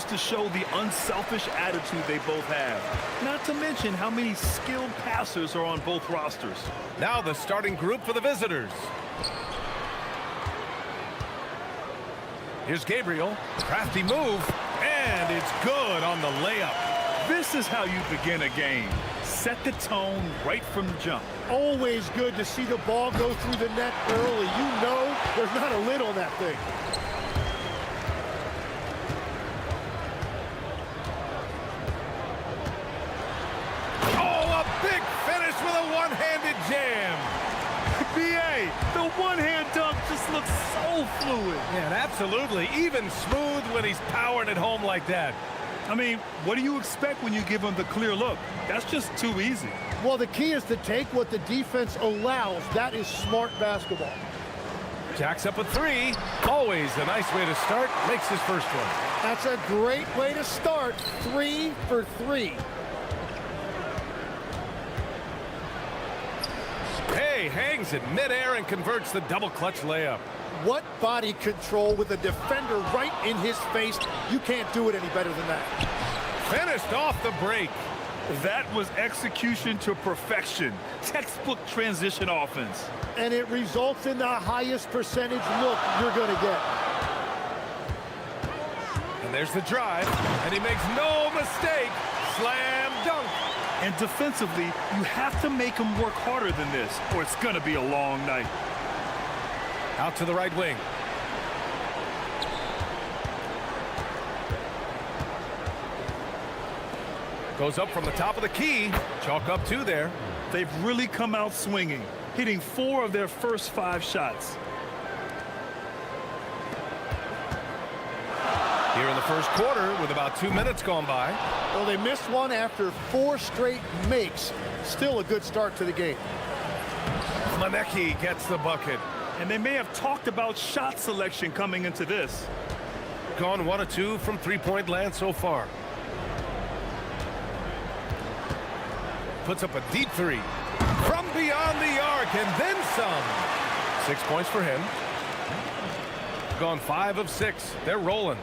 to show the unselfish attitude they both have. Not to mention how many skilled passers are on both rosters. Now the starting group for the visitors. Here's Gabriel. Crafty move. And it's good on the layup. This is how you begin a game. Set the tone right from the jump. Always good to see the ball go through the net early. You know there's not a lid on that thing. Oh, a big finish with a one-handed jam. BA, the one-hand dunk just looks so fluid. Man, absolutely. Even smooth when he's powering it home like that. I mean, what do you expect when you give him the clear look? That's just too easy. Well, the key is to take what the defense allows. That is smart basketball. Jacks up a three. Always a nice way to start. Makes his first one. That's a great way to start. 3 for 3. Hey, hangs in midair and converts the double clutch layup. What body control with a defender right in his face. You can't do it any better than that. Finished off the break. That was execution to perfection. Textbook transition offense. And it results in the highest percentage look you're going to get. And there's the drive, and he makes no mistake. Slam dunk. And defensively, you have to make him work harder than this, or it's going to be a long night. Out to the right wing. Goes up from the top of the key. Chalk up 2 there. They've really come out swinging, hitting 4 of their first 5 shots. Here in the first quarter with about 2 minutes gone by. Well, they missed one after 4 straight makes. Still a good start to the game. Maneki gets the bucket. And they may have talked about shot selection coming into this. Gone 1 of 2 from three-point land so far. Puts up a deep 3 from beyond the arc and then some. 6 points for him. Gone 5 of 6. They're rolling.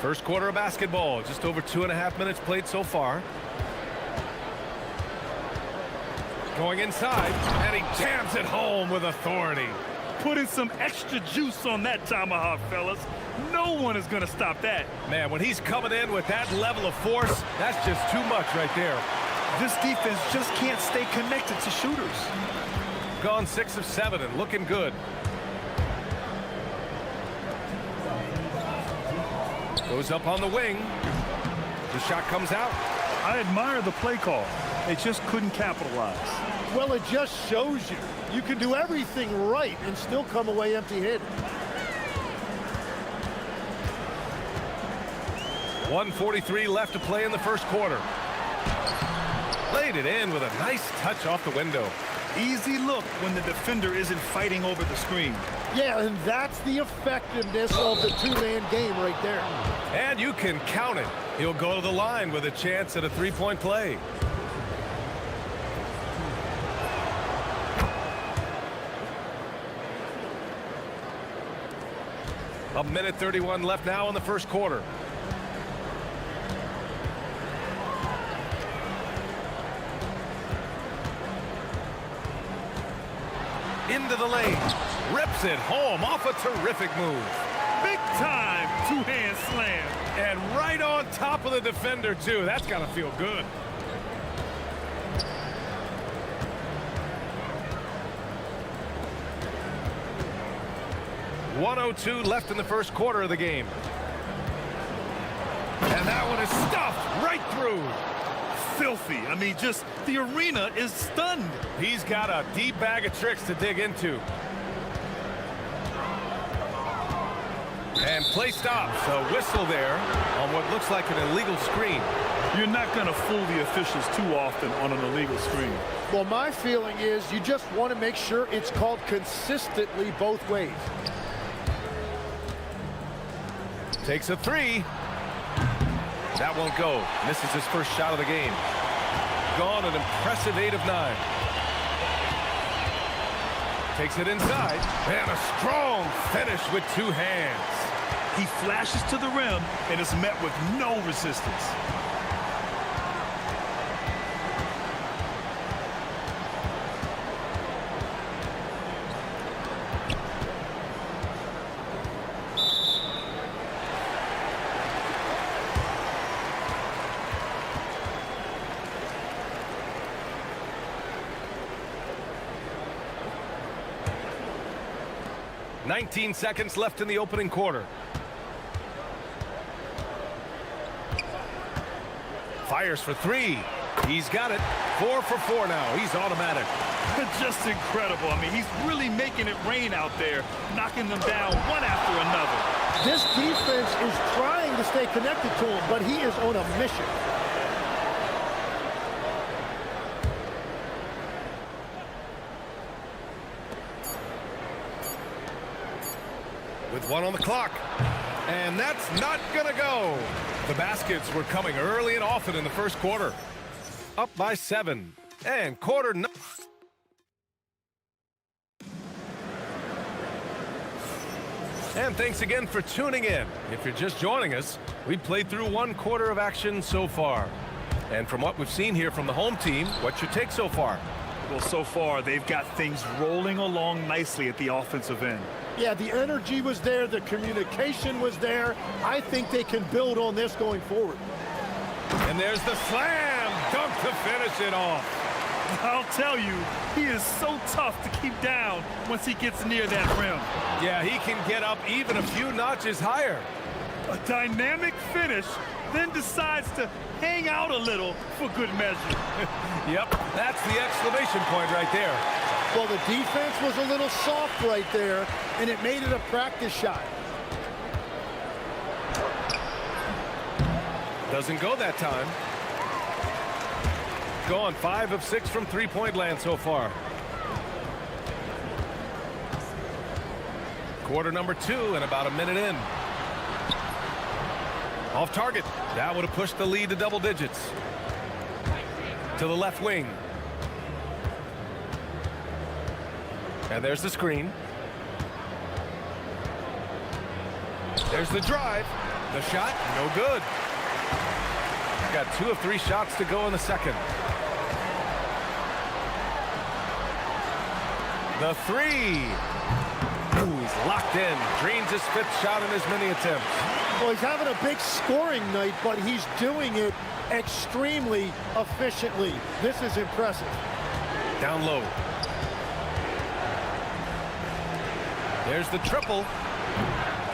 First quarter of basketball. Just over 2.5 minutes played so far. Going inside, and he jams it home with authority. Putting some extra juice on that tomahawk, fellas. No one is going to stop that. Man, when he's coming in with that level of force, that's just too much right there. This defense just can't stay connected to shooters. Gone 6 of 7 and looking good. Goes up on the wing. The shot comes out. I admire the play call. They just couldn't capitalize. Well, it just shows you. You can do everything right and still come away empty-handed. 1:43 left to play in the first quarter. Laid it in with a nice touch off the window. Easy look when the defender isn't fighting over the screen. Yeah, and that's the effectiveness of the two-man game right there. And you can count it. He'll go to the line with a chance at a three-point play. A minute 31 left now in the first quarter. Into the lane. Rips it home off a terrific move. Big time two-hand slam. And right on top of the defender, too. That's got to feel good. .102 left in the first quarter of the game. And that one is stuffed right through. Filthy. I mean, just the arena is stunned. He's got a deep bag of tricks to dig into. And play stops. A whistle there on what looks like an illegal screen. You're not going to fool the officials too often on an illegal screen. Well, my feeling is you just want to make sure it's called consistently both ways. Takes a three. That won't go. Misses his first shot of the game. Gone an impressive 8 of 9. Takes it inside, and a strong finish with two hands. He flashes to the rim and is met with no resistance. "19 seconds left in the opening quarter. Fires for three. He's got it. 4 for 4 now. He's automatic. Just incredible. I mean, he's really making it rain out there, knocking them down one after another. This defense is trying to stay connected to him, but he is on a mission. With 1 on the clock. And that's not gonna go. The baskets were coming early and often in the first quarter. Up by 7. And quarter no. And thanks again for tuning in. If you're just joining us, we played through 1 quarter of action so far. And from what we've seen here from the home team, what's your take so far? Well, so far, they've got things rolling along nicely at the offensive end. Yeah, the energy was there, the communication was there. I think they can build on this going forward. And there's the slam dunk to finish it off. I'll tell you, he is so tough to keep down once he gets near that rim. Yeah, he can get up even a few notches higher. A dynamic finish, then decides to hang out a little for good measure. Yep, that's the exclamation point right there. Well, the defense was a little soft right there, and it made it a practice shot. Doesn't go that time. Gone 5 of 6 from three-point land so far. Quarter number 2 and about a minute in. Off target. That would have pushed the lead to double digits. To the left wing. And there's the screen. There's the drive. The shot, no good. Got 2 of 3 shots to go in the second. The 3. Ooh, he's locked in. Drains his 5th shot in as many attempts. Well, he's having a big scoring night, but he's doing it extremely efficiently. This is impressive. Down low. There's the triple.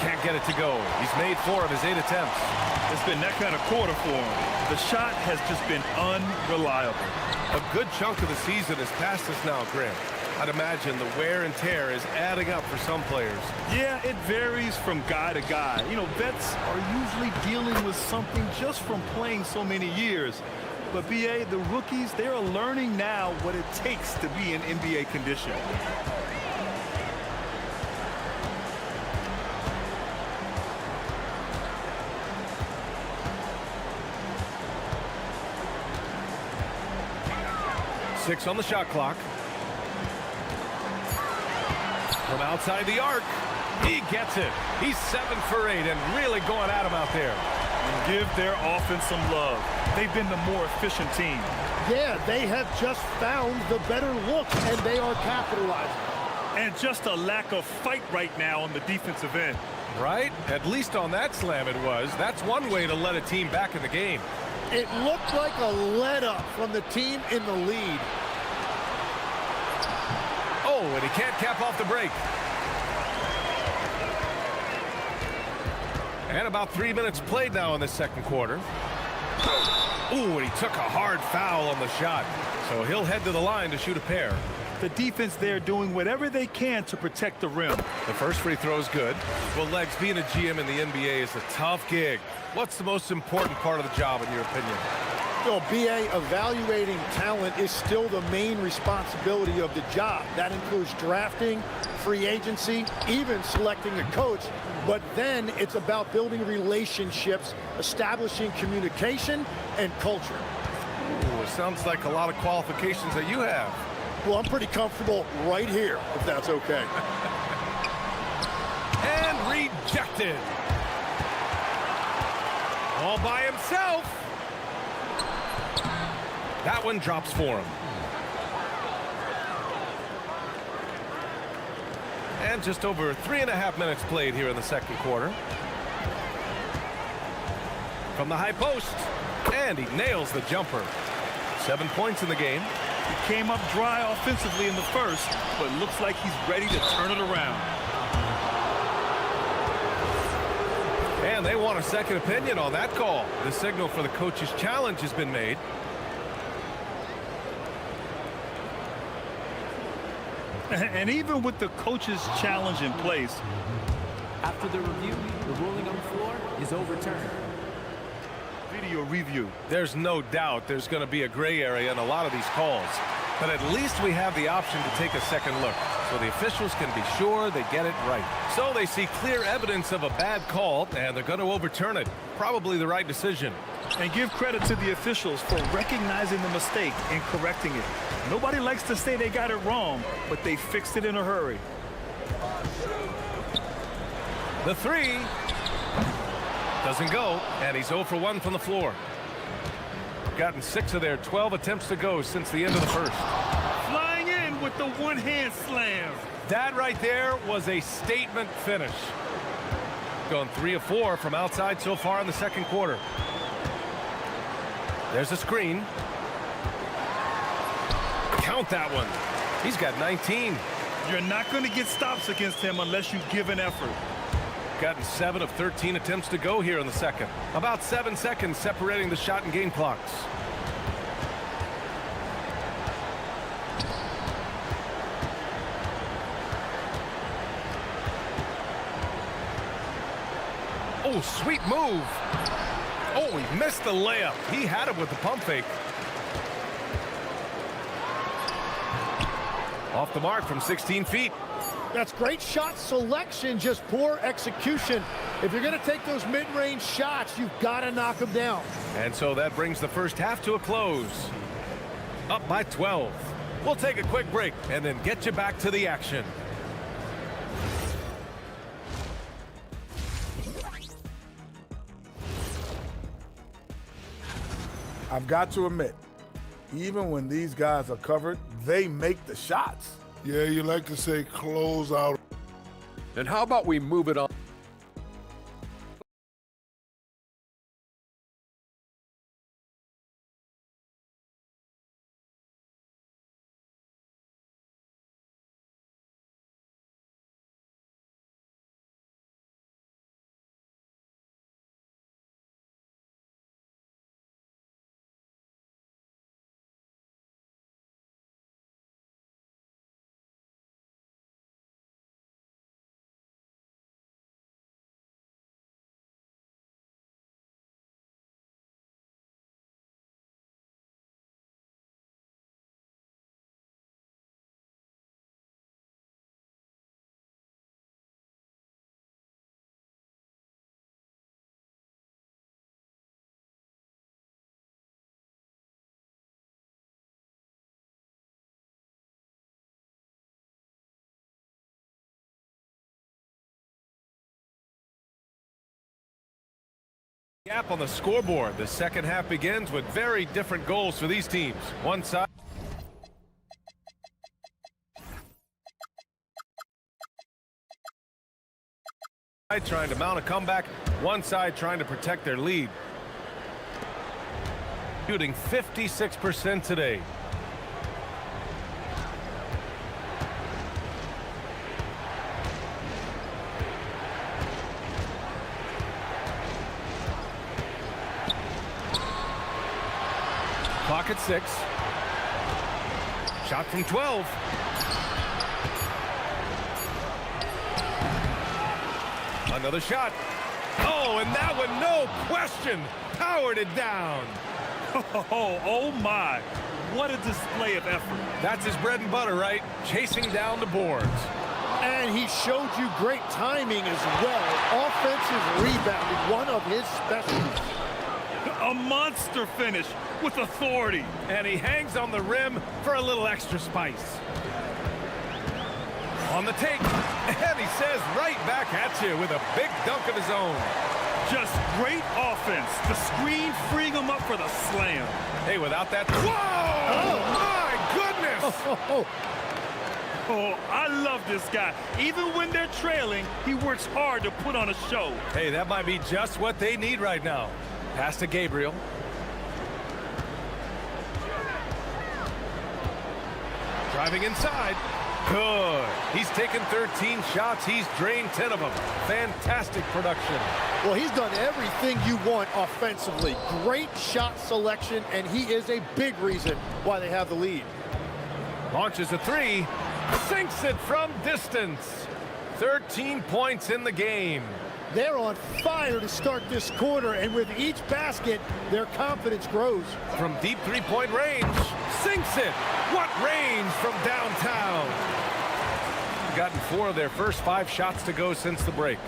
Can't get it to go. He's made 4 of his 8 attempts. It's been that kind of quarter for him. The shot has just been unreliable. A good chunk of the season has passed us now, Grant. I'd imagine the wear and tear is adding up for some players. Yeah, it varies from guy to guy. You know, vets are usually dealing with something just from playing so many years. But, B.A., the rookies, they are learning now what it takes to be in NBA condition. Six on the shot clock. From outside the arc, he gets it. He's 7 for 8 and really going at him out there. And give their offense some love. They've been the more efficient team. Yeah, they have just found the better looks, and they are capitalizing. And just a lack of fight right now on the defensive end. Right? At least on that slam it was. That's one way to let a team back in the game. It looked like a let-up from the team in the lead. Oh, and he can't cap off the break. And about 3 minutes played now in the second quarter. Ooh, and he took a hard foul on the shot. So he'll head to the line to shoot a pair. The defense there doing whatever they can to protect the rim. The first free throw is good. Well, Legs, being a GM in the NBA is a tough gig. What's the most important part of the job, in your opinion? Well, BA, evaluating talent is still the main responsibility of the job. That includes drafting, free agency, even selecting a coach. But then it's about building relationships, establishing communication, and culture. Ooh, it sounds like a lot of qualifications that you have. Well, I'm pretty comfortable right here, if that's okay. And rejected. All by himself. That one drops for him. And just over 3.5 minutes played here in the second quarter. From the high post. And he nails the jumper. 7 points in the game. He came up dry offensively in the first, but looks like he's ready to turn it around. And they want a second opinion on that call. The signal for the coach's challenge has been made. And even with the coach's challenge in place, after the review, the ruling on the floor is overturned. Video review. There's no doubt there's going to be a gray area in a lot of these calls. But at least we have the option to take a second look, so the officials can be sure they get it right. So they see clear evidence of a bad call, and they're going to overturn it. Probably the right decision. And give credit to the officials for recognizing the mistake and correcting it. Nobody likes to say they got it wrong, but they fixed it in a hurry. The three doesn't go, and he's 0 for 1 from the floor. Gotten 6 of their 12 attempts to go since the end of the first. Flying in with the one-hand slam. That right there was a statement finish. Gone 3 of 4 from outside so far in the second quarter. There's a screen. Count that one. He's got 19. You're not going to get stops against him unless you give an effort. Gotten 7 of 13 attempts to go here in the second. About 7 seconds separating the shot and game clocks. Oh, sweet move. Oh, he missed the layup. He had it with the pump fake. Off the mark from 16 feet. That's great shot selection, just poor execution. If you're going to take those mid-range shots, you've got to knock them down. And so that brings the first half to a close. Up by 12. We'll take a quick break and then get you back to the action. I've got to admit, even when these guys are covered, they make the shots. Yeah, you like to say close out. And how about we move it on? Gap on the scoreboard. The second half begins with very different goals for these teams. One side trying to mount a comeback, one side trying to protect their lead. Shooting 56% today. Clock at 6. Shot from 12. Another shot. Oh, and that one, no question, powered it down. Oh my. What a display of effort. That's his bread and butter, right? Chasing down the boards. And he showed you great timing as well. Offensive rebounding, one of his specialties. A monster finish with authority. And he hangs on the rim for a little extra spice. On the take, and he says right back at you with a big dunk of his own. Just great offense. The screen freeing him up for the slam. Hey, without that... Whoa! Oh, my goodness! Oh, I love this guy. Even when they're trailing, he works hard to put on a show. Hey, that might be just what they need right now. Pass to Gabriel. Driving inside. Good. He's taken 13 shots. He's drained 10 of them. Fantastic production. Well, he's done everything you want offensively. Great shot selection, and he is a big reason why they have the lead. Launches a three. Sinks it from distance. 13 points in the game. They're on fire to start this quarter, and with each basket, their confidence grows. From deep three-point range, sinks it. What range from downtown? Gotten 4 of their first 5 shots to go since the break.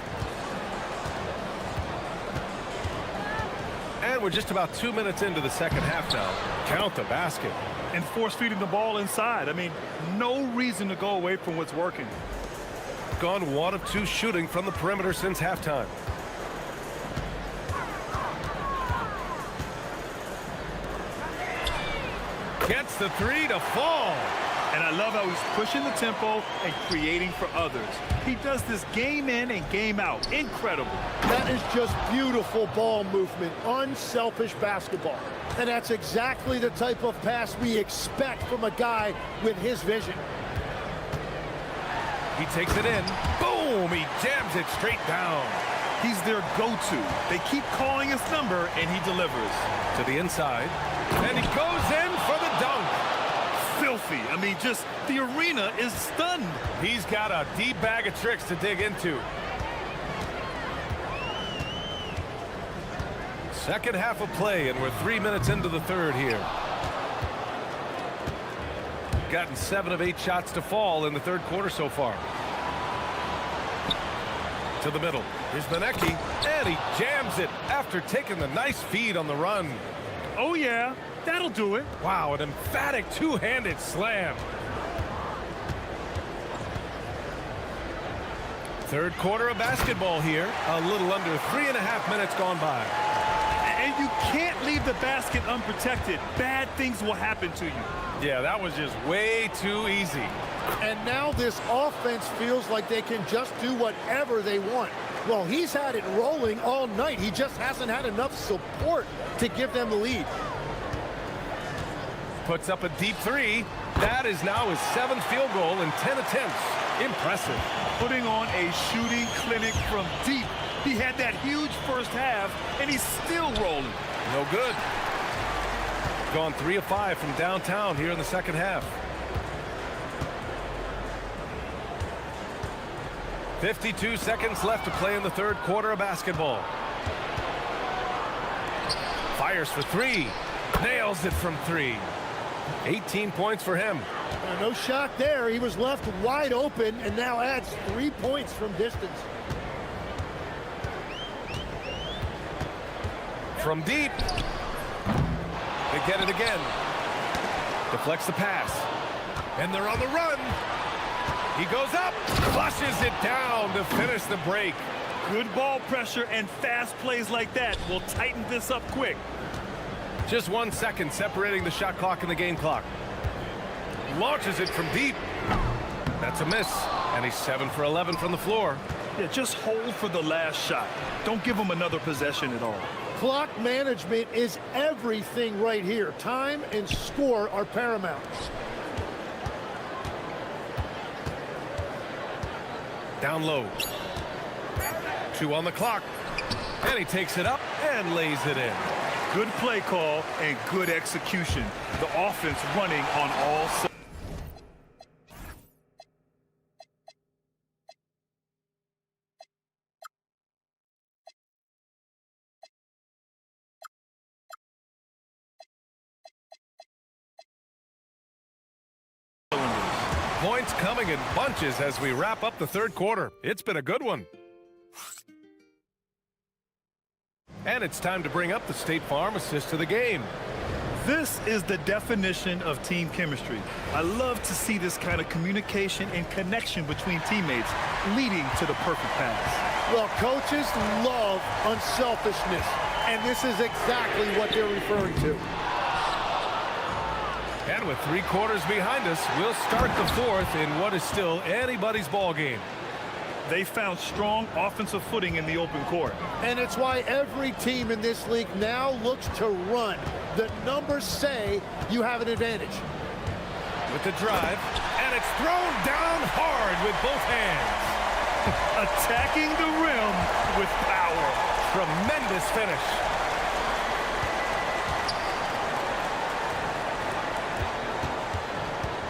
And we're just about 2 minutes into the second half now. Count the basket. And force feeding the ball inside. I mean, no reason to go away from what's working. Gone 1 of 2 shooting from the perimeter since halftime. Gets the 3 to fall. And I love how he's pushing the tempo and creating for others. He does this game in and game out. Incredible. That is just beautiful ball movement, unselfish basketball. And that's exactly the type of pass we expect from a guy with his vision. He takes it in. Boom! He jams it straight down. He's their go-to. They keep calling his number, and he delivers. To the inside. And he goes in for the dunk. Filthy. I mean, just the arena is stunned. He's got a deep bag of tricks to dig into. Second half of play, and we're 3 minutes into the third here. Gotten 7 of 8 shots to fall in the third quarter so far. To the middle. Here's Manecki, and he jams it after taking the nice feed on the run. Oh, yeah. That'll do it. Wow, an emphatic two-handed slam. Third quarter of basketball here. A little under 3.5 minutes gone by. And you can't leave the basket unprotected. Bad things will happen to you. Yeah, that was just way too easy. And now this offense feels like they can just do whatever they want. Well, he's had it rolling all night. He just hasn't had enough support to give them the lead. Puts up a deep 3. That is now his 7th field goal in 10 attempts. Impressive. Putting on a shooting clinic from deep. He had that huge first half, and he's still rolling. No good. Gone 3 of 5 from downtown here in the second half. 52 seconds left to play in the third quarter of basketball. Fires for 3. Nails it from 3. 18 points for him. No shot there. He was left wide open and now adds 3 points from distance. From deep. They get it again. Deflects the pass. And they're on the run. He goes up, flushes it down to finish the break. Good ball pressure and fast plays like that will tighten this up quick. Just 1 second separating the shot clock and the game clock. Launches it from deep. That's a miss. And he's 7 for 11 from the floor. Yeah, just hold for the last shot. Don't give him another possession at all. Clock management is everything right here. Time and score are paramount. Down low. 2 on the clock. And he takes it up and lays it in. Good play call and good execution. The offense running on all sides. Points coming in bunches as we wrap up the third quarter. It's been a good one. And it's time to bring up the State Farm assist to the game. This is the definition of team chemistry. I love to see this kind of communication and connection between teammates leading to the perfect pass. Well, coaches love unselfishness, and this is exactly what they're referring to. And with 3 quarters behind us, we'll start the fourth in what is still anybody's ball game. They found strong offensive footing in the open court. And it's why every team in this league now looks to run. The numbers say you have an advantage. With the drive, and it's thrown down hard with both hands. Attacking the rim with power. Tremendous finish.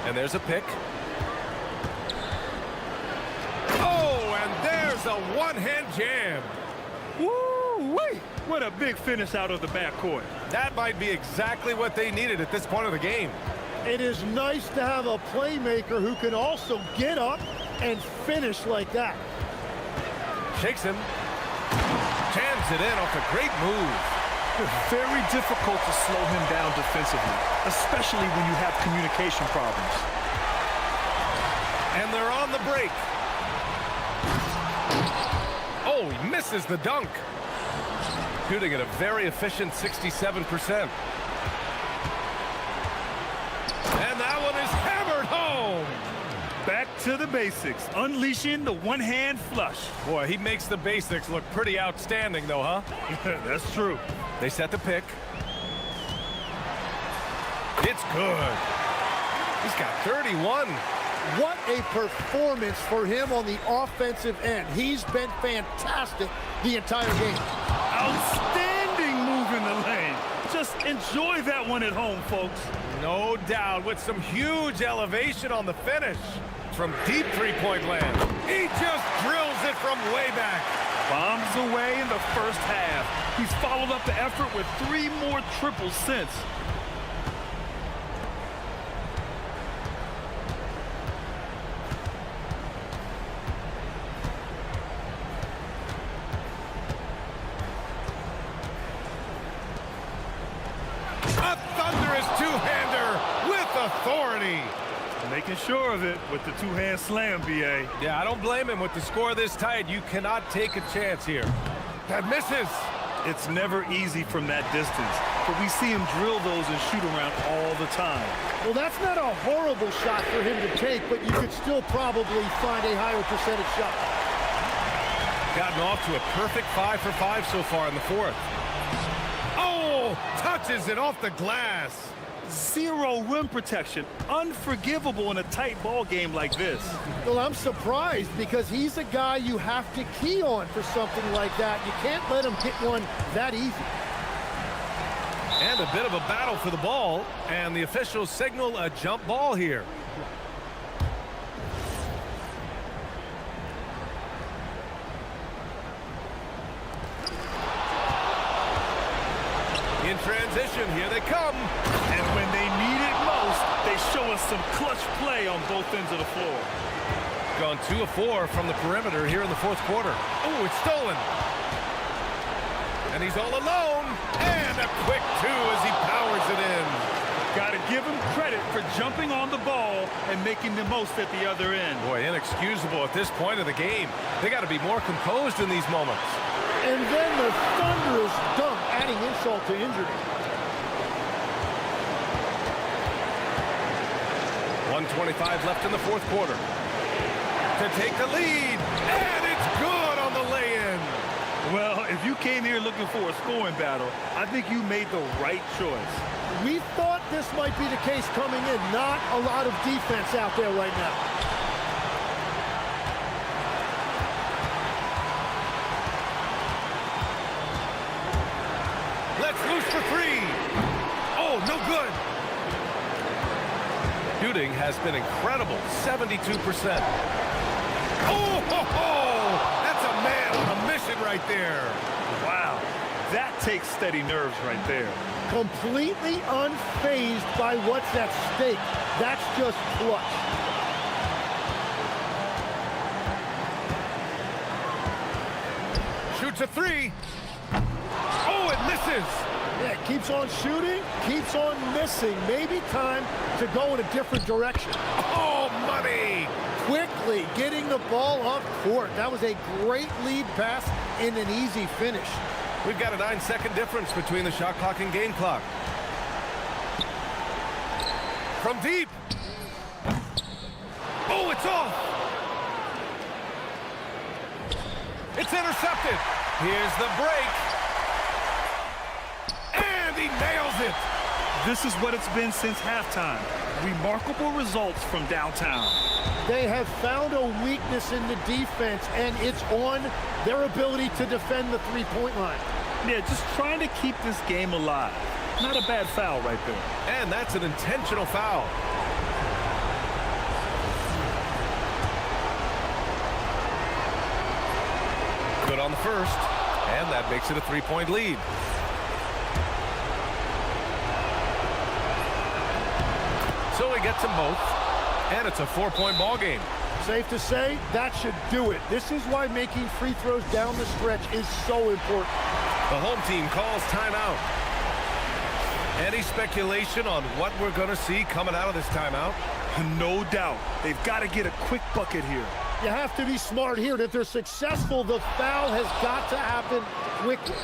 And there's a pick. Oh, and there's a one-hand jam. Woo-wee! What a big finish out of the backcourt. That might be exactly what they needed at this point of the game. It is nice to have a playmaker who can also get up and finish like that. Shakes him. Jams it in off a great move. Very difficult to slow him down defensively, especially when you have communication problems. And they're on the break. Oh, he misses the dunk. Shooting at a very efficient 67%. And that one is hammered home. Back to the basics, unleashing the one-hand flush. Boy, he makes the basics look pretty outstanding, though, huh? That's true. They set the pick. It's good. He's got 31. What a performance for him on the offensive end. He's been fantastic the entire game. Outstanding move in the lane. Just enjoy that one at home, folks. No doubt, with some huge elevation on the finish. From deep three-point land. He just drills it from way back. Bombs away in the first half. He's followed up the effort with 3 more triples since. A thunderous two-hander with authority. Making sure of it with the 2-hand slam, B.A. Yeah, I don't blame him. With the score this tight, you cannot take a chance here. That misses. It's never easy from that distance, but we see him drill those and shoot around all the time. Well, that's not a horrible shot for him to take, but you could still probably find a higher percentage shot. Gotten off to a perfect 5 for 5 so far in the fourth. Oh, touches it off the glass. 0 rim protection. Unforgivable in a tight ball game like this. Well, I'm surprised because he's a guy you have to key on for something like that. You can't let him get one that easy. And a bit of a battle for the ball, and the officials signal a jump ball here. In transition, here they come. And when they need it most, they show us some clutch play on both ends of the floor. Gone 2 of 4 from the perimeter here in the fourth quarter. Oh, it's stolen. And he's all alone. And a quick 2 as he powers it in. Got to give him credit for jumping on the ball and making the most at the other end. Boy, inexcusable at this point of the game. They got to be more composed in these moments. And then the thunderous dunk, adding insult to injury. 1:25 left in the fourth quarter. To take the lead, and it's good on the lay-in. Well, if you came here looking for a scoring battle, I think you made the right choice. We thought this might be the case coming in. Not a lot of defense out there right now. Let's loose for 3. Oh, no good. Shooting has been incredible, 72%. Oh, ho, ho! That's a man on a mission right there. Wow, that takes steady nerves right there. Completely unfazed by what's at stake. That's just clutch. Shoots a 3. misses. Yeah, keeps on shooting, keeps on missing. Maybe time to go in a different direction. Oh, money. Quickly getting the ball up court. That was a great lead pass and an easy finish. We've got a 9-second difference between the shot clock and game clock. From deep. Oh, it's off. It's intercepted. Here's the break. And he nails it. This is what it's been since halftime. Remarkable results from downtown. They have found a weakness in the defense, and it's on their ability to defend the three-point line. Yeah, just trying to keep this game alive. Not a bad foul right there. And that's an intentional foul. Good on the first, and that makes it a three-point lead. So he gets them both, and it's a 4-point ball game. Safe to say, that should do it. This is why making free throws down the stretch is so important. The home team calls timeout. Any speculation on what we're going to see coming out of this timeout? No doubt. They've got to get a quick bucket here. You have to be smart here. If they're successful, the foul has got to happen quickly.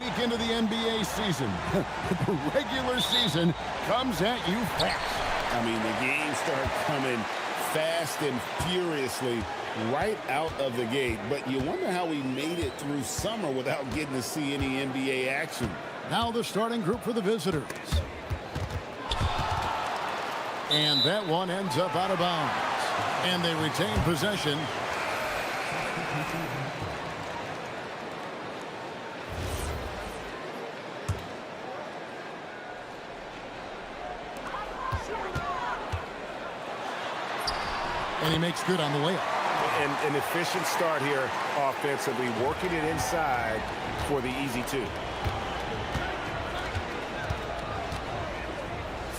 Into the NBA season. The regular season comes at you fast. I mean, the games start coming fast and furiously right out of the gate. But you wonder how we made it through summer without getting to see any NBA action. Now the starting group for the visitors. And that one ends up out of bounds. And they retain possession. And he makes good on the layup. And an efficient start here offensively, working it inside for the easy two.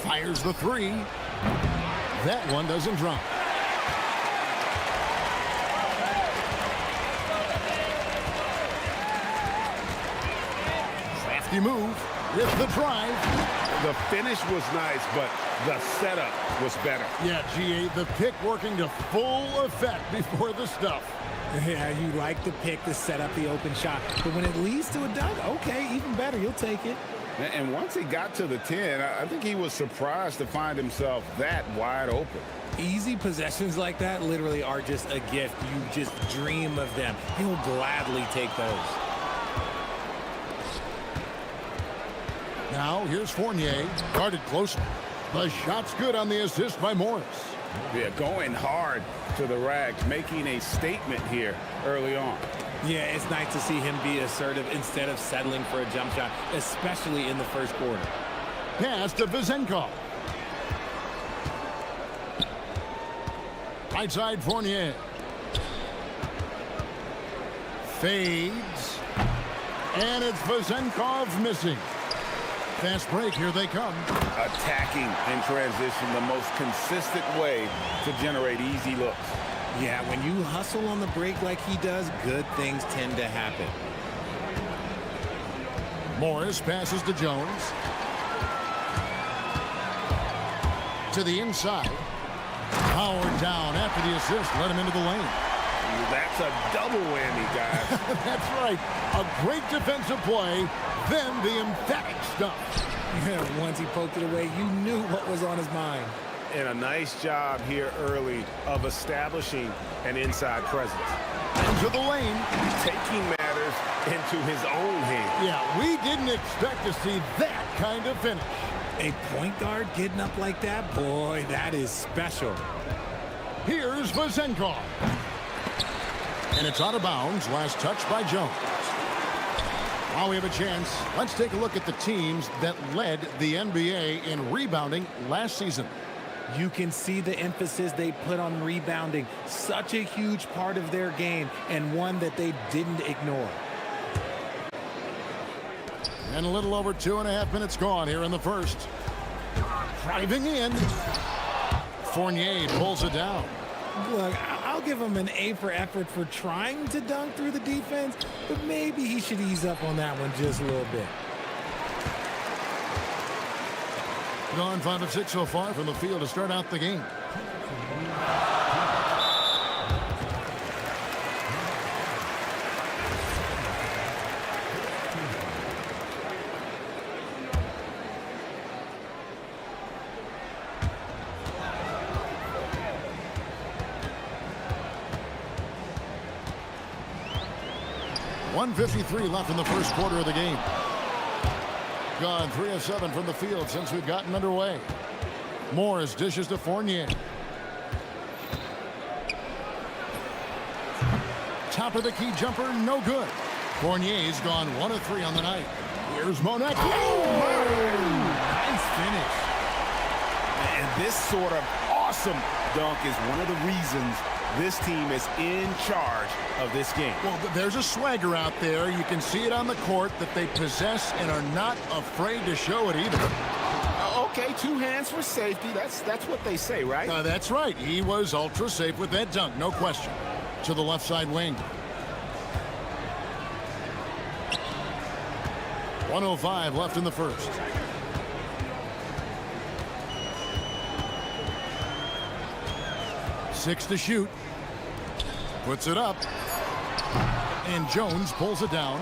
Fires the three. That one doesn't drop. Crafty move with the drive. The finish was nice, but the setup was better. Yeah, GA, the pick working to full effect before the stuff. Yeah, you like the pick to set up the open shot. But when it leads to a dunk, okay, even better. You'll take it. And once he got to the 10, I think he was surprised to find himself that wide open. Easy possessions like that literally are just a gift. You just dream of them. He'll gladly take those. Now, here's Fournier, guarded closely. The shot's good on the assist by Morris. Yeah, going hard to the rack, making a statement here early on. Yeah, it's nice to see him be assertive instead of settling for a jump shot, especially in the first quarter. Pass to Vezenkov. Right side, Fournier. Fades. And it's Vezenkov missing. Fast break, here they come. Attacking in transition, the most consistent way to generate easy looks. Yeah, when you hustle on the break like he does, good things tend to happen. Morris passes to Jones. To the inside. Howard down after the assist. Let him into the lane. That's a double whammy, guys. That's right. A great defensive play, then the emphatic stuff. Yeah, once he poked it away, you knew what was on his mind. And a nice job here early of establishing an inside presence. Into the lane. Taking matters into his own hands. Yeah, we didn't expect to see that kind of finish. A point guard getting up like that? Boy, that is special. Here's Vezenkov. And it's out of bounds. Last touch by Jones. While we have a chance, let's take a look at the teams that led the NBA in rebounding last season. You can see the emphasis they put on rebounding. Such a huge part of their game, and one that they didn't ignore. And a little over 2.5 minutes gone here in the first. Driving in. Fournier pulls it down. Look, I'll give him an A for effort for trying to dunk through the defense, but maybe he should ease up on that one just a little bit. Gone 5 of 6 so far from the field to start out the game. .153 left in the first quarter of the game. Gone 3 of 7 from the field since we've gotten underway. Morris dishes to Fournier. Top of the key jumper, no good. Fournier's gone 1 of 3 on the night. Here's Monet. Nice finish. And this sort of awesome dunk is one of the reasons this team is in charge of this game. Well, there's a swagger out there. You can see it on the court that they possess and are not afraid to show it either. Okay, 2 hands for safety. That's what they say, right? That's right. He was ultra safe with that dunk, no question. To the left side wing. 1:05 left in the first. Six to shoot. Puts it up. And Jones pulls it down.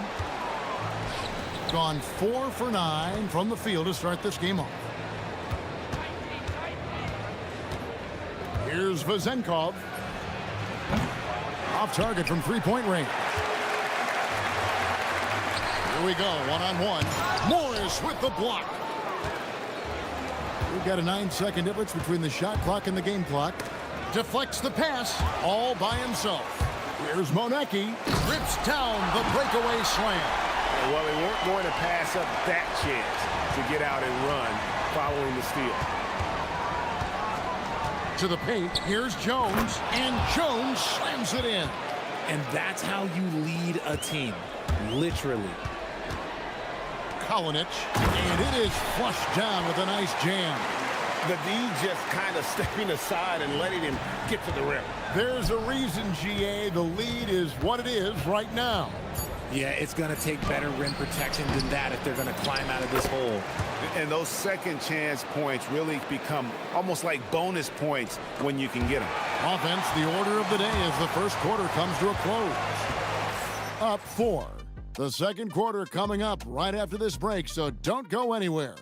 gone 4 for 9 from the field to start this game off. Here's Vezenkov. Off target from three-point range. Here we go, one-on-one. Morris with the block. We've got a 9-second difference between the shot clock and the game clock. Deflects the pass all by himself. Here's Monecki. Rips down the breakaway slam. Well, they weren't going to pass up that chance to get out and run following the steal. To the paint, here's Jones, and Jones slams it in. And that's how you lead a team, literally. Kalinic, and it is flushed down with a nice jam. The D just kind of stepping aside and letting him get to the rim. There's a reason, GA, the lead is what it is right now. Yeah, it's going to take better rim protection than that if they're going to climb out of this hole. And those second chance points really become almost like bonus points when you can get them. Offense, the order of the day as the first quarter comes to a close. Up 4. The second quarter coming up right after this break, so don't go anywhere.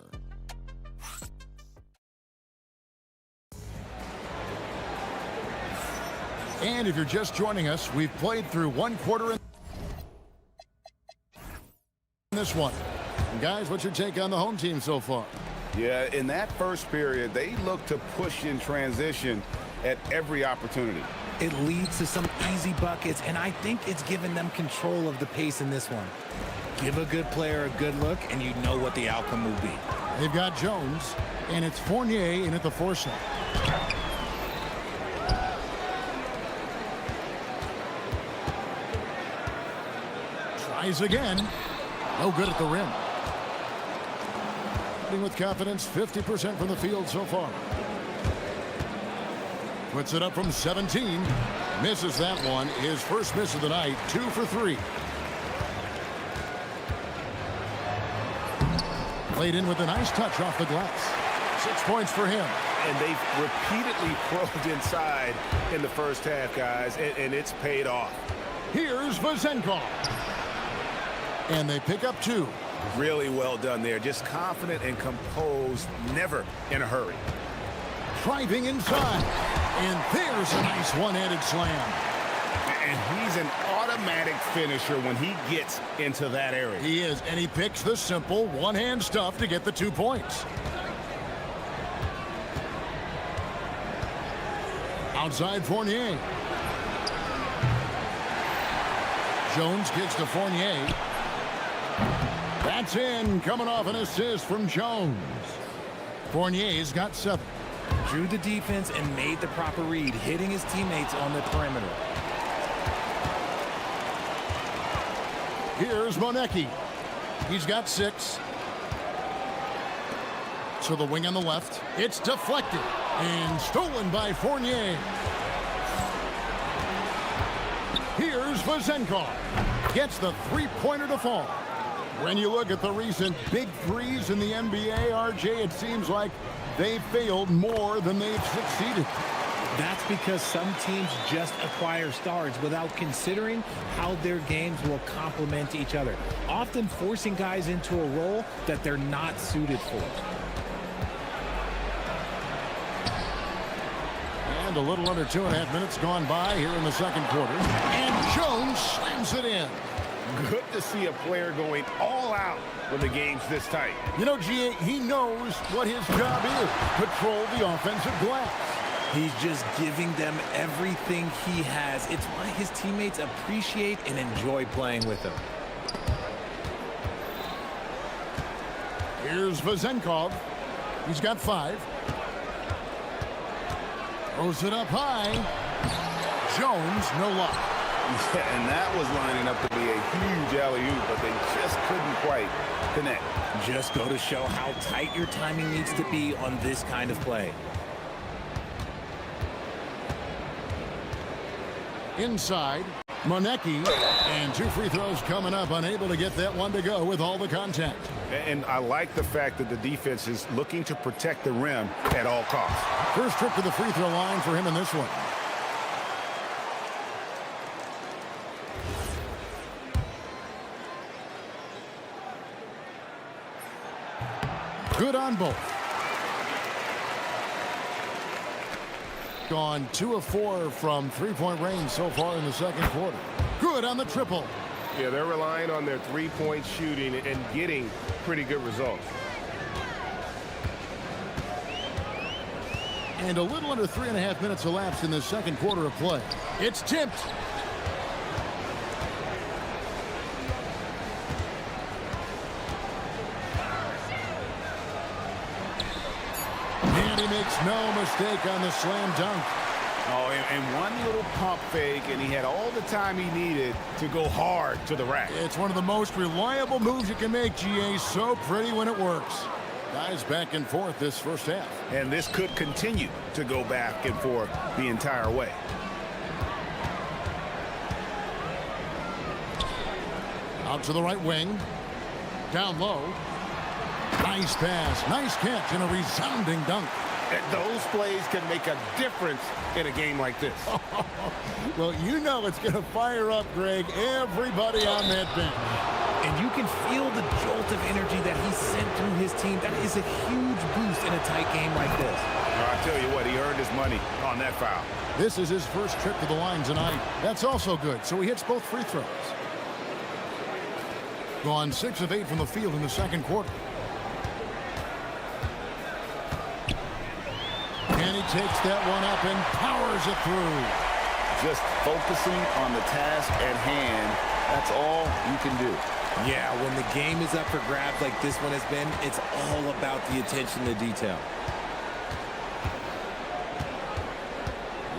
And if you're just joining us, we've played through one quarter in this one. And guys, what's your take on the home team so far? Yeah, in that first period, they look to push in transition at every opportunity. It leads to some easy buckets, and I think it's given them control of the pace in this one. Give a good player a good look, and you know what the outcome will be. They've got Jones, and it's Fournier in at the foresight. Tries again. No good at the rim. With confidence, 50% from the field so far. Puts it up from 17. Misses that one. His first miss of the night. 2 for 3. Played in with a nice touch off the glass. 6 points for him. And they've repeatedly probed inside in the first half, guys, and it's paid off. Here's Vezenkov. And they pick up 2. Really well done there. Just confident and composed, never in a hurry. Driving inside. And there's a nice one-handed slam. And he's an automatic finisher when he gets into that area. He is, and he picks the simple one-hand stuff to get the 2 points. Outside Fournier. Jones kicks to Fournier. That's in, coming off an assist from Jones. Fournier's got 7. Drew the defense and made the proper read, hitting his teammates on the perimeter. Here's Monecki. He's got 6. To the wing on the left. It's deflected and stolen by Fournier. Here's Vezenkov. Gets the three-pointer to fall. When you look at the recent big threes in the NBA, RJ, it seems like they failed more than they've succeeded. That's because some teams just acquire stars without considering how their games will complement each other, often forcing guys into a role that they're not suited for. And a little under 2.5 minutes gone by here in the second quarter. And Jones slams it in. Good to see a player going all out when the game's this tight. You know, GA, he knows what his job is. Patrol the offensive glass. He's just giving them everything he has. It's why his teammates appreciate and enjoy playing with him. Here's Vezenkov. He's got 5. Throws it up high. Jones, no luck. Yeah, and that was lining up to be a huge alley-oop, but they just couldn't quite connect. Just go to show how tight your timing needs to be on this kind of play. Inside, Monecki, and 2 free throws coming up, unable to get that one to go with all the contact. And I like the fact that the defense is looking to protect the rim at all costs. First trip to the free throw line for him in this one. Good on both. Gone 2 of 4 from three-point range so far in the second quarter. Good on the triple. Yeah, they're relying on their three-point shooting and getting pretty good results. And a little under 3.5 minutes elapsed in the second quarter of play. It's tipped. And he makes no mistake on the slam dunk. Oh, and one little pump fake, and he had all the time he needed to go hard to the rack. It's one of the most reliable moves you can make, GA. So pretty when it works. Guys back and forth this first half. And this could continue to go back and forth the entire way. Out to the right wing. Down low. Nice pass. Nice catch and a resounding dunk. Those plays can make a difference in a game like this. Well, you know it's going to fire up, Greg, everybody on that bench. And you can feel the jolt of energy that he sent through his team. That is a huge boost in a tight game like this. I tell you what, he earned his money on that foul. This is his first trip to the line tonight. That's also good, so he hits both free throws. Gone 6 of 8 from the field in the second quarter. And he takes that one up and powers it through. Just focusing on the task at hand, that's all you can do. Yeah, when the game is up for grabs like this one has been, it's all about the attention to detail.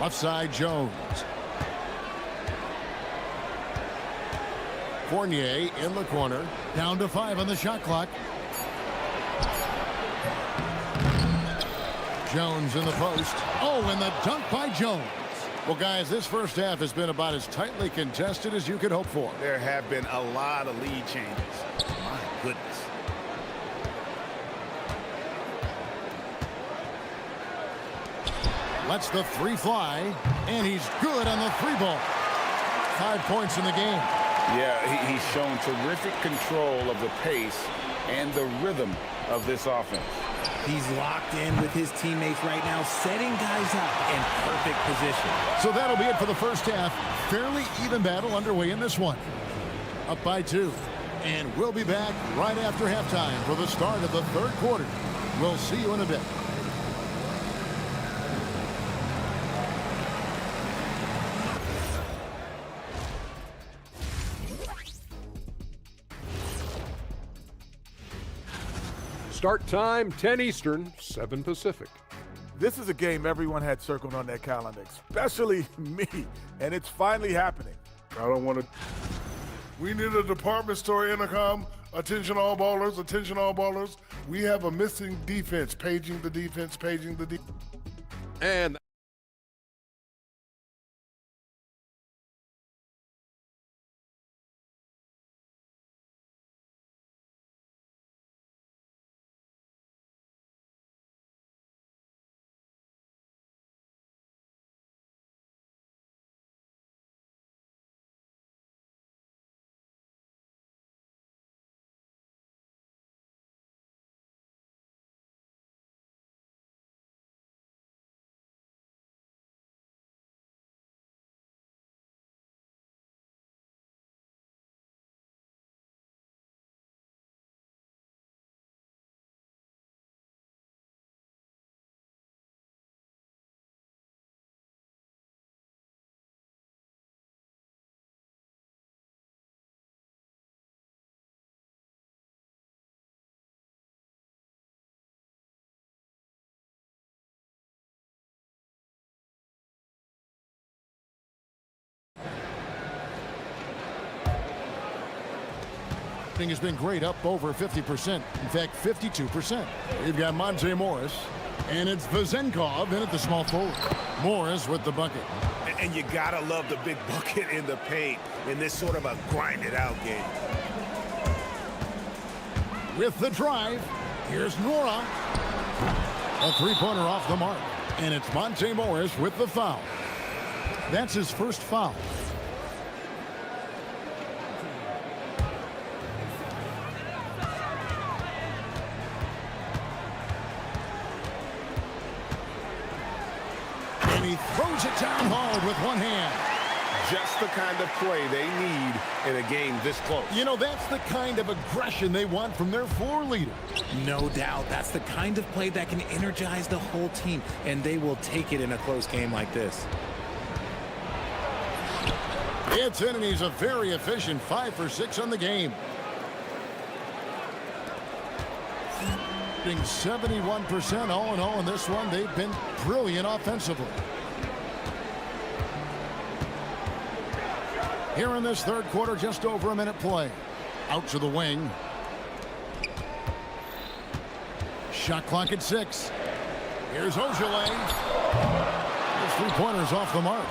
Left side, Jones. Fournier in the corner. Down to 5 on the shot clock. Jones in the post. Oh, and the dunk by Jones. Well, guys, this first half has been about as tightly contested as you could hope for. There have been a lot of lead changes. My goodness. Lets the three fly, and he's good on the 3-ball. 5 points in the game. Yeah, he's shown terrific control of the pace and the rhythm of this offense. He's locked in with his teammates right now, setting guys up in perfect position. So that'll be it for the first half. Fairly even battle underway in this one. Up by 2. And we'll be back right after halftime for the start of the third quarter. We'll see you in a bit. Start time, 10 Eastern, 7 Pacific. This is a game everyone had circled on their calendar, especially me, and it's finally happening. I don't want to. We need a department store intercom. Attention all ballers, attention all ballers. We have a missing defense. Paging the defense, paging the defense. And Has been great, up over 50%. In fact, 52%. We've got Monte Morris, and it's Vezenkov in at the small forward. Morris with the bucket. And you gotta love the big bucket in the paint in this sort of a grinded out game. With the drive, here's Nora. A three-pointer off the mark. And it's Monte Morris with the foul. That's his first foul. throws it down hard with one hand. Just the kind of play they need in a game this close. You know, that's the kind of aggression they want from their floor leader. No doubt. That's the kind of play that can energize the whole team, and they will take it in a close game like this. It's in, and he's a very efficient 5 for 6 on the game. 71% all in all in this one. They've been brilliant offensively. Here in this third quarter, just over a minute play. Out to the wing. Shot clock at 6. Here's Ojale. His three-pointers off the mark.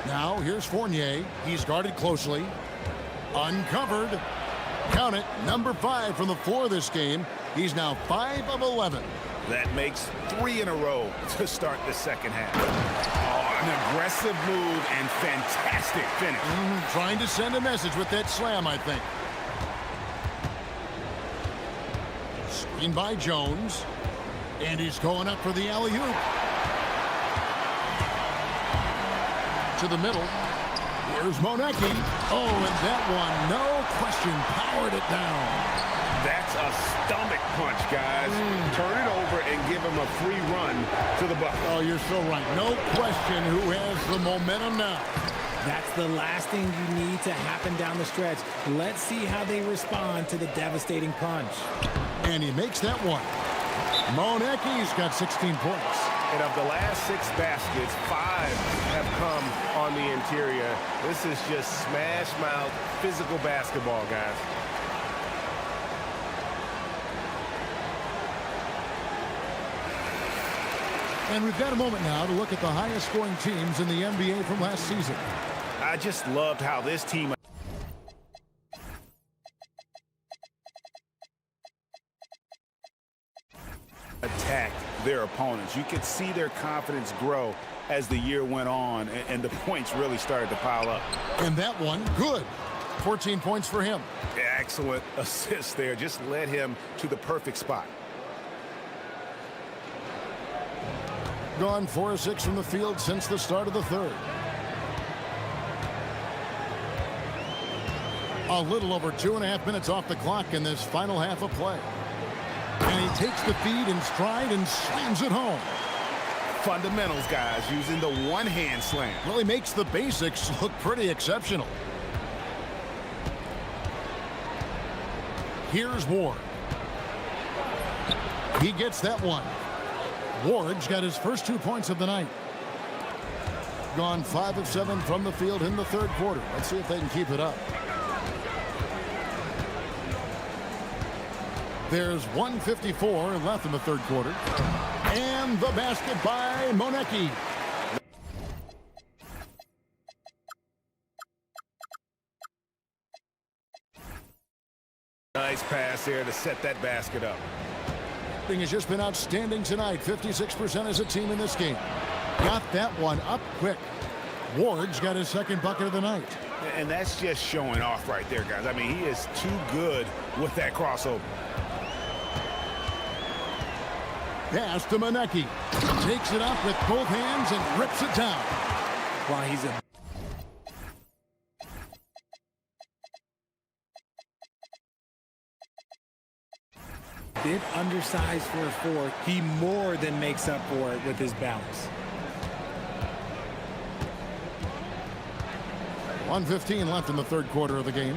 Now here's Fournier. He's guarded closely. Uncovered. Count it. Number 5 from the floor this game. He's now 5 of 11. That makes 3 in a row to start the second half. Oh, an aggressive move and fantastic finish. Trying to send a message with that slam, I think. Screen by Jones. And he's going up for the alley-oop. To the middle. Here's Monecki. Oh, and that one, no question, powered it down. That's a stomach punch, guys. Turn it over and give him a free run to the bucket. Oh, you're so right. No question who has the momentum now. That's the last thing you need to happen down the stretch. Let's see how they respond to the devastating punch. And he makes that one. Monecki's got 16 points. And of the last 6 baskets, 5 have come on the interior. This is just smash mouth physical basketball, guys. And we've got a moment now to look at the highest scoring teams in the NBA from last season. I just loved how this team attacked their opponents. You could see their confidence grow as the year went on, and the points really started to pile up. And that one, good. 14 points for him. Excellent assist there. Just led him to the perfect spot. Gone 4 of 6 from the field since the start of the third. A little over 2.5 minutes off the clock in this final half of play. And he takes the feed in stride and slams it home. Fundamentals, guys, using the one-hand slam. Well, he makes the basics look pretty exceptional. Here's Ward. He gets that one. Ward's got his first 2 points of the night. Gone 5 of 7 from the field in the third quarter. Let's see if they can keep it up. There's 1:54 left in the third quarter. And the basket by Monecki. Nice pass there to set that basket up. Thing has just been outstanding tonight. 56% as a team in this game. Got that one up quick. Ward's got his second bucket of the night. And that's just showing off right there, guys. I mean, he is too good with that crossover. Pass to Monecki. Takes it up with both hands and rips it down. While he's a bit undersized for a 4, he more than makes up for it with his bounce. 1:15 left in the third quarter of the game.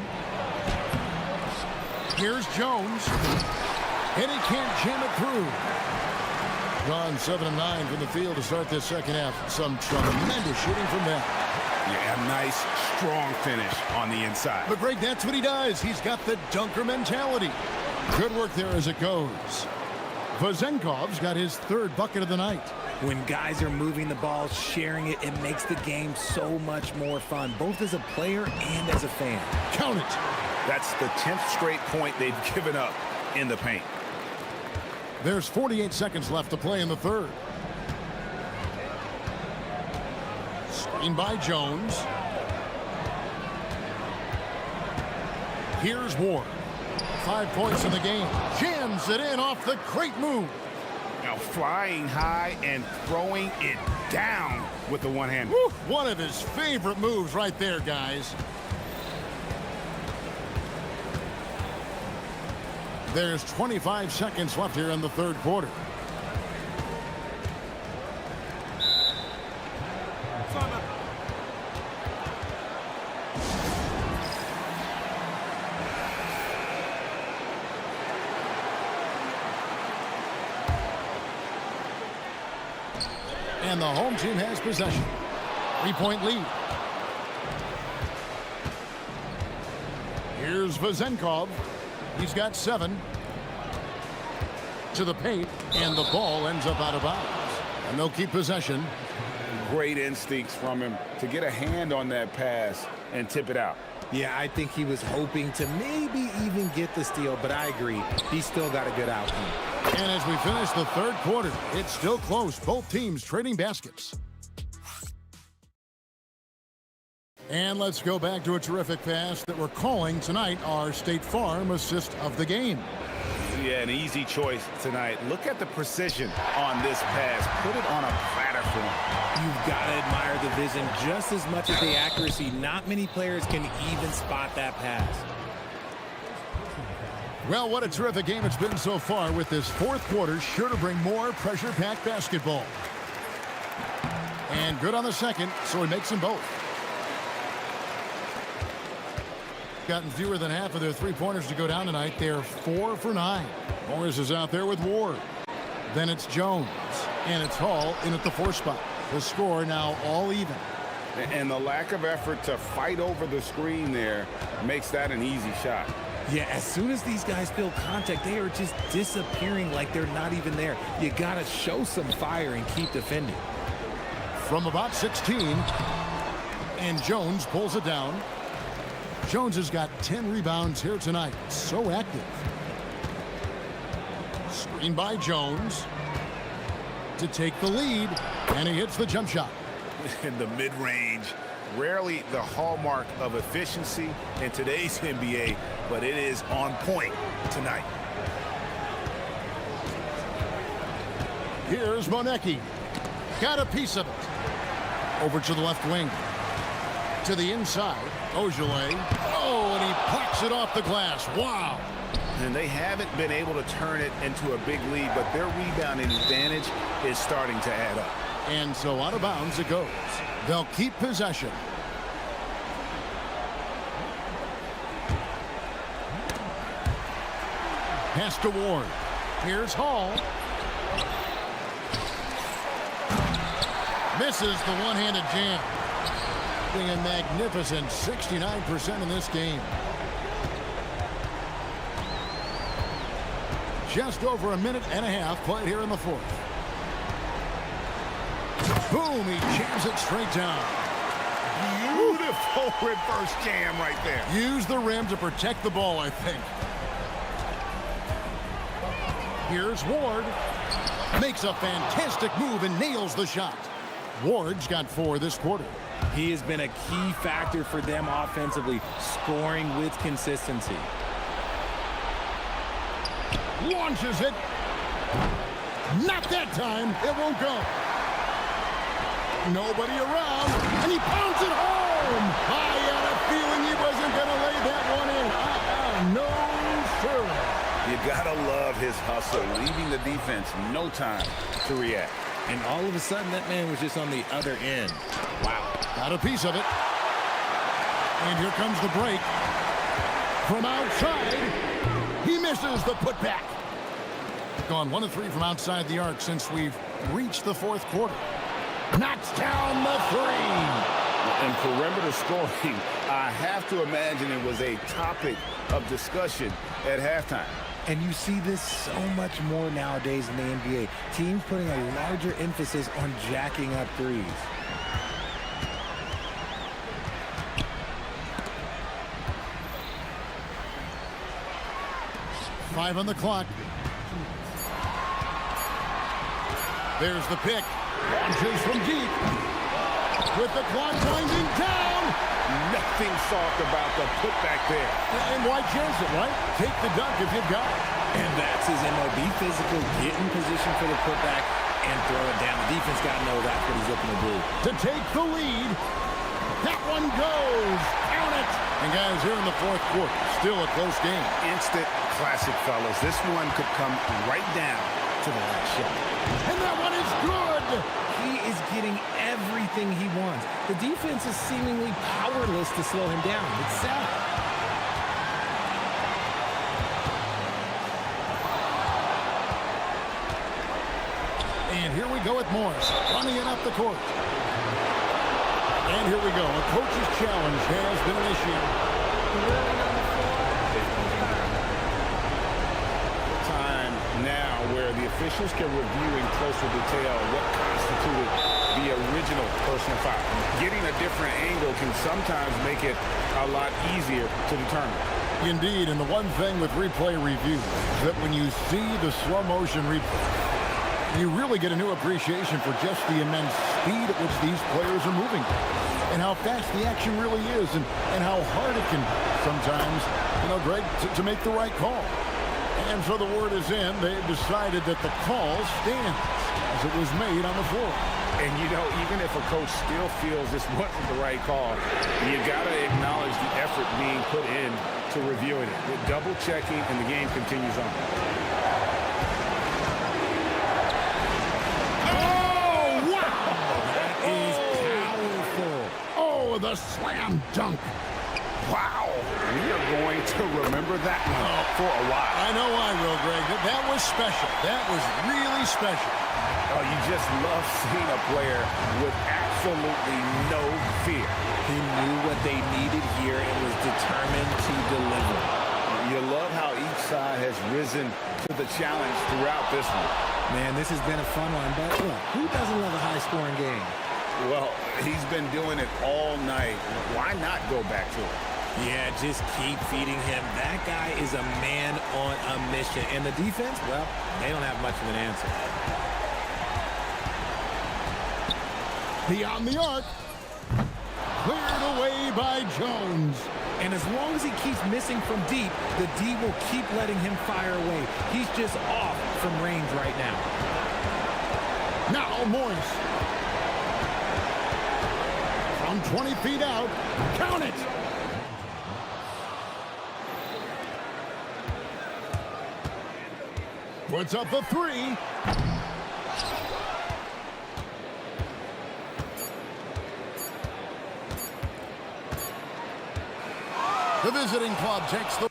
Here's Jones. And he can't jam it through. Gone 7 of 9 from the field to start this second half. Some tremendous shooting from them. Yeah, a nice, strong finish on the inside. But Greg, that's what he does. He's got the dunker mentality. Good work there as it goes. Vazenkov's got his third bucket of the night. When guys are moving the ball, sharing it, it makes the game so much more fun, both as a player and as a fan. Count it. That's the 10th straight point they've given up in the paint. There's 48 seconds left to play in the third. Screen by Jones. Here's Ward. 5 points in the game. Jams it in off the great move. Now, flying high and throwing it down with the one hand. One of his favorite moves right there, guys. There's 25 seconds left here in the third quarter. And the home team has possession. 3-point lead. Here's Vazenkov. He's got 7. To the paint, and the ball ends up out of bounds. And they'll keep possession. Great instincts from him to get a hand on that pass and tip it out. Yeah, I think he was hoping to maybe even get the steal, but I agree. He's still got a good outcome. And as we finish the third quarter, it's still close. Both teams trading baskets. And let's go back to a terrific pass that we're calling tonight our State Farm assist of the game. Yeah, an easy choice tonight. Look at the precision on this pass. Put it on a platter for him. You've got to admire the vision just as much as the accuracy. Not many players can even spot that pass. Well, what a terrific game it's been so far, with this fourth quarter sure to bring more pressure-packed basketball. And good on the second, so he makes them both. Gotten fewer than half of their three-pointers to go down tonight. They're 4 for 9. Morris is out there with Ward. Then it's Jones. And it's Hall in at the 4 spot. The score now all even. And the lack of effort to fight over the screen there makes that an easy shot. Yeah, as soon as these guys feel contact, they are just disappearing like they're not even there. You got to show some fire and keep defending. From about 16. And Jones pulls it down. Jones has got 10 rebounds here tonight. So active. Screen by Jones to take the lead, and he hits the jump shot. In the mid-range, rarely the hallmark of efficiency in today's NBA, but it is on point tonight. Here's Monecki. Got a piece of it. Over to the left wing. To the inside. Ojale. Oh, and he pops it off the glass. Wow. And they haven't been able to turn it into a big lead, but their rebounding advantage is starting to add up. And so out of bounds it goes. They'll keep possession. Pass to Ward. Here's Hall. Misses the one-handed jam. Being a magnificent 69% in this game. Just over a minute and a half played here in the fourth. Boom, he jams it straight down. Beautiful reverse jam right there. Use the rim to protect the ball, I think. Here's Ward. Makes a fantastic move and nails the shot. Ward's got 4 this quarter. He has been a key factor for them offensively, scoring with consistency. Launches it. Not that time. It won't go. Nobody around, and he pounds it home. I had a feeling he wasn't going to lay that one in. No, sir. You gotta love his hustle, leaving the defense no time to react. And all of a sudden, that man was just on the other end. Wow. Got a piece of it. And here comes the break. From outside, he misses the putback. Gone 1 of 3 from outside the arc since we've reached the fourth quarter. Knocks down the 3. And perimeter scoring, I have to imagine it was a topic of discussion at halftime. And you see this so much more nowadays in the NBA. Teams putting a larger emphasis on jacking up threes. Five on the clock. There's the pick. Launches from deep. With the clock winding down. Nothing soft about the putback there. And why chance it, right? Take the dunk if you've got it. And that's his MOB physical, get in position for the putback and throw it down. The defense got to know that's what he's looking to do. To take the lead. That one goes. Count it. And guys, here in the fourth quarter, still a close game. Instant classic, fellas. This one could come right down to the last shot. And that one is good. He is getting everything he wants. The defense is seemingly powerless to slow him down. It's sad. And here we go with Morris, running it up the court. And here we go. A coach's challenge has been initiated. Time now where the officials can review in closer detail what constituted the original personal foul. Getting a different angle can sometimes make it a lot easier to determine. Indeed, and the one thing with replay review is that when you see the slow motion replay, you really get a new appreciation for just the immense speed at which these players are moving and how fast the action really is and how hard it can sometimes, Greg, to make the right call. And so the word is in. They've decided that the call stands as it was made on the floor. And, even if a coach still feels this wasn't the right call, you got to acknowledge the effort being put in to reviewing it. With double checking, and the game continues on. The slam dunk. Wow. We are going to remember that one for a while. I know I will, Greg. That was special. That was really special. Oh, you just love seeing a player with absolutely no fear. He knew what they needed here and was determined to deliver. You love how each side has risen to the challenge throughout this one. Man, this has been a fun one, but look, who doesn't love a high-scoring game? Well, he's been doing it all night. Why not go back to it? Yeah, just keep feeding him. That guy is a man on a mission. And the defense, well, they don't have much of an answer. Beyond the arc. Cleared away by Jones. And as long as he keeps missing from deep, the D will keep letting him fire away. He's just off from range right now. Now Morris. From 20 feet out. Count it. Puts up the three. The visiting club takes the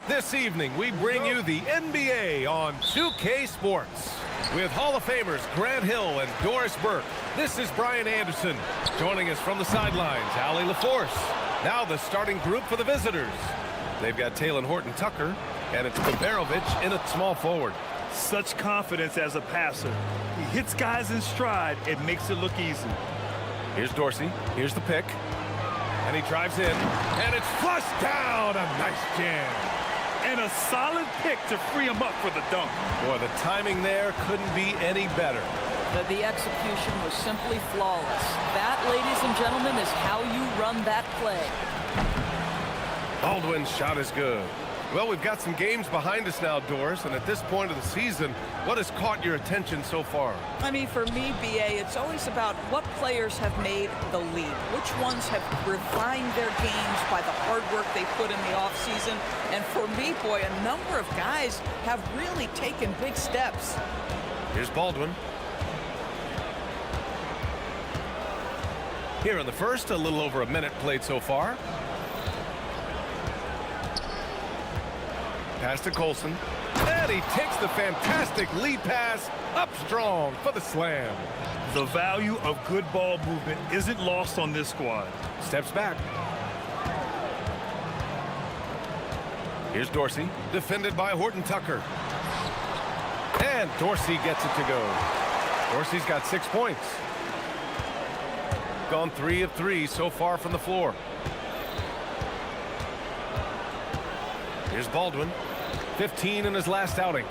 This evening, we bring you the NBA on 2K Sports. With Hall of Famers Grant Hill and Doris Burke, this is Brian Anderson. Joining us from the sidelines, Allie LaForce. Now the starting group for the visitors. They've got Taylor Horton-Tucker, and it's Baberovic in at small forward. Such confidence as a passer. He hits guys in stride. It makes it look easy. Here's Dorsey. Here's the pick. And he drives in, and it's flushed down. A nice jam. And a solid pick to free him up for the dunk. Boy, the timing there couldn't be any better. The execution was simply flawless. That, ladies and gentlemen, is how you run that play. Baldwin's shot is good. Well, we've got some games behind us now, Doris, and at this point of the season, what has caught your attention so far? I mean, for me, BA, it's always about what players have made the leap. Which ones have refined their games by the hard work they put in the offseason. And for me, boy, a number of guys have really taken big steps. Here's Baldwin. Here in the first, a little over a minute played so far. Pass to Colson. And he takes the fantastic lead pass up strong for the slam. The value of good ball movement isn't lost on this squad. Steps back. Here's Dorsey, defended by Horton-Tucker. And Dorsey gets it to go. Dorsey's got 6 points. Gone 3 of 3 so far from the floor. Here's Baldwin, 15 in his last outing.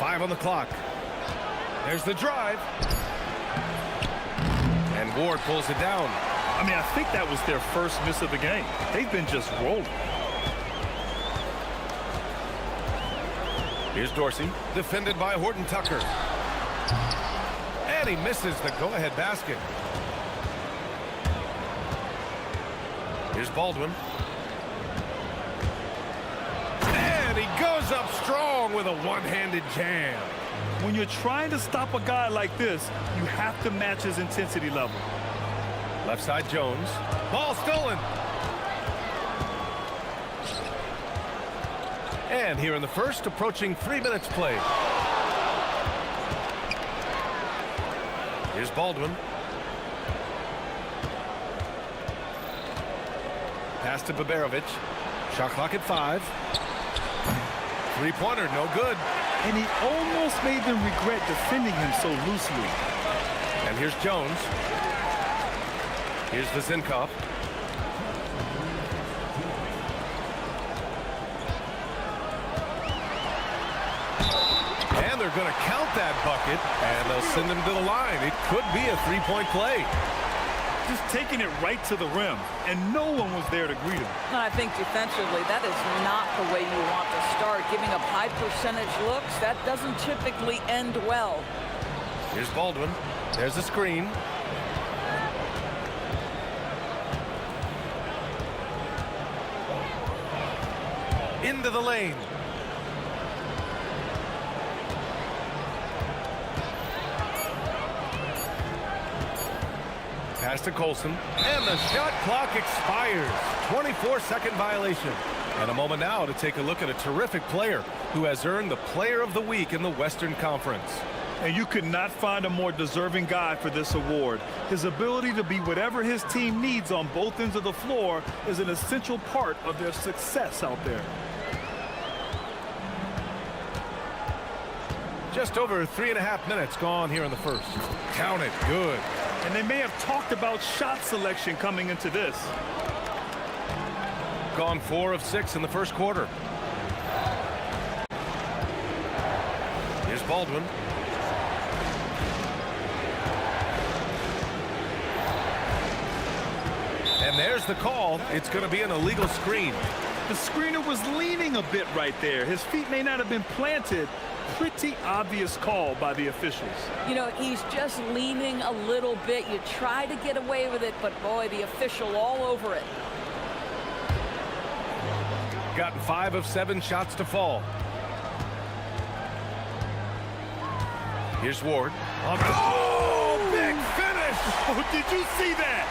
Five on the clock. There's the drive. And Ward pulls it down. I mean, I think that was their first miss of the game. They've been just rolling. Here's Dorsey, defended by Horton-Tucker. And he misses the go-ahead basket. Here's Baldwin. And he goes up strong with a one-handed jam. When you're trying to stop a guy like this, you have to match his intensity level. Left side Jones. Ball stolen. And here in the first, approaching 3 minutes played. Here's Baldwin. Pass to Baberovic. Shot clock at 5. Three-pointer, no good. And he almost made them regret defending him so loosely. And here's Jones. Here's Vazenkov. And they're going to count that bucket, and they'll send him to the line. It could be a three-point play. Just taking it right to the rim, and no one was there to greet him. I think defensively, that is not the way you want to start. Giving up high percentage looks, that doesn't typically end well. Here's Baldwin. There's a screen. Into the lane. Pass to Colson, and the shot clock expires. 24-second violation. And a moment now to take a look at a terrific player who has earned the Player of the Week in the Western Conference. And you could not find a more deserving guy for this award. His ability to be whatever his team needs on both ends of the floor is an essential part of their success out there. Just over 3.5 minutes gone here in the first. Count it, good. And they may have talked about shot selection coming into this. Gone 4 of 6 in the first quarter. Here's Baldwin. And there's the call. It's going to be an illegal screen. The screener was leaning a bit right there. His feet may not have been planted. Pretty obvious call by the officials. You know, he's just leaning a little bit. You try to get away with it, but boy, the official all over it. Gotten 5 of 7 shots to fall. Here's Ward. Oh, big finish Oh, did you see that?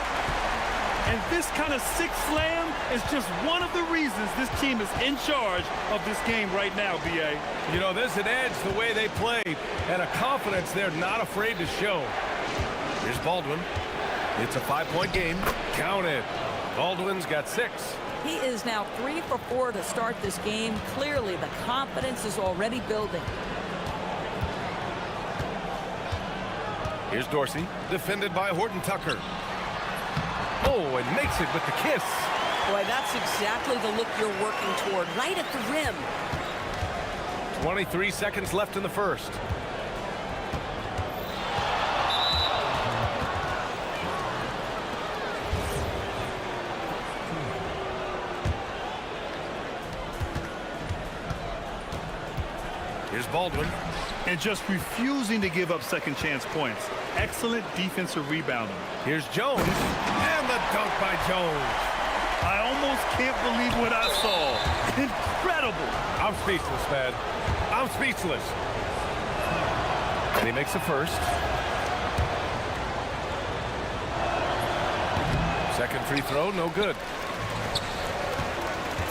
And this kind of sixth slam is just one of the reasons this team is in charge of this game right now, B.A. You know, there's an edge the way they play and a confidence they're not afraid to show. Here's Baldwin. It's a 5-point game. Count it. Baldwin's got 6. He is now 3 for 4 to start this game. Clearly, the confidence is already building. Here's Dorsey, defended by Horton Tucker. Oh, and makes it with the kiss. Boy, that's exactly the look you're working toward, right at the rim. 23 seconds left in the first. Here's Baldwin. And just refusing to give up second chance points. Excellent defensive rebounding. Here's Jones. And the dunk by Jones. I almost can't believe what I saw. Incredible. I'm speechless, man. I'm speechless. And he makes the first. Second free throw, no good.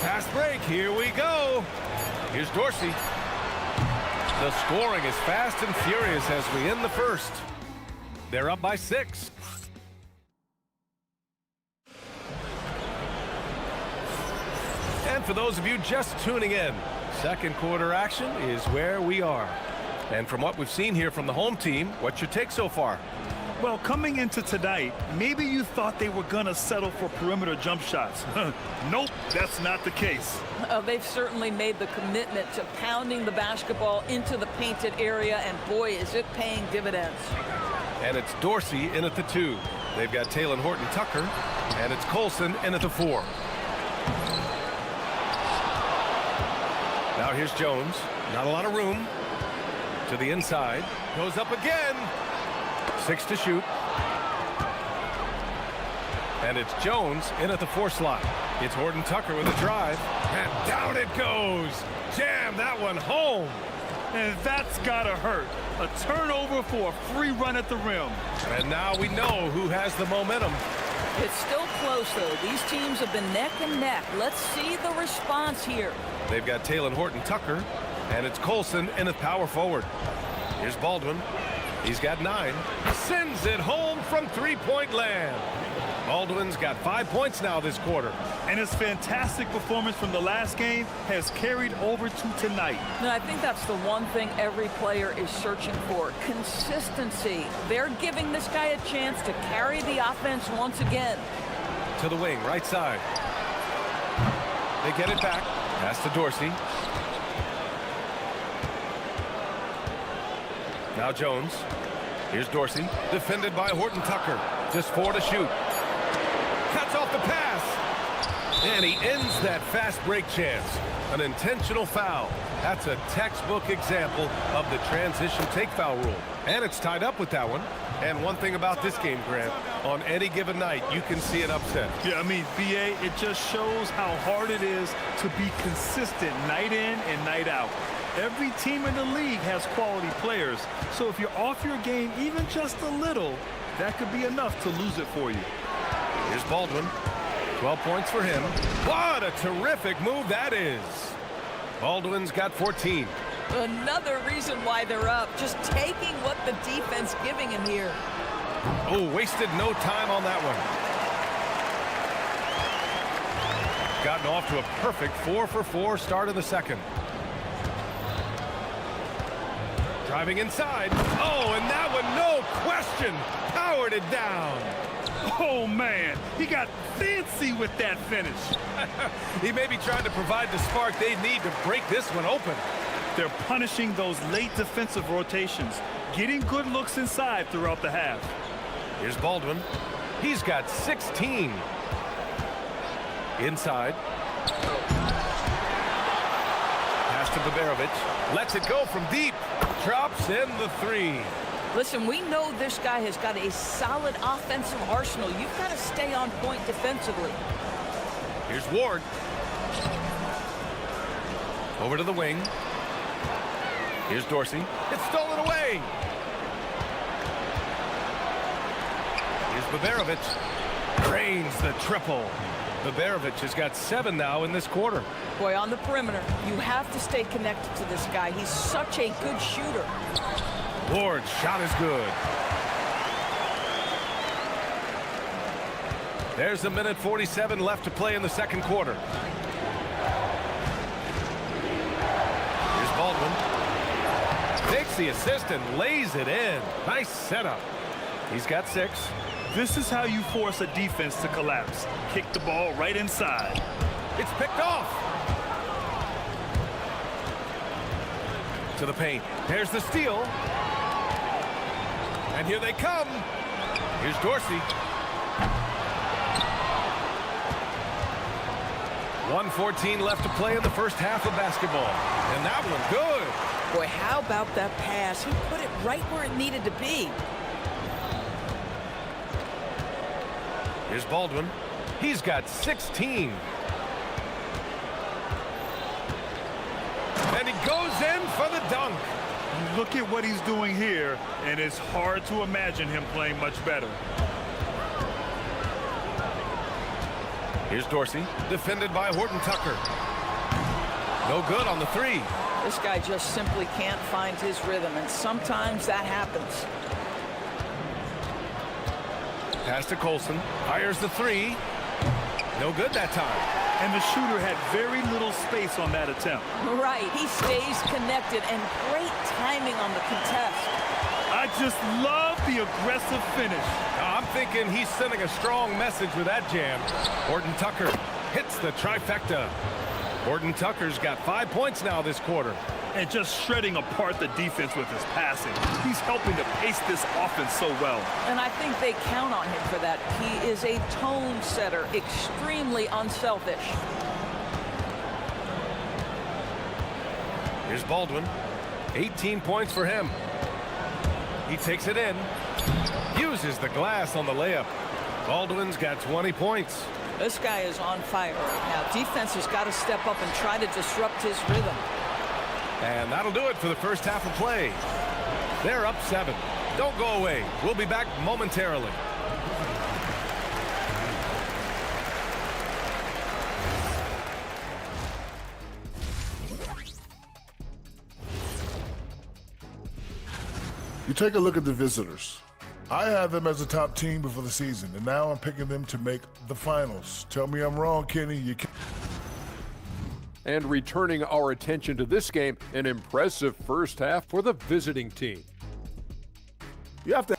Fast break, here we go. Here's Dorsey. The scoring is fast and furious as we end the first. They're up by 6. And for those of you just tuning in, second quarter action is where we are. And from what we've seen here from the home team, what's your take so far? Well, coming into tonight, maybe you thought they were going to settle for perimeter jump shots. Nope, that's not the case. They've certainly made the commitment to pounding the basketball into the painted area, and boy, is it paying dividends. And it's Dorsey in at the 2. They've got Taylor Horton Tucker, and it's Colson in at the 4. Now here's Jones. Not a lot of room. To the inside. Goes up again. 6 to shoot. And it's Jones in at the 4 slot. It's Horton Tucker with a drive. And down it goes. Jam that one home. And that's gotta hurt. A turnover for a free run at the rim. And now we know who has the momentum. It's still close, though. These teams have been neck and neck. Let's see the response here. They've got Taylor Horton Tucker, and it's Colson in at power forward. Here's Baldwin. He's got 9. Sends it home from three-point land. Baldwin's got 5 points now this quarter. And his fantastic performance from the last game has carried over to tonight. No, I think that's the one thing every player is searching for. Consistency. They're giving this guy a chance to carry the offense once again. To the wing, right side. They get it back. Pass to Dorsey. Now Jones. Here's Dorsey. Defended by Horton Tucker. Just 4 to shoot. Cuts off the pass. And he ends that fast break chance. An intentional foul. That's a textbook example of the transition take foul rule. And it's tied up with that one. And one thing about this game, Grant, on any given night, you can see an upset. Yeah, I mean, BA, it just shows how hard it is to be consistent night in and night out. Every team in the league has quality players. So if you're off your game even just a little, that could be enough to lose it for you. Here's Baldwin. 12 points for him. What a terrific move that is. Baldwin's got 14. Another reason why they're up. Just taking what the defense giving him here. Oh, wasted no time on that one. Gotten off to a perfect 4 for 4 start of the second. Driving inside. Oh, and that one, no question, powered it down. Oh, man, he got fancy with that finish. He may be trying to provide the spark they need to break this one open. They're punishing those late defensive rotations, getting good looks inside throughout the half. Here's Baldwin. He's got 16. Inside. Pass to Babarovich. Lets it go from deep. Drops in the 3. Listen, we know this guy has got a solid offensive arsenal. You've got to stay on point defensively. Here's Ward. Over to the wing. Here's Dorsey. It's stolen away. Here's Baberovic. Drains the triple. Baberovic has got 7 now in this quarter. Boy, on the perimeter, you have to stay connected to this guy. He's such a good shooter. Ward's shot is good. There's a minute 47 left to play in the second quarter. Here's Baldwin. Takes the assist and lays it in. Nice setup. He's got 6. This is how you force a defense to collapse. Kick the ball right inside. It's picked off. To the paint. There's the steal. And here they come. Here's Dorsey. 1:14 left to play in the first half of basketball. And that one good. Boy, how about that pass? He put it right where it needed to be. Here's Baldwin. He's got 16. And he goes in for the dunk. Look at what he's doing here, and it's hard to imagine him playing much better. Here's Dorsey, defended by Horton Tucker. No good on the 3. This guy just simply can't find his rhythm, and sometimes that happens. Pass to Colson. Fires the 3. No good that time. And the shooter had very little space on that attempt. Right. He stays connected, and great timing on the contest. I just love the aggressive finish. I'm thinking he's sending a strong message with that jam. Horton Tucker hits the trifecta. Horton Tucker's got 5 points now this quarter. And just shredding apart the defense with his passing. He's helping to pace this offense so well. And I think they count on him for that. He is a tone setter, extremely unselfish. Here's Baldwin. 18 points for him. He takes it in. Uses the glass on the layup. Baldwin's got 20 points. This guy is on fire right now. Defense has got to step up and try to disrupt his rhythm. And that'll do it for the first half of play. They're up 7. Don't go away. We'll be back momentarily. You take a look at the visitors. I had them as a top team before the season, and now I'm picking them to make the finals. Tell me I'm wrong, Kenny. You can't. And returning our attention to this game, an impressive first half for the visiting team. You have to.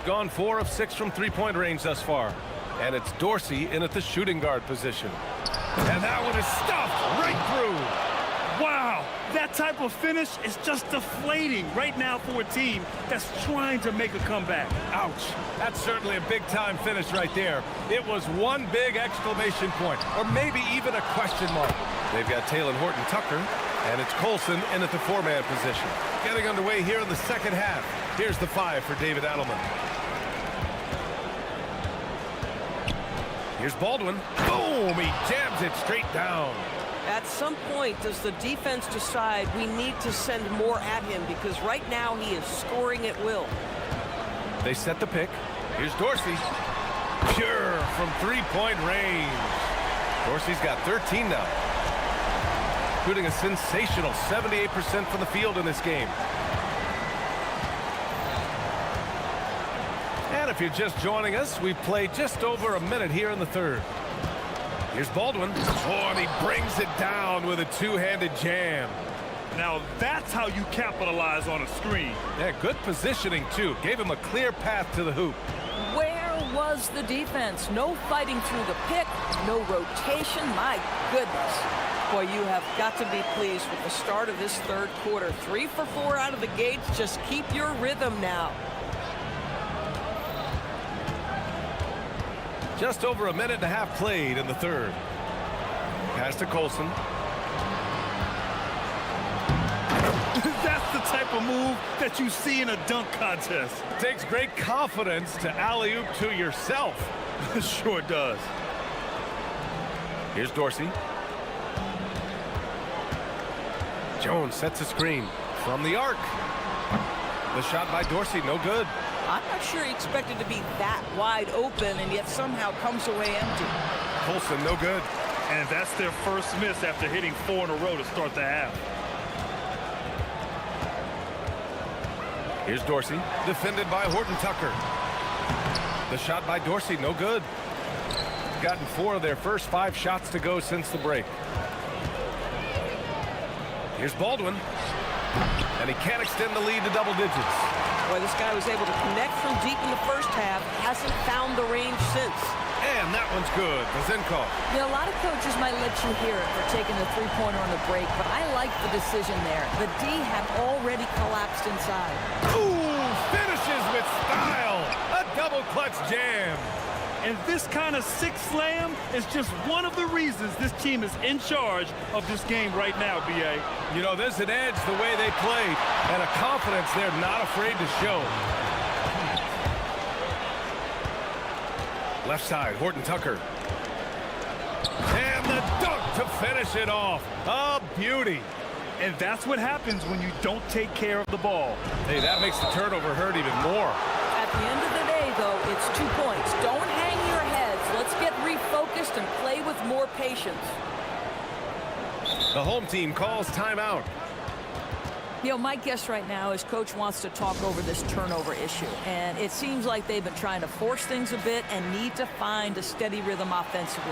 Gone 4 of 6 from three-point range thus far. And it's Dorsey in at the shooting guard position. And that one is stuffed right through. Wow, that type of finish is just deflating right now for a team that's trying to make a comeback. Ouch. That's certainly a big-time finish right there. It was one big exclamation point, or maybe even a question mark. They've got Taylor Horton Tucker, and it's Colson in at the 4-man position. Getting underway here in the second half. Here's the 5 for David Adelman. Here's Baldwin. Boom! He jams it straight down. At some point, does the defense decide we need to send more at him? Because right now he is scoring at will. They set the pick. Here's Dorsey. Pure from three-point range. Dorsey's got 13 now. shooting a sensational 78% from the field in this game. And if you're just joining us, we've played just over a minute here in the third. Here's Baldwin. Oh, and he brings it down with a two-handed jam. Now that's how you capitalize on a screen. Yeah, good positioning, too. Gave him a clear path to the hoop. Where was the defense? No fighting through the pick, no rotation. My goodness. Boy, you have got to be pleased with the start of this third quarter. 3 for 4 out of the gates. Just keep your rhythm now. Just over a minute and a half played in the third. Pass to Colson. That's the type of move that you see in a dunk contest. Takes great confidence to alley-oop to yourself. It sure does. Here's Dorsey. Jones sets a screen from the arc. The shot by Dorsey, no good. I'm not sure he expected to be that wide open and yet somehow comes away empty. Colson, no good. And that's their first miss after hitting 4 in a row to start the half. Here's Dorsey, defended by Horton Tucker. The shot by Dorsey, no good. Gotten 4 of their first 5 shots to go since the break. Here's Baldwin. And he can't extend the lead to double digits. Boy, this guy was able to connect from deep in the first half. Hasn't found the range since. And that one's good. Vazenkov. You know, a lot of coaches might let you hear it for taking the three-pointer on the break, but I like the decision there. The D had already collapsed inside. Ooh, finishes with style. A double clutch jam. And this kind of six slam is just one of the reasons this team is in charge of this game right now, B.A. You know, there's an edge the way they played and a confidence they're not afraid to show. Left side, Horton Tucker. And the dunk to finish it off. A beauty. And that's what happens when you don't take care of the ball. Hey, that makes the turnover hurt even more. At the end of the day, though, it's 2 points. Don't hang your heads. Let's get refocused and play with more patience. The home team calls timeout. You know, my guess right now is Coach wants to talk over this turnover issue. And it seems like they've been trying to force things a bit and need to find a steady rhythm offensively.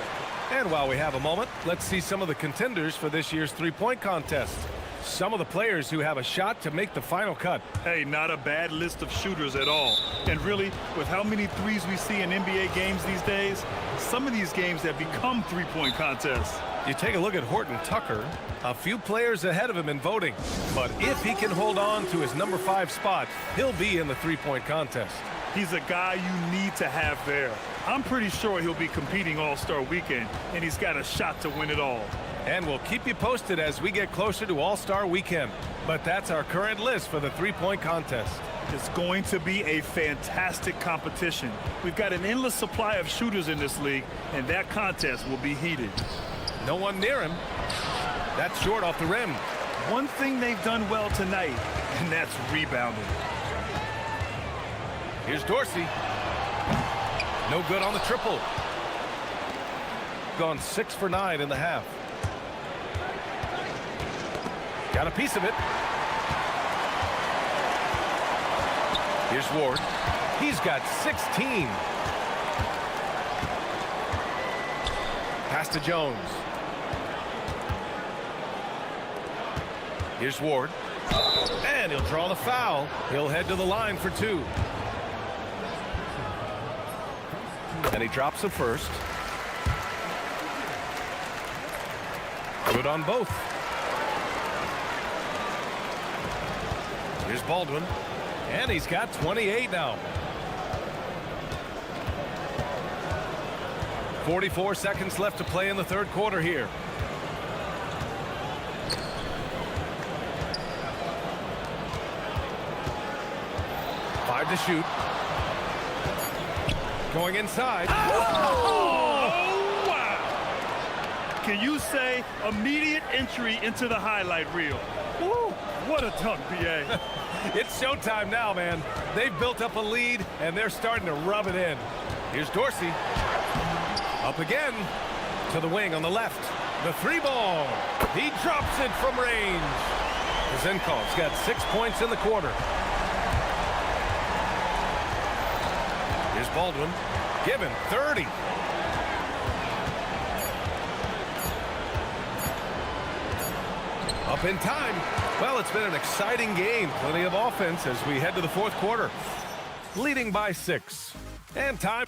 And while we have a moment, let's see some of the contenders for this year's three-point contest. Some of the players who have a shot to make the final cut. Hey, not a bad list of shooters at all. And really, with how many threes we see in NBA games these days, some of these games have become three-point contests. You take a look at Horton Tucker, a few players ahead of him in voting. But if he can hold on to his number 5 spot, he'll be in the three-point contest. He's a guy you need to have there. I'm pretty sure he'll be competing All-Star Weekend, and he's got a shot to win it all. And we'll keep you posted as we get closer to All-Star Weekend. But that's our current list for the three-point contest. It's going to be a fantastic competition. We've got an endless supply of shooters in this league, and that contest will be heated. No one near him. That's short off the rim. One thing they've done well tonight, and that's rebounding. Here's Dorsey. No good on the triple. Gone 6 for 9 in the half. Got a piece of it. Here's Ward. He's got 16. Pass to Jones. Here's Ward. And he'll draw the foul. He'll head to the line for 2. And he drops the first. Good on both. Here's Baldwin. And he's got 28 now. 44 seconds left to play in the third quarter here. Five to shoot. Going inside. Oh, wow! Can you say immediate entry into the highlight reel? Woo, what a dunk, B.A. It's showtime now, man. They've built up a lead, and they're starting to rub it in. Here's Dorsey. Up again to the wing on the left. The three ball. He drops it from range. Vazenkov's got 6 points in the quarter. Here's Baldwin. Given 30. Up in time. Well, it's been an exciting game. Plenty of offense as we head to the fourth quarter. Leading by 6. And time.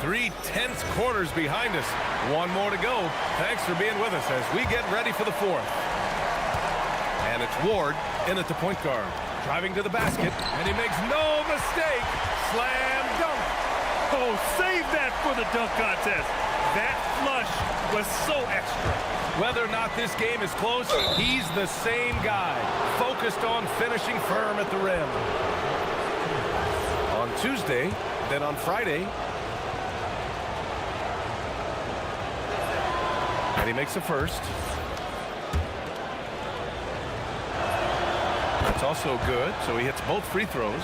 3 tense quarters behind us. One more to go. Thanks for being with us as we get ready for the fourth. And it's Ward in at the point guard. Driving to the basket, and he makes no mistake. Slam dunk. Oh, save that for the dunk contest. That flush was so extra. Whether or not this game is close, he's the same guy, focused on finishing firm at the rim. On Tuesday, then on Friday, and he makes a first. That's also good, so he hits both free throws.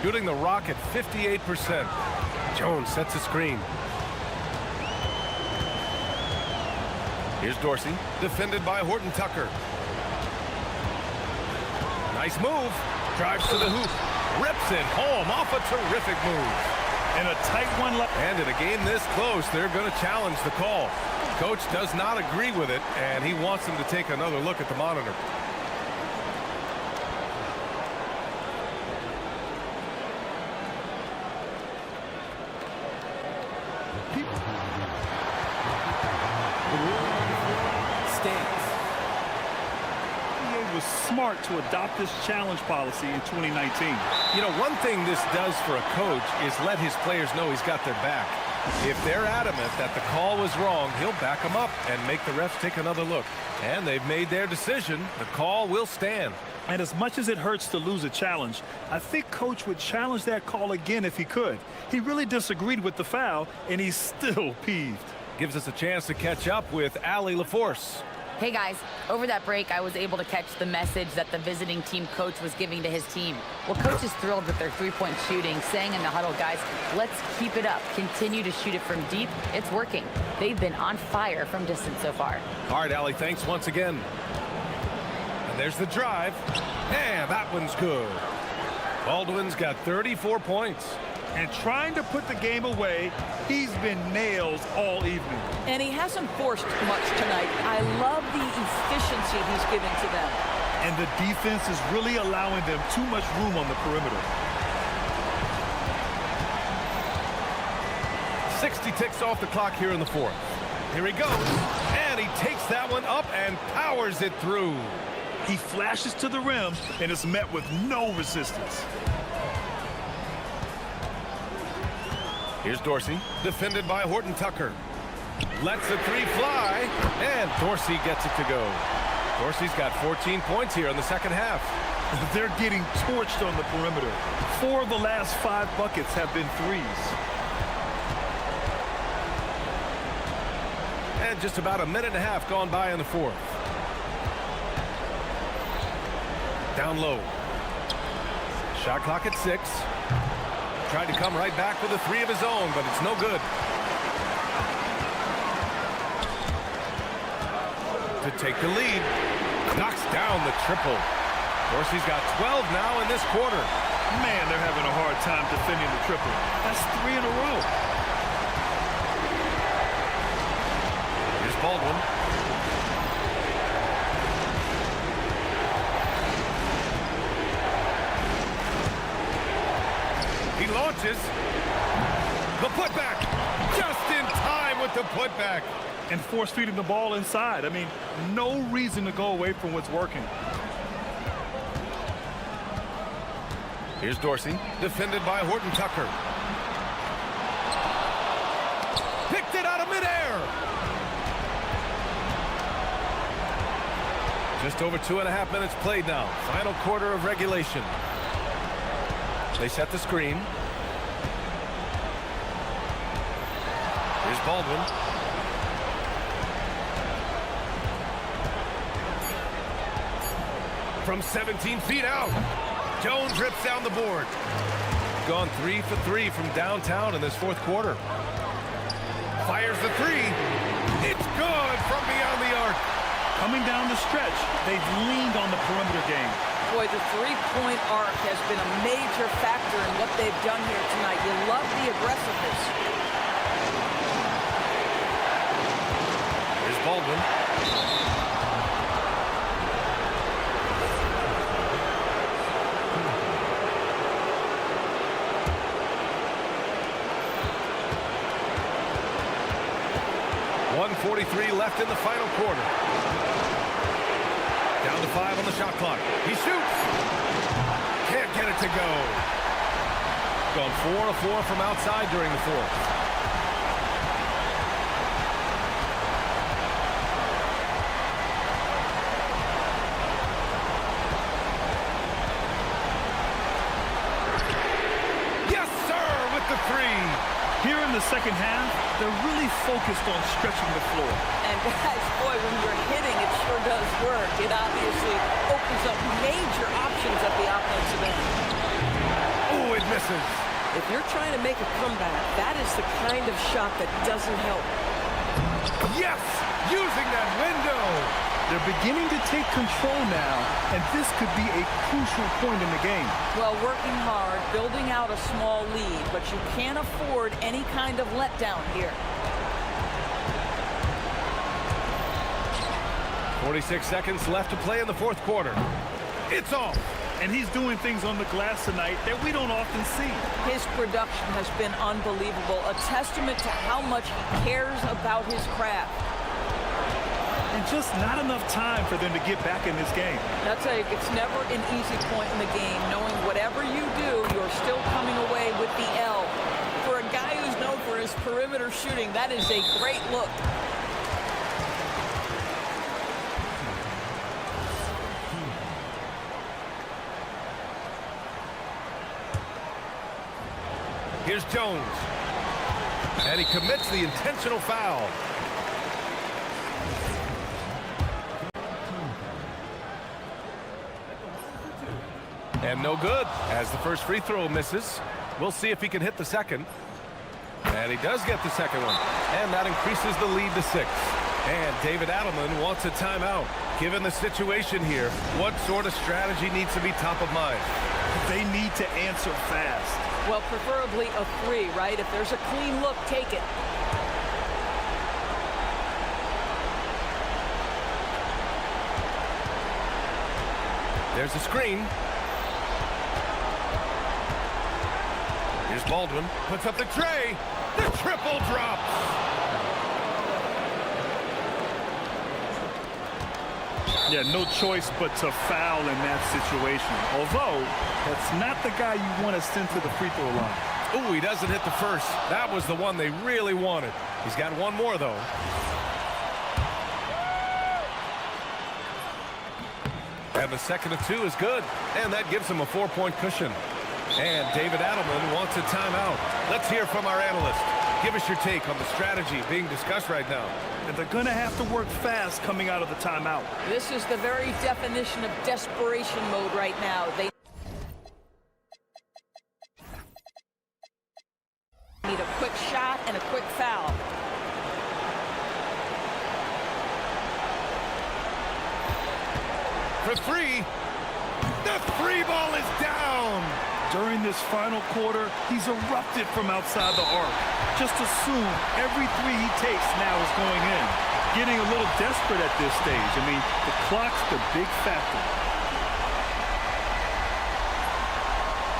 Shooting the rock at 58%. Jones sets a screen. Here's Dorsey, defended by Horton Tucker. Nice move. Drives to the hoop. Rips it home off a terrific move. And a tight one. And in a game this close, they're going to challenge the call. Coach does not agree with it, and he wants them to take another look at the monitor. Smart to adopt this challenge policy in 2019. You know, one thing this does for a coach is let his players know he's got their back. If they're adamant that the call was wrong, he'll back them up and make the refs take another look. And they've made their decision. The call will stand. And as much as it hurts to lose a challenge, I think Coach would challenge that call again if he could. He really disagreed with the foul, and he's still peeved. Gives us a chance to catch up with Allie LaForce. Hey guys, over that break, I was able to catch the message that the visiting team coach was giving to his team. Well, coach is thrilled with their three-point shooting, saying in the huddle, guys, let's keep it up. Continue to shoot it from deep. It's working. They've been on fire from distance so far. All right, Allie, thanks once again. And there's the drive. And that one's good. Baldwin's got 34 points. And trying to put the game away, he's been nails all evening. And he hasn't forced much tonight. I love the efficiency he's giving to them. And the defense is really allowing them too much room on the perimeter. 60 ticks off the clock here in the fourth. Here he goes. And he takes that one up and powers it through. He flashes to the rim and is met with no resistance. Here's Dorsey, defended by Horton Tucker. Lets the three fly, and Dorsey gets it to go. Dorsey's got 14 points here in the second half. They're getting torched on the perimeter. 4 of the last 5 buckets have been threes. And just about a minute and a half gone by in the fourth. Down low. Shot clock at 6. Tried to come right back with a 3 of his own, but it's no good. To take the lead. Knocks down the triple. Dorsey's got 12 now in this quarter. Man, they're having a hard time defending the triple. That's 3 in a row. Here's Baldwin. He launches. The putback. Just in time with the putback. And force-feeding the ball inside. I mean, no reason to go away from what's working. Here's Dorsey, defended by Horton Tucker. Picked it out of midair. Just over 2.5 minutes played now. Final quarter of regulation. They set the screen. Here's Baldwin. From 17 feet out. Jones rips down the board. Gone 3 for 3 from downtown in this fourth quarter. Fires the three. It's good from beyond the arc. Coming down the stretch, they've leaned on the perimeter game. Boy, the three-point arc has been a major factor in what they've done here tonight. You love the aggressiveness. Here's Baldwin. .143 left in the final quarter. Down to 5 on the shot clock. He shoots. Can't get it to go. Gone 4 of 4 from outside during the fourth. Yes, sir, with the three. Here in the second half, they're really focused on stretching the floor. And guys, boy, when you're hitting, it sure does work. It obviously opens up major options at the offensive end. Oh, it misses. If you're trying to make a comeback, that is the kind of shot that doesn't help. Yes, using that window. They're beginning to take control now, and this could be a crucial point in the game. Well, working hard, building out a small lead, but you can't afford any kind of letdown here. 46 seconds left to play in the fourth quarter. It's off. And he's doing things on the glass tonight that we don't often see. His production has been unbelievable, a testament to how much he cares about his craft. And just not enough time for them to get back in this game. I'll tell you, it's never an easy point in the game, knowing whatever you do, you're still coming away with the L. For a guy who's known for his perimeter shooting, that is a great look. Here's Jones. And he commits the intentional foul. And no good, as the first free throw misses. We'll see if he can hit the second. And he does get the second one. And that increases the lead to 6. And David Adelman wants a timeout. Given the situation here, what sort of strategy needs to be top of mind? They need to answer fast. Well, preferably a 3, right? If there's a clean look, take it. There's a screen. Here's Baldwin. Puts up the tray. The triple drops. Yeah, no choice but to foul in that situation. Although, that's not the guy you want to send to the free throw line. Ooh, he doesn't hit the first. That was the one they really wanted. He's got one more, though. And the second of 2 is good. And that gives him a 4-point cushion. And David Adelman wants a timeout. Let's hear from our analyst. Give us your take on the strategy being discussed right now. And they're going to have to work fast coming out of the timeout. This is the very definition of desperation mode right now. They need a quick shot and a quick foul. For 3. The 3 ball is down. During this final quarter, he's erupted from outside the arc. Just assume every 3 he takes now is going in. Getting a little desperate at this stage. I mean, the clock's the big factor.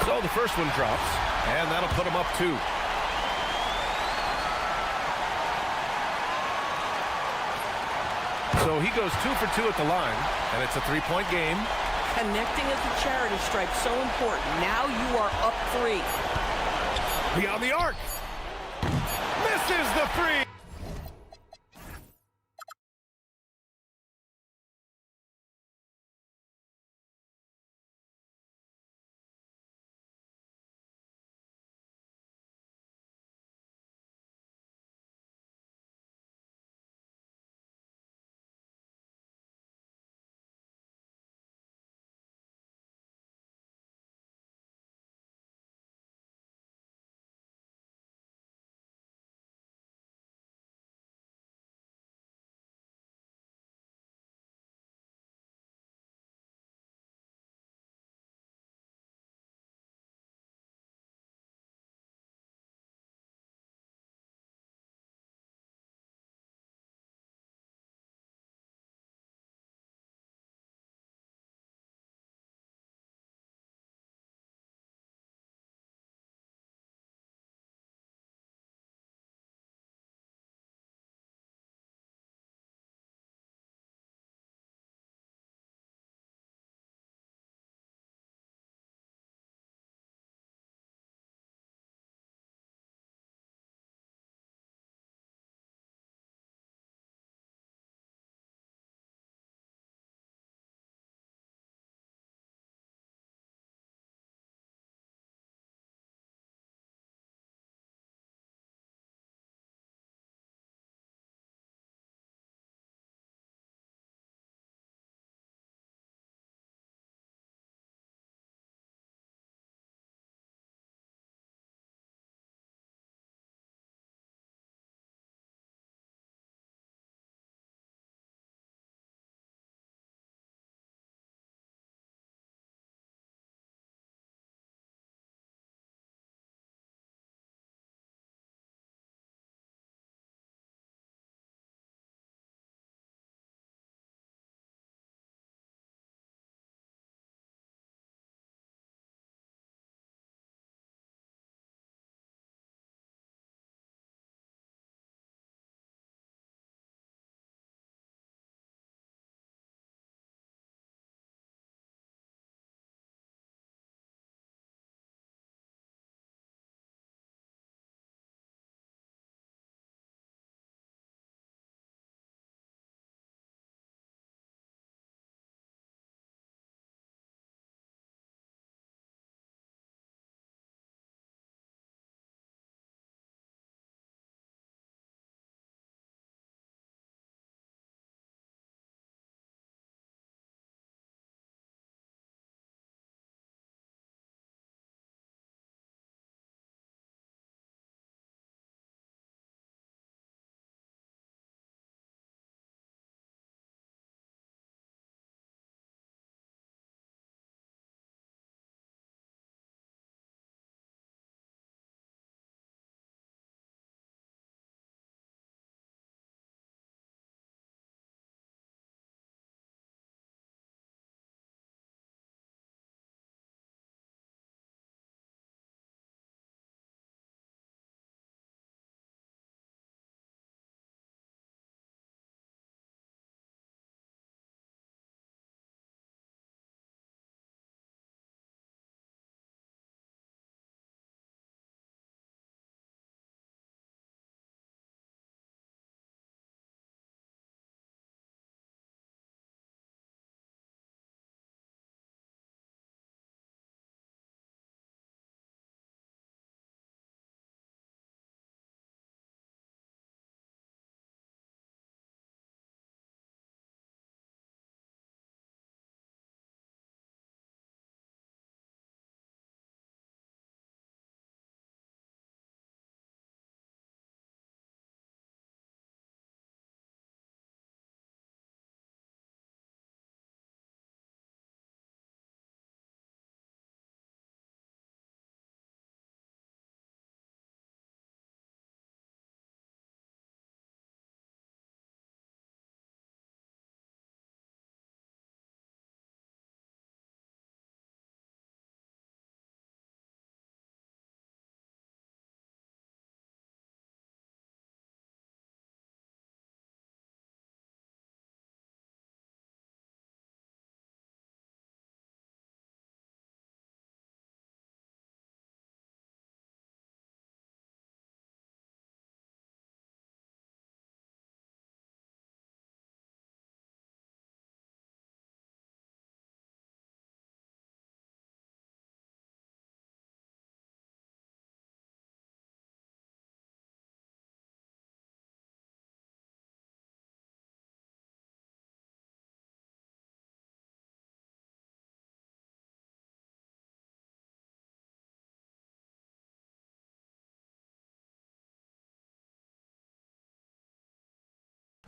So the first one drops, and that'll put him up 2. So he goes 2 for 2 at the line, and it's a 3-point game. Connecting at the charity stripe, so important. Now you are up 3. Beyond the arc. Misses the 3.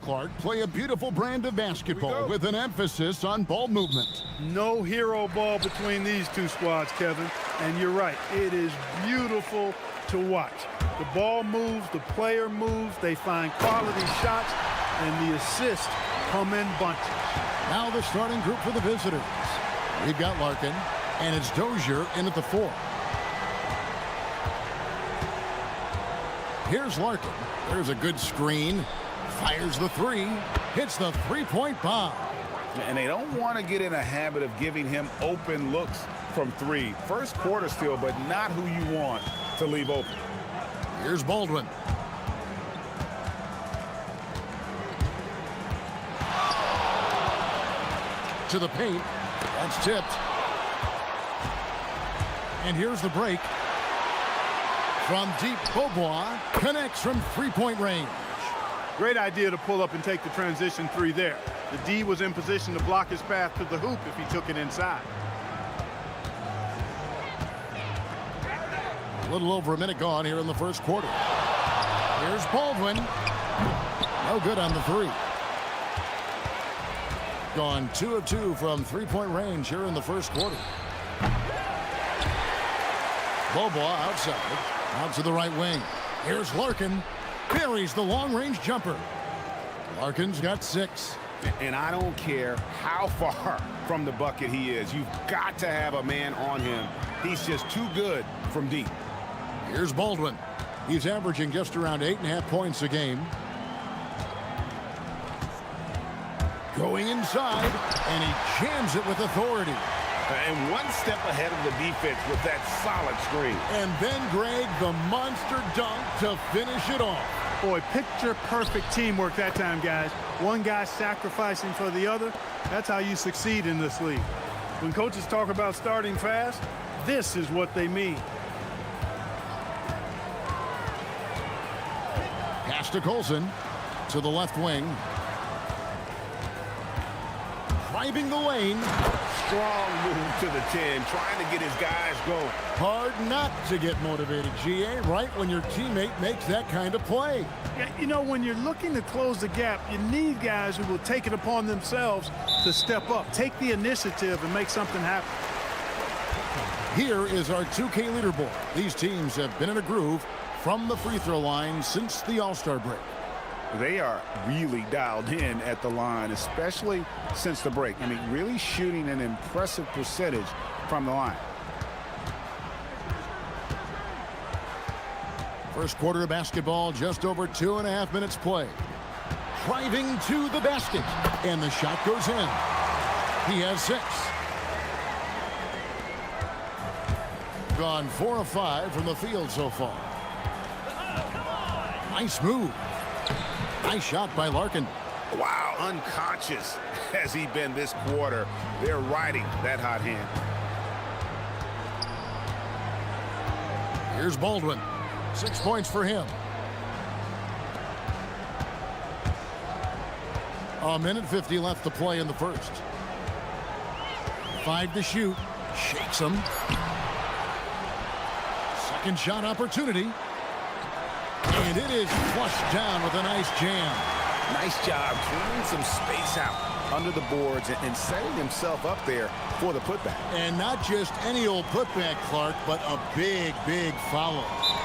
Clark, play a beautiful brand of basketball with an emphasis on ball movement. No hero ball between these two squads, Kevin. And you're right, it is beautiful to watch. The ball moves, the player moves, they find quality shots, and the assists come in bunches. Now the starting group for the visitors. We've got Larkin, and it's Dozier in at the 4. Here's Larkin. There's a good screen. Fires the 3. Hits the three-point bomb. And they don't want to get in a habit of giving him open looks from 3. First quarter still, but not who you want to leave open. Here's Baldwin. To the paint. That's tipped. And here's the break. From deep, Beaubois connects from three-point range. Great idea to pull up and take the transition 3 there. The D was in position to block his path to the hoop if he took it inside. A little over a minute gone here in the first quarter. Here's Baldwin. No good on the 3. Gone 2 of 2 from three-point range here in the first quarter. Beaubois outside. Out to the right wing. Here's Larkin. Buries the long-range jumper. Larkin's got 6. And I don't care how far from the bucket he is. You've got to have a man on him. He's just too good from deep. Here's Baldwin. He's averaging just around 8.5 points a game. Going inside, and he jams it with authority. And one step ahead of the defense with that solid screen. And then, Greg, the monster dunk to finish it off. Boy, picture-perfect teamwork that time, guys. One guy sacrificing for the other. That's how you succeed in this league. When coaches talk about starting fast, this is what they mean. Pass to Colson. To the left wing. Driving the lane. Strong move to the 10, trying to get his guys going. Hard not to get motivated, GA, right when your teammate makes that kind of play. Yeah, you know, when you're looking to close the gap, you need guys who will take it upon themselves to step up, take the initiative, and make something happen. Here is our 2K leaderboard. These teams have been in a groove from the free throw line since the All-Star break. They are really dialed in at the line, especially since the break. I mean, really shooting an impressive percentage from the line. First quarter of basketball, just over 2.5 minutes play. Driving to the basket, and the shot goes in. He has 6. Gone 4 of 5 from the field so far. Nice move. Nice shot by Larkin. Wow, unconscious has he been this quarter. They're riding that hot hand. Here's Baldwin. 6 points for him. A minute 50 left to play in the first. 5 to shoot. Shakes him. Second shot opportunity. And it is flushed down with a nice jam. Nice job cleaning some space out under the boards and setting himself up there for the putback. And not just any old putback, Clark, but a big, big foul.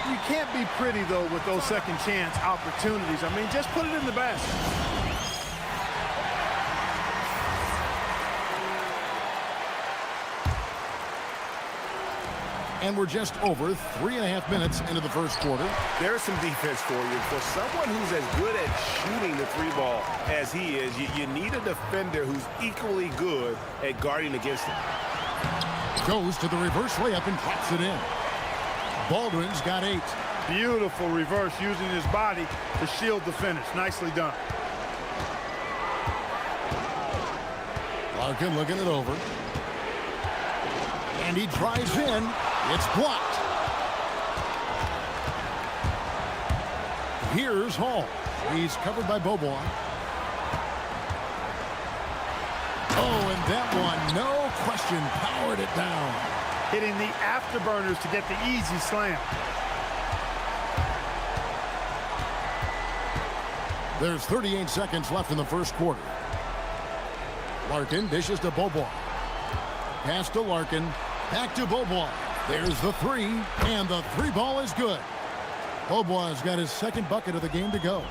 You can't be pretty, though, with those second chance opportunities. I mean, just put it in the basket. And we're just over 3.5 minutes into the first quarter. There's some defense for you. For someone who's as good at shooting the 3-ball as he is, you need a defender who's equally good at guarding against him. Goes to the reverse layup and drops it in. Baldwin's got 8. Beautiful reverse using his body to shield the finish. Nicely done. Larkin looking it over. And he drives in. It's blocked. Here's Hall. He's covered by Beaubois. Oh, and that one, no question, powered it down. Hitting the afterburners to get the easy slam. There's 38 seconds left in the first quarter. Larkin dishes to Beaubois. Pass to Larkin. Back to Beaubois. There's the three, and the three ball is good. Beaubois has got his second bucket of the game to go.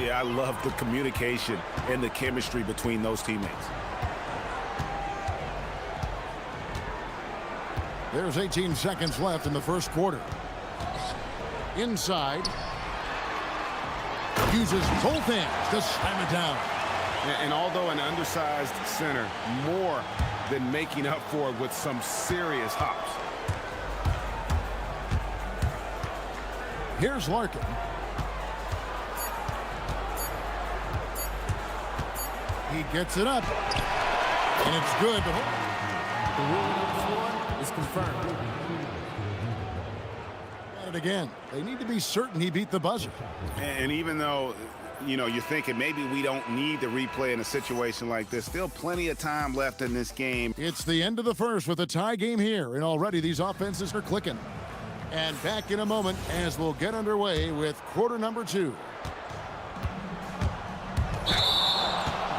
Yeah, I love the communication and the chemistry between those teammates. There's 18 seconds left in the first quarter. Inside. Uses both hands to slam it down. And although an undersized center, more than making up for it with some serious hops. Here's Larkin. He gets it up. And it's good. The ruling on the floor is confirmed. Got it again. They need to be certain he beat the buzzer. And even though, you know, you're thinking maybe we don't need the replay in a situation like this, still plenty of time left in this game. It's the end of the first with a tie game here, and already these offenses are clicking. And back in a moment as we'll get underway with quarter number 2.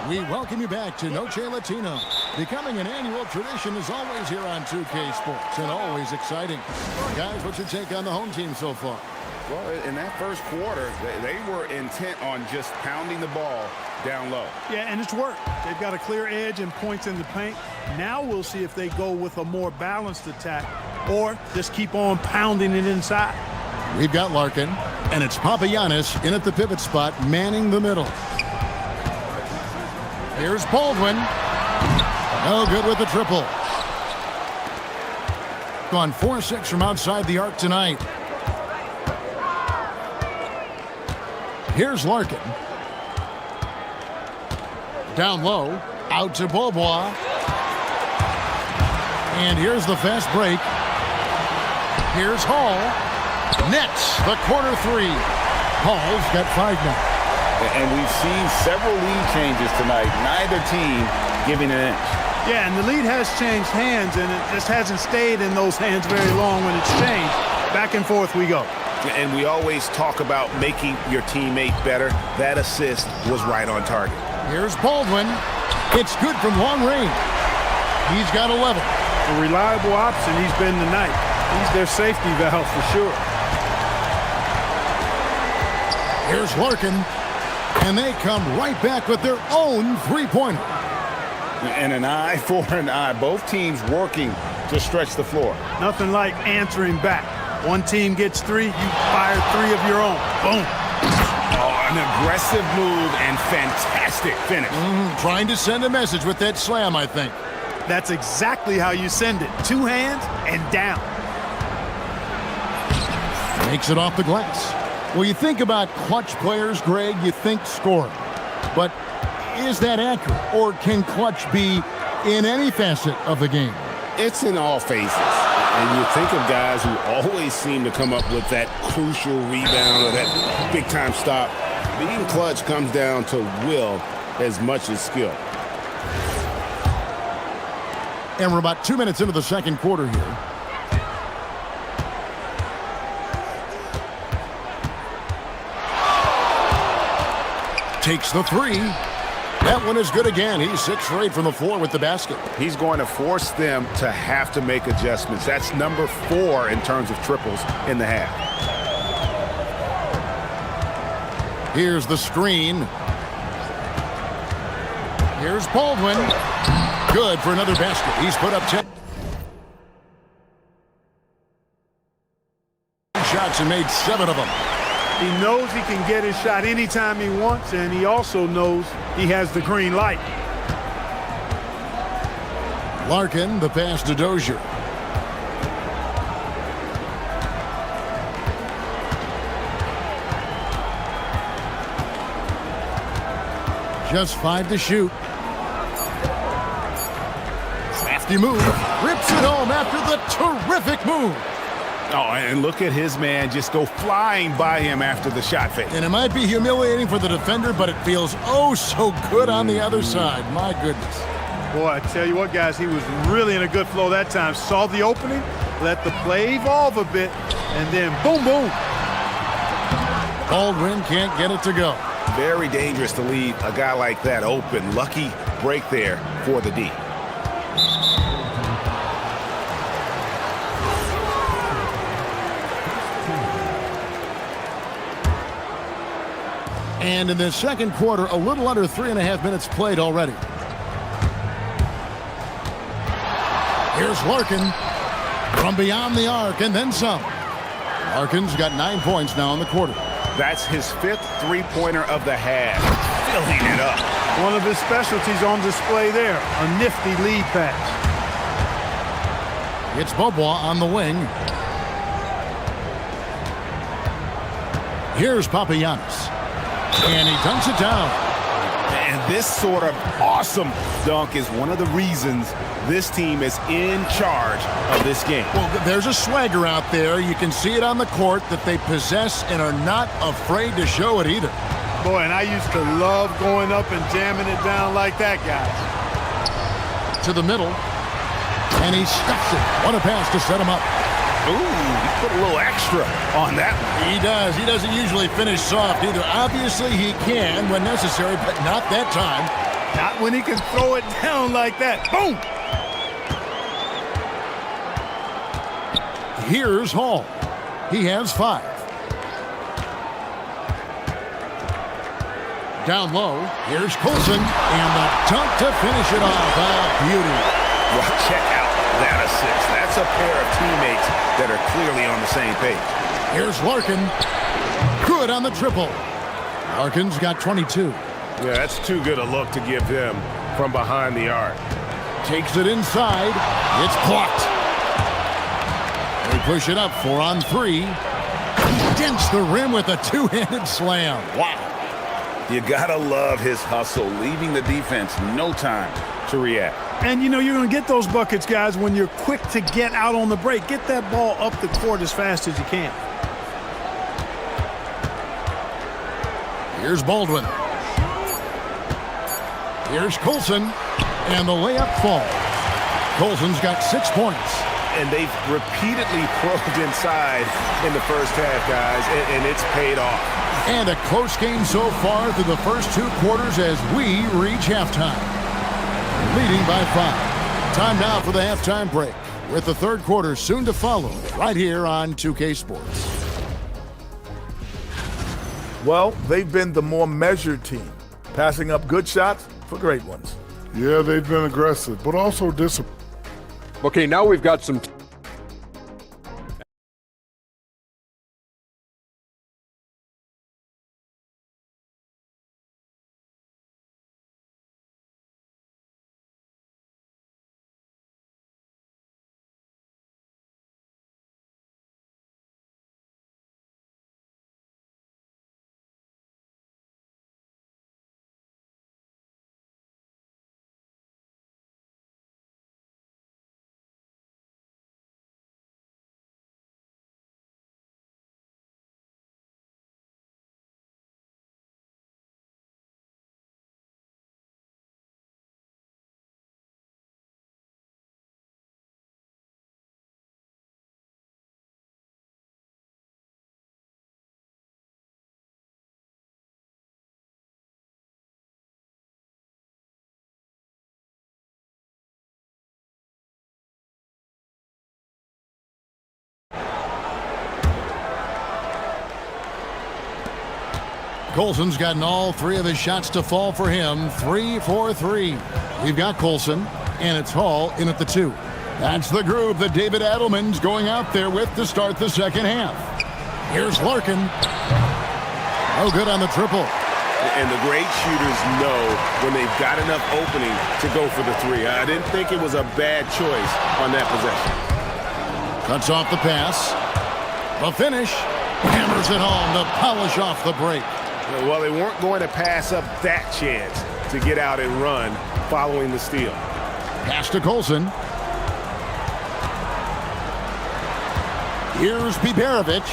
We welcome you back to Noche Latino. Becoming an annual tradition is always here on 2K Sports, and always exciting. Guys, what's your take on the home team so far? Well, in that first quarter, they were intent on just pounding the ball down low. Yeah, and it's worked. They've got a clear edge and points in the paint. Now we'll see if they go with a more balanced attack or just keep on pounding it inside. We've got Larkin, and it's Papagiannis in at the pivot spot, manning the middle. Here's Baldwin. No good with the triple. Gone 4-6 from outside the arc tonight. Here's Larkin. Down low. Out to Beaubois. And here's the fast break. Here's Hall. Nets the corner three. Hall's got 5 now. And we've seen several lead changes tonight. Neither team giving an inch. Yeah, and the lead has changed hands, and it just hasn't stayed in those hands very long when it's changed. Back and forth we go. And we always talk about making your teammate better. That assist was right on target. Here's Baldwin. It's good from long range. He's got 11. A reliable option he's been tonight. He's their safety valve for sure. Here's Larkin. And they come right back with their own three-pointer. And an eye for an eye. Both teams working to stretch the floor. Nothing like answering back. One team gets 3, you fire 3 of your own. Boom. Oh, an aggressive move and fantastic finish. Trying to send a message with that slam, I think. That's exactly how you send it. 2 hands and down. Makes it off the glass. Well, you think about clutch players, Greg, you think scoring. But is that accurate? Or can clutch be in any facet of the game? It's in all phases. And you think of guys who always seem to come up with that crucial rebound or that big-time stop. Being clutch comes down to will as much as skill. And we're about 2 minutes into the second quarter here. Takes the 3. That one is good again. He's 6 for 8 from the floor with the basket. He's going to force them to have to make adjustments. That's number 4 in terms of triples in the half. Here's the screen. Here's Baldwin. Good for another basket. He's put up 10 shots and made 7 of them. He knows he can get his shot anytime he wants, and he also knows he has the green light. Larkin, the pass to Dozier. Just 5 to shoot. Crafty move. Rips it home after the terrific move. Oh, and look at his man just go flying by him after the shot fake. And it might be humiliating for the defender, but it feels oh so good on the other side. My goodness. Boy, I tell you what, guys, he was really in a good flow that time. Saw the opening, let the play evolve a bit, and then boom, boom. Baldwin can't get it to go. Very dangerous to leave a guy like that open. Lucky break there for the D. And in the second quarter, a little under 3.5 minutes played already. Here's Larkin from beyond the arc and then some. Larkin's got 9 points now in the quarter. That's his 5th three-pointer of the half. Filling it up. One of his specialties on display there, a nifty lead pass. It's Bobois on the wing. Here's Papagiannis. And he dunks it down. And this sort of awesome dunk is one of the reasons this team is in charge of this game. Well, there's a swagger out there. You can see it on the court that they possess and are not afraid to show it either. Boy, and I used to love going up and jamming it down like that, guys. To the middle. And he stuffs it. What a pass to set him up. Ooh, he put a little extra on that one. He does. He doesn't usually finish soft either. Obviously, he can when necessary, but not that time. Not when he can throw it down like that. Boom! Here's Hall. He has 5. Down low, here's Colson, and the dunk to finish it off. Beauty. Well, check out that assist. That's a pair of teammates that are clearly on the same page. Here's Larkin. Good on the triple. Larkin's got 22. Yeah, that's too good a look to give him from behind the arc. Takes it inside. It's blocked. They push it up 4 on 3. He dents the rim with a two-handed slam. Wow. You gotta love his hustle, leaving the defense no time to react. And you know you're going to get those buckets, guys, when you're quick to get out on the break. Get that ball up the court as fast as you can. Here's Baldwin. Here's Colson. And the layup falls. Colson's got 6 points. And they've repeatedly probed inside in the first half, guys, and it's paid off. And a close game so far through the first 2 quarters as we reach halftime. Leading by 5. Time now for the halftime break, with the third quarter soon to follow right here on 2K Sports. Well, they've been the more measured team, passing up good shots for great ones. Yeah, they've been aggressive, but also disciplined. Okay, now we've got some Colson's gotten all 3 of his shots to fall for him. 3 for 3. We've got Colson, and it's Hall in at the 2. That's the group that David Adelman's going out there with to start the second half. Here's Larkin. Oh, good on the triple. And the great shooters know when they've got enough opening to go for the 3. I didn't think it was a bad choice on that possession. Cuts off the pass. The finish. Hammers it home to polish off the break. Well, they weren't going to pass up that chance to get out and run following the steal. Pass to Colson. Here's Biberovic.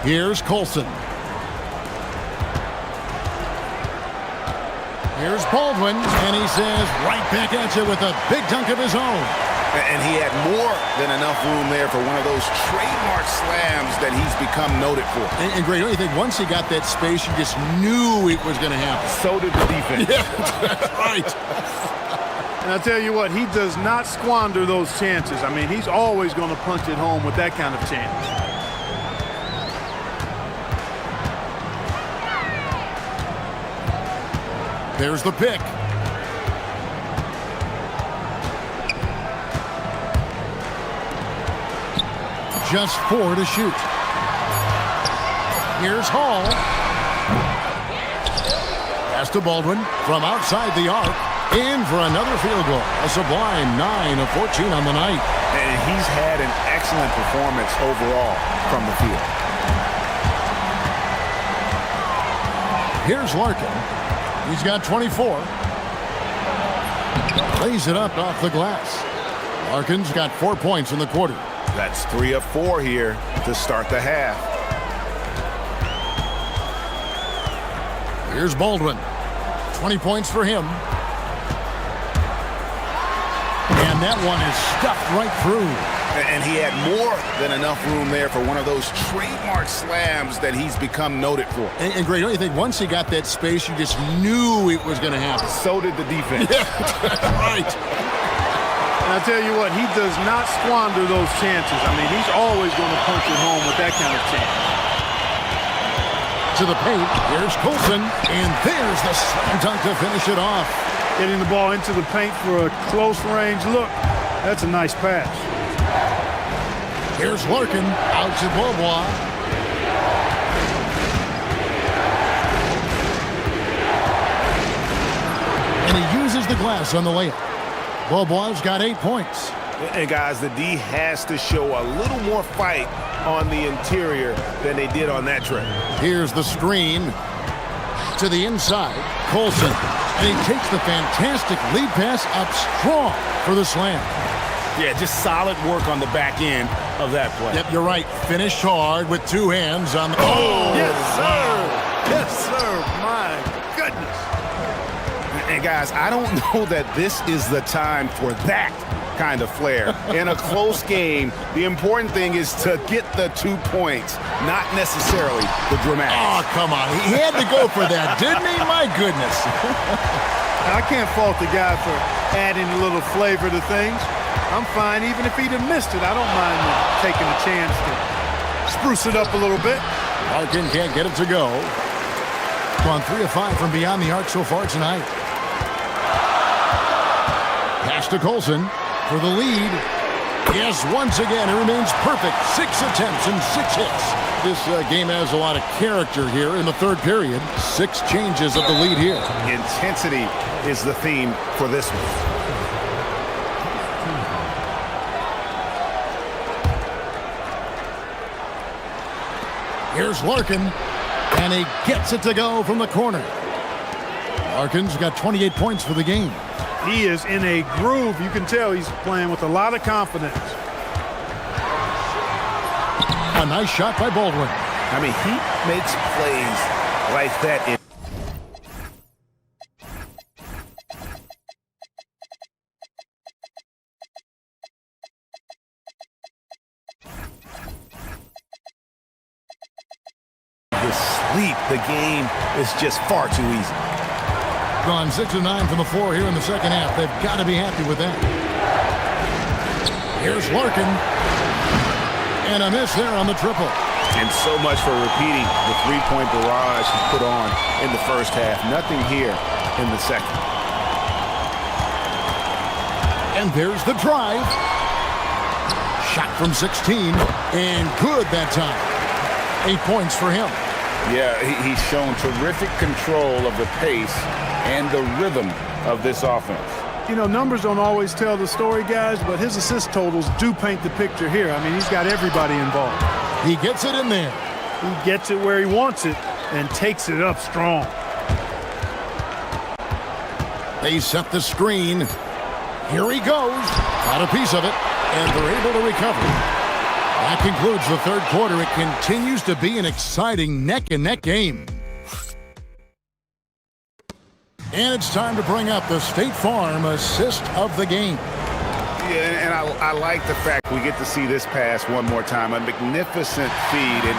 Here's Colson. Here's Baldwin, and he says right back at you with a big dunk of his own. And he had more than enough room there for one of those trademark slams that he's become noted for. And Greg, don't you think once he got that space, you just knew it was going to happen? So did the defense. Yeah, that's right. And I'll tell you what, he does not squander those chances. I mean, he's always going to punch it home with that kind of chance. There's the pick. Just 4 to shoot. Here's Hall. Pass to Baldwin from outside the arc. In for another field goal. A sublime 9 of 14 on the night. And he's had an excellent performance overall from the field. Here's Larkin. He's got 24. Lays it up off the glass. Larkin's got 4 points in the quarter. That's 3 of 4 here to start the half. Here's Baldwin. 20 points for him. And that one is stuffed right through. And he had more than enough room there for one of those trademark slams that he's become noted for. And Greg, don't you think once he got that space, you just knew it was going to happen? So did the defense. Yeah, that's right. And I'll tell you what, he does not squander those chances. I mean, he's always going to punch it home with that kind of chance. To the paint, here's Coulson, and there's the slam dunk to finish it off. Getting the ball into the paint for a close range look. That's a nice pass. Here's Larkin, out to Beaubois. And he uses the glass on the layup. Beaubois got 8 points. And guys, the D has to show a little more fight on the interior than they did on that trip. Here's the screen to the inside. Coulson. And he takes the fantastic lead pass up strong for the slam. Yeah, just solid work on the back end of that play. Yep, you're right. Finished hard with 2 hands on the... Oh! Yes, sir! Yes, sir! My goodness! And guys, I don't know that this is the time for that kind of flair. In a close game, the important thing is to get the 2 points, not necessarily the dramatics. Oh, come on. He had to go for that, didn't he? My goodness. I can't fault the guy for adding a little flavor to things. I'm fine even if he'd have missed it. I don't mind taking a chance to spruce it up a little bit. Larkin can't get it to go. Gone 3 of 5 from beyond the arc so far tonight. Pass to Coulson for the lead. Yes, once again, it remains perfect. 6 attempts and 6 hits. This game has a lot of character here in the third period. 6 changes of the lead here. Intensity is the theme for this one. Here's Larkin, and he gets it to go from the corner. Larkin's got 28 points for the game. He is in a groove. You can tell he's playing with a lot of confidence. A nice shot by Baldwin. I mean, he makes plays like that in his sleep. The game is just far too easy. Gone 6 of 9 from the floor here in the second half. They've got to be happy with that. Here's Larkin. And a miss there on the triple. And so much for repeating the three-point barrage he put on in the first half. Nothing here in the second. And there's the drive. Shot from 16. And good that time. 8 points for him. Yeah, he's shown terrific control of the pace and the rhythm of this offense. You know, numbers don't always tell the story, guys, but his assist totals do paint the picture here. I mean, he's got everybody involved. He gets it in there. He gets it where he wants it and takes it up strong. They set the screen. Here he goes. Got a piece of it, and they're able to recover. That concludes the third quarter. It continues to be an exciting neck-and-neck game. And it's time to bring up the State Farm assist of the game. Yeah, And I like the fact we get to see this pass one more time. A magnificent feed, and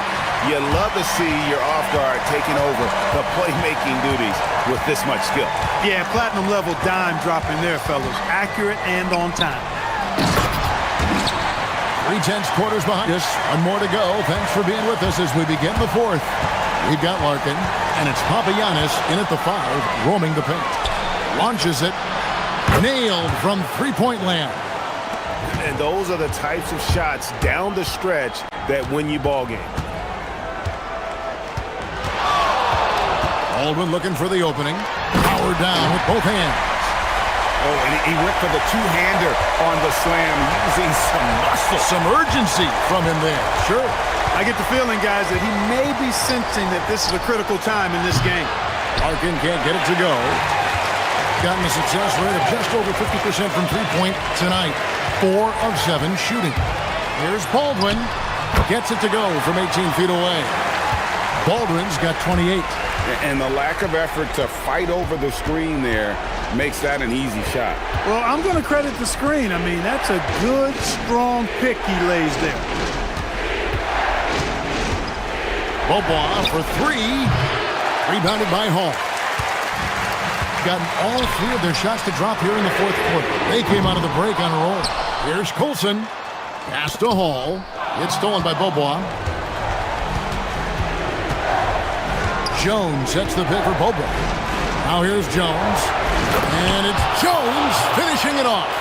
you love to see your off guard taking over the playmaking duties with this much skill. Yeah, platinum level dime dropping there, fellas. Accurate and on time. 3/10 quarters behind us. One more to go. Thanks for being with us as we begin the fourth. We've got Larkin, and it's Papagiannis in at the 5, roaming the paint. Launches it. Nailed from three-point land. And those are the types of shots down the stretch that win you ball game. Baldwin looking for the opening. Power down with both hands. Oh, and he went for the two-hander on the slam, using some muscle. Some urgency from him there. Sure. I get the feeling, guys, that he may be sensing that this is a critical time in this game. Larkin can't get it to go. Gotten a success rate of just over 50% from three-point tonight. 4 of 7 shooting. Here's Baldwin. Gets it to go from 18 feet away. Baldwin's got 28. And the lack of effort to fight over the screen there makes that an easy shot. Well, I'm going to credit the screen. I mean, that's a good, strong pick he lays there. Bobois for 3. Rebounded by Hall. Gotten all 3 of their shots to drop here in the fourth quarter. They came out of the break on a roll. Here's Colson. Pass to Hall. It's stolen by Bobois. Jones sets the pick for Bobois. Now here's Jones. And it's Jones finishing it off.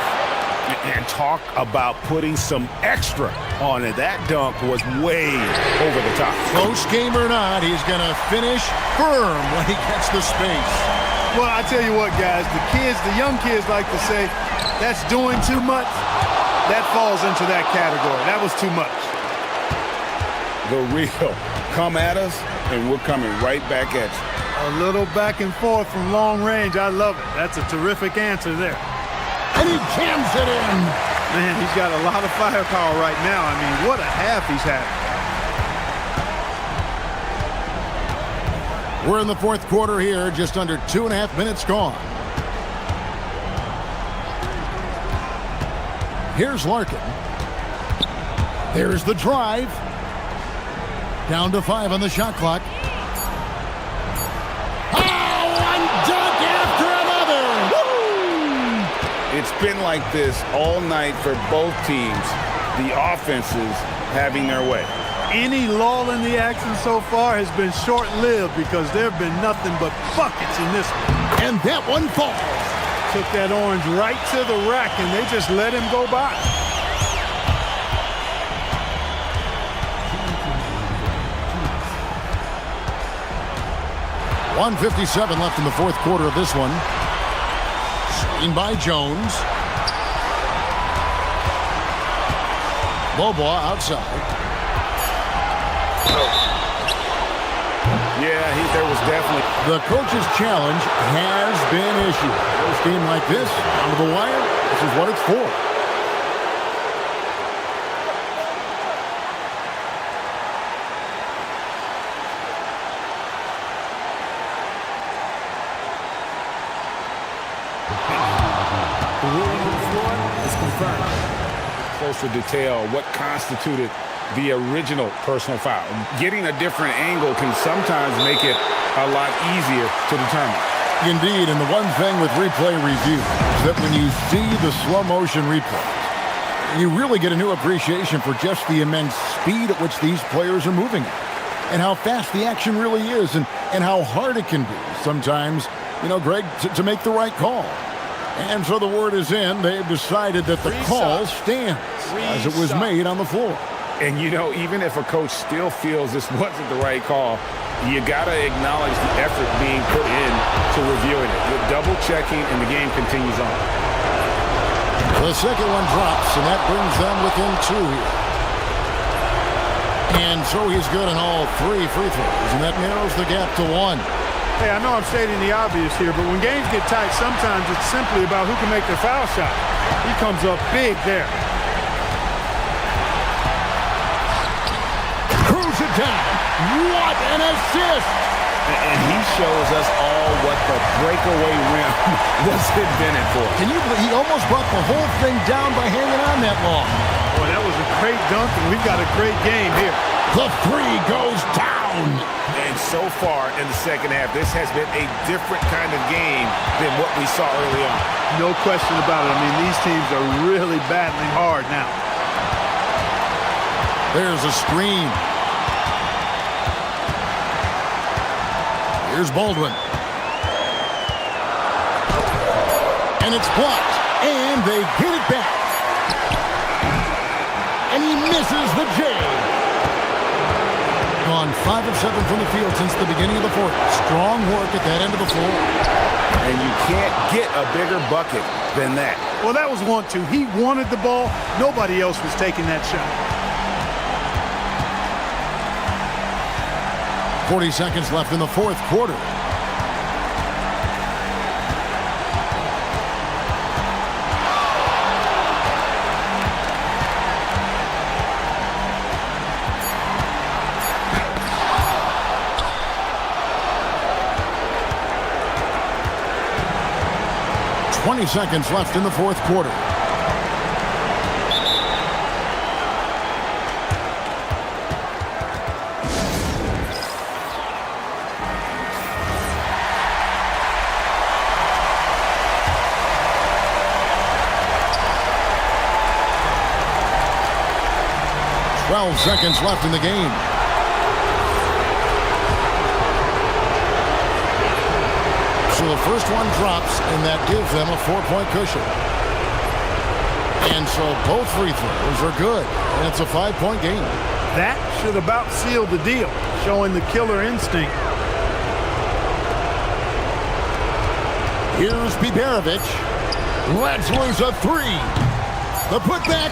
And talk about putting some extra on it. That dunk was way over the top. Close game or not, he's going to finish firm when he gets the space. Well, I tell you what, guys, the young kids like to say, that's doing too much. That falls into that category. That was too much. The real come at us, and we're coming right back at you. A little back and forth from long range. I love it. That's a terrific answer there. And he jams it in. Man, he's got a lot of firepower right now. I mean, what a half he's had. We're in the fourth quarter here, just under 2.5 minutes gone. Here's Larkin. There's the drive. Down to 5 on the shot clock. Oh, one dunk after another! Woo! It's been like this all night for both teams. The offenses having their way. Any lull in the action so far has been short-lived because there have been nothing but buckets in this one. And that one falls. Took that orange right to the rack, and they just let him go by. .157 left in the fourth quarter of this one. Screen by Jones. Bobois outside. Yeah, there was definitely... The coach's challenge has been issued. First game like this, onto the wire, this is what it's for. The ruling on the floor is confirmed. Closer detail, what constituted the original personal foul. Getting a different angle can sometimes make it a lot easier to determine. Indeed, and the one thing with replay review is that when you see the slow motion replays, you really get a new appreciation for just the immense speed at which these players are moving and how fast the action really is and how hard it can be sometimes, you know, Greg, to make the right call. And so the word is in. They've decided that the call stands as it was made on the floor. And, you know, even if a coach still feels this wasn't the right call, you got to acknowledge the effort being put in to reviewing it. With double checking, and the game continues on. The second one drops, and that brings them within 2 here. And so he's good in all 3 free throws, and that narrows the gap to 1. Hey, I know I'm stating the obvious here, but when games get tight, sometimes it's simply about who can make the foul shot. He comes up big there. Cruise it down. What an assist! And he shows us all what the breakaway rim was invented for. Can you believe he almost brought the whole thing down by hanging on that long? Boy, that was a great dunk, and we've got a great game here. The three goes down. And so far in the second half, this has been a different kind of game than what we saw early on. No question about it. I mean, these teams are really battling hard now. There's a screen. Here's Baldwin. And it's blocked. And they get it back. And he misses the J. Gone 5 of 7 from the field since the beginning of the fourth. Strong work at that end of the floor. And you can't get a bigger bucket than that. Well, that was 1-2. He wanted the ball. Nobody else was taking that shot. 40 seconds left in the fourth quarter. Seconds left in the fourth quarter. Seconds left in the game. So the first one drops, and that gives them a 4-point cushion. And so both free throws are good, and it's a 5-point game. That should about seal the deal, showing the killer instinct. Here's Biberovic. Lets loose a three. The putback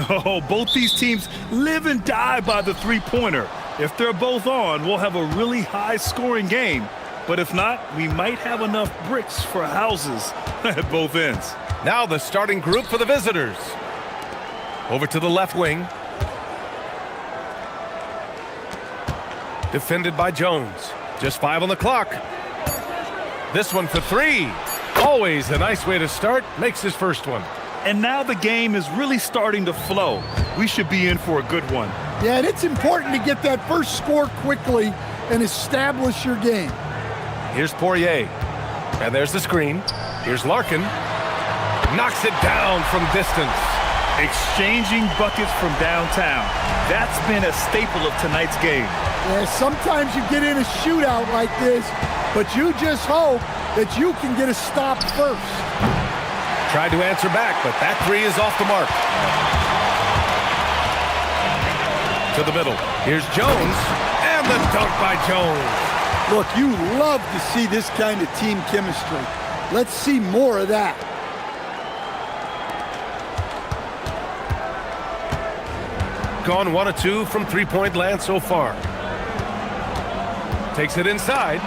Oh, both these teams live and die by the three-pointer. If they're both on, we'll have a really high-scoring game. But if not, we might have enough bricks for houses at both ends. Now the starting group for the visitors. Over to the left wing. Defended by Jones. Just 5 on the clock. This one for 3. Always a nice way to start. Makes his first one. And now the game is really starting to flow. We should be in for a good one. Yeah, and it's important to get that first score quickly and establish your game. Here's Poirier. And there's the screen. Here's Larkin. Knocks it down from distance. Exchanging buckets from downtown. That's been a staple of tonight's game. Yeah, sometimes you get in a shootout like this, but you just hope that you can get a stop first. Tried to answer back, but that 3 is off the mark. To the middle. Here's Jones. And the dunk by Jones. Look, you love to see this kind of team chemistry. Let's see more of that. Gone 1 of 2 from three-point land so far. Takes it inside.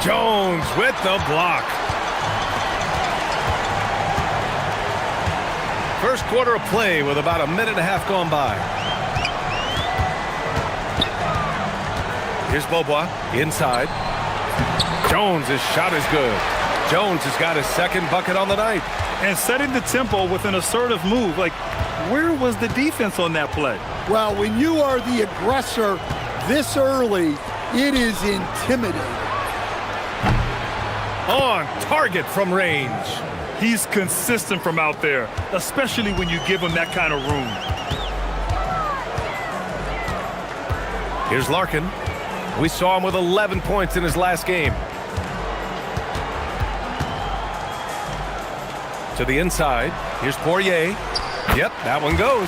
Jones with the block. First quarter of play with about a minute and a half gone by. Here's Beaubois inside. Jones' shot is good. Jones has got his second bucket on the night. And setting the tempo with an assertive move. Like, where was the defense on that play? Well, when you are the aggressor this early, it is intimidating. On target from range. He's consistent from out there, especially when you give him that kind of room. Here's Larkin. We saw him with 11 points in his last game. To the inside. Here's Poirier. Yep, that one goes.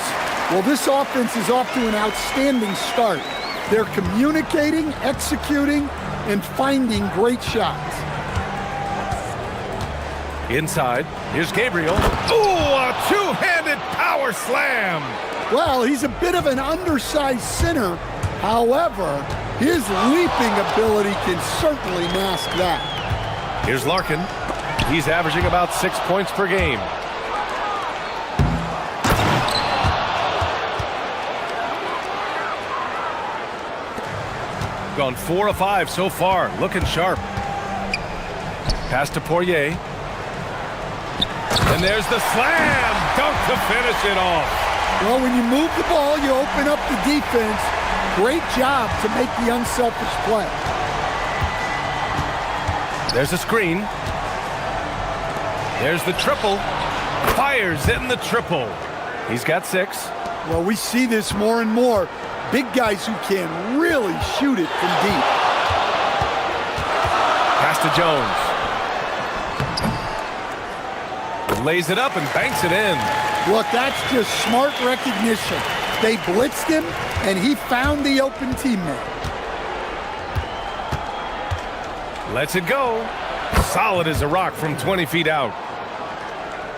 Well, this offense is off to an outstanding start. They're communicating, executing, and finding great shots. Inside. Here's Gabriel. Ooh, a two-handed power slam. Well, he's a bit of an undersized center. However, his leaping ability can certainly mask that. Here's Larkin. He's averaging about 6 points per game. Gone 4 of 5 so far. Looking sharp. Pass to Poirier. And there's the slam. Dunk to finish it off. Well, when you move the ball, you open up the defense. Great job to make the unselfish play. There's a screen. There's the triple. Fires in the triple. He's got 6. Well, we see this more and more. Big guys who can really shoot it from deep. Pass to Jones. Lays it up and banks it in. Look, that's just smart recognition. They blitzed him, and he found the open teammate. Lets it go. Solid as a rock from 20 feet out.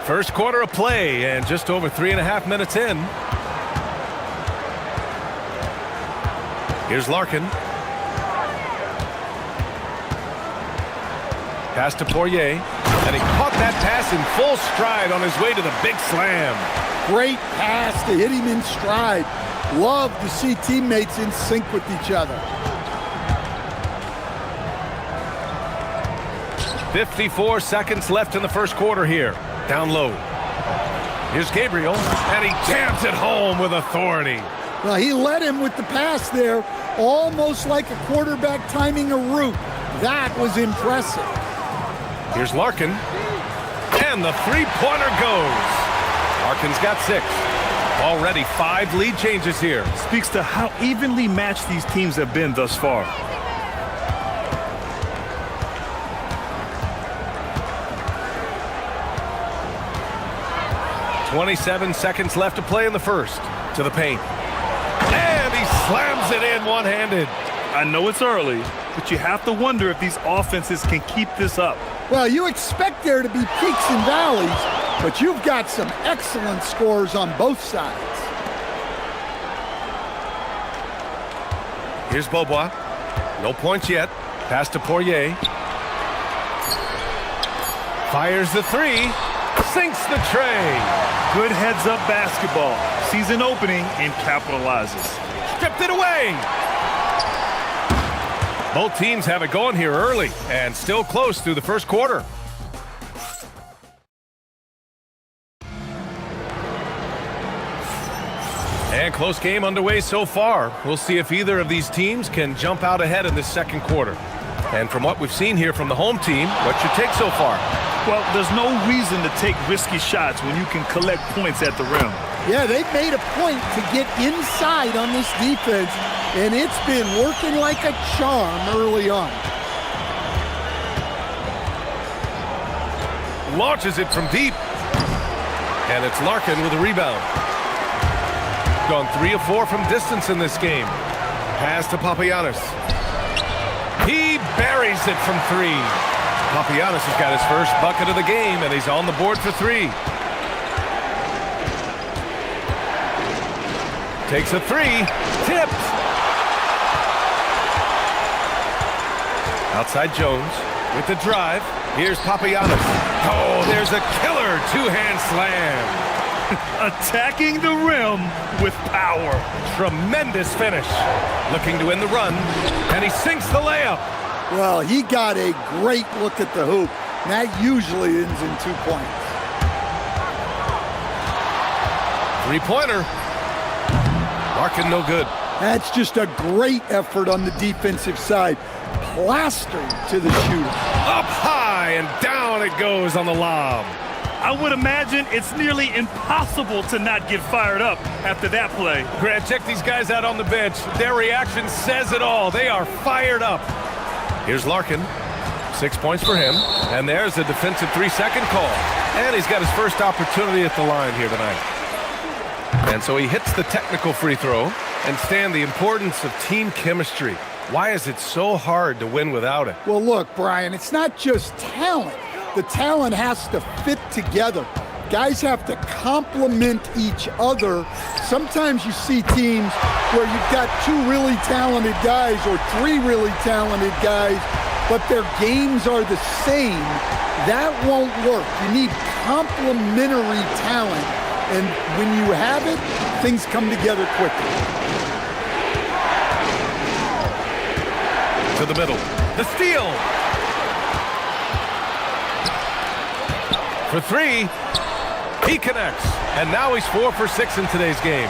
First quarter of play and just over 3.5 minutes in. Here's Larkin. Pass to Poirier. And he caught that pass in full stride on his way to the big slam. Great pass to hit him in stride. Love to see teammates in sync with each other. 54 seconds left in the first quarter here. Down low. Here's Gabriel, and he jams it home with authority. Well, he led him with the pass there, almost like a quarterback timing a route. That was impressive. Here's Larkin, and the three-pointer goes. Larkin's got 6. Already 5 lead changes here. Speaks to how evenly matched these teams have been thus far. .27 seconds left to play in the first. To the paint. And he slams it in one-handed. I know it's early, but you have to wonder if these offenses can keep this up. Well, you expect there to be peaks and valleys, but you've got some excellent scores on both sides. Here's Beaubois. No points yet. Pass to Poirier. Fires the three. Sinks the tray. Good heads-up basketball. Sees an opening and capitalizes. Stripped it away. Both teams have it going here early and still close through the first quarter. And close game underway so far. We'll see if either of these teams can jump out ahead in this second quarter. And from what we've seen here from the home team, what's your take so far? Well, there's no reason to take risky shots when you can collect points at the rim. Yeah, they've made a point to get inside on this defense, and it's been working like a charm early on. Launches it from deep. And it's Larkin with a rebound. Gone 3 of 4 from distance in this game. Pass to Papagiannis. He buries it from 3. Papagiannis has got his first bucket of the game, and he's on the board for 3. Takes a 3. Tipped. Outside Jones with the drive. Here's Papagiannis. Oh, there's a killer two-hand slam. Attacking the rim with power. Tremendous finish. Looking to win the run, and he sinks the layup. Well, he got a great look at the hoop. That usually ends in 2 points. Three-pointer. Larkin no good. That's just a great effort on the defensive side. Plastered to the shooter. Up high and down it goes on the lob. I would imagine it's nearly impossible to not get fired up after that play. Grant, check these guys out on the bench. Their reaction says it all. They are fired up. Here's Larkin. 6 points for him. And there's a defensive 3-second call. And he's got his first opportunity at the line here tonight. And so he hits the technical free throw. And Stan, the importance of team chemistry. Why is it so hard to win without it? Well, look, Brian, it's not just talent. The talent has to fit together. Guys have to complement each other. Sometimes you see teams where you've got 2 really talented guys or 3 really talented guys, but their games are the same. That won't work. You need complementary talent. And when you have it, things come together quickly. To the middle. The steal. For 3, he connects, and now he's 4 for 6 in today's game.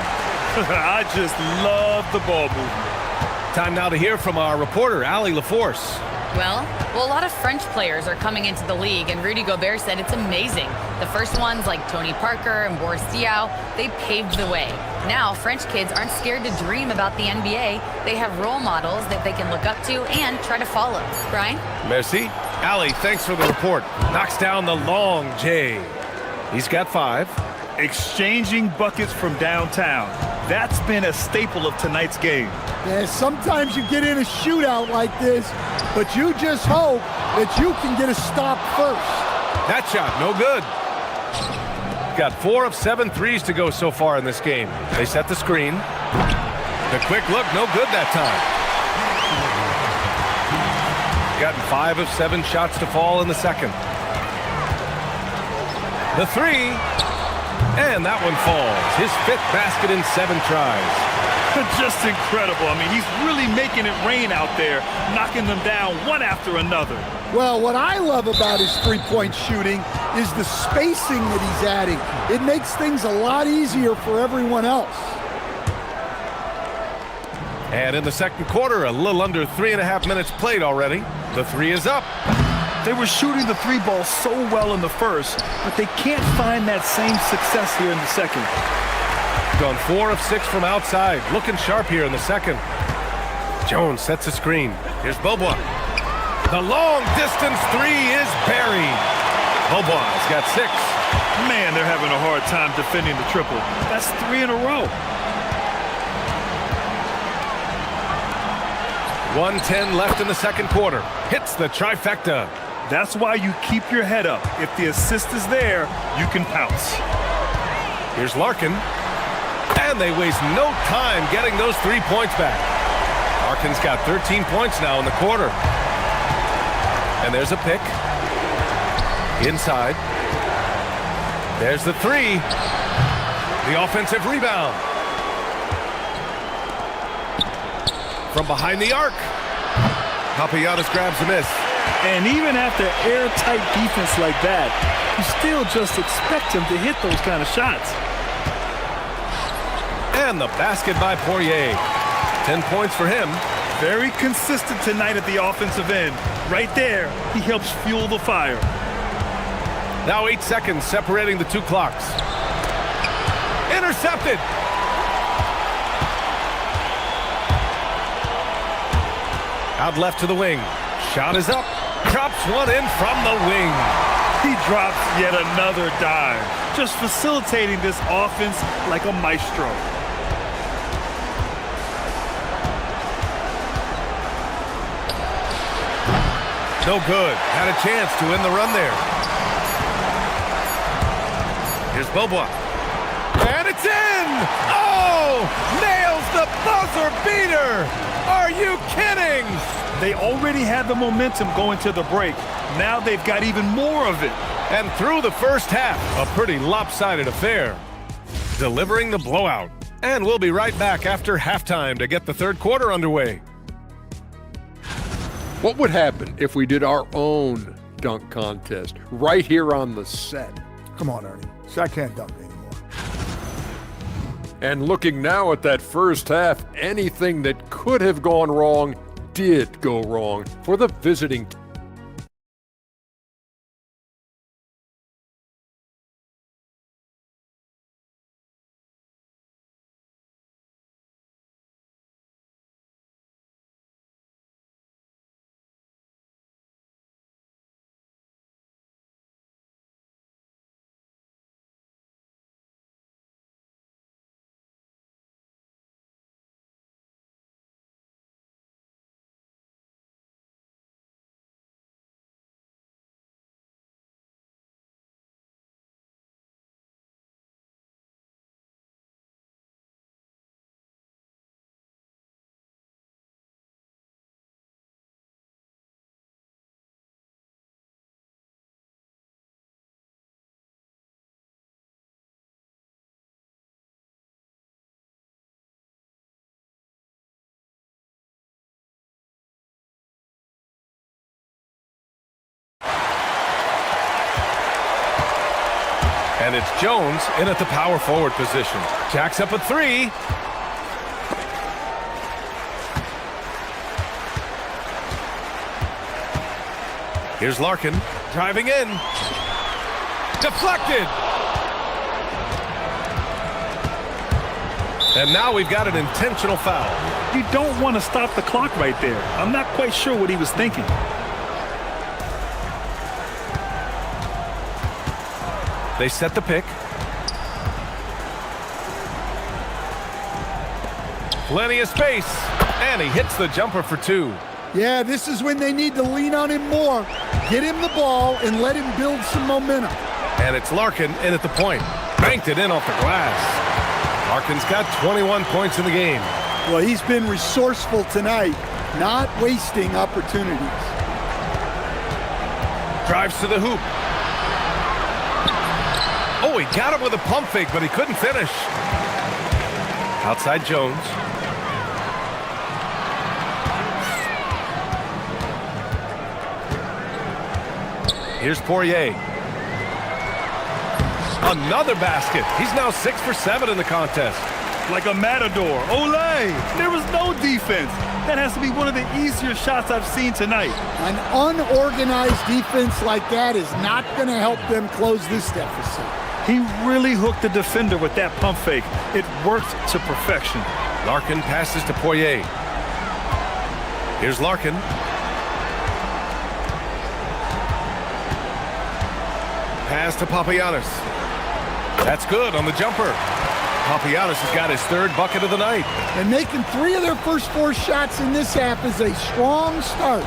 I just love the ball movement. Time now to hear from our reporter, Allie LaForce. Well, a lot of French players are coming into the league, and Rudy Gobert said it's amazing. The first ones, like Tony Parker and Boris Diaw, they paved the way. Now, French kids aren't scared to dream about the NBA. They have role models that they can look up to and try to follow. Brian? Merci. Allie, thanks for the report. Knocks down the long J. He's got 5. Exchanging buckets from downtown. That's been a staple of tonight's game. Yeah, sometimes you get in a shootout like this, but you just hope that you can get a stop first. That shot, no good. Got 4 of 7 threes to go so far in this game. They set the screen. The quick look, no good that time. Gotten 5 of 7 shots to fall in the second. The 3, and that one falls. His 5th basket in 7 tries. Just incredible. I mean, he's really making it rain out there, knocking them down one after another. Well, what I love about his three-point shooting is the spacing that he's adding. It makes things a lot easier for everyone else. And in the second quarter, a little under 3.5 minutes played already. The 3 is up. They were shooting the 3 ball so well in the first, but they can't find that same success here in the second. Gone 4 of 6 from outside. Looking sharp here in the second. Jones sets a screen. Here's Beaubois. The long distance 3 is buried. Beaubois got 6. Man, they're having a hard time defending the triple. That's 3 in a row. 1:10 left in the second quarter. Hits the trifecta. That's why you keep your head up. If the assist is there, you can pounce. Here's Larkin. And they waste no time getting those 3 points back. Larkin's got 13 points now in the quarter. And there's a pick. Inside. There's the three. The offensive rebound. From behind the arc. Papagiannis grabs a miss. And even after airtight defense like that, you still just expect him to hit those kind of shots. And the basket by Poirier. 10 points for him. Very consistent tonight at the offensive end. Right there, he helps fuel the fire. Now 8 seconds separating the two clocks. Intercepted. Out left to the wing. Shot is up. Drops one in from the wing. He drops yet another dive. Just facilitating this offense like a maestro. No good. Had a chance to win the run there. Here's Bobois. And it's in! Oh! Nails the buzzer beater! Are you kidding? They already had the momentum going to the break. Now they've got even more of it. And through the first half, a pretty lopsided affair. Delivering the blowout. And we'll be right back after halftime to get the third quarter underway. What would happen if we did our own dunk contest right here on the set? Come on, Ernie. Shaq can't dunk anymore. And looking now at that first half, anything that could have gone wrong did go wrong for the visiting team. And it's Jones in at the power forward position. Jacks up a three. Here's Larkin driving in. Deflected. And now we've got an intentional foul. You don't want to stop the clock right there. I'm not quite sure what he was thinking. They set the pick. Plenty of space. And he hits the jumper for two. Yeah, this is when they need to lean on him more. Get him the ball and let him build some momentum. And it's Larkin in at the point. Banked it in off the glass. Larkin's got 21 points in the game. Well, he's been resourceful tonight, not wasting opportunities. Drives to the hoop. Oh, he got him with a pump fake, but he couldn't finish. Outside Jones. Here's Poirier. Another basket. He's now 6 for 7 in the contest. Like a matador. Olé! There was no defense. That has to be one of the easier shots I've seen tonight. An unorganized defense like that is not going to help them close this deficit. He really hooked the defender with that pump fake. It worked to perfection. Larkin passes to Poirier. Here's Larkin. Pass to Papagiannis. That's good on the jumper. Papagiannis has got his third bucket of the night. And making 3 of their first 4 shots in this half is a strong start.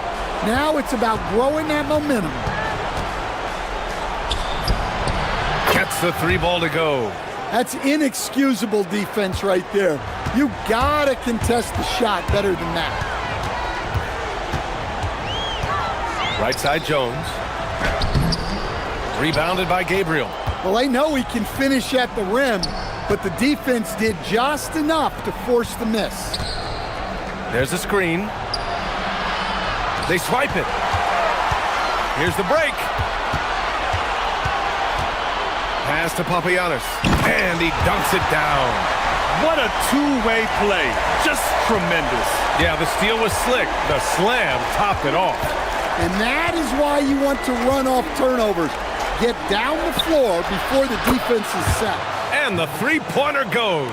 Now it's about growing that momentum. Gets the 3 ball to go. That's inexcusable defense right there. You gotta contest the shot better than that. Right side Jones. Rebounded by Gabriel. Well, they know he can finish at the rim, but the defense did just enough to force the miss. There's a screen. They swipe it. Here's the break. Pass to Papagiannis. And he dunks it down. What a two-way play. Just tremendous. Yeah, the steal was slick. The slam topped it off. And that is why you want to run off turnovers. Get down the floor before the defense is set. And the three-pointer goes.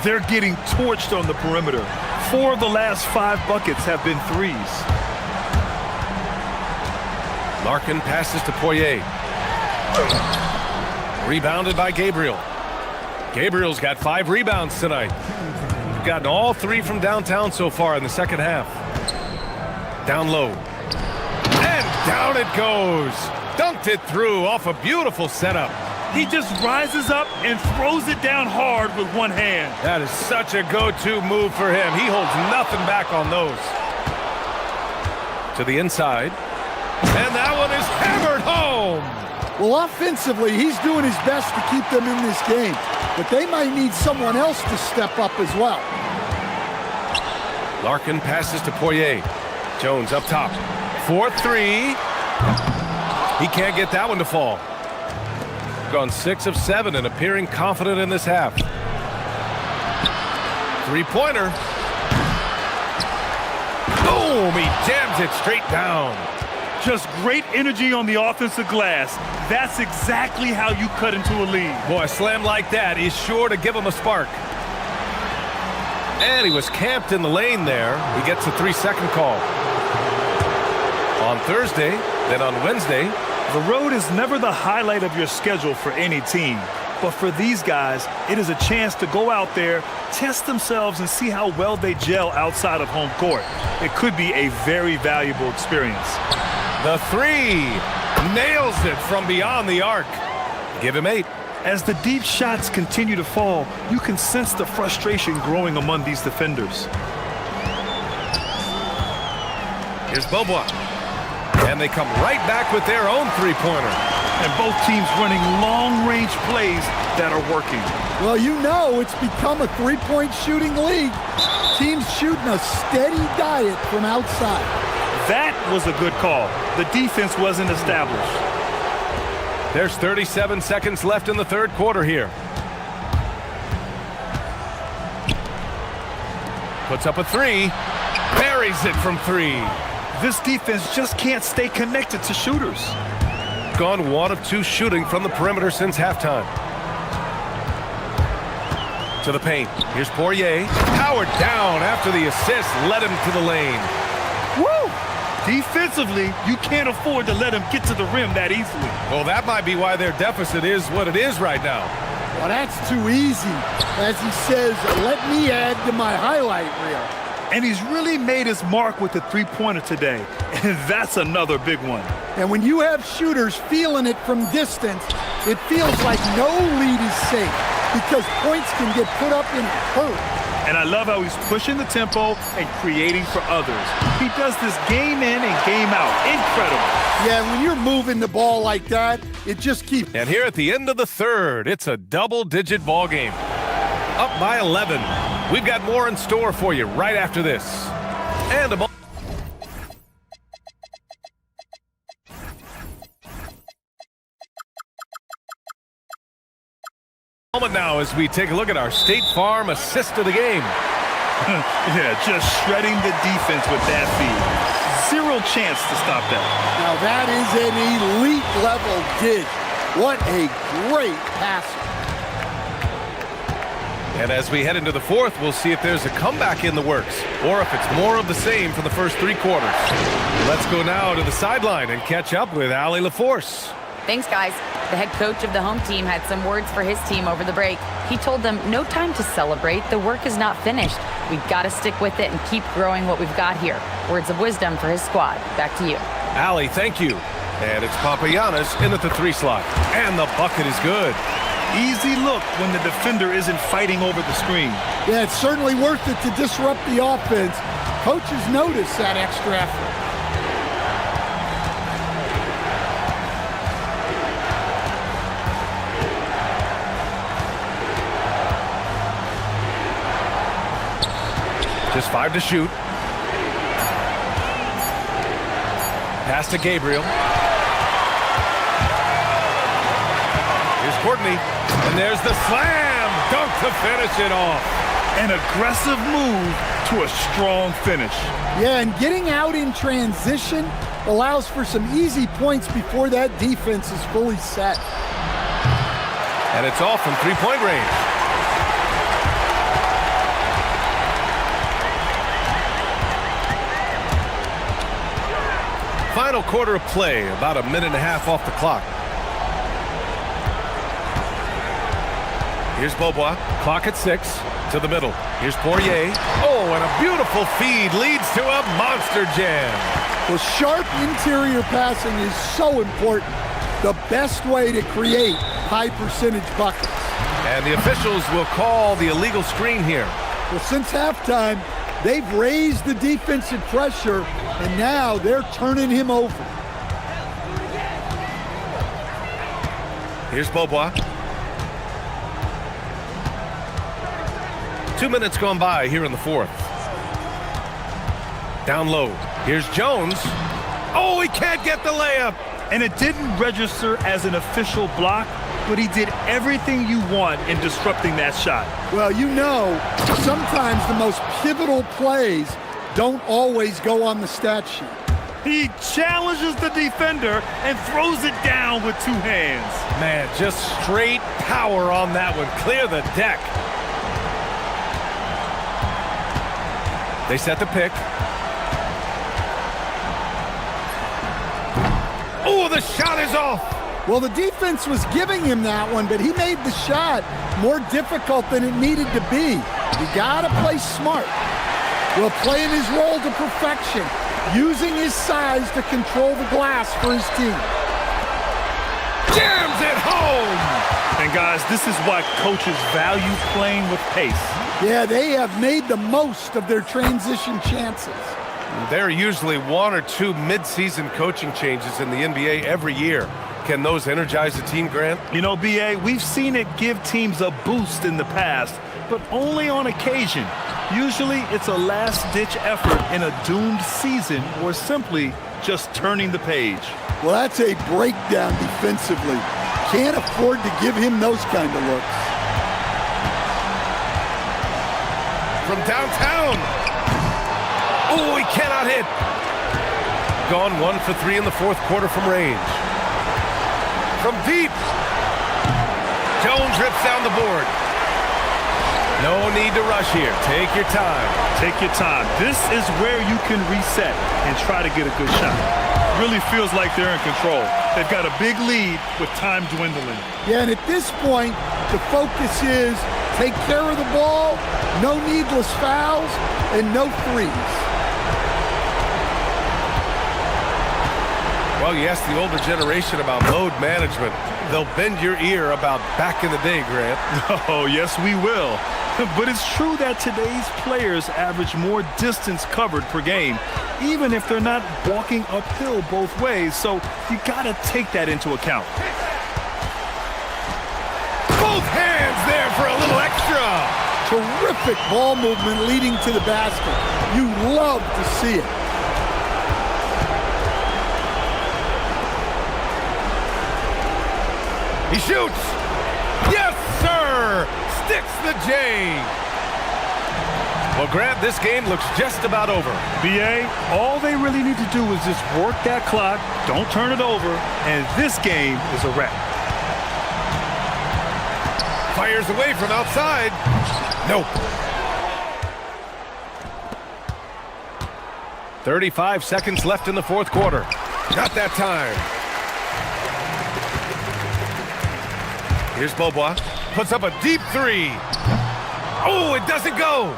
They're getting torched on the perimeter. 4 of the last 5 buckets have been threes. Larkin passes to Poirier. Rebounded by Gabriel. Gabriel's got 5 rebounds tonight. He's gotten all 3 from downtown so far in the second half. Down low. And down it goes. Dunked it through off a beautiful setup. He just rises up and throws it down hard with one hand. That is such a go-to move for him. He holds nothing back on those. To the inside. And that one is hammered home. Well, offensively, he's doing his best to keep them in this game, but they might need someone else to step up as well. Larkin passes to Poirier. Jones up top. 4-3. He can't get that one to fall. Gone 6 of 7 and appearing confident in this half. Three-pointer. Boom! He jams it straight down. Just great energy on the offensive glass. That's exactly how you cut into a lead. Boy, a slam like that is sure to give him a spark. And he was camped in the lane there. He gets a 3-second call. On Thursday, then on Wednesday. The road is never the highlight of your schedule for any team. But for these guys, it is a chance to go out there, test themselves, and see how well they gel outside of home court. It could be a very valuable experience. The 3 nails it from beyond the arc. Give him 8. As the deep shots continue to fall, you can sense the frustration growing among these defenders. Here's Bobois. And they come right back with their own three-pointer. And both teams running long-range plays that are working. Well, you know it's become a three-point shooting league. Teams shooting a steady diet from outside. That was a good call. The defense wasn't established. There's 37 seconds left in the third quarter here. Puts up a 3. Buries it from 3. This defense just can't stay connected to shooters. Gone 1 of 2 shooting from the perimeter since halftime. To the paint. Here's Poirier. Powered down after the assist led him to the lane. Woo! Defensively, you can't afford to let him get to the rim that easily. Well, that might be why their deficit is what it is right now. Well, that's too easy. As he says, let me add to my highlight reel. And he's really made his mark with the three-pointer today. And that's another big one. And when you have shooters feeling it from distance, it feels like no lead is safe because points can get put up in a hurry. And I love how he's pushing the tempo and creating for others. He does this game in and game out. Incredible. Yeah, when you're moving the ball like that, it just keeps... And here at the end of the third, it's a double-digit ball game. Up by 11. We've got more in store for you right after this. And a moment now as we take a look at our State Farm assist of the game. Yeah, just shredding the defense with that feed. Zero chance to stop that. Now that is an elite level dig. What a great passer. And as we head into the fourth, we'll see if there's a comeback in the works or if it's more of the same for the first 3 quarters. Let's go now to the sideline and catch up with Allie LaForce. Thanks, guys. The head coach of the home team had some words for his team over the break. He told them, no time to celebrate. The work is not finished. We've got to stick with it and keep growing what we've got here. Words of wisdom for his squad. Back to you. Allie, thank you. And it's Papagiannis in at the 3 slot. And the bucket is good. Easy look when the defender isn't fighting over the screen. Yeah, it's certainly worth it to disrupt the offense. Coaches notice that extra effort. Just 5 to shoot. Pass to Gabriel. Here's Courtney. And there's the slam. Dunk to finish it off. An aggressive move to a strong finish. Yeah, and getting out in transition allows for some easy points before that defense is fully set. And it's off from three-point range. Final quarter of play, about a minute and a half off the clock. Here's Beaubois, clock at 6, to the middle. Here's Poirier. Oh, and a beautiful feed leads to a monster jam. Well, sharp interior passing is so important. The best way to create high percentage buckets. And the officials will call the illegal screen here. Well, since halftime, they've raised the defensive pressure, and now they're turning him over. Here's Beaubois. 2 minutes gone by here in the fourth. Down low. Here's Jones. Oh, he can't get the layup. And it didn't register as an official block, but he did everything you want in disrupting that shot. Well, you know, sometimes the most pivotal plays don't always go on the stat sheet. He challenges the defender and throws it down with 2 hands. Man, just straight power on that one. Clear the deck. They set the pick. Oh, the shot is off. Well, the defense was giving him that one, but he made the shot more difficult than it needed to be. You gotta play smart. Well, playing his role to perfection, using his size to control the glass for his team. Jams it home! And guys, this is why coaches value playing with pace. Yeah, they have made the most of their transition chances. There are usually 1 or 2 mid-season coaching changes in the NBA every year. Can those energize the team, Grant? You know, BA, we've seen it give teams a boost in the past, but only on occasion. Usually it's a last-ditch effort in a doomed season or simply just turning the page. Well, that's a breakdown defensively. Can't afford to give him those kind of looks. From downtown. Oh, he cannot hit. Gone 1 for 3 in the fourth quarter from range. From deep. Jones rips down the board. No need to rush here. Take your time. Take your time. This is where you can reset and try to get a good shot. Really feels like they're in control. They've got a big lead with time dwindling. Yeah, and at this point, the focus is take care of the ball, no needless fouls, and no threes. Well, you ask the older generation about load management. They'll bend your ear about back in the day, Grant. Oh, yes, we will. But it's true that today's players average more distance covered per game, even if they're not walking uphill both ways. So you got to take that into account. Both hands there for a little extra. Terrific ball movement leading to the basket. You love to see it. He shoots. Yes, sir. Sticks the J. Well, Grant, this game looks just about over. BA, all they really need to do is just work that clock, don't turn it over, and this game is a wrap. Fires away from outside. Nope. 35 seconds left in the fourth quarter. Not that time. Here's Beaubois. Puts up a deep 3. Oh, it doesn't go.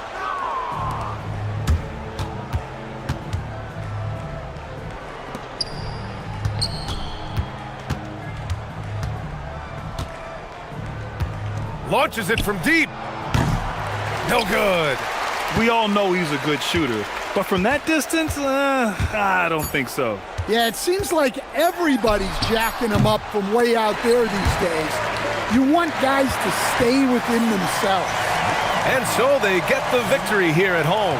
Launches it from deep. No good. We all know he's a good shooter, but from that distance, I don't think so. Yeah, it seems like everybody's jacking him up from way out there these days. You want guys to stay within themselves. And so they get the victory here at home.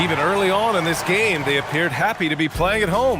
Even early on in this game, they appeared happy to be playing at home.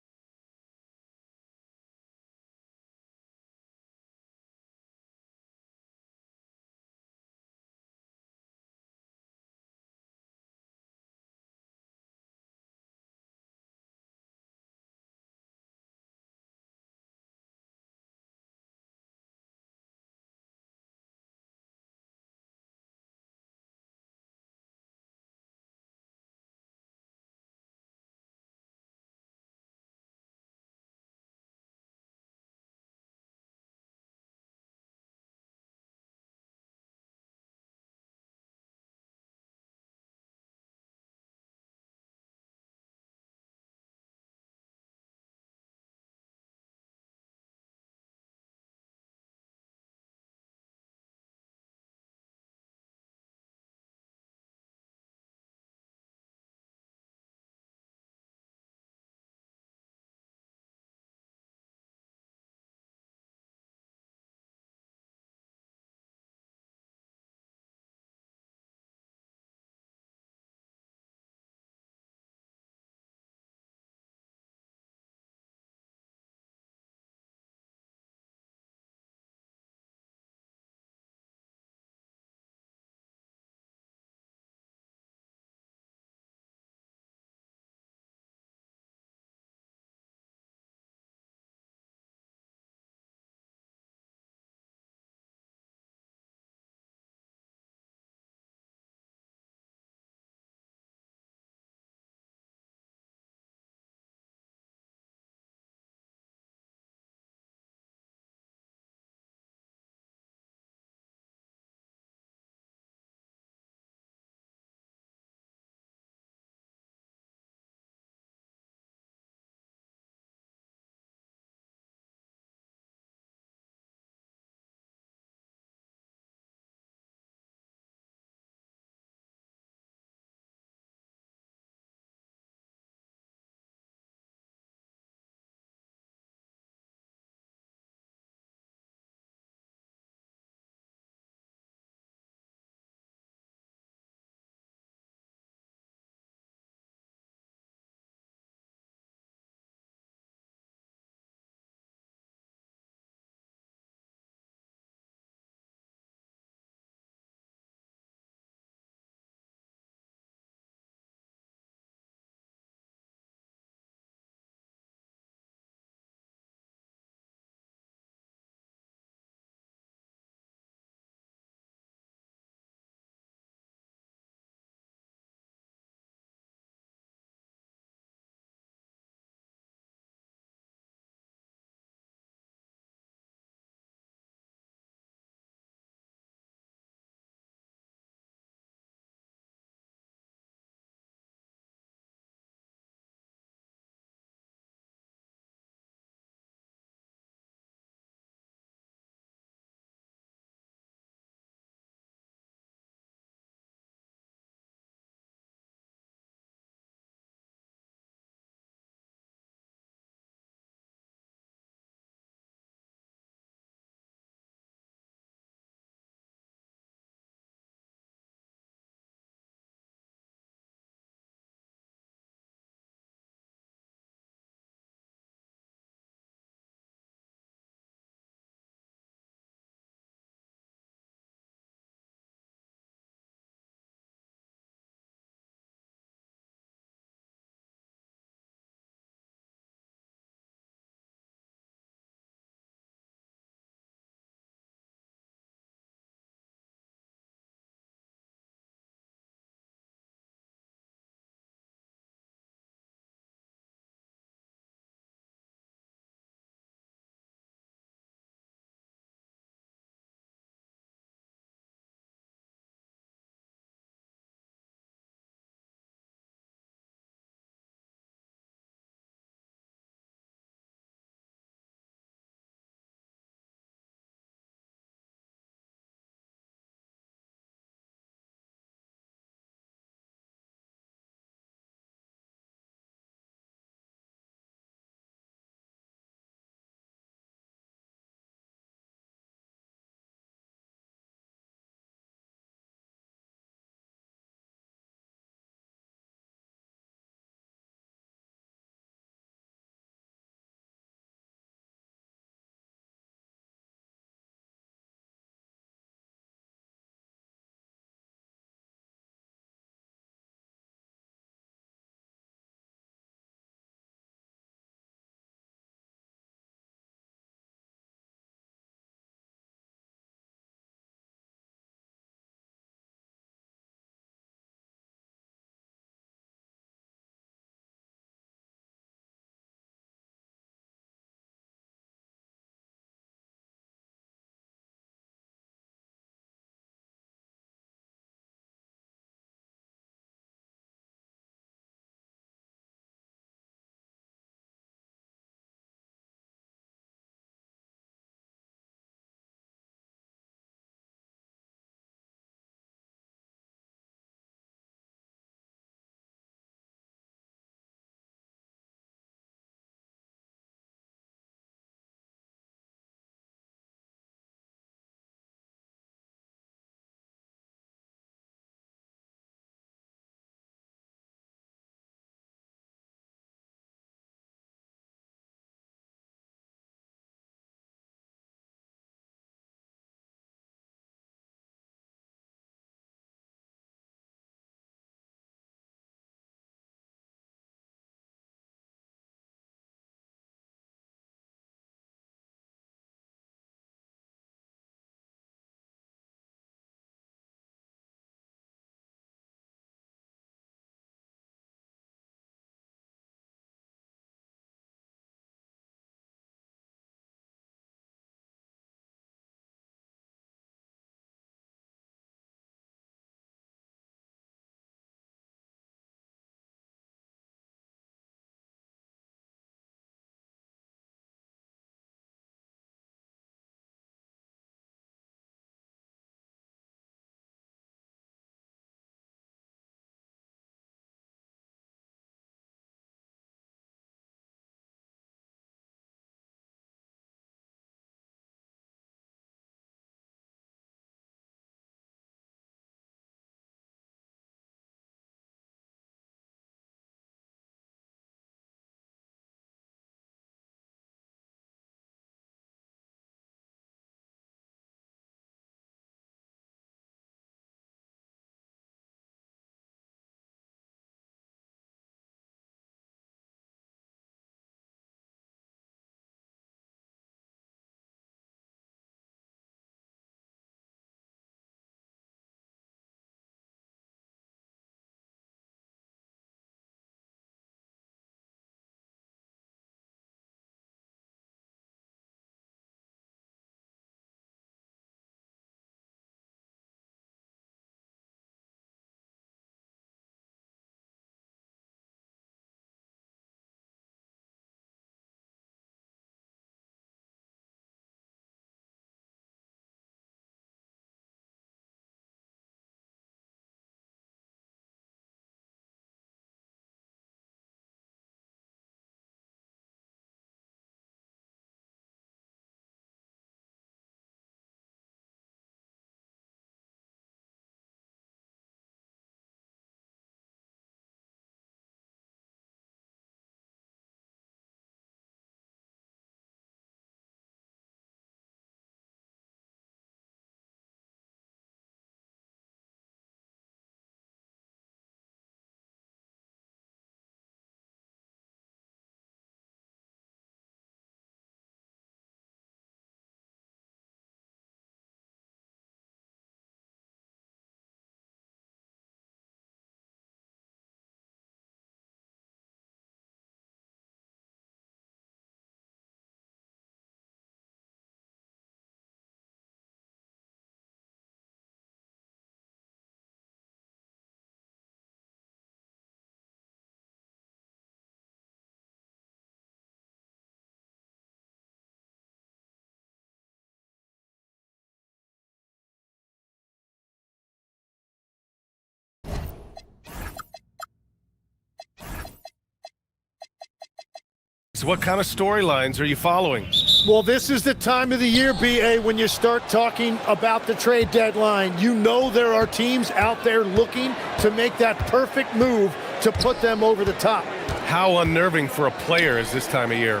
So what kind of storylines are you following? Well, this is the time of the year, BA, when you start talking about the trade deadline. You know there are teams out there looking to make that perfect move to put them over the top. How unnerving for a player is this time of year?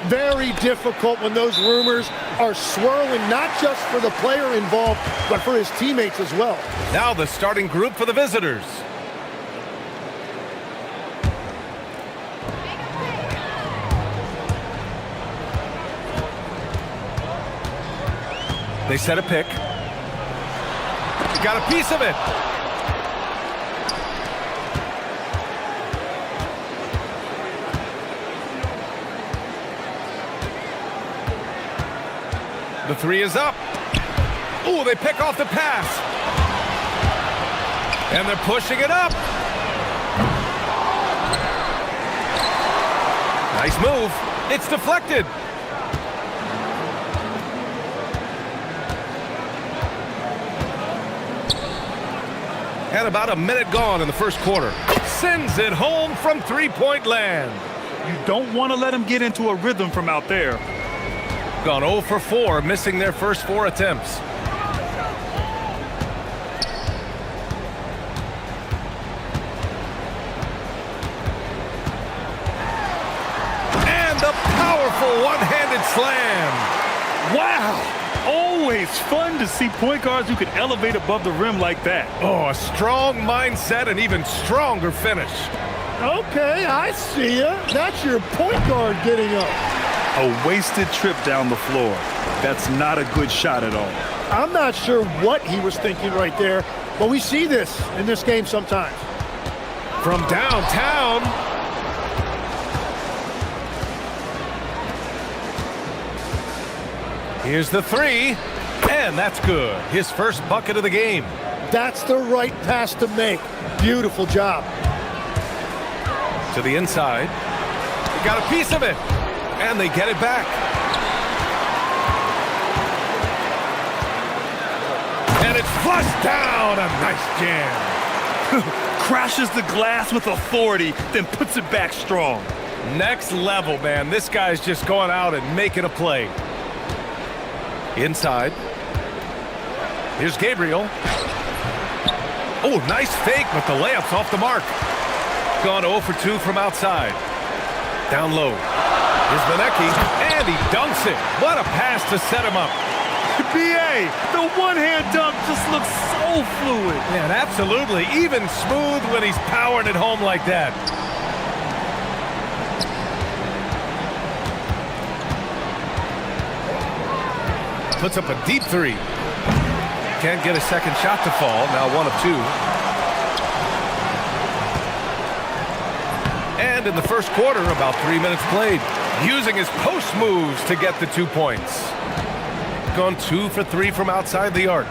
Very difficult when those rumors are swirling, not just for the player involved, but for his teammates as well. Now the starting group for the visitors. They set a pick. Got a piece of it. The three is up. Ooh, they pick off the pass. And they're pushing it up. Nice move. It's deflected. And about a minute gone in the first quarter. Sends it home from three-point land. You don't want to let him get into a rhythm from out there. Gone 0 for 4, missing their first 4 attempts. And the powerful one-handed slam. Wow! Always fun to see point guards who can elevate above the rim like that. Oh, a strong mindset and even stronger finish. Okay, I see ya. That's your point guard getting up. A wasted trip down the floor. That's not a good shot at all. I'm not sure what he was thinking right there, but we see this in this game sometimes. From downtown. Here's the three, and that's good. His first bucket of the game. That's the right pass to make. Beautiful job. To the inside. He got a piece of it, and they get it back. And it's flushed down. A nice jam. Crashes the glass with authority, then puts it back strong. Next level, man. This guy's just going out and making a play. Inside. Here's Gabriel. Oh, nice fake, but the layup's off the mark. Gone 0 for 2 from outside. Down low. Here's Benecki, and he dunks it. What a pass to set him up. BA, the one-hand dunk just looks so fluid. Man, absolutely. Even smooth when he's powering it home like that. Puts up a deep three. Can't get a second shot to fall. Now 1 of 2. And in the first quarter, about 3 minutes played. Using his post moves to get the 2 points. Gone 2 for 3 from outside the arc.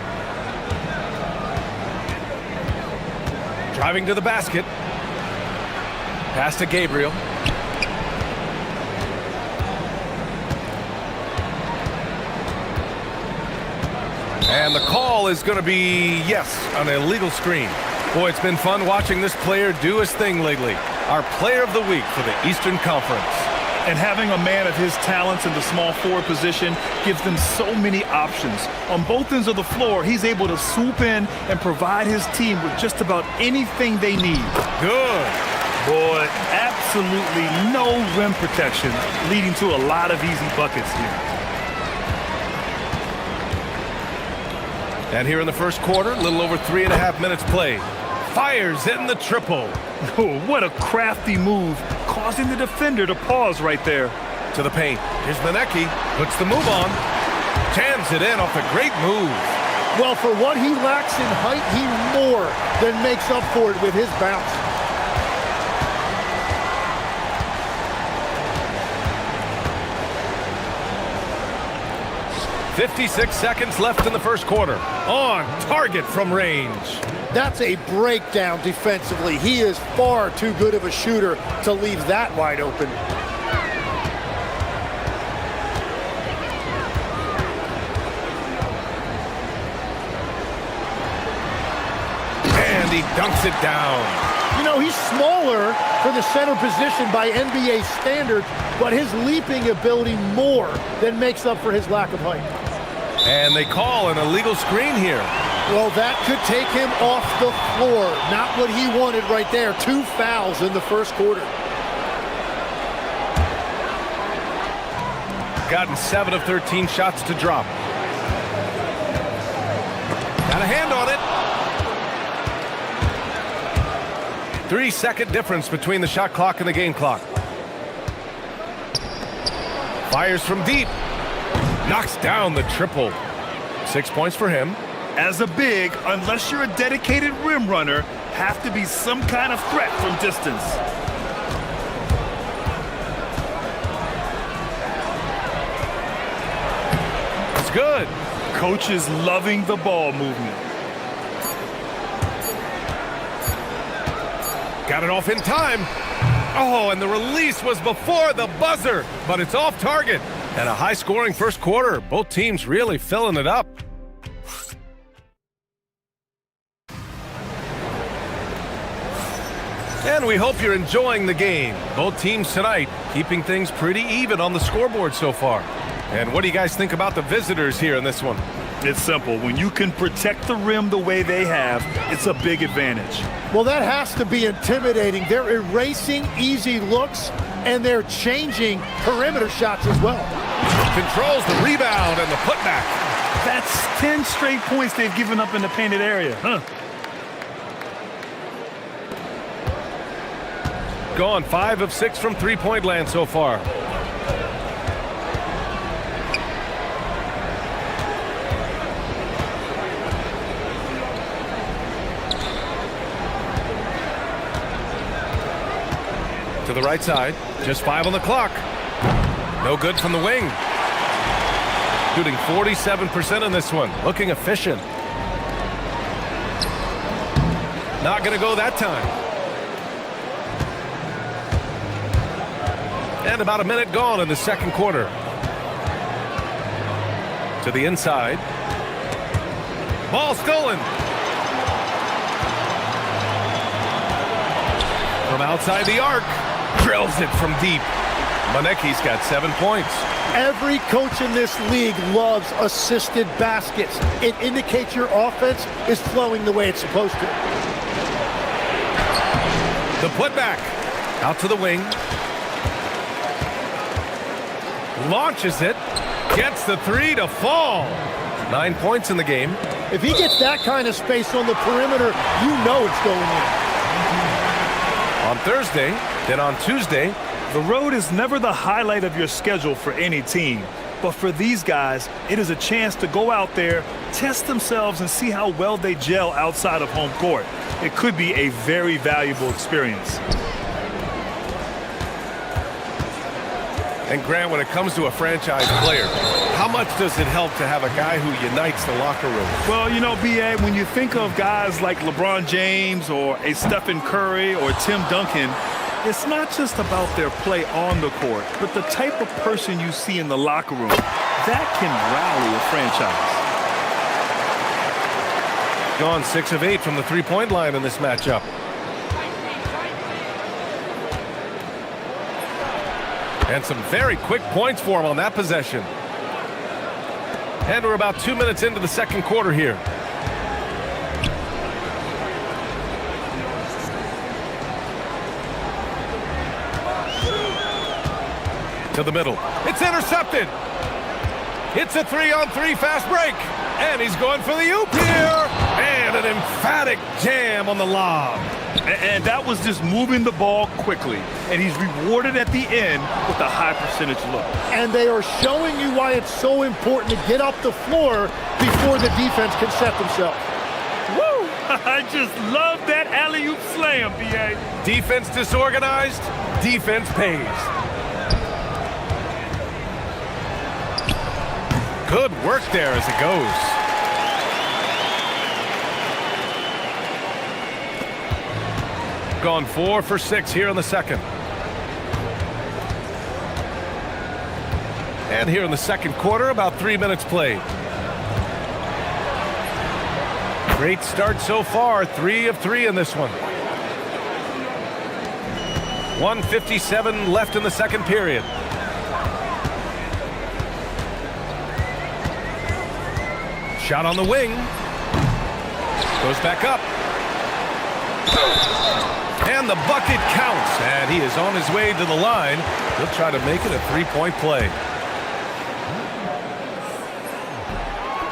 Driving to the basket. Pass to Gabriel. And the call is going to be, yes, an illegal screen. Boy, it's been fun watching this player do his thing lately. Our player of the week for the Eastern Conference. And having a man of his talents in the small forward position gives them so many options. On both ends of the floor, he's able to swoop in and provide his team with just about anything they need. Good. Boy, absolutely no rim protection, leading to a lot of easy buckets here. And here in the first quarter, a little over 3.5 minutes played. Fires in the triple. Oh, what a crafty move, causing the defender to pause right there. To the paint. Here's Benecki. Puts the move on. Jams it in off a great move. Well, for what he lacks in height, he more than makes up for it with his bounce. .56 seconds left in the first quarter. On target from range. That's a breakdown defensively. He is far too good of a shooter to leave that wide open. And he dunks it down. You know, he's smaller for the center position by NBA standards, but his leaping ability more than makes up for his lack of height. And they call an illegal screen here. Well, that could take him off the floor. Not what he wanted right there. 2 fouls in the first quarter. Gotten 7 of 13 shots to drop. Got a hand on it. 3-second difference between the shot clock and the game clock. Fires from deep. Knocks down the triple. 6 points for him. As a big, unless you're a dedicated rim runner, have to be some kind of threat from distance. It's good. Coach is loving the ball movement. Got it off in time. Oh, and the release was before the buzzer, but it's off target. And a high-scoring first quarter. Both teams really filling it up. And we hope you're enjoying the game. Both teams tonight keeping things pretty even on the scoreboard so far. And what do you guys think about the visitors here in this one? It's simple. When you can protect the rim the way they have, it's a big advantage. Well, that has to be intimidating. They're erasing easy looks, and they're changing perimeter shots as well. Controls the rebound and the putback. That's 10 straight points they've given up in the painted area. Gone 5 of 6 from three-point land so far. To the right side, just 5 on the clock. No good from the wing. Shooting 47% in this one, looking efficient. Not gonna go that time. And about a minute gone in the second quarter. To the inside. Ball stolen. From outside the arc. Drills it from deep. Monecki's got 7 points. Every coach in this league loves assisted baskets. It indicates your offense is flowing the way it's supposed to. The putback. Out to the wing. Launches it. Gets the 3 to fall. 9 points in the game. If he gets that kind of space on the perimeter, you know it's going in. On Thursday, then on Tuesday. The road is never the highlight of your schedule for any team. But for these guys, it is a chance to go out there, test themselves, and see how well they gel outside of home court. It could be a very valuable experience. And Grant, when it comes to a franchise player, how much does it help to have a guy who unites the locker room? Well, you know, B.A., when you think of guys like LeBron James or a Stephen Curry or Tim Duncan, it's not just about their play on the court, but the type of person you see in the locker room. That can rally a franchise. Gone 6 of 8 from the three-point line in this matchup. And some very quick points for him on that possession. And we're about 2 minutes into the second quarter here. To the middle. It's intercepted. It's a 3-on-3 fast break. And he's going for the oop here. And an emphatic jam on the lob. And that was just moving the ball quickly. And he's rewarded at the end with a high percentage look. And they are showing you why it's so important to get up the floor before the defense can set themselves. Woo! I just love that alley-oop slam, B.A. Defense disorganized, defense pays. Good work there as it goes. Gone 4 for 6 here in the second. And here in the second quarter, about 3 minutes played. Great start so far, 3 of 3 in this one. 1:57 left in the second period. Shot on the wing. Goes back up. And the bucket counts. And he is on his way to the line. He'll try to make it a three-point play.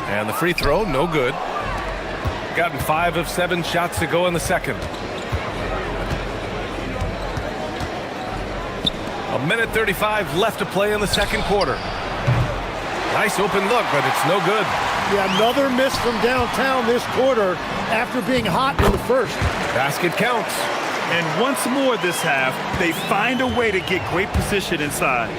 And the free throw, no good. Gotten 5 of 7 shots to go in the second. 1:35 left to play in the second quarter. Nice open look, but it's no good. Yeah, another miss from downtown this quarter after being hot in the first. Basket counts. And once more this half, they find a way to get great position inside.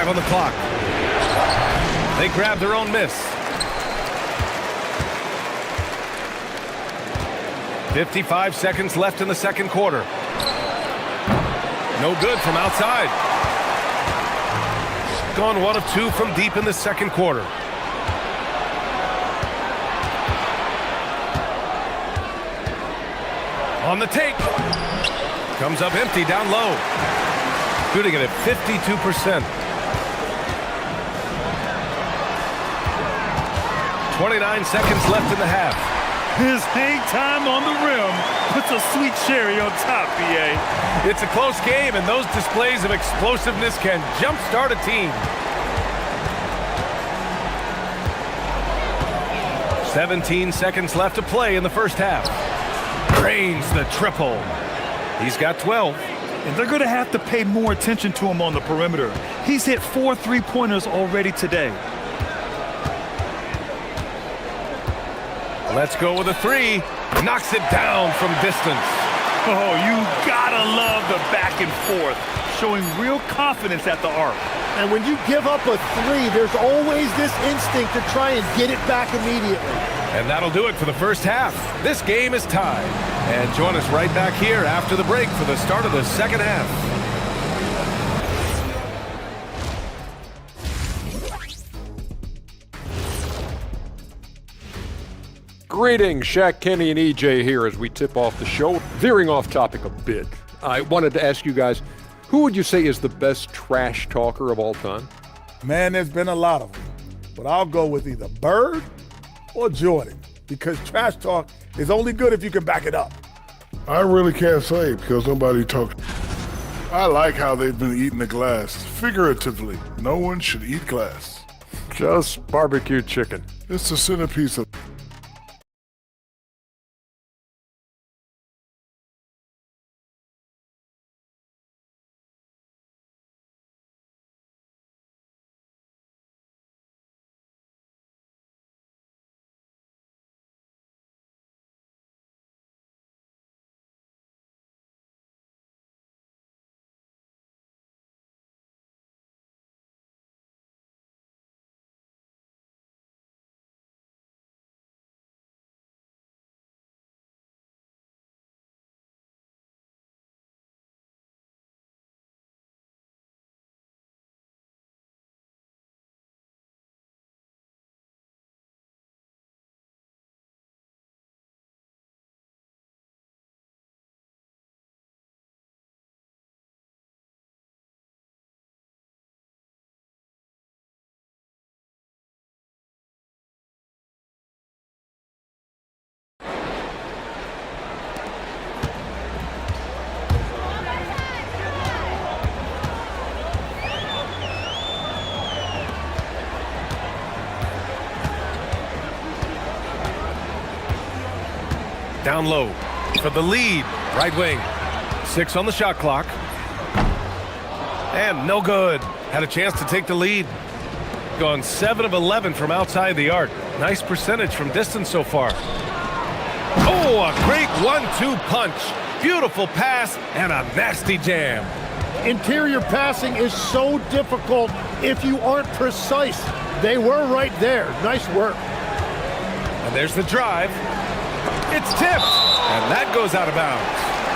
On the clock. They grab their own miss. 55 seconds left in the second quarter. No good from outside. Gone 1 of 2 from deep in the second quarter. On the take. Comes up empty down low. Shooting it at 52%. 29 seconds left in the half. His hang time on the rim puts a sweet cherry on top, BA. It's a close game, and those displays of explosiveness can jumpstart a team. 17 seconds left to play in the first half. Drains the triple. He's got 12. And they're going to have to pay more attention to him on the perimeter. He's hit 4 three-pointers already today. Let's go with a 3. Knocks it down from distance. Oh, you gotta love the back and forth, showing real confidence at the arc. And when you give up a 3, there's always this instinct to try and get it back immediately. And that'll do it for the first half. This game is tied. And join us right back here after the break for the start of the second half. Greetings, Shaq, Kenny, and EJ here as we tip off the show. Veering off topic a bit, I wanted to ask you guys, who would you say is the best trash talker of all time? Man, there's been a lot of them, but I'll go with either Bird or Jordan, because trash talk is only good if you can back it up. I really can't say because nobody talks. I like how they've been eating the glass. Figuratively, no one should eat glass. Just barbecue chicken. It's the centerpiece of... Down low for the lead. Right wing. 6 on the shot clock. And no good. Had a chance to take the lead. Gone 7 of 11 from outside the arc. Nice percentage from distance so far. Oh, a great 1-2 punch. Beautiful pass and a nasty jam. Interior passing is so difficult if you aren't precise. They were right there. Nice work. And there's the drive. It's tipped, and that goes out of bounds.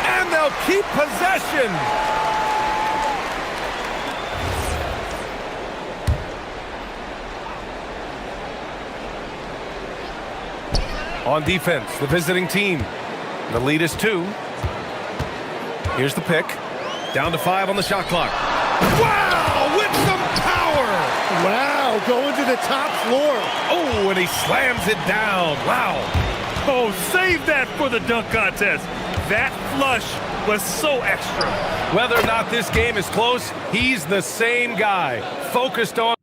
And they'll keep possession. On defense, the visiting team. The lead is 2. Here's the pick. Down to 5 on the shot clock. Wow, with some power! Wow, going to the top floor. Oh, and he slams it down. Wow. Oh, save that for the dunk contest. That flush was so extra. Whether or not this game is close, he's the same guy. Focused on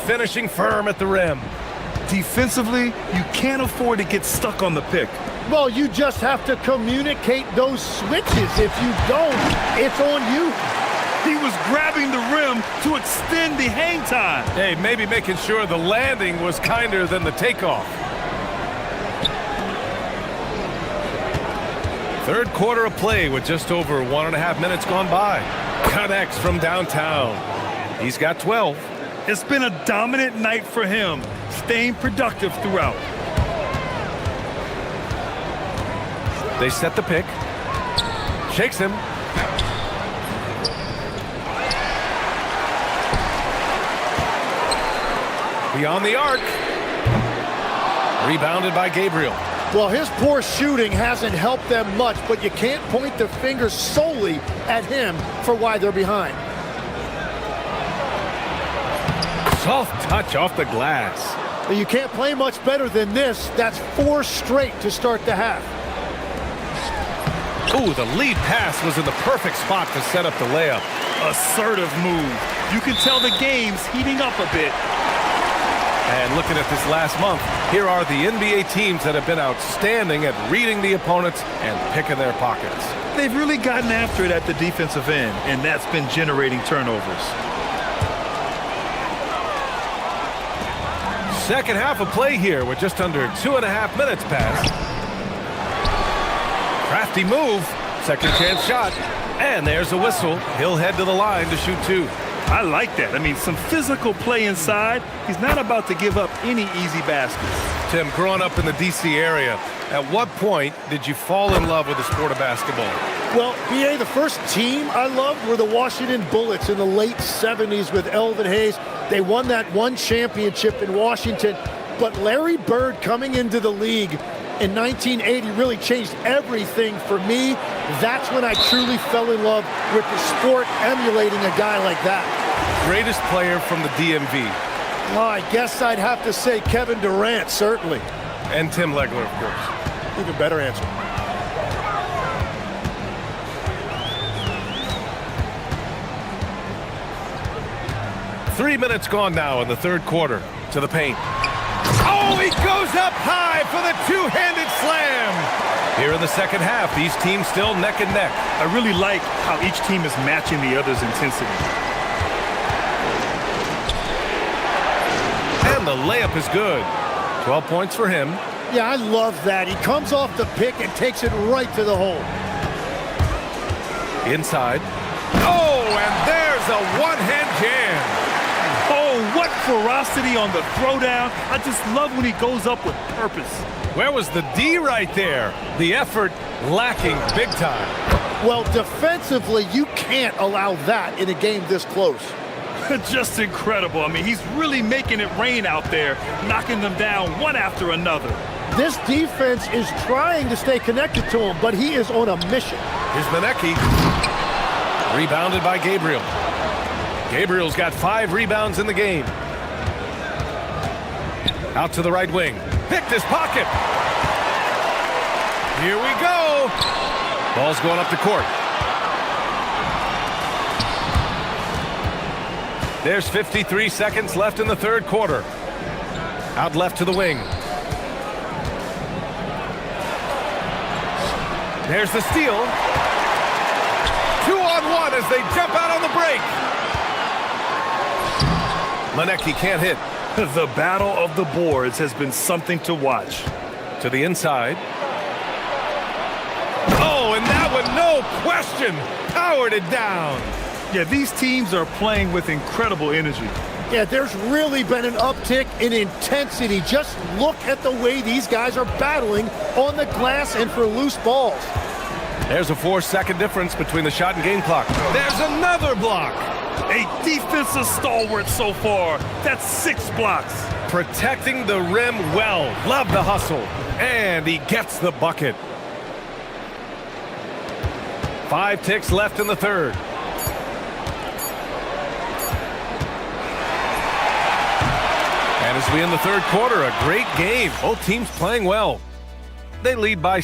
finishing firm at the rim. Defensively, you can't afford to get stuck on the pick. Well, you just have to communicate those switches. If you don't, it's on you. He was grabbing the rim to extend the hang time. Hey, maybe making sure the landing was kinder than the takeoff. Third quarter of play with just over 1.5 minutes gone by. Connects from downtown. He's got 12. It's been a dominant night for him, staying productive throughout. They set the pick. Shakes him. Beyond the arc. Rebounded by Gabriel. Well, his poor shooting hasn't helped them much, but you can't point the finger solely at him for why they're behind. Soft touch off the glass. You can't play much better than this. That's 4 straight to start the half. Ooh, the lead pass was in the perfect spot to set up the layup. Assertive move. You can tell the game's heating up a bit. And looking at this last month, here are the NBA teams that have been outstanding at reading the opponents and picking their pockets. They've really gotten after it at the defensive end, and that's been generating turnovers. Second half of play here with just under 2.5 minutes passed. Crafty move, second chance shot, and there's a whistle. He'll head to the line to shoot 2. I like that. I mean, some physical play inside. He's not about to give up any easy baskets. Tim, growing up in the D.C. area, at what point did you fall in love with the sport of basketball? Well, BA, the first team I loved were the Washington Bullets in the late 70s with Elvin Hayes. They won that one championship in Washington. But Larry Bird coming into the league in 1980 really changed everything for me. That's when I truly fell in love with the sport, emulating a guy like that. Greatest player from the DMV? Well, I guess I'd have to say Kevin Durant, certainly. And Tim Legler, of course. Even better answer. Three minutes gone now in the third quarter. To the paint. Oh, he goes up high for the two-handed slam. Here in the second half, these teams still neck and neck. I really like how each team is matching the other's intensity. And the layup is good. 12 points for him. Yeah, I love that. He comes off the pick and takes it right to the hole. Inside. Oh, and there's a one-hand jam. Oh, what ferocity on the throwdown. I just love when he goes up with purpose. Where was the D right there? The effort lacking big time. Well, defensively, you can't allow that in a game this close. Just incredible. I mean, he's really making it rain out there, knocking them down one after another. This defense is trying to stay connected to him, but he is on a mission. Here's Manecki. Rebounded by Gabriel. Gabriel's got 5 rebounds in the game. Out to the right wing. Picked his pocket. Here we go. Ball's going up the court. There's 53 seconds left in the third quarter. Out left to the wing. There's the steal. 2-on-1 as they jump out on the break. Manecki can't hit. The battle of the boards has been something to watch. To the inside. Oh, and that one, no question, powered it down. Yeah, these teams are playing with incredible energy. Yeah, there's really been an uptick in intensity. Just look at the way these guys are battling on the glass and for loose balls. There's a 4-second difference between the shot and game clock. There's another block. A defensive stalwart so far. That's 6 blocks. Protecting the rim well. Love the hustle. And he gets the bucket. 5 ticks left in the third. And as we end the third quarter, a great game. Both teams playing well. They lead by...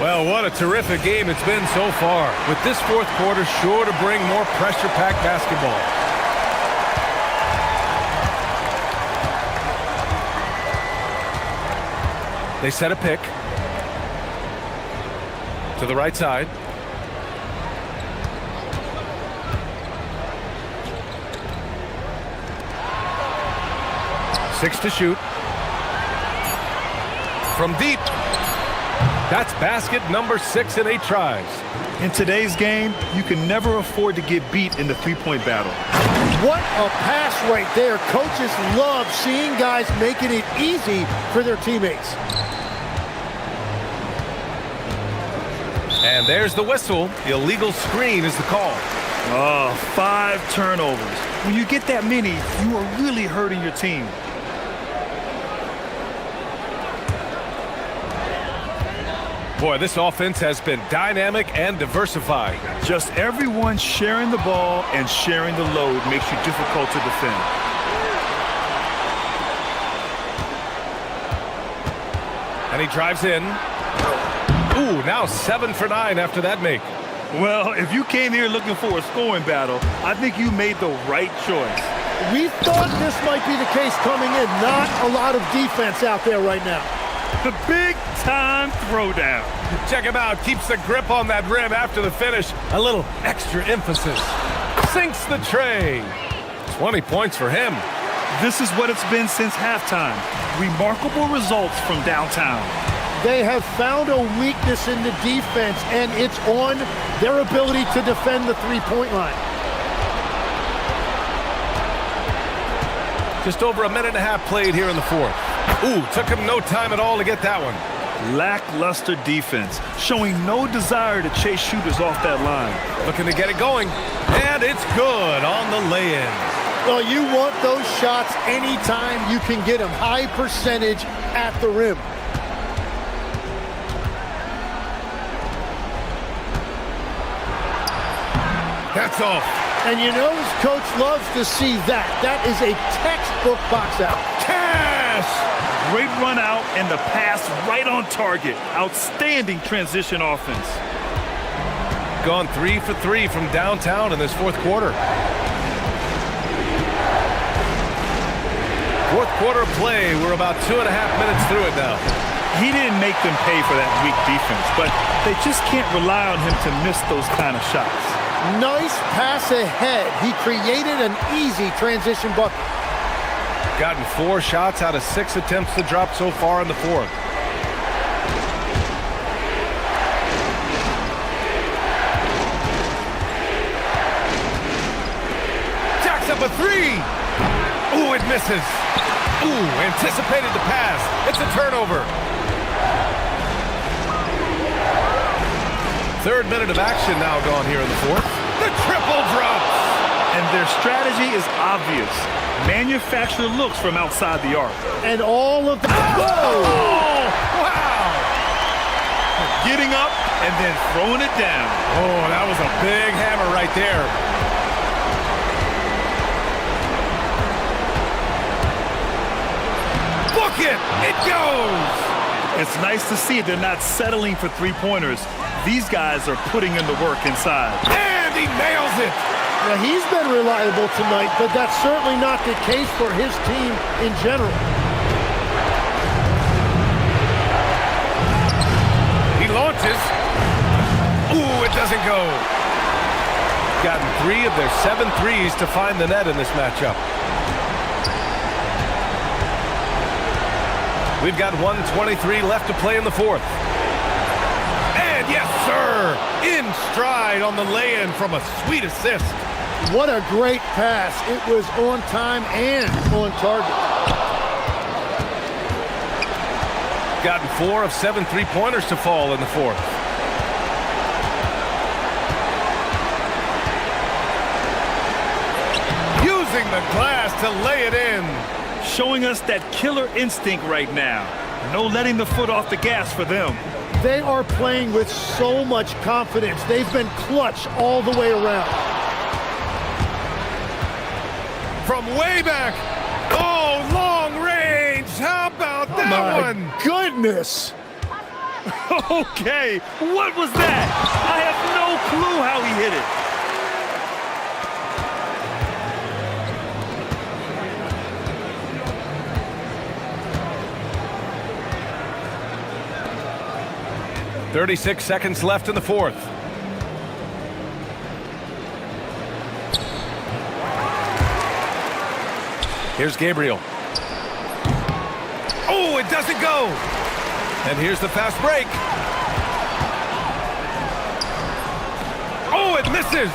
Well, what a terrific game it's been so far. With this fourth quarter sure to bring more pressure-packed basketball. They set a pick to the right side. Six to shoot. From deep. That's basket number 6 in 8 tries. In today's game, you can never afford to get beat in the three-point battle. What a pass right there. Coaches love seeing guys making it easy for their teammates. And there's the whistle. The illegal screen is the call. Oh, 5 turnovers. When you get that many, you are really hurting your team. Boy, this offense has been dynamic and diversified. Just everyone sharing the ball and sharing the load makes you difficult to defend. And he drives in. Ooh, now 7 for 9 after that make. Well, if you came here looking for a scoring battle, I think you made the right choice. We thought this might be the case coming in. Not a lot of defense out there right now. The big-time throwdown. Check him out. Keeps the grip on that rim after the finish. A little extra emphasis. Sinks the tray. 20 points for him. This is what it's been since halftime. Remarkable results from downtown. They have found a weakness in the defense, and it's on their ability to defend the three-point line. Just over a minute and a half played here in the fourth. Ooh, took him no time at all to get that one. Lackluster defense, showing no desire to chase shooters off that line. Looking to get it going, and it's good on the lay-in. Well, you want those shots anytime you can get them. High percentage at the rim. That's off. And you know his coach loves to see that. That is a textbook box out. Cash! Great run out and the pass right on target. Outstanding transition offense. Gone 3 for 3 from downtown in this fourth quarter. Fourth quarter play. We're about 2.5 minutes through it now. He didn't make them pay for that weak defense, but they just can't rely on him to miss those kind of shots. Nice pass ahead. He created an easy transition bucket. Gotten 4 shots out of 6 attempts to drop so far in the fourth. Jacks up a 3. Ooh, it misses. Ooh, anticipated the pass. It's a turnover. Third minute of action now gone here in the fourth. The triple drops. And their strategy is obvious. Manufacture looks from outside the arc. And all of the... Oh! Wow! Getting up and then throwing it down. Oh, that was a big hammer right there. Book it! It goes! It's nice to see they're not settling for three-pointers. These guys are putting in the work inside. And he nails it! Now, he's been reliable tonight, but that's certainly not the case for his team in general. He launches. Ooh, it doesn't go. Gotten 3 of their 7 threes to find the net in this matchup. We've got 1:23 left to play in the fourth. And yes, sir, in stride on the lay-in from a sweet assist. What a great pass. It was on time and on target. Gotten 4 of 7 three-pointers to fall in the fourth. using the glass to lay it in. Showing us that killer instinct right now. No letting the foot off the gas for them. They are playing with so much confidence. They've been clutch all the way around. From way back. Oh, long range. How about that one? My goodness. Okay, what was that? I have no clue how he hit it. .36 seconds left in the fourth. Here's Gabriel. Oh, it doesn't go. And here's the fast break. Oh, it misses.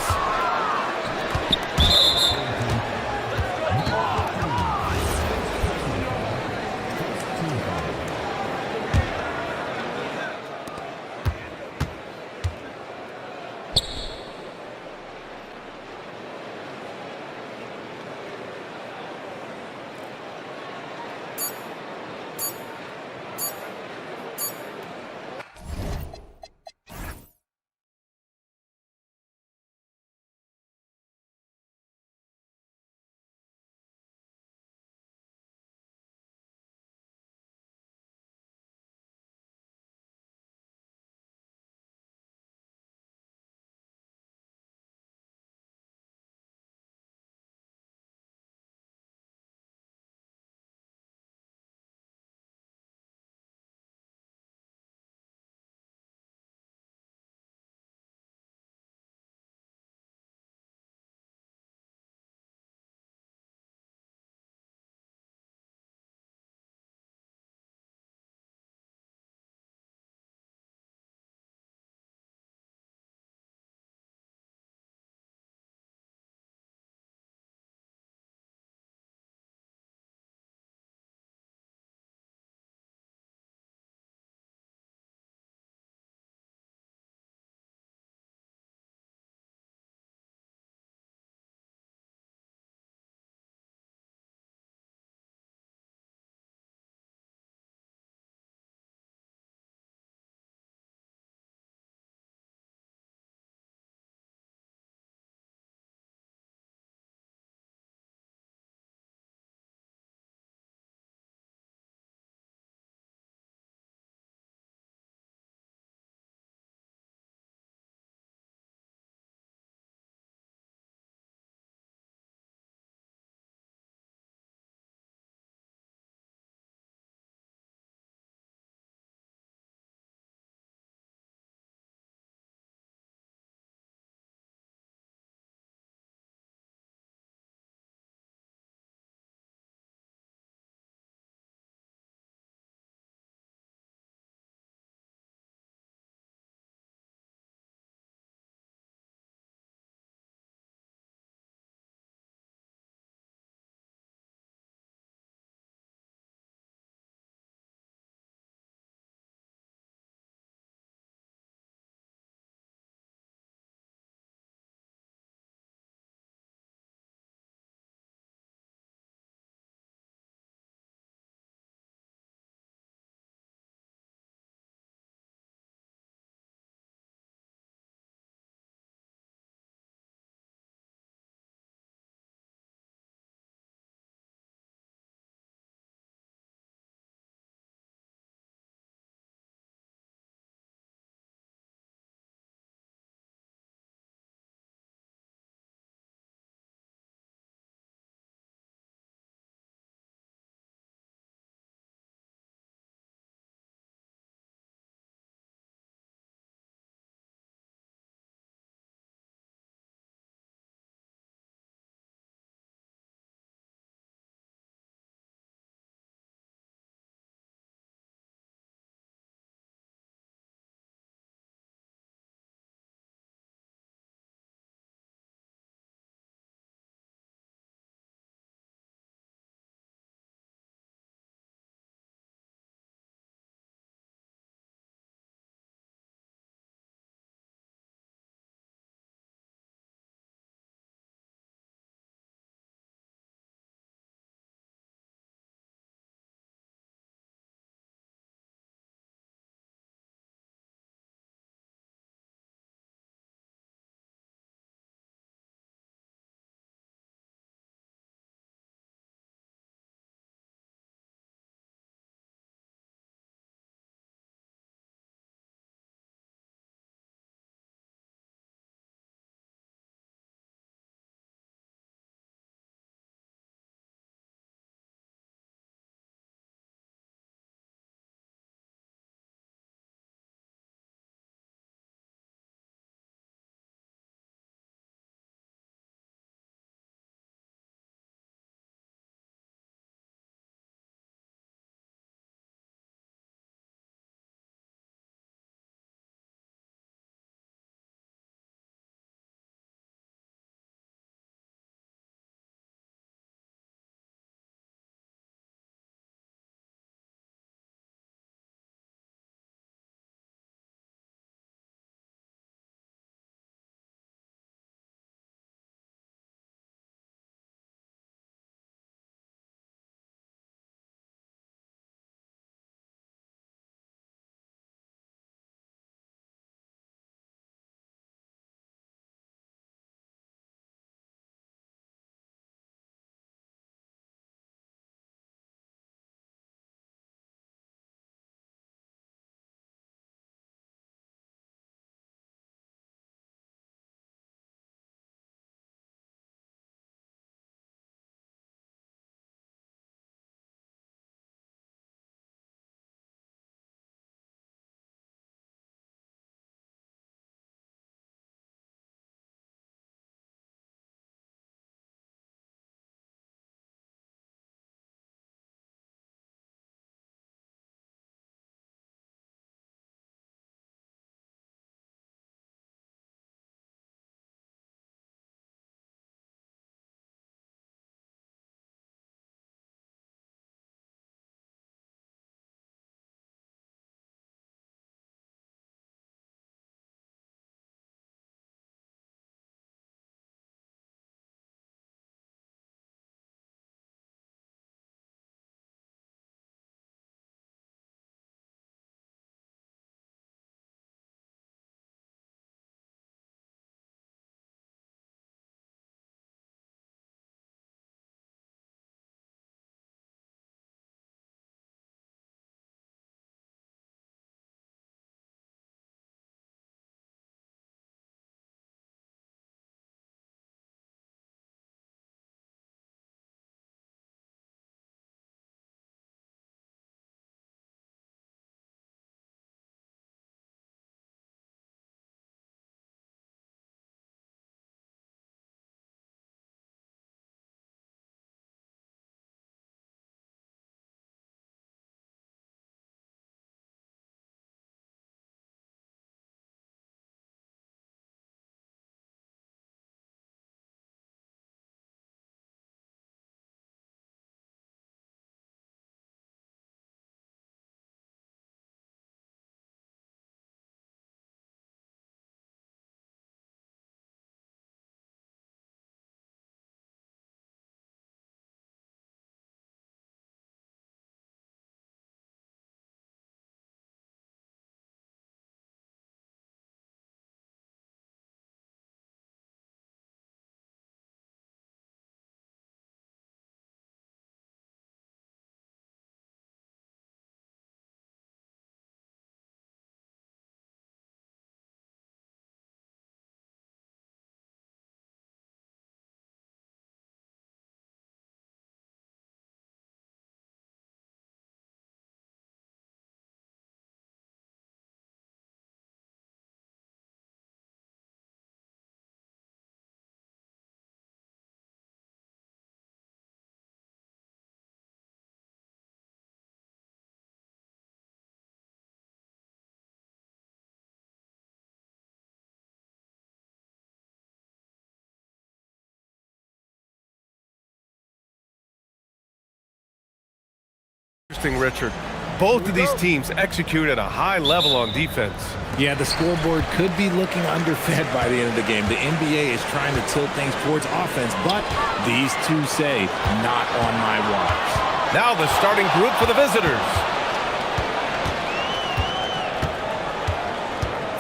Interesting, Richard. Both of these teams execute at a high level on defense. Yeah, the scoreboard could be looking underfed by the end of the game. The NBA is trying to tilt things towards offense, but these two say, not on my watch. Now the starting group for the visitors.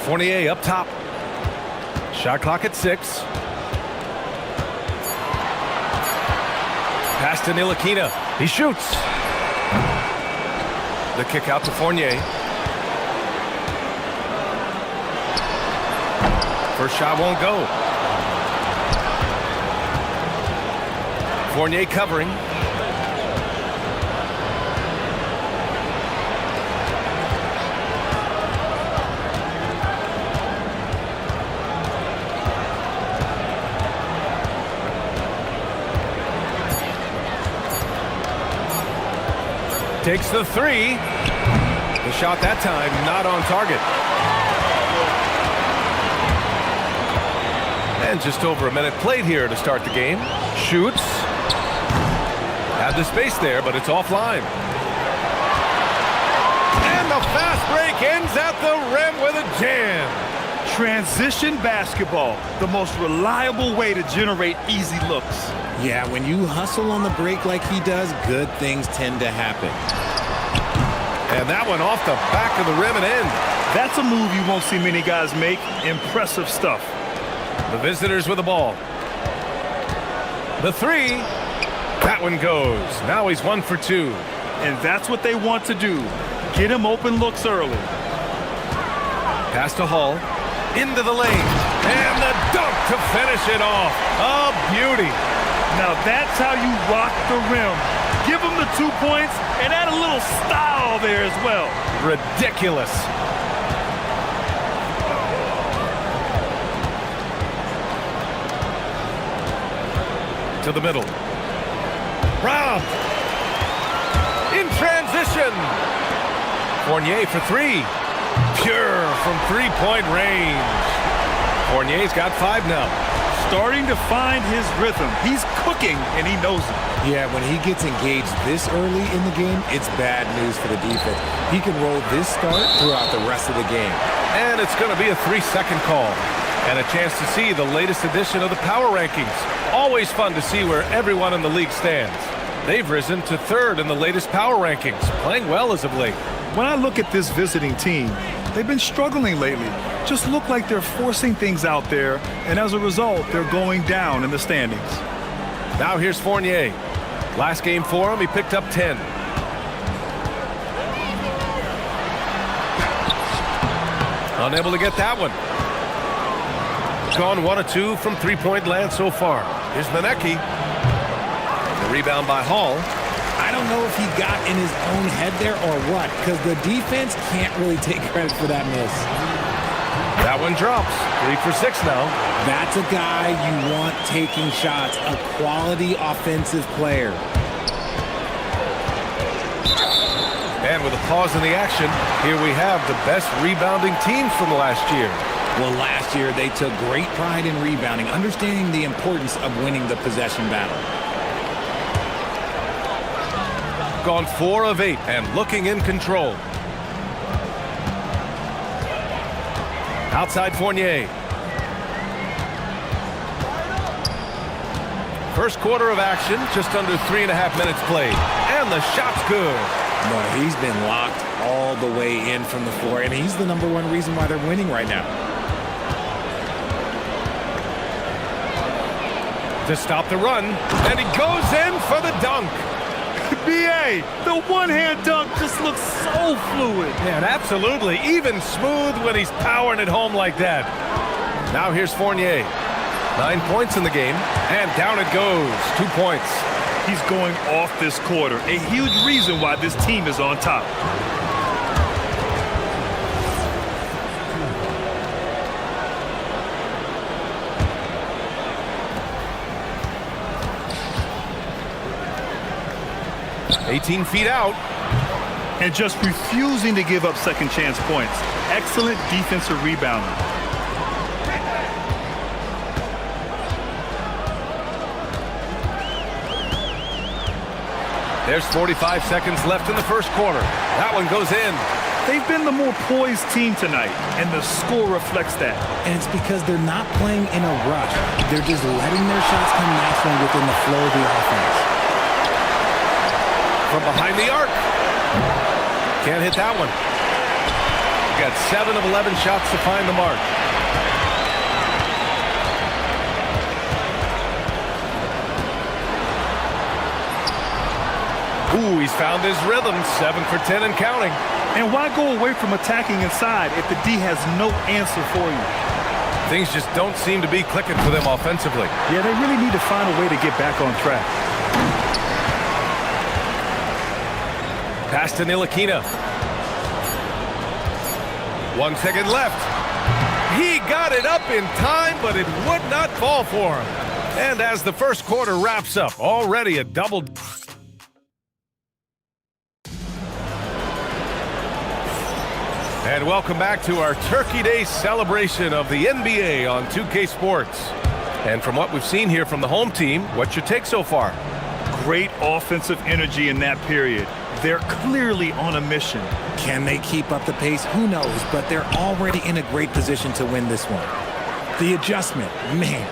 Fournier up top. Shot clock at 6. Pass to Ntilikina. He shoots. The kick out to Fournier. First shot won't go. Fournier covering. Takes the 3. The shot that time not on target. And just over a minute played here to start the game. Shoots. Had the space there, but it's offline. And the fast break ends at the rim with a jam. Transition basketball, the most reliable way to generate easy looks. Yeah, when you hustle on the break like he does, good things tend to happen. And that one off the back of the rim and in. That's a move you won't see many guys make. Impressive stuff. The visitors with the ball. The 3. That one goes. Now he's 1 for 2. And that's what they want to do. Get him open looks early. Pass to Hall. Into the lane. And the dunk to finish it off. A beauty. Now that's how you rock the rim. Give him the 2 points and add a little style there as well. Ridiculous. To the middle. Round. In transition. Fournier for 3. Pure from 3-point range. Fournier's got 5 now. Starting to find his rhythm. He's cooking, and he knows it. Yeah, when he gets engaged this early in the game, it's bad news for the defense. He can roll this start throughout the rest of the game. And it's going to be a 3-second call. And a chance to see the latest edition of the power rankings. Always fun to see where everyone in the league stands. They've risen to 3rd in the latest power rankings, playing well as of late. When I look at this visiting team, they've been struggling lately. Just look like they're forcing things out there, and as a result, they're going down in the standings. Now here's Fournier. Last game for him, he picked up 10. Unable to get that one. Gone 1 of 2 from 3-point land so far. Here's Manecki. The rebound by Hall. I don't know if he got in his own head there or what, because the defense can't really take credit for that miss. That one drops. 3 for 6 now. That's a guy you want taking shots, a quality offensive player. And with a pause in the action, here we have the best rebounding teams from last year. Well, last year they took great pride in rebounding, understanding the importance of winning the possession battle. Gone 4 of 8 and looking in control. Outside Fournier. First quarter of action, just under 3.5 minutes played. And the shot's good. No, he's been locked all the way in from the floor, and he's the #1 reason why they're winning right now. To stop the run, and he goes in for the dunk. BA, the one-hand dunk just looks so fluid. Yeah, and absolutely, even smooth when he's powering it home like that. Now here's Fournier. 9 points in the game, and down it goes. 2 points. He's going off this quarter, a huge reason why this team is on top. $18 feet out. And just refusing to give up second chance points. Excellent defensive rebounding. There's 45 seconds left in the first quarter. That one goes in. They've been the more poised team tonight, and the score reflects that. And it's because they're not playing in a rush. They're just letting their shots come naturally within the flow of the offense. From behind the arc. Can't hit that one. Got 7 of 11 shots to find the mark. Ooh, he's found his rhythm. 7 for 10 and counting. And why go away from attacking inside if the D has no answer for you? Things just don't seem to be clicking for them offensively. Yeah, they really need to find a way to get back on track. Pass to Ntilikina. 1 second left. He got it up in time, but it would not fall for him. And as the first quarter wraps up, already a double. And welcome back to our Turkey Day celebration of the NBA on 2K Sports. And from what we've seen here from the home team, what's your take so far? Great offensive energy in that period. They're clearly on a mission. Can they keep up the pace? Who knows, but they're already in a great position to win this one. The adjustment, man,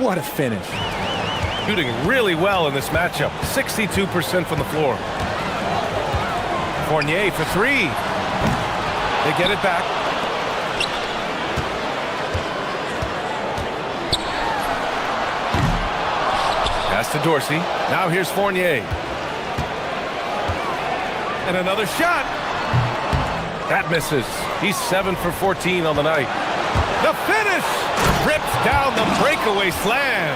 what a finish. Shooting really well in this matchup, 62% from the floor. Fournier for 3. They get it back. Pass to Dorsey. Now here's Fournier. And another shot. That misses. He's 7 for 14 on the night. The finish! Rips down the breakaway slam.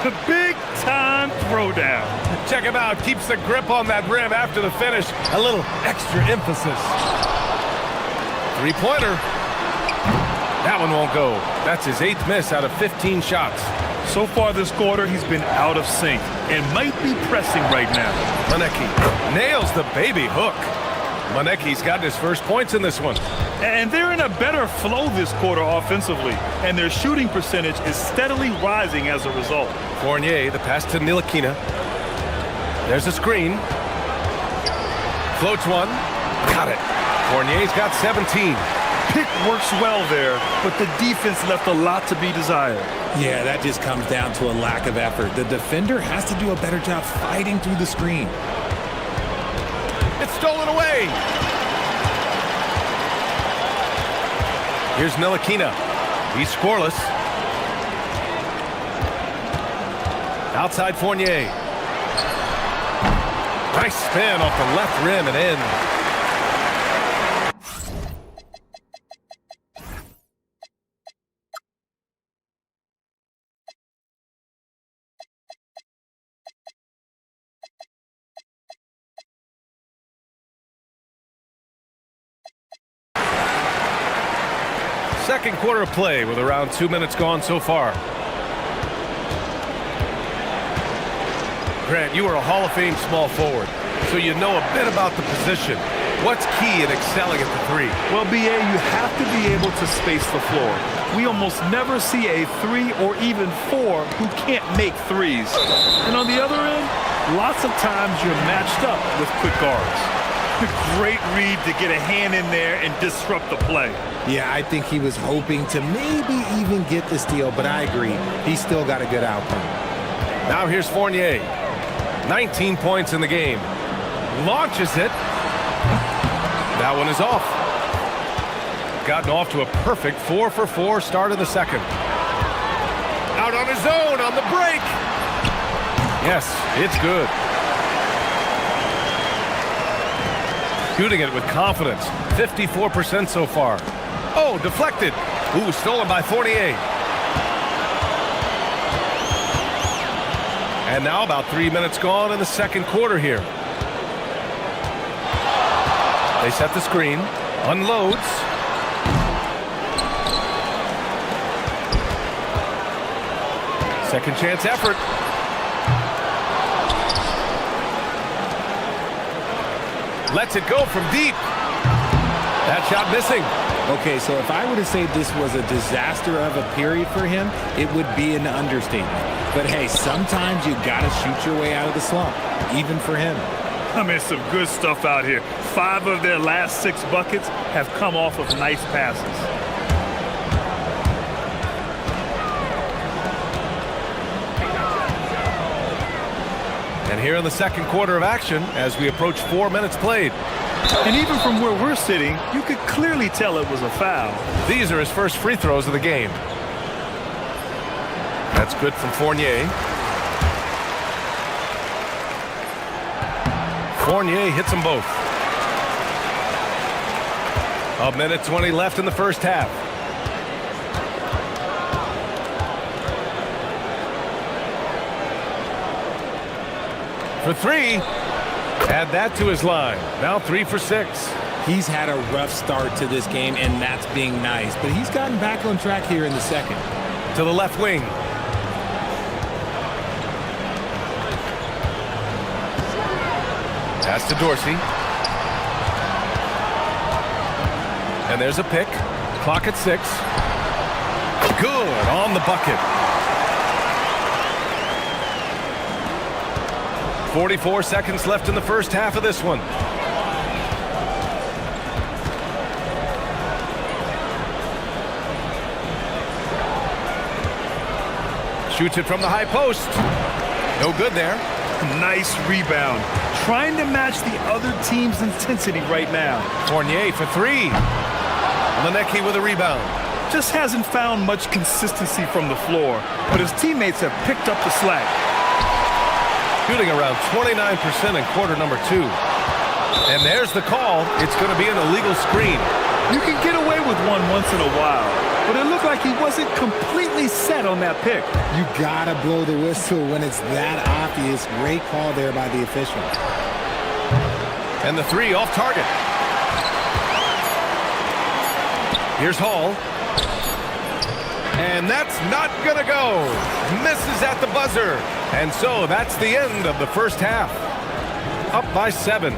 The big-time throwdown. Check him out. Keeps the grip on that rim after the finish. A little extra emphasis. Three-pointer. That one won't go. That's his 8th miss out of 15 shots. So far this quarter, he's been out of sync and might be pressing right now. Monecki nails the baby hook. Monecki's gotten his first points in this one. And they're in a better flow this quarter offensively, and their shooting percentage is steadily rising as a result. Fournier, the pass to Ntilikina. There's a screen. Floats one. Got it. Fournier's got 17. Pick works well there, but the defense left a lot to be desired. Yeah, that just comes down to a lack of effort. The defender has to do a better job fighting through the screen. It's stolen away. Here's Ntilikina. He's scoreless. Outside Fournier. Nice spin off the left rim and in. Second quarter of play with around 2 minutes gone so far. Grant, you are a Hall of Fame small forward, so you know a bit about the position. What's key in excelling at the 3? Well, BA, you have to be able to space the floor. We almost never see a 3 or even 4 who can't make threes. And on the other end, lots of times you're matched up with quick guards. Great read to get a hand in there and disrupt the play. Yeah, I think he was hoping to maybe even get the steal, but I agree. He's still got a good outcome. Now here's Fournier. 19 points in the game. Launches it. That one is off. Gotten off to a perfect 4 for 4 start of the second. Out on his own on the break. Yes, it's good. Shooting it with confidence. 54% so far. Oh, deflected. Ooh, stolen by Fournier. And now about 3 minutes gone in the second quarter here. They set the screen. Unloads. Second chance effort. Lets it go from deep. That shot missing. Okay, so if I were to say this was a disaster of a period for him, it would be an understatement. But hey, sometimes you gotta shoot your way out of the slump, even for him. I mean, some good stuff out here. 5 of their last 6 buckets have come off of nice passes. And here in the second quarter of action as we approach 4 minutes played. And even from where we're sitting, you could clearly tell it was a foul. These are his first free throws of the game. That's good from Fournier. Fournier hits them both. 1:20 left in the first half. For 3. Add that to his line. Now 3 for 6. He's had a rough start to this game, and that's being nice. But he's gotten back on track here in the second. To the left wing. Pass to Dorsey. And there's a pick. Clock at 6. Good on the bucket. 44 seconds left in the first half of this one. Shoots it from the high post. No good there. Nice rebound. Trying to match the other team's intensity right now. Fournier for 3. Lenecki with a rebound. Just hasn't found much consistency from the floor, but his teammates have picked up the slack. Shooting around 29% in quarter number 2. And there's the call. It's going to be an illegal screen. You can get away with one once in a while, but it looked like he wasn't completely set on that pick. You gotta blow the whistle when it's that obvious. Great call there by the official. And the 3 off target. Here's Hall. And that's not going to go. Misses at the buzzer. And so that's the end of the first half. Up by 7.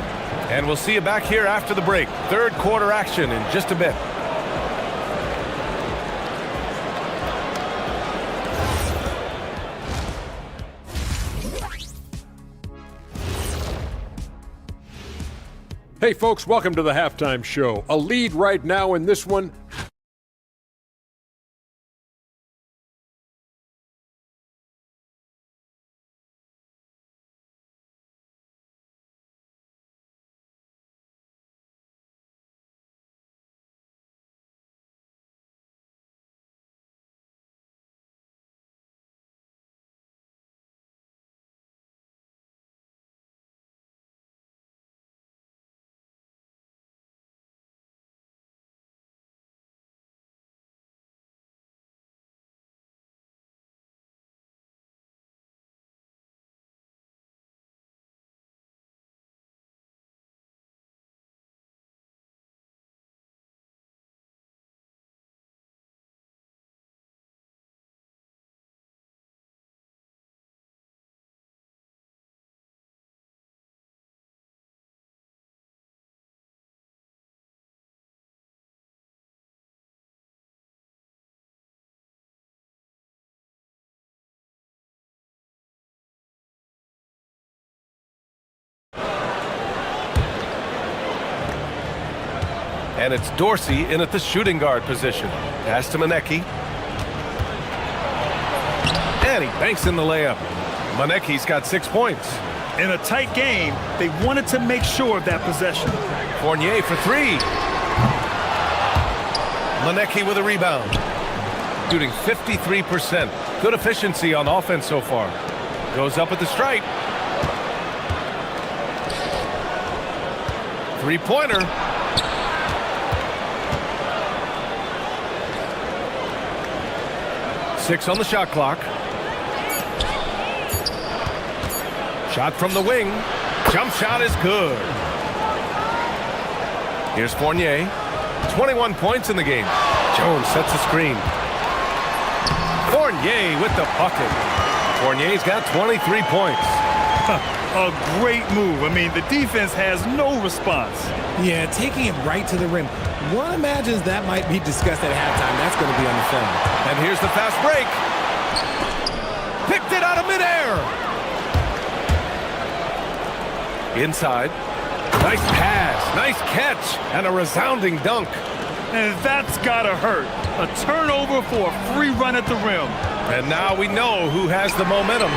And we'll see you back here after the break. Third quarter action in just a bit. Hey folks, welcome to the halftime show. A lead right now in this one. And it's Dorsey in at the shooting guard position. Pass to Lenecki. And he banks in the layup. Lenecki's got 6 points. In a tight game, they wanted to make sure of that possession. Fournier for 3. Lenecki with a rebound. Shooting 53%. Good efficiency on offense so far. Goes up at the stripe. 3-pointer. Six on the shot clock. Shot from the wing. Jump shot is good. Here's Fournier. 21 points in the game. Jones sets the screen. Fournier with the bucket. Fournier's got 23 points. A great move. I mean, the defense has no response. Yeah, taking it right to the rim. One imagines that might be discussed at halftime. That's going to be on the film. And here's the fast break. Picked it out of midair. Inside. Nice pass, nice catch, and a resounding dunk. And that's gotta hurt. A turnover for a free run at the rim. And now we know who has the momentum.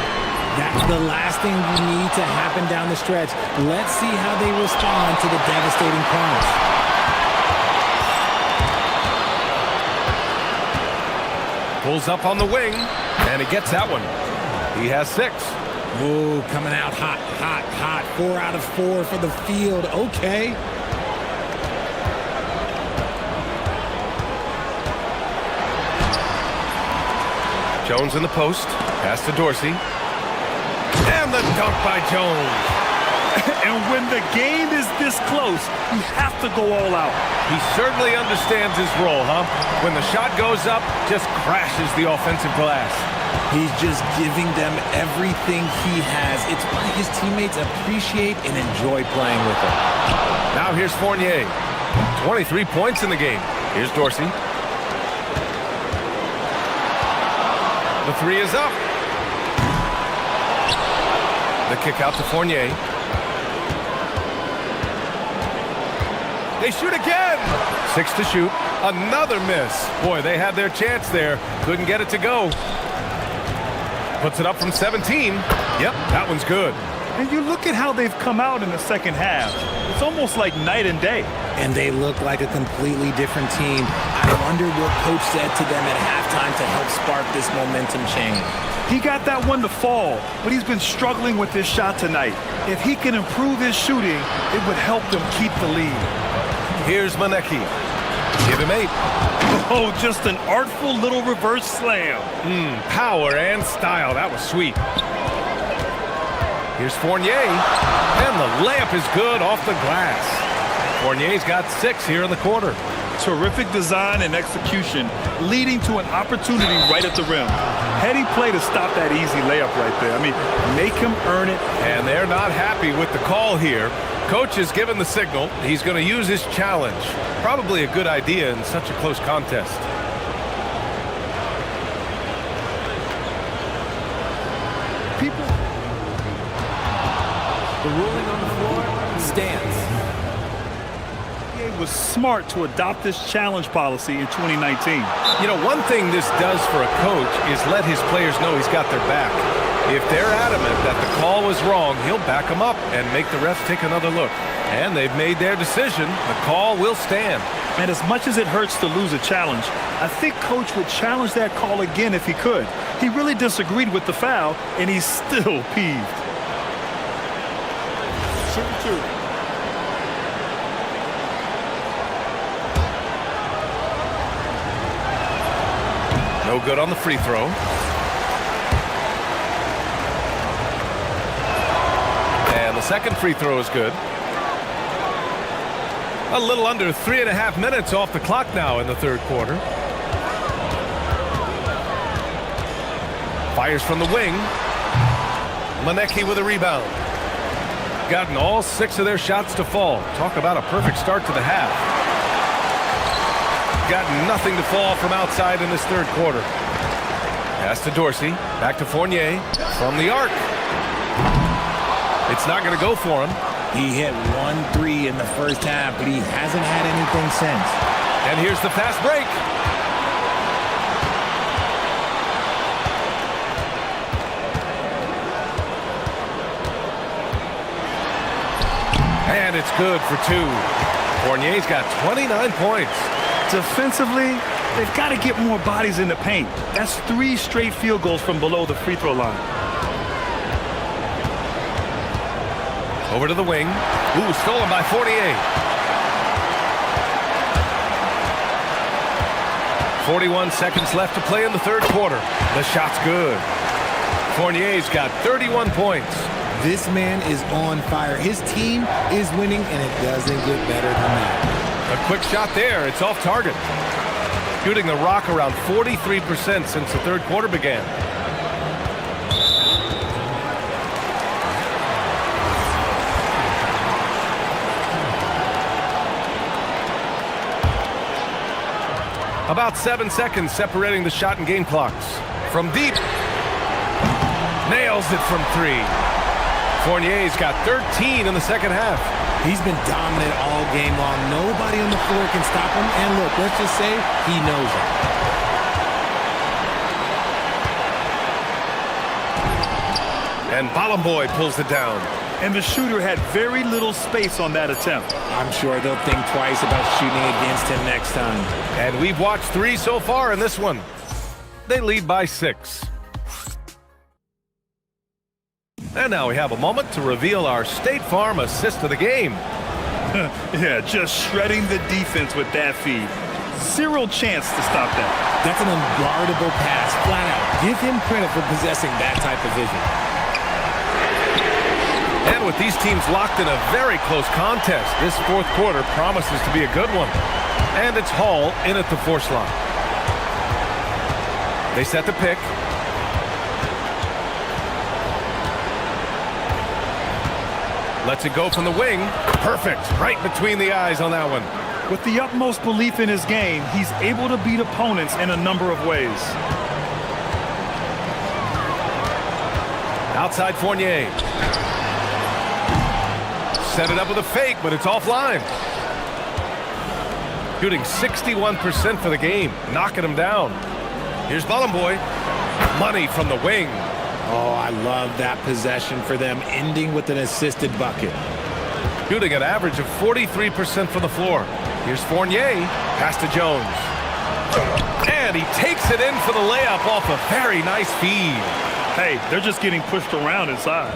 That's the last thing you need to happen down the stretch. Let's see how they respond to the devastating promise. Pulls up on the wing, and he gets that one. He has 6. Ooh, coming out hot, hot, hot. 4 out of 4 for the field. Okay. Jones in the post. Pass to Dorsey. And the dunk by Jones. And when the game is this close, you have to go all out. He certainly understands his role, huh? When the shot goes up, just crashes the offensive glass. He's just giving them everything he has. It's why his teammates appreciate and enjoy playing with him. Now here's Fournier. 23 points in the game. Here's Dorsey. The 3 is up. The kick out to Fournier. They shoot again. 6 to shoot. Another miss. Boy, they had their chance there. Couldn't get it to go. Puts it up from 17. Yep, that one's good. And you look at how they've come out in the second half. It's almost like night and day. And they look like a completely different team. I wonder what coach said to them at halftime to help spark this momentum change. He got that one to fall, but he's been struggling with this shot tonight. If he can improve his shooting, it would help them keep the lead. Here's Manecki. Give him 8. Oh, just an artful little reverse slam. Power and style. That was sweet. Here's Fournier. And the layup is good off the glass. Fournier's got 6 here in the quarter. Terrific design and execution, leading to an opportunity right at the rim. Heady play to stop that easy layup right there. I mean, make him earn it. And they're not happy with the call here. Coach has given the signal. He's going to use his challenge. Probably a good idea in such a close contest. The ruling on the floor stands. He was smart to adopt this challenge policy in 2019. You know, one thing this does for a coach is let his players know he's got their back. If they're adamant that the call was wrong, he'll back them up and make the refs take another look. And they've made their decision. The call will stand. And as much as it hurts to lose a challenge, I think Coach would challenge that call again if he could. He really disagreed with the foul, and he's still peeved. 2-2. No good on the free throw. And the second free throw is good. A little under 3.5 minutes off the clock now in the third quarter. Fires from the wing. Manecki with a rebound. Gotten all 6 of their shots to fall. Talk about a perfect start to the half. Got nothing to fall from outside in this third quarter. Pass to Dorsey. Back to Fournier. From the arc. It's not going to go for him. He hit 1-3 in the first half, but he hasn't had anything since. And here's the fast break. And it's good for 2. Fournier's got 29 points. Defensively, they've got to get more bodies in the paint. That's 3 straight field goals from below the free throw line. Over to the wing. Ooh, stolen by Fournier. 41 seconds left to play in the third quarter. The shot's good. Fournier's got 31 points. This man is on fire. His team is winning, and it doesn't get better than that. A quick shot there. It's off target. Shooting the rock around 43% since the third quarter began. About 7 seconds separating the shot and game clocks. From deep. Nails it from 3. Fournier's got 13 in the second half. He's been dominant all game long. Nobody on the floor can stop him. And look, let's just say he knows it. And Boy pulls it down. And the shooter had very little space on that attempt. I'm sure they'll think twice about shooting against him next time. And we've watched 3 so far in this one. They lead by 6. And now we have a moment to reveal our State Farm assist of the game. Yeah, just shredding the defense with that feed. Zero chance to stop that. That's an unguardable pass, flat out. Give him credit for possessing that type of vision. And with these teams locked in a very close contest, this fourth quarter promises to be a good one. And it's Hall in at the force line. They set the pick. Lets it go from the wing. Perfect. Right between the eyes on that one. With the utmost belief in his game, he's able to beat opponents in a number of ways. Outside Fournier. Set it up with a fake, but it's offline. Shooting 61% for the game, knocking him down. Here's Boy. Money from the wing. Oh, I love that possession for them, ending with an assisted bucket. Shooting an average of 43% from the floor. Here's Fournier, pass to Jones. And he takes it in for the layup off a very nice feed. Hey, they're just getting pushed around inside.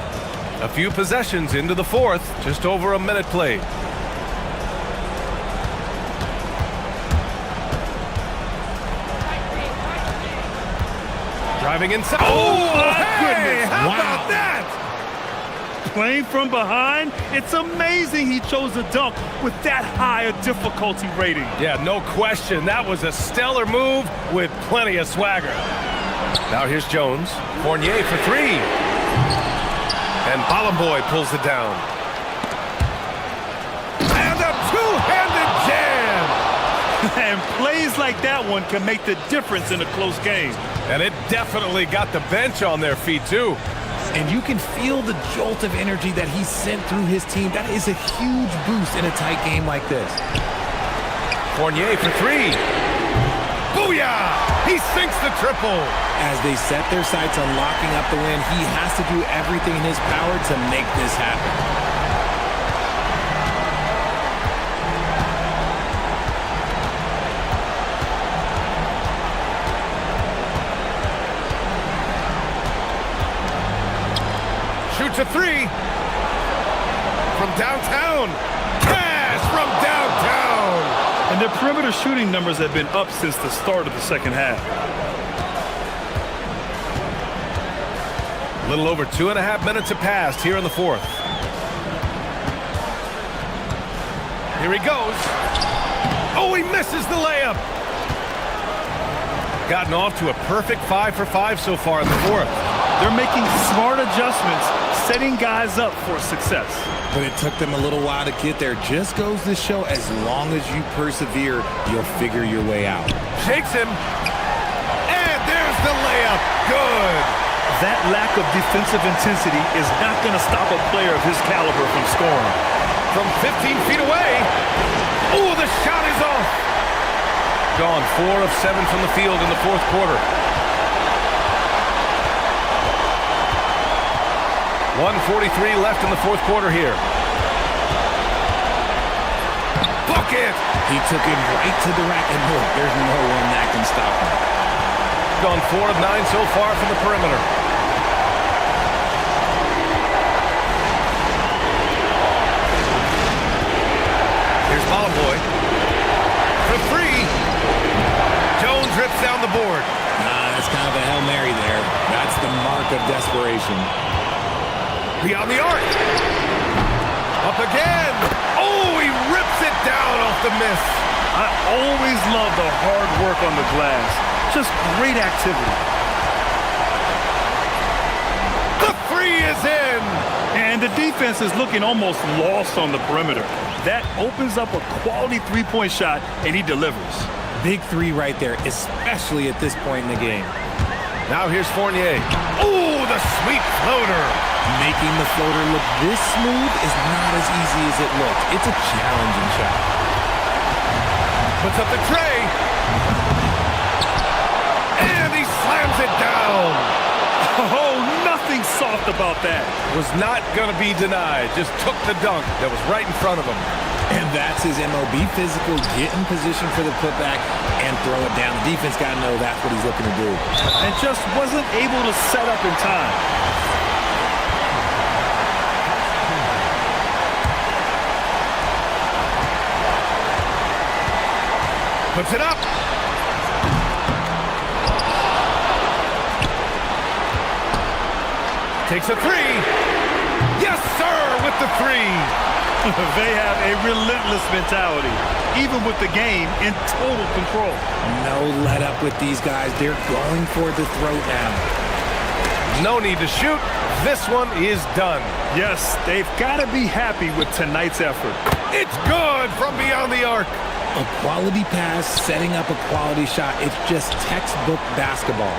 A few possessions into the fourth, just over a minute played. Driving inside. Oh, hey, goodness. How Wow. about that? Playing from behind, it's amazing he chose a dunk with that high a difficulty rating. Yeah, no question. That was a stellar move with plenty of swagger. Now here's Jones. Fournier for 3. And Boy pulls it down. And a two-handed jam! And plays like that one can make the difference in a close game. And it definitely got the bench on their feet, too. And you can feel the jolt of energy that he sent through his team. That is a huge boost in a tight game like this. Fournier for 3. Booyah! He sinks the triple. As they set their sights on locking up the win, he has to do everything in his power to make this happen. Shoots a 3 from downtown. Cash from downtown. And their perimeter shooting numbers have been up since the start of the second half. A little over 2.5 minutes have passed here in the fourth. Here he goes. Oh, he misses the layup. Gotten off to a perfect 5 for 5 so far in the fourth. They're making smart adjustments, setting guys up for success. But it took them a little while to get there. Just goes to show, as long as you persevere, you'll figure your way out. Shakes him. And there's the layup. Good. That lack of defensive intensity is not going to stop a player of his caliber from scoring. From 15 feet away. Oh, the shot is off. Gone 4 of 7 from the field in the fourth quarter. 1:43 left in the fourth quarter here. Bucket! He took it right to the rack, and look, there's no one that can stop him. Gone 4 of 9 so far from the perimeter. Here's Boy for 3. Jones rips down the board. That's kind of a Hail Mary there. That's the mark of desperation. Beyond the arc. Up again. Oh, he rips it down off the miss. I always love the hard work on the glass. Just great activity. The 3 is in. And the defense is looking almost lost on the perimeter. That opens up a quality three-point shot, and he delivers. Big 3 right there, especially at this point in the game. Now here's Fournier. Ooh, the sweet floater. Making the floater look this smooth is not as easy as it looks. It's a challenging shot. Puts up the tray. And he slams it down. Oh, nothing soft about that. Was not going to be denied. Just took the dunk that was right in front of him. And that's his MO. Be physical, get in position for the putback, and throw it down. The defense got to know that's what he's looking to do. And just wasn't able to set up in time. Puts it up. Takes a three. Yes, sir, with the three. They have a relentless mentality, even with the game in total control. No let up with these guys. They're going for the throat now. No need to shoot. This one is done. Yes, they've got to be happy with tonight's effort. It's good from beyond the arc. A quality pass, setting up a quality shot. It's just textbook basketball.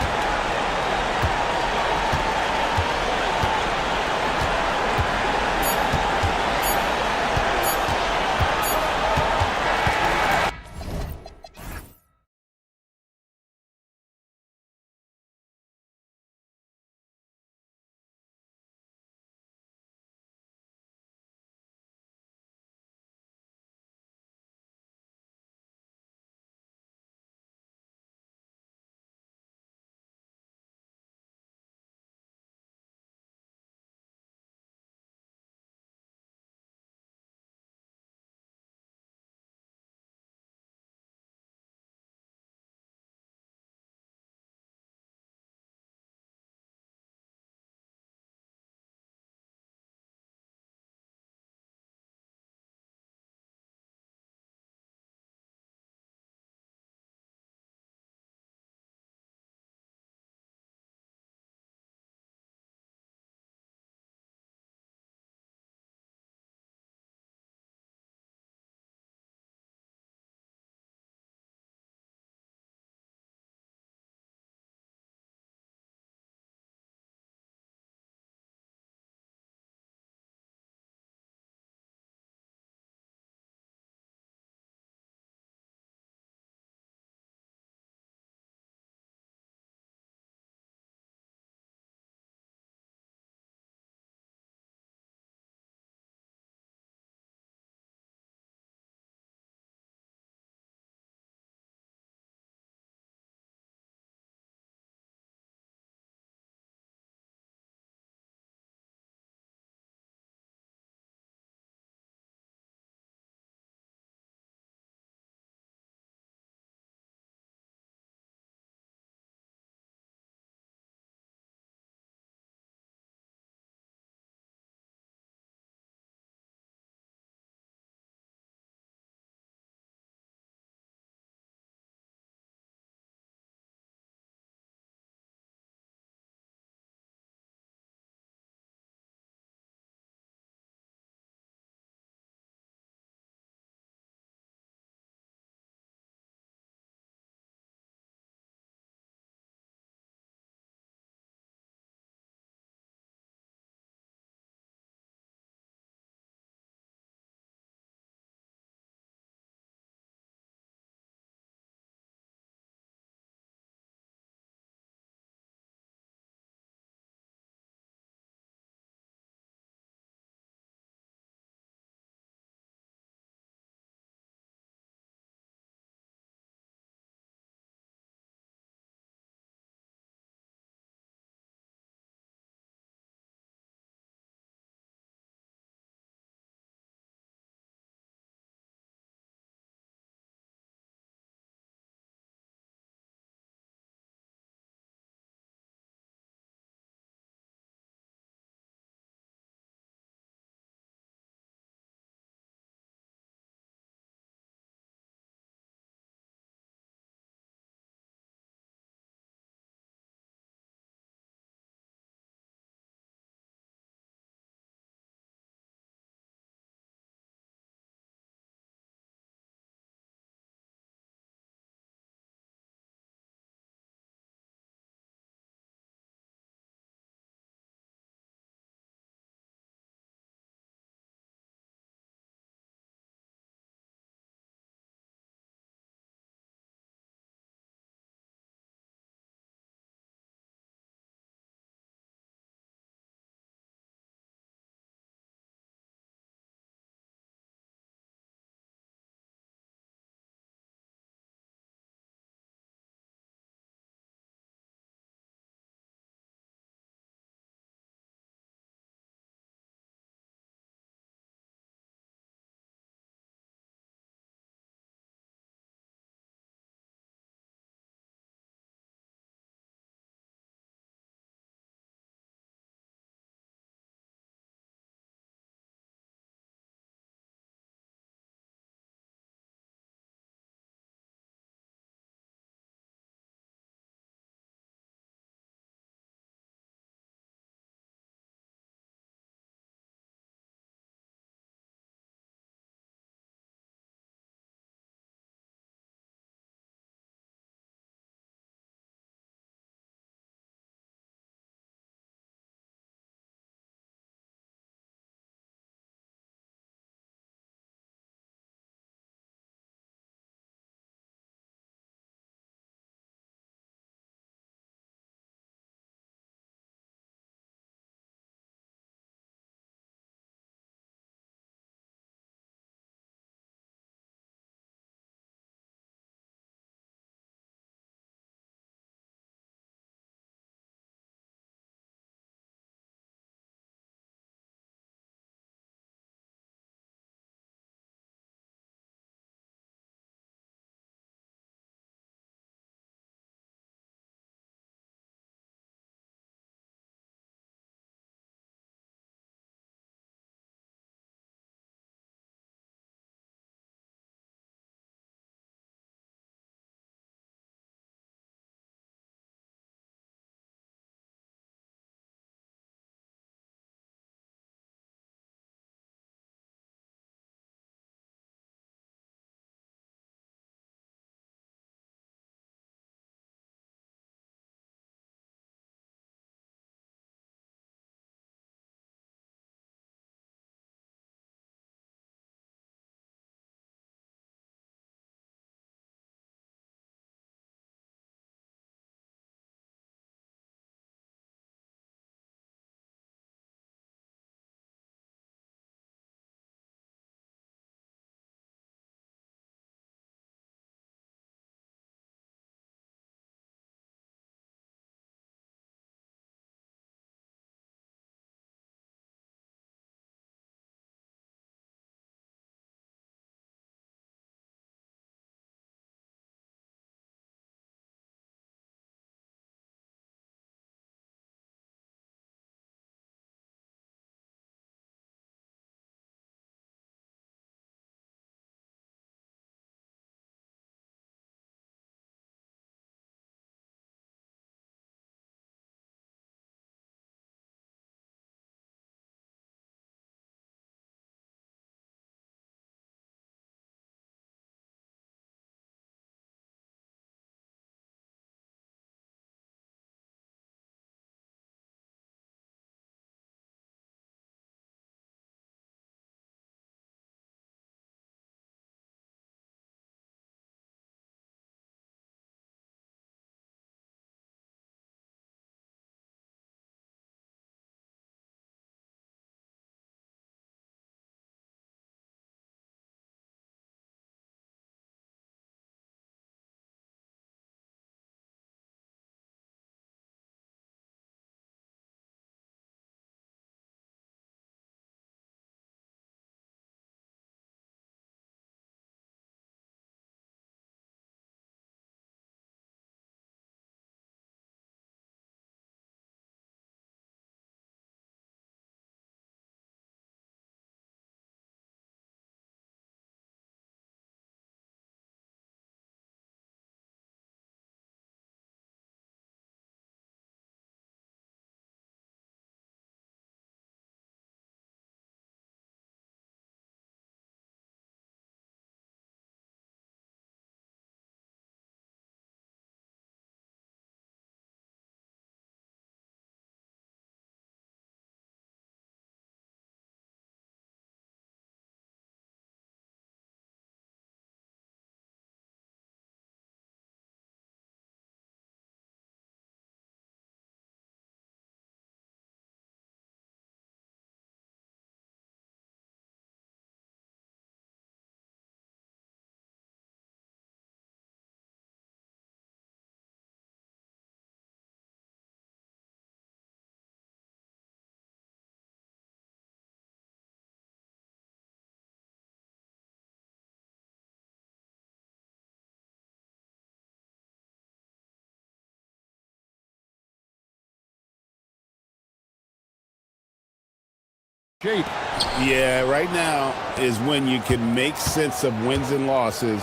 Yeah, right now is when you can make sense of wins and losses.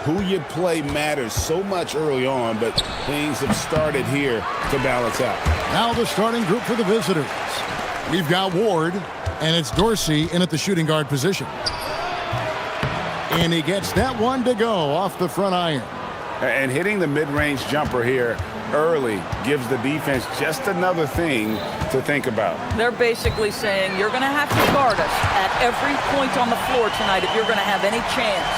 Who you play matters so much early on, but things have started here to balance out. Now the starting group for the visitors. We've got Ward, and it's Dorsey in at the shooting guard position. And he gets that one to go off the front iron. And hitting the mid-range jumper here early gives the defense just another thing to think about. They're basically saying you're going to have to guard us at every point on the floor tonight if you're going to have any chance.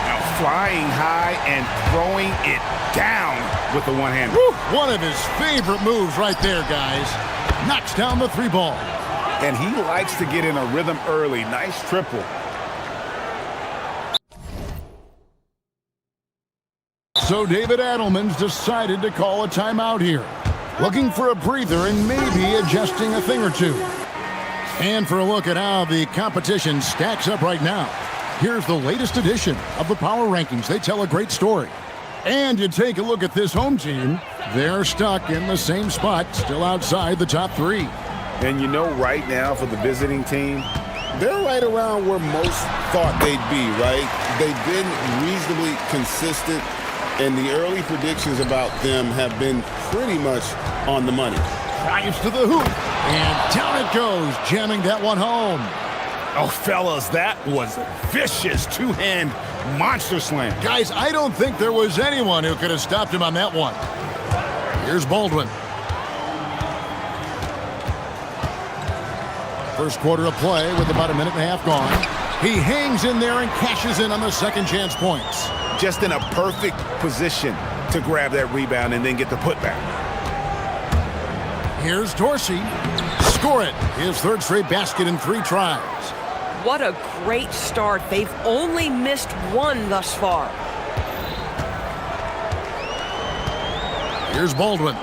Now flying high and throwing it down with the one hand. One of his favorite moves right there, guys. Knocks down the three ball. And he likes to get in a rhythm early. Nice triple. So David Adelman's decided to call a timeout here. Looking for a breather and maybe adjusting a thing or two. And for a look at how the competition stacks up right now, here's the latest edition of the Power Rankings. They tell a great story. And you take a look at this home team, they're stuck in the same spot, still outside the top three. And you know right now for the visiting team, They're right around where most thought they'd be, right? They've been reasonably consistent, and the early predictions about them have been pretty much on the money. Drives to the hoop, and down it goes, jamming that one home. Oh, fellas, that was a vicious two-hand monster slam. Guys, I don't think there was anyone who could have stopped him on that one. Here's Baldwin. First quarter of play with about a minute and a half gone. He hangs in there and cashes in on the second chance points. Just in a perfect position to grab that rebound and then get the putback. Here's Dorsey. Score it. His third straight basket in 3 tries. What a great start. They've only missed one thus far. Here's Baldwin.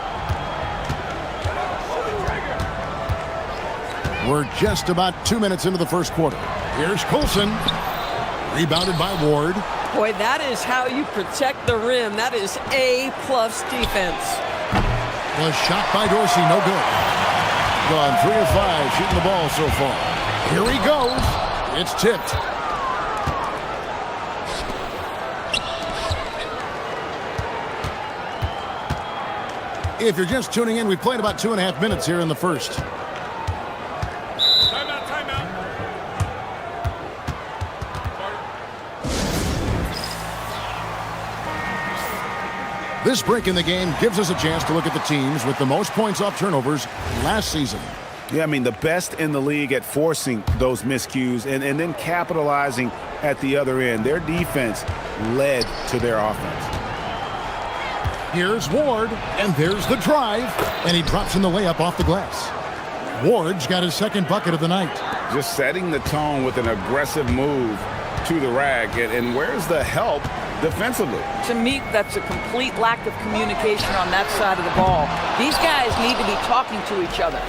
We're just about 2 minutes into the first quarter. Here's Colson. Rebounded by Ward. Boy, that is how you protect the rim. That is A-plus defense. Was shot by Dorsey, no good. Gone 3 of 5 shooting the ball so far. Here he goes. It's tipped. If you're just tuning in, we've played about 2.5 minutes here in the first. Timeout. This break in the game gives us a chance to look at the teams with the most points off turnovers last season. Yeah, I mean, the best in the league at forcing those miscues and then capitalizing at the other end. Their defense led to their offense. Here's Ward, and there's the drive, and he drops in the layup off the glass. Ward's got his second bucket of the night. Just setting the tone with an aggressive move to the rack. And where's the help defensively? To me, that's a complete lack of communication on that side of the ball. These guys need to be talking to each other.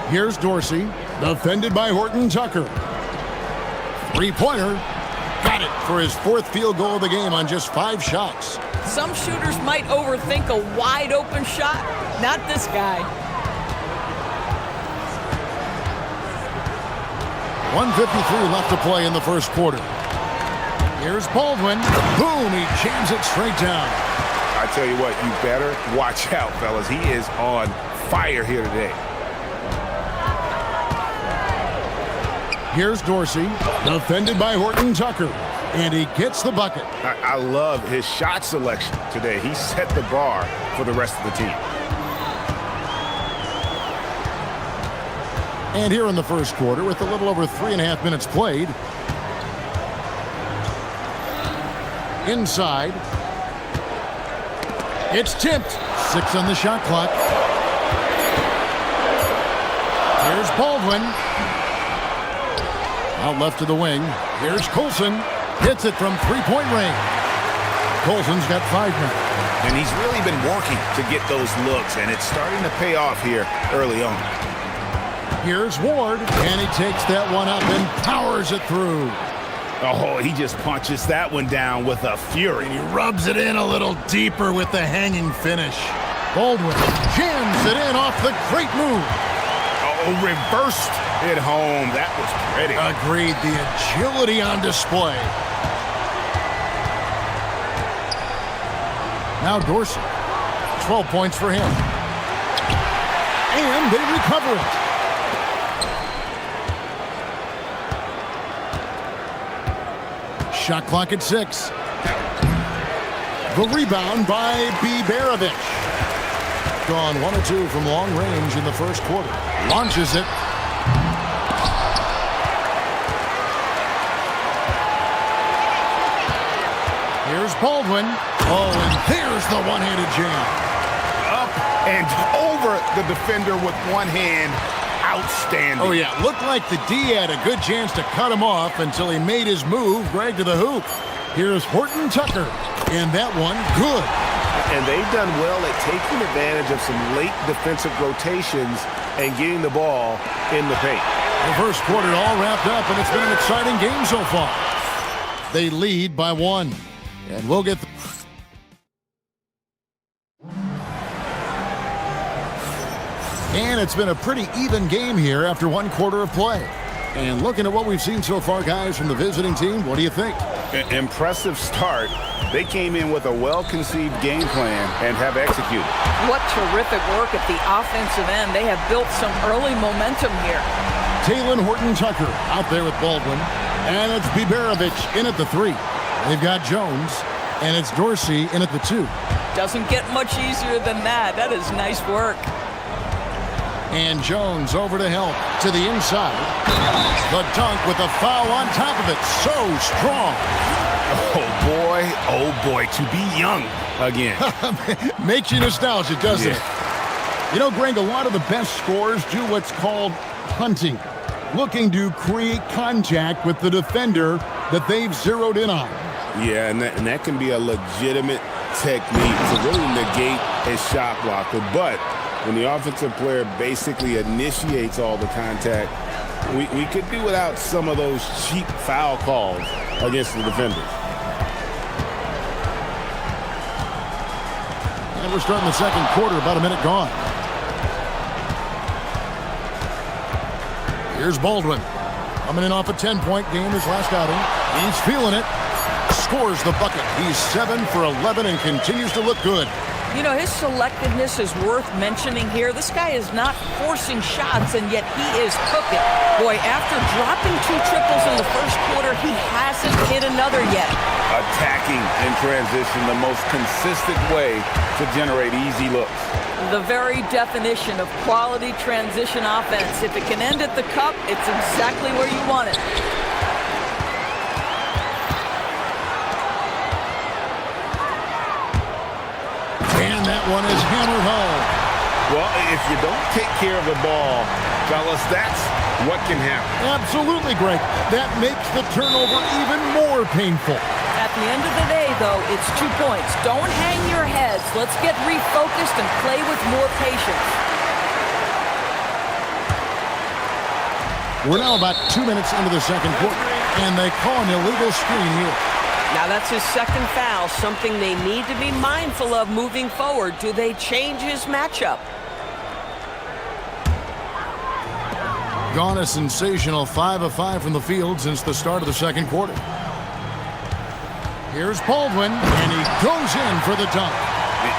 Here's Dorsey, defended by Horton Tucker. Three-pointer, got it for his 4th field goal of the game on just 5 shots. Some shooters might overthink a wide-open shot. Not this guy. 1:53 left to play in the first quarter. Here's Baldwin. Boom, he jams it straight down. I tell you what, you better watch out, fellas. He is on fire here today. Here's Dorsey, defended by Horton Tucker, and he gets the bucket. I love his shot selection today. He set the bar for the rest of the team. And here in the first quarter, with a little over 3.5 minutes played, inside, it's tipped. 6 on the shot clock. Here's Baldwin. Out left to the wing. Here's Colson. Hits it from 3-point range. Colson's got 5 now. And he's really been working to get those looks, and it's starting to pay off here early on. Here's Ward, and he takes that one up and powers it through. Oh, he just punches that one down with a fury. He rubs it in a little deeper with the hanging finish. Baldwin jams it in off the great move. Oh, reversed it home. That was pretty. Agreed. The agility on display. Now Dorsey. 12 points for him. And they recover it. Shot clock at 6. The rebound by Bibaravic. Gone 1 of 2 from long range in the first quarter. Launches it. Here's Baldwin. Oh, and there's the one-handed jam. Up and over the defender with one hand. Outstanding. Oh, yeah. Looked like the D had a good chance to cut him off until he made his move, Greg, to the hoop. Here's Horton Tucker. And that one, good. And they've done well at taking advantage of some late defensive rotations and getting the ball in the paint. The first quarter all wrapped up, and it's been an exciting game so far. They lead by 1. And we'll get... And it's been a pretty even game here after 1 quarter of play. And looking at what we've seen so far, guys, from the visiting team, what do you think? Impressive start. They came in with a well-conceived game plan and have executed. What terrific work at the offensive end. They have built some early momentum here. Taylor Horton Tucker out there with Baldwin. And it's Bibaravic in at the 3. They've got Jones. And it's Dorsey in at the 2. Doesn't get much easier than that. That is nice work. And Jones over to help to the inside. The dunk with a foul on top of it. So strong. Oh boy, to be young again. Makes you nostalgic, doesn't it? You know, Greg, a lot of the best scorers do what's called hunting. Looking to create contact with the defender that they've zeroed in on. Yeah, and that can be a legitimate technique to really negate a shot blocker. But when the offensive player basically initiates all the contact, we could do without some of those cheap foul calls against the defenders. And we're starting the second quarter, about a minute gone. Here's Baldwin. Coming in off a 10-point game his last outing. He's feeling it. Scores the bucket. He's 7 for 11 and continues to look good. You know, his selectiveness is worth mentioning here. This guy is not forcing shots, and yet he is cooking. Boy, after dropping 2 triples in the first quarter, he hasn't hit another yet. Attacking in transition, the most consistent way to generate easy looks. The very definition of quality transition offense. If it can end at the cup, it's exactly where you want it. And that one is hammered home. Well, if you don't take care of the ball, fellas, that's what can happen. Absolutely, Greg. That makes the turnover even more painful. At the end of the day, though, it's 2 points. Don't hang your heads. Let's get refocused and play with more patience. We're now about 2 minutes into the second quarter, and they call an illegal screen here. Now that's his second foul, something they need to be mindful of moving forward. Do they change his matchup? Gone a sensational 5 of 5 from the field since the start of the second quarter. Here's Baldwin, and he goes in for the dunk.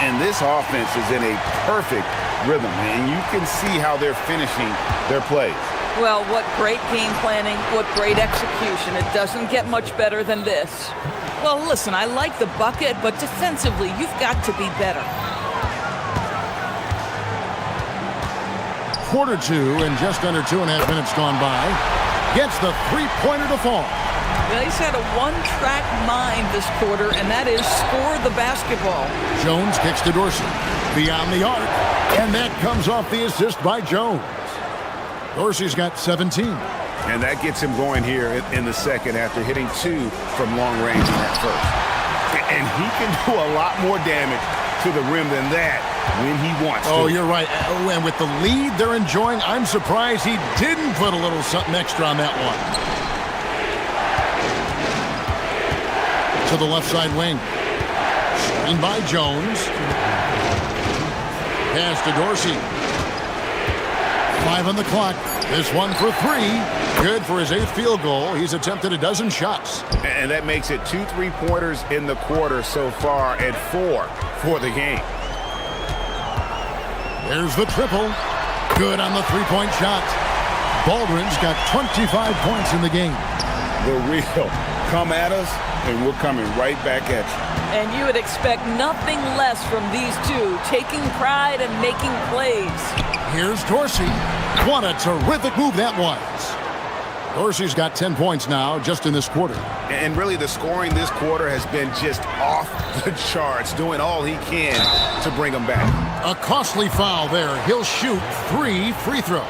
And this offense is in a perfect rhythm, and you can see how they're finishing their plays. Well, what great game planning, what great execution. It doesn't get much better than this. Well, listen, I like the bucket, but defensively, you've got to be better. Quarter 2, and just under 2.5 minutes gone by. Gets the three-pointer to fall. Well, he's had a one-track mind this quarter, and that is score the basketball. Jones kicks to Dorsey. Beyond the arc, and that comes off the assist by Jones. Dorsey's got 17. And that gets him going here in the second after hitting 2 from long range in that first. And he can do a lot more damage to the rim than that when he wants to. Oh, you're right. Oh, and with the lead they're enjoying, I'm surprised he didn't put a little something extra on that one. To the left side wing. Screen by Jones. Pass to Dorsey. 5 on the clock. This one for 3. Good for his 8th field goal. He's attempted a dozen shots. And that makes it 2 3-pointers in the quarter so far and 4 for the game. There's the triple. Good on the 3-point shot. Baldwin's got 25 points in the game. The real come at us, and we're coming right back at you. And you would expect nothing less from these two, taking pride and making plays. Here's Dorsey. What a terrific move that was. Dorsey's got 10 points now just in this quarter. And really the scoring this quarter has been just off the charts, doing all he can to bring them back. A costly foul there. He'll shoot 3 free throws.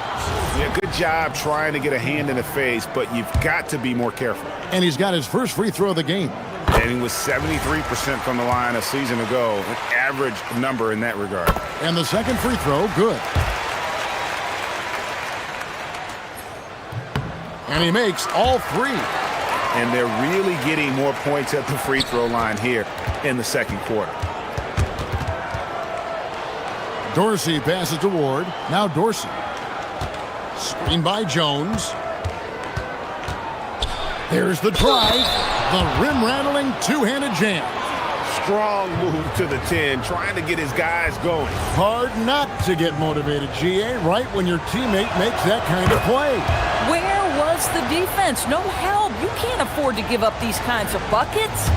Yeah, good job trying to get a hand in the face, but you've got to be more careful. And he's got his first free throw of the game. And he was 73% from the line a season ago, an average number in that regard. And the second free throw, good. And he makes all 3. And they're really getting more points at the free throw line here in the second quarter. Dorsey passes to Ward. Now Dorsey. Screen by Jones. There's the drive. The rim-rattling two-handed jam. Strong move to the 10, trying to get his guys going. Hard not to get motivated, GA, right when your teammate makes that kind of play. Where was the defense? No help. You can't afford to give up these kinds of buckets.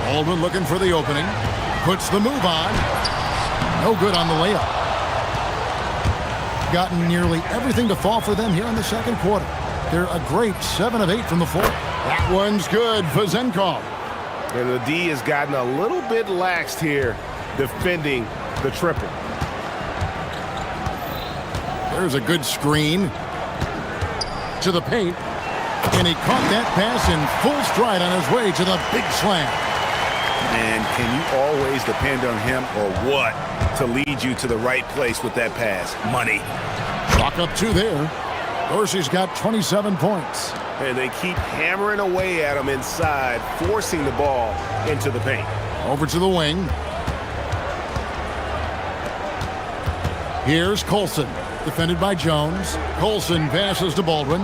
Baldwin looking for the opening. Puts the move on. No good on the layup. Gotten nearly everything to fall for them here in the second quarter. They're a great 7 of 8 from the floor. That one's good for Zenkov. And the D has gotten a little bit laxed here defending the triple. There's a good screen to the paint. And he caught that pass in full stride on his way to the big slam. And can you always depend on him or what to lead you to the right place with that pass? Money. Chalk up 2 there. Dorsey's got 27 points. And they keep hammering away at him inside, forcing the ball into the paint. Over to the wing. Here's Colson, defended by Jones. Colson passes to Baldwin.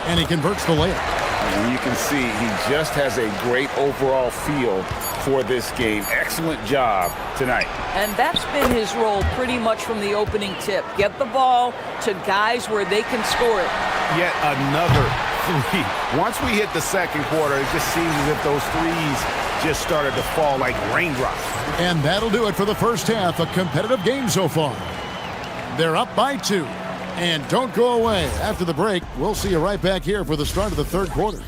And he converts the layup. And you can see he just has a great overall feel for this game. Excellent job tonight. And that's been his role pretty much from the opening tip. Get the ball to guys where they can score it. Yet another 3. Once we hit the second quarter, it just seems as if those threes just started to fall like raindrops. And that'll do it for the first half. A competitive game so far. They're up by 2. And don't go away. After the break, we'll see you right back here for the start of the third quarter.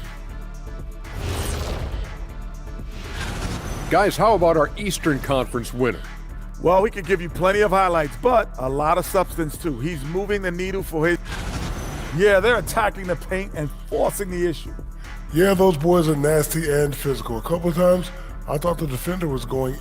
Guys, how about our Eastern Conference winner? Well, we could give you plenty of highlights, but a lot of substance too. He's moving the needle for his... Yeah, they're attacking the paint and forcing the issue. Yeah, those boys are nasty and physical. A couple of times, I thought the defender was going...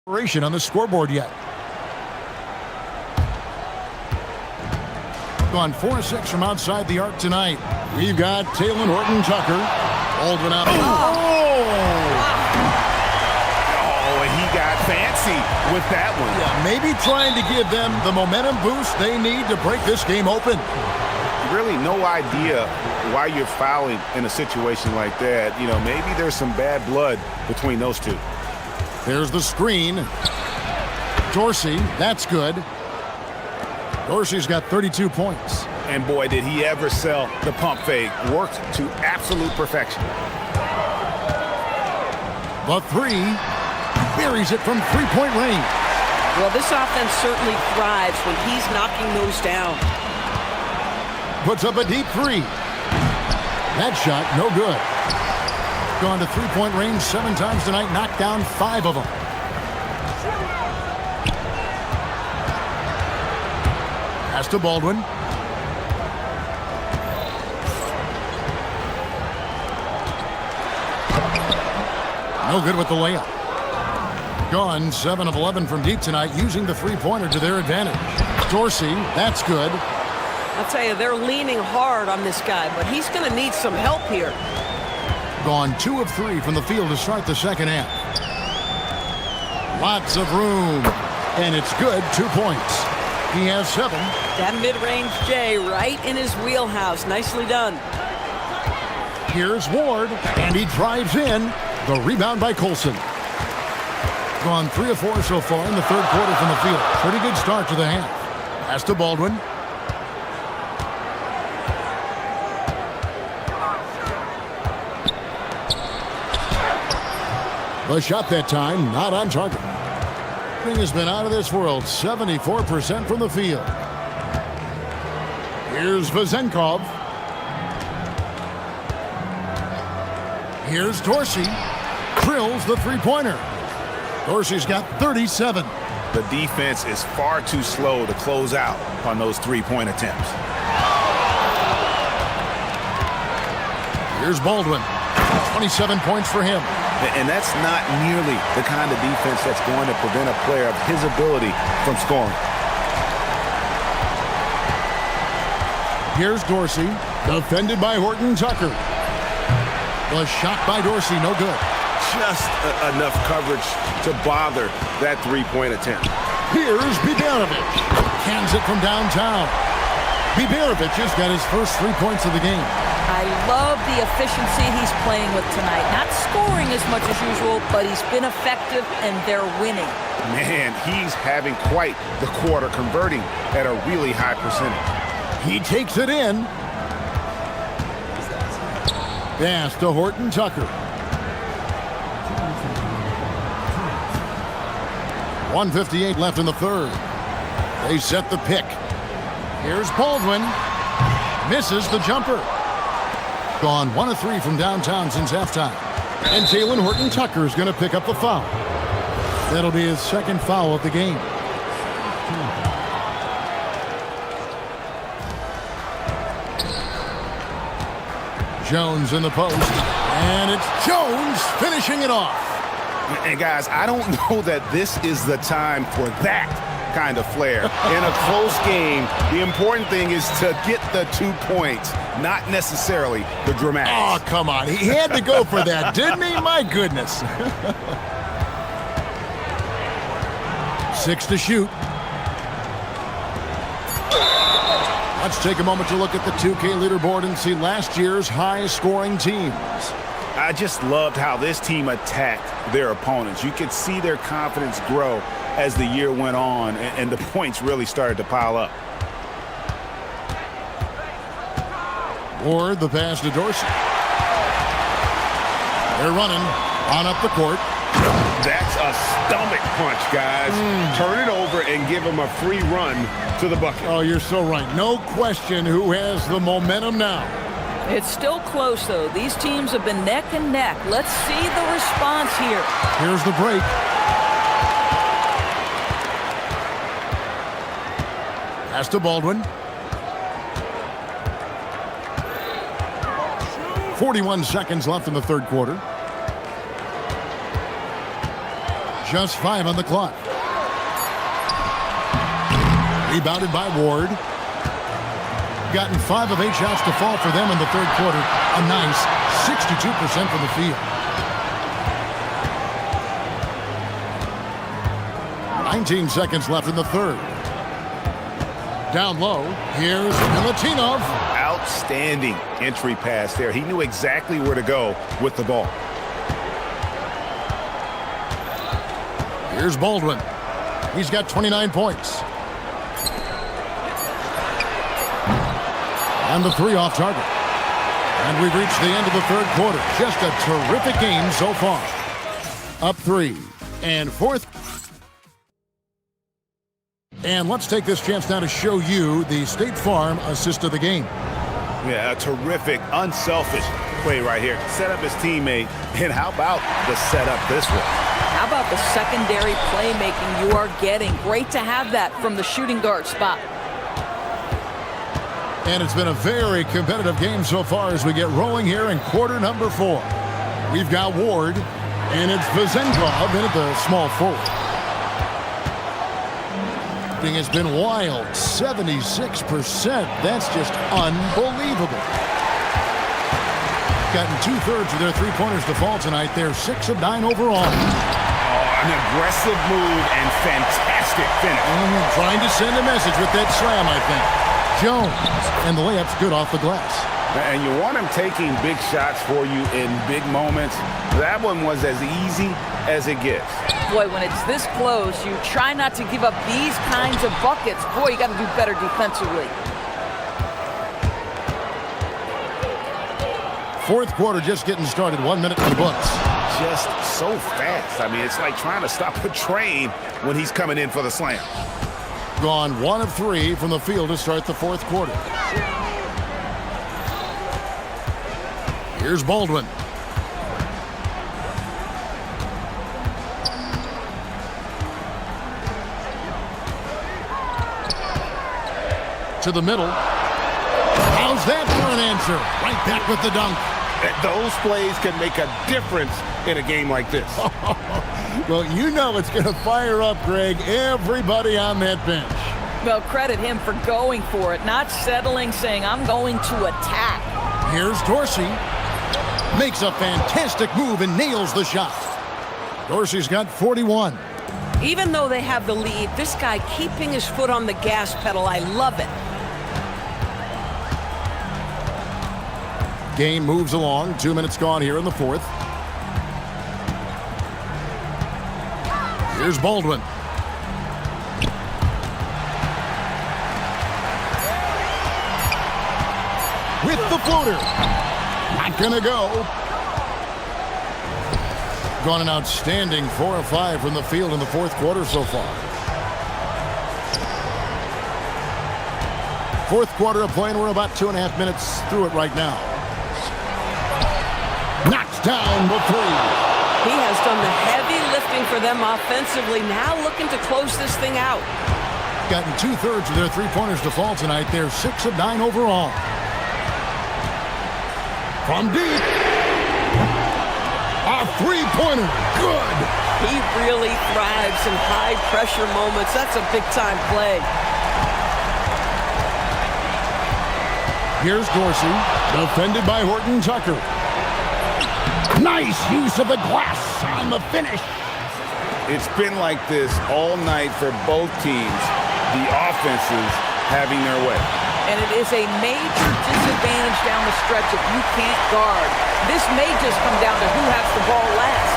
On the scoreboard yet. Gone 4-6 from outside the arc tonight. We've got Taylor Horton-Tucker. Baldwin out. Oh, and he got fancy with that one. Yeah, maybe trying to give them the momentum boost they need to break this game open. Really no idea why you're fouling in a situation like that. You know, maybe there's some bad blood between those two. There's the screen. Dorsey, that's good. Dorsey's got 32 points. And boy, did he ever sell the pump fake. Worked to absolute perfection. The three, buries it from three-point range. Well, this offense certainly thrives when he's knocking those down. Puts up a deep three. That shot, no good. Gone to three-point range 7 times tonight, knocked down 5 of them. Pass to Baldwin. No good with the layup. Gone 7 of 11 from deep tonight, using the three-pointer to their advantage. Dorsey, that's good. I'll tell you, they're leaning hard on this guy, but he's going to need some help here. Gone 2 of 3 from the field to start the second half. Lots of room, and it's good. 2 points. He has 7. That mid-range J right in his wheelhouse. Nicely done. Here's Ward, and he drives in. The rebound by Colson. Gone 3 of 4 so far in the third quarter from the field. Pretty good start to the half. Pass to Baldwin. The shot that time, not on target. Thing has been out of this world, 74% from the field. Here's Vazenkov. Here's Dorsey. Drills the three-pointer. Dorsey's got 37. The defense is far too slow to close out on those three-point attempts. Here's Baldwin. 27 points for him. And that's not nearly the kind of defense that's going to prevent a player of his ability from scoring. Here's Dorsey, defended by Horton Tucker. The shot by Dorsey, no good. Just enough coverage to bother that three-point attempt. Here's Biberovic. Cans it from downtown. Biberovic has got his first 3 points of the game. I love the efficiency he's playing with tonight. Not scoring as much as usual, but he's been effective and they're winning. Man, he's having quite the quarter, converting at a really high percentage. He takes it in. Pass to Horton Tucker. 1:58 left in the third. They set the pick. Here's Baldwin. Misses the jumper. Gone 1 of 3 from downtown since halftime. And Jalen Horton Tucker is going to pick up the foul. That'll be his second foul of the game. Jones in the post. And it's Jones finishing it off. And guys, I don't know that this is the time for that kind of flair. In a close game, the important thing is to get the 2 points, not necessarily the dramatics. Oh, come on. He had to go for that, didn't he? My goodness. 6 to shoot. Let's take a moment to look at the 2K leaderboard and see last year's high-scoring teams. I just loved how this team attacked their opponents. You could see their confidence grow as the year went on, and the points really started to pile up. Ward, the pass to Dorsey. They're running on up the court. That's a stomach punch, guys. Turn it over and give them a free run to the bucket. Oh, you're so right. No question who has the momentum now. It's still close, though. These teams have been neck and neck. Let's see the response here. Here's the break. Pass to Baldwin. 41 seconds left in the third quarter. Just 5 on the clock. Rebounded by Ward. Gotten 5 of 8 shots to fall for them in the third quarter. A nice 62% from the field. 17 seconds left in the third. Down low, here's Milutinov. Outstanding entry pass there. He knew exactly where to go with the ball. Here's Baldwin. He's got 29 points. And the three off target. And we've reached the end of the third quarter. Just a terrific game so far. Up 3 and fourth. And let's take this chance now to show you the State Farm assist of the game. Yeah, a terrific, unselfish play right here. Set up his teammate. And how about the setup this way? How about the secondary playmaking you are getting? Great to have that from the shooting guard spot. And it's been a very competitive game so far as we get rolling here in quarter number 4. We've got Ward, and it's Vazenkov in at the small forward. Thing has been wild, 76%. That's just unbelievable. Gotten 2/3 of their three-pointers to fall tonight. They're 6 of 9 overall. An aggressive move and fantastic finish. Trying to send a message with that slam, I think. Jones, and the layup's good off the glass. And you want him taking big shots for you in big moments. That one was as easy as it gets. Boy, when it's this close, you try not to give up these kinds of buckets. Boy, you got to do better defensively. Fourth quarter just getting started. 1 minute in the books. Just so fast. I mean, it's like trying to stop a train when he's coming in for the slam. Gone 1 of 3 from the field to start the fourth quarter. Here's Baldwin. To the middle. How's that for an answer? Right back with the dunk. Those plays can make a difference in a game like this. Well, you know it's going to fire up, Greg, everybody on that bench. Well, credit him for going for it, not settling, saying, I'm going to attack. Here's Dorsey. Makes a fantastic move and nails the shot. Dorsey's got 41. Even though they have the lead, this guy keeping his foot on the gas pedal, I love it. Game moves along. 2 minutes gone here in the fourth. Here's Baldwin. With the floater. Not gonna go. Gone an outstanding 4 of 5 from the field in the fourth quarter so far. Fourth quarter of play, and we're about 2.5 minutes through it right now. Knocks down the three. He has done the heavy lifting for them offensively, now looking to close this thing out. Gotten 2/3 of their three-pointers to fall tonight. They're 6 of 9 overall. From deep. A three-pointer. Good. He really thrives in high-pressure moments. That's a big-time play. Here's Dorsey, defended by Horton Tucker. Nice use of the glass on the finish. It's been like this all night for both teams. The offenses having their way. And it is a major disadvantage down the stretch if you can't guard. This may just come down to who has the ball last.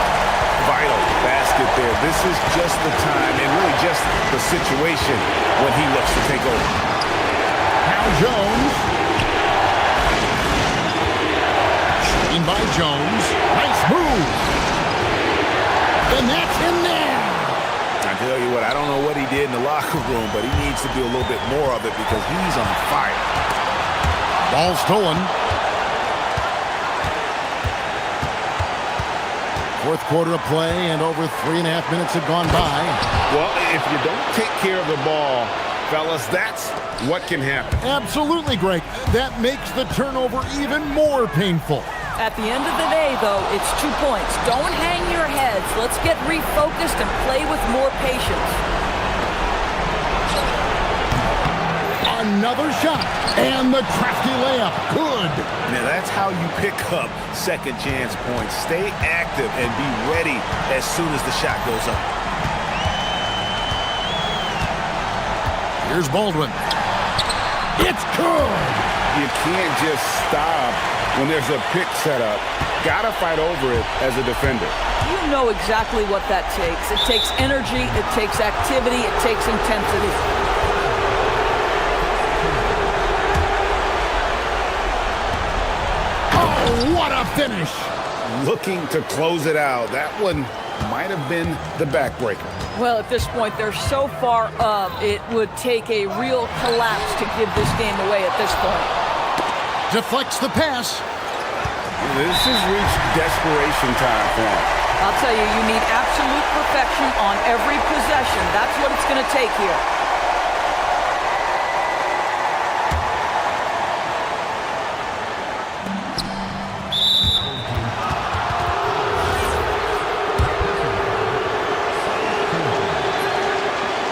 Vital basket there. This is just the time and really just the situation when he looks to take over. Now Jones. Screen by Jones. Nice move. And that's in there. I tell you what, I don't know what he did in the locker room, but he needs to do a little bit more of it because he's on fire. Ball stolen. Fourth quarter of play, and over 3.5 minutes have gone by. Well, if you don't take care of the ball, fellas, that's what can happen. Absolutely, Greg. That makes the turnover even more painful. At the end of the day, though, it's 2 points. Don't hang your heads. Let's get refocused and play with more patience. Another shot, and the crafty layup. Good. Now, that's how you pick up second chance points. Stay active and be ready as soon as the shot goes up. Here's Baldwin. It's good. You can't just stop when there's a pick set up. Gotta fight over it as a defender. You know exactly what that takes. It takes energy, it takes activity, it takes intensity. Oh, what a finish. Looking to close it out. That one might have been the backbreaker. Well, at this point, they're so far up, it would take a real collapse to give this game away at this point. Deflects the pass. This has reached desperation time for him. I'll tell you, you need absolute perfection on every possession. That's what it's going to take here.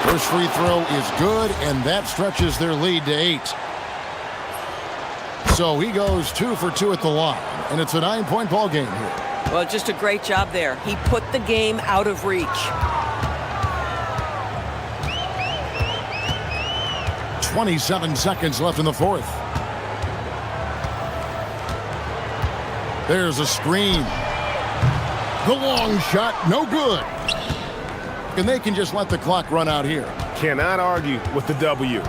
First free throw is good, and that stretches their lead to 8. So he goes 2 for 2 at the line, and it's a 9-point ball game here. Well, just a great job there. He put the game out of reach. 27 seconds left in the fourth. There's a screen. The long shot, no good. And they can just let the clock run out here. Cannot argue with the W.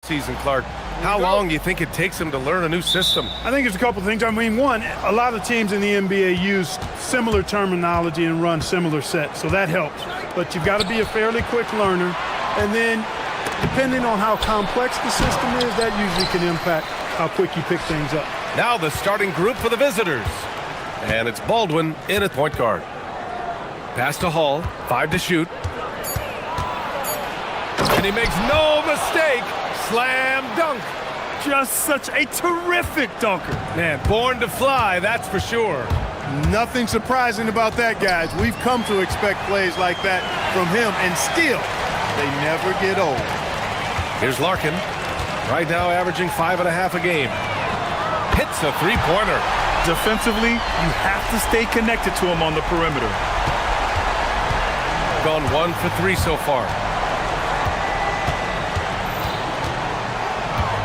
season, Clark. How long do you think it takes him to learn a new system? I think it's a couple things. I mean, one, a lot of teams in the NBA use similar terminology and run similar sets, so that helps. But you've got to be a fairly quick learner. And then, depending on how complex the system is, that usually can impact how quick you pick things up. Now the starting group for the visitors. And it's Baldwin in at point guard. Pass to Hall, 5 to shoot. And he makes no mistake. Slam dunk. Just such a terrific dunker. Man, born to fly, that's for sure. Nothing surprising about that, guys. We've come to expect plays like that from him, and still, they never get old. Here's Larkin. Right now averaging 5.5 a game. Hits a three-pointer. Defensively, you have to stay connected to him on the perimeter. Gone 1 for 3 so far.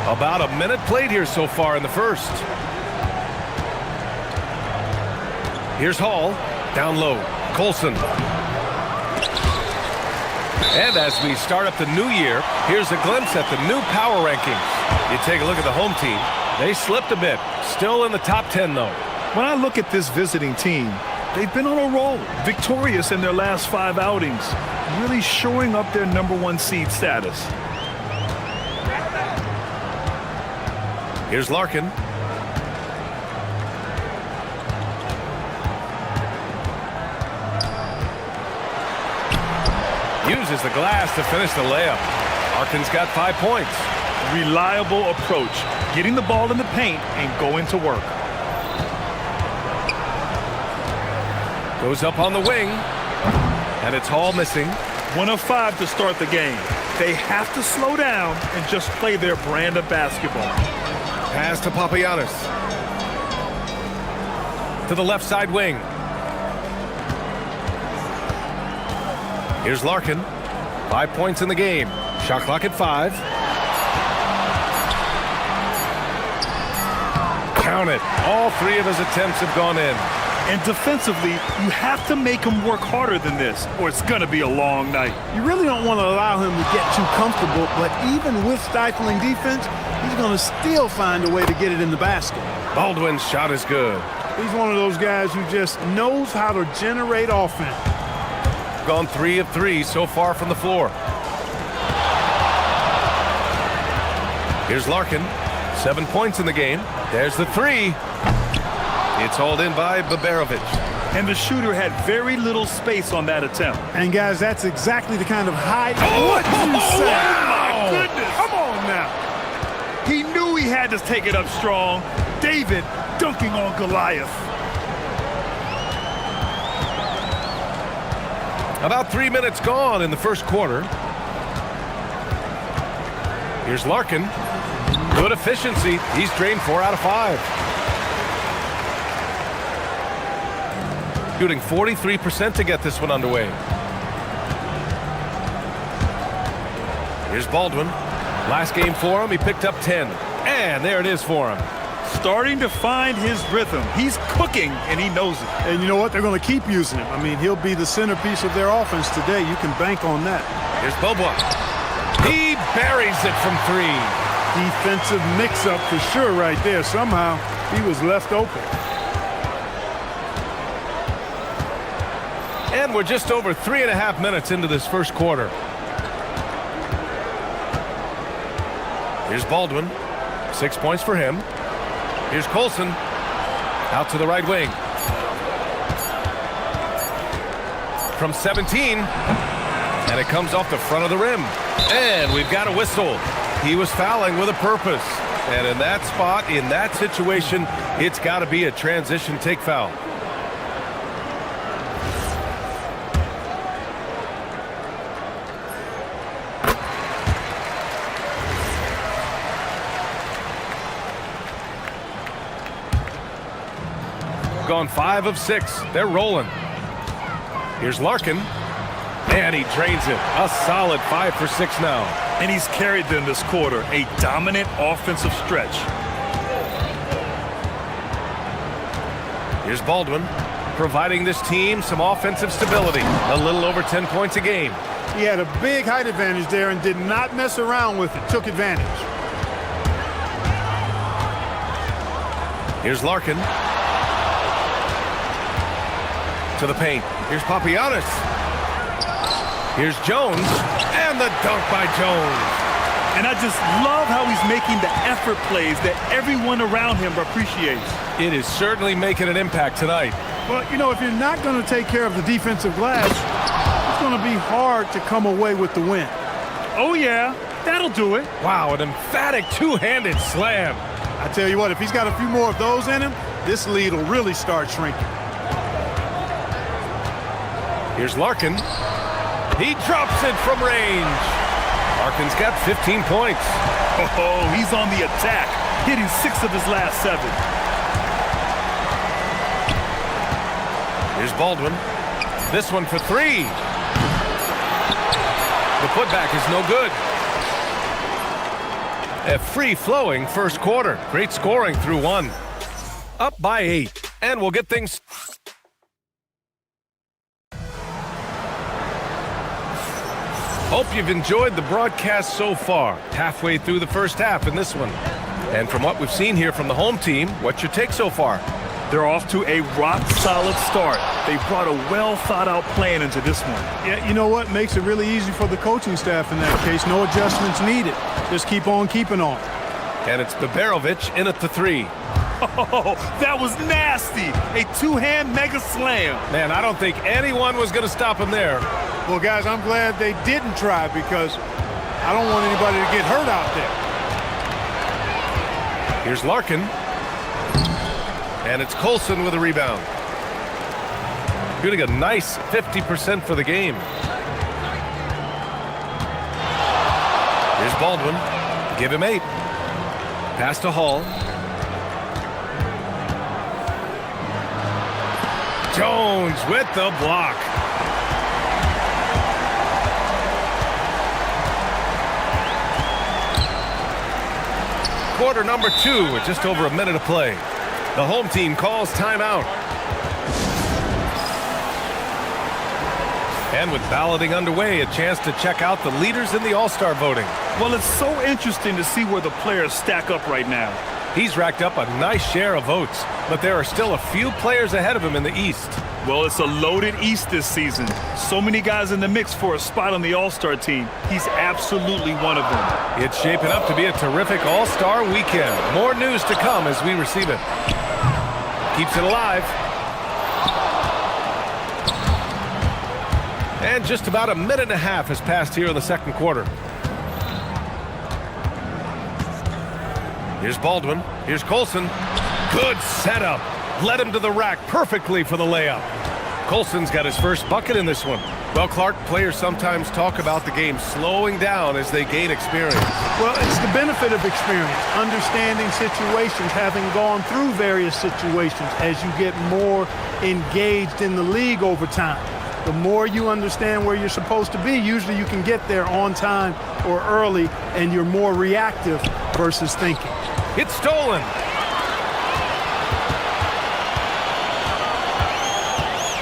About a minute played here so far in the first. Here's Hall, down low, Colson. And as we start up the new year, here's a glimpse at the new power rankings. You take a look at the home team. They slipped a bit, still in the top 10 though. When I look at this visiting team, they've been on a roll, victorious in their last 5 outings, really shoring up their #1 seed status. Here's Larkin. Uses the glass to finish the layup. Larkin's got 5 points. Reliable approach, getting the ball in the paint and going to work. Goes up on the wing, and it's Hall missing. 1 of 5 to start the game. They have to slow down and just play their brand of basketball. Pass to Papagiannis. To the left side wing. Here's Larkin. 5 points in the game. Shot clock at 5. Count it. All 3 of his attempts have gone in. And defensively, you have to make him work harder than this, or it's going to be a long night. You really don't want to allow him to get too comfortable, but even with stifling defense, he's going to still find a way to get it in the basket. Baldwin's shot is good. He's one of those guys who just knows how to generate offense. Gone 3 of 3 so far from the floor. Here's Larkin. 7 points in the game. There's the 3. It's hauled in by Baberovic. And the shooter had very little space on that attempt. And guys, that's exactly the kind of high... What did you say? Wow. Oh, my goodness. Come on now. He knew he had to take it up strong. David dunking on Goliath. About 3 minutes gone in the first quarter. Here's Larkin. Good efficiency. He's drained 4 out of 5. Shooting 43% to get this one underway. Here's Baldwin. Last game for him, he picked up 10. And there it is for him. Starting to find his rhythm. He's cooking, and he knows it. And you know what? They're going to keep using him. I mean, he'll be the centerpiece of their offense today. You can bank on that. Here's Bobois. He buries it from 3. Defensive mix-up for sure right there. Somehow, he was left open. And we're just over 3.5 minutes into this first quarter. Here's Baldwin. 6 points for him. Here's Colson. Out to the right wing. From 17. And it comes off the front of the rim. And we've got a whistle. He was fouling with a purpose. And in that spot, in that situation, it's got to be a transition take foul. Gone 5 of 6. They're rolling. Here's Larkin. And he drains it. A solid 5 for 6 now. And he's carried them this quarter. A dominant offensive stretch. Here's Baldwin, providing this team some offensive stability. A little over 10 points a game. He had a big height advantage there and did not mess around with it. Took advantage. Here's Larkin. To the paint. Here's Papagiannis. Here's Jones. And the dunk by Jones. And I just love how he's making the effort plays that everyone around him appreciates. It is certainly making an impact tonight. Well, you know, if you're not going to take care of the defensive glass, it's going to be hard to come away with the win. Oh, yeah. That'll do it. Wow, an emphatic two-handed slam. I tell you what, if he's got a few more of those in him, this lead will really start shrinking. Here's Larkin. He drops it from range. Larkin's got 15 points. Oh, he's on the attack, hitting 6 of his last 7. Here's Baldwin. This one for 3. The putback is no good. A free-flowing first quarter. Great scoring through 1. Up by 8. And we'll get things... Hope you've enjoyed the broadcast so far. Halfway through the first half in this one. And from what we've seen here from the home team, what's your take so far? They're off to a rock-solid start. They brought a well-thought-out plan into this one. Yeah, you know what? Makes it really easy for the coaching staff in that case. No adjustments needed. Just keep on keeping on. And it's Beberovich in at the 3. Oh, that was nasty. A two-hand mega slam. Man, I don't think anyone was going to stop him there. Well, guys, I'm glad they didn't try because I don't want anybody to get hurt out there. Here's Larkin. And it's Colson with a rebound. Shooting a nice 50% for the game. Here's Baldwin. Give him 8. Pass to Hall. Jones with the block. Quarter number 2 with just over a minute of play. The home team calls timeout. And with balloting underway, a chance to check out the leaders in the All-Star voting. Well, it's so interesting to see where the players stack up right now. He's racked up a nice share of votes, but there are still a few players ahead of him in the East. Well, it's a loaded East this season. So many guys in the mix for a spot on the All-Star team. He's absolutely one of them. It's shaping up to be a terrific All-Star weekend. More news to come as we receive it. Keeps it alive. And just about a minute and a half has passed here in the second quarter. Here's Baldwin. Here's Colson. Good setup. Led him to the rack perfectly for the layup. Colson's got his first bucket in this one. Well, Clark, players sometimes talk about the game slowing down as they gain experience. Well, it's the benefit of experience, understanding situations, having gone through various situations as you get more engaged in the league over time. The more you understand where you're supposed to be, usually you can get there on time or early, and you're more reactive versus thinking. It's stolen.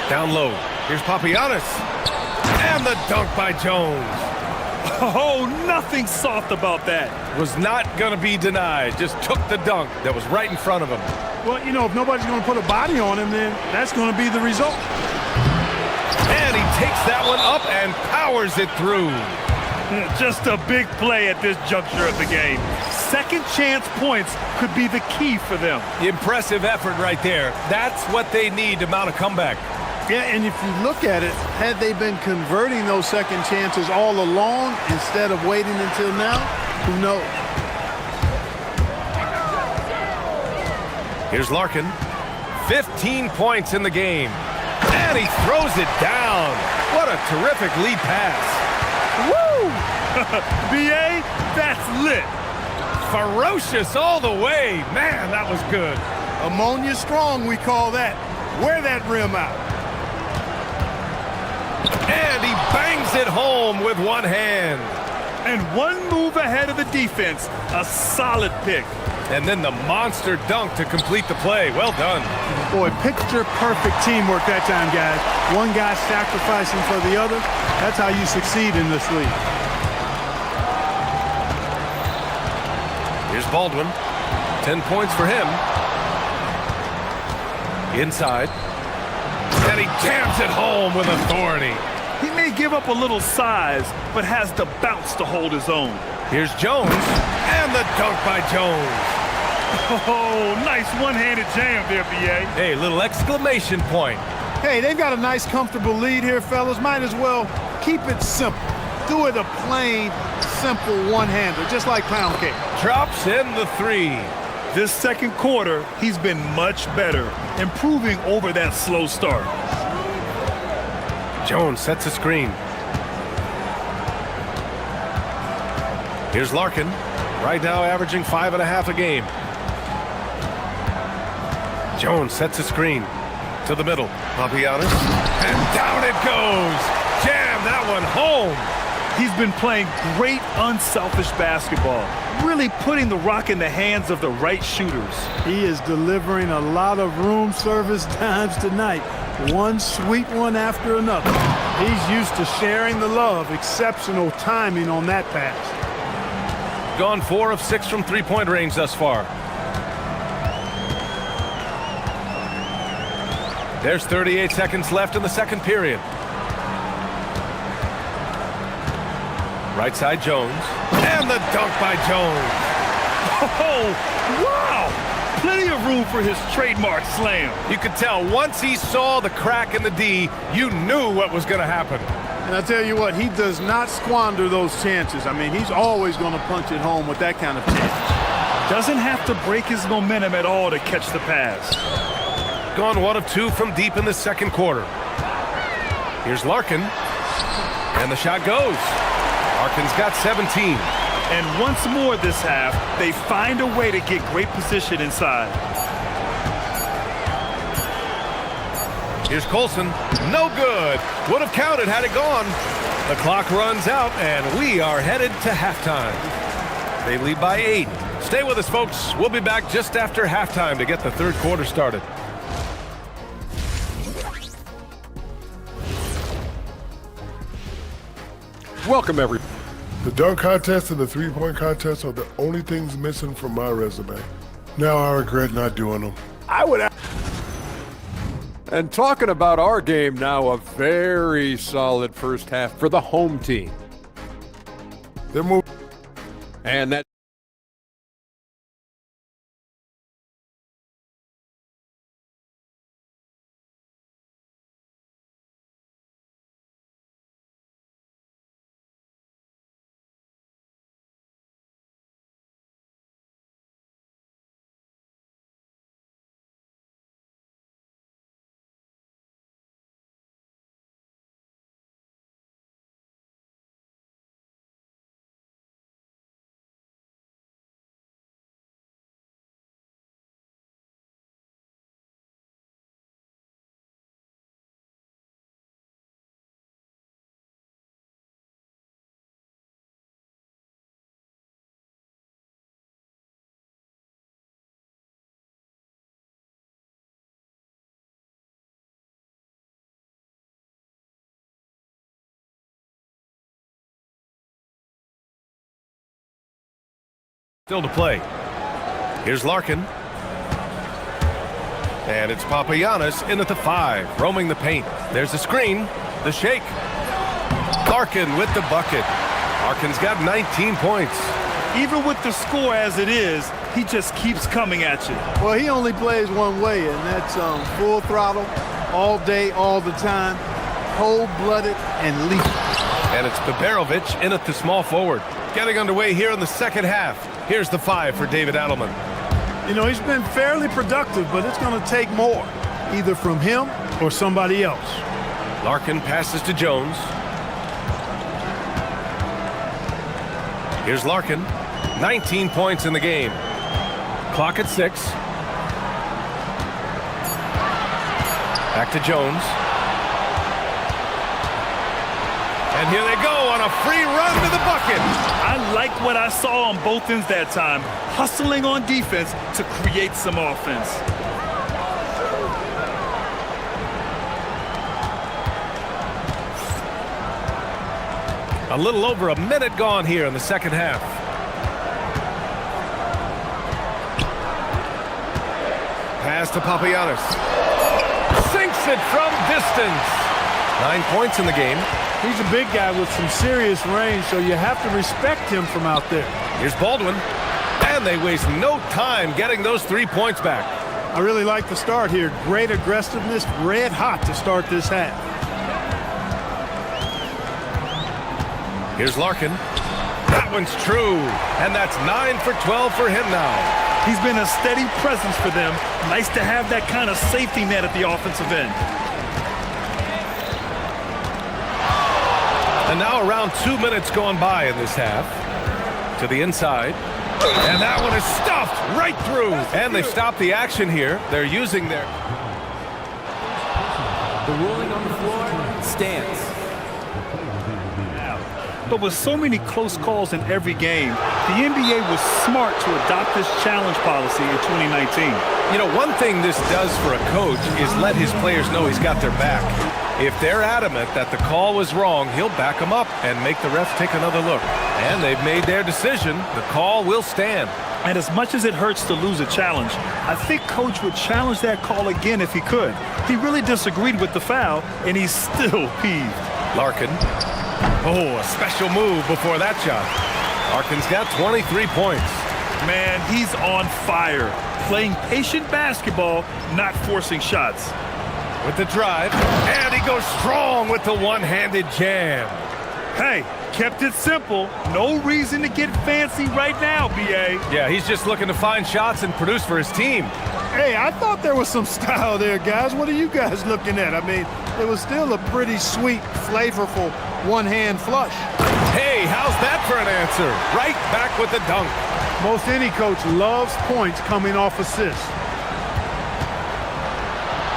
Down low. Here's Papagiannis. And the dunk by Jones. Oh, nothing soft about that. Was not going to be denied. Just took the dunk that was right in front of him. Well, you know, if nobody's going to put a body on him, then that's going to be the result. And he takes that one up and powers it through. Just a big play at this juncture of the game. Second chance points could be the key for them. Impressive effort right there. That's what they need to mount a comeback. Yeah, and if you look at it, had they been converting those second chances all along instead of waiting until now, who knows? Here's Larkin. 15 points in the game. And he throws it down. What a terrific lead pass. Woo! BA, that's lit. Ferocious all the way. Man, that was good. Ammonia strong, we call that. Wear that rim out. And he bangs it home with one hand. And one move ahead of the defense. A solid pick. And then the monster dunk to complete the play. Well done. Boy, picture-perfect teamwork that time, guys. One guy sacrificing for the other. That's how you succeed in this league. Here's Baldwin. 10 points for him. Inside. And he jams it home with authority. He may give up a little size, but has the bounce to hold his own. Here's Jones. And the dunk by Jones. Oh, nice one-handed jam there, B.A. Hey, little exclamation point. Hey, they've got a nice, comfortable lead here, fellas. Might as well keep it simple. Do it a plain, simple one-hander, just like pound cake. Drops in the three. This second quarter, he's been much better, improving over that slow start. Jones sets a screen. Here's Larkin. Right now averaging 5.5 a game. Jones sets a screen to the middle. Papagiannis. And down it goes. Jam that one home. He's been playing great unselfish basketball, really putting the rock in the hands of the right shooters. He is delivering a lot of room service dimes tonight. One sweet one after another. He's used to sharing the love. Exceptional timing on that pass. Gone 4 of 6 from three-point range thus far. There's 38 seconds left in the second period. Right side Jones. And the dunk by Jones. Oh, wow! Plenty of room for his trademark slam. You could tell once he saw the crack in the D, you knew what was going to happen. And I tell you what, he does not squander those chances. I mean, he's always going to punch it home with that kind of chance. Doesn't have to break his momentum at all to catch the pass. Gone 1 of 2 from deep in the second quarter. Here's Larkin. And the shot goes. Larkin's got 17. And once more this half, they find a way to get great position inside. Here's Colson. No good. Would have counted had it gone. The clock runs out, and we are headed to halftime. They lead by 8. Stay with us, folks. We'll be back just after halftime to get the third quarter started. Welcome, everyone. The dunk contest and the three-point contest are the only things missing from my resume. Now I regret not doing them. I would. And talking about our game now, a very solid first half for the home team. They're moving. And that. Still to play. Here's Larkin. And it's Papagiannis in at the 5, roaming the paint. There's the screen, the shake. Larkin with the bucket. Larkin's got 19 points. Even with the score as it is, he just keeps coming at you. Well, he only plays one way, and that's full throttle, all day, all the time, cold-blooded and lethal. And it's Beberovic in at the small forward. Getting underway here in the second half. Here's the 5 for David Adelman. You know, he's been fairly productive, but it's going to take more, either from him or somebody else. Larkin passes to Jones. Here's Larkin. 19 points in the game. Clock at 6. Back to Jones. And here they go on a free run to the bucket. I like what I saw on both ends that time, hustling on defense to create some offense. A little over a minute gone here in the second half. Pass to Papagiannis. Sinks it from distance. 9 points in the game. He's a big guy with some serious range, so you have to respect him from out there. Here's Baldwin. And they waste no time getting those 3 points back. I really like the start here. Great aggressiveness, red hot to start this half. Here's Larkin. That one's true. And that's 9 for 12 for him now. He's been a steady presence for them. Nice to have that kind of safety net at the offensive end. And now around 2 minutes gone by in this half. To the inside. And that one is stuffed right through. And they stop the action here. They're using their... The ruling on the floor stands. But with so many close calls in every game, the NBA was smart to adopt this challenge policy in 2019. You know, one thing this does for a coach is let his players know he's got their back. If they're adamant that the call was wrong, he'll back them up and make the refs take another look. And they've made their decision. The call will stand. And as much as it hurts to lose a challenge, I think Coach would challenge that call again if he could. He really disagreed with the foul, and he's still peeved. Larkin. Oh, a special move before that shot. Larkin's got 23 points. Man, he's on fire. Playing patient basketball, not forcing shots. With the drive, and he goes strong with the one-handed jam. Hey, kept it simple. No reason to get fancy right now, B.A. Yeah, he's just looking to find shots and produce for his team. Hey, I thought there was some style there, guys. What are you guys looking at? I mean, it was still a pretty sweet, flavorful one-hand flush. Hey, how's that for an answer? Right back with the dunk. Most any coach loves points coming off assists.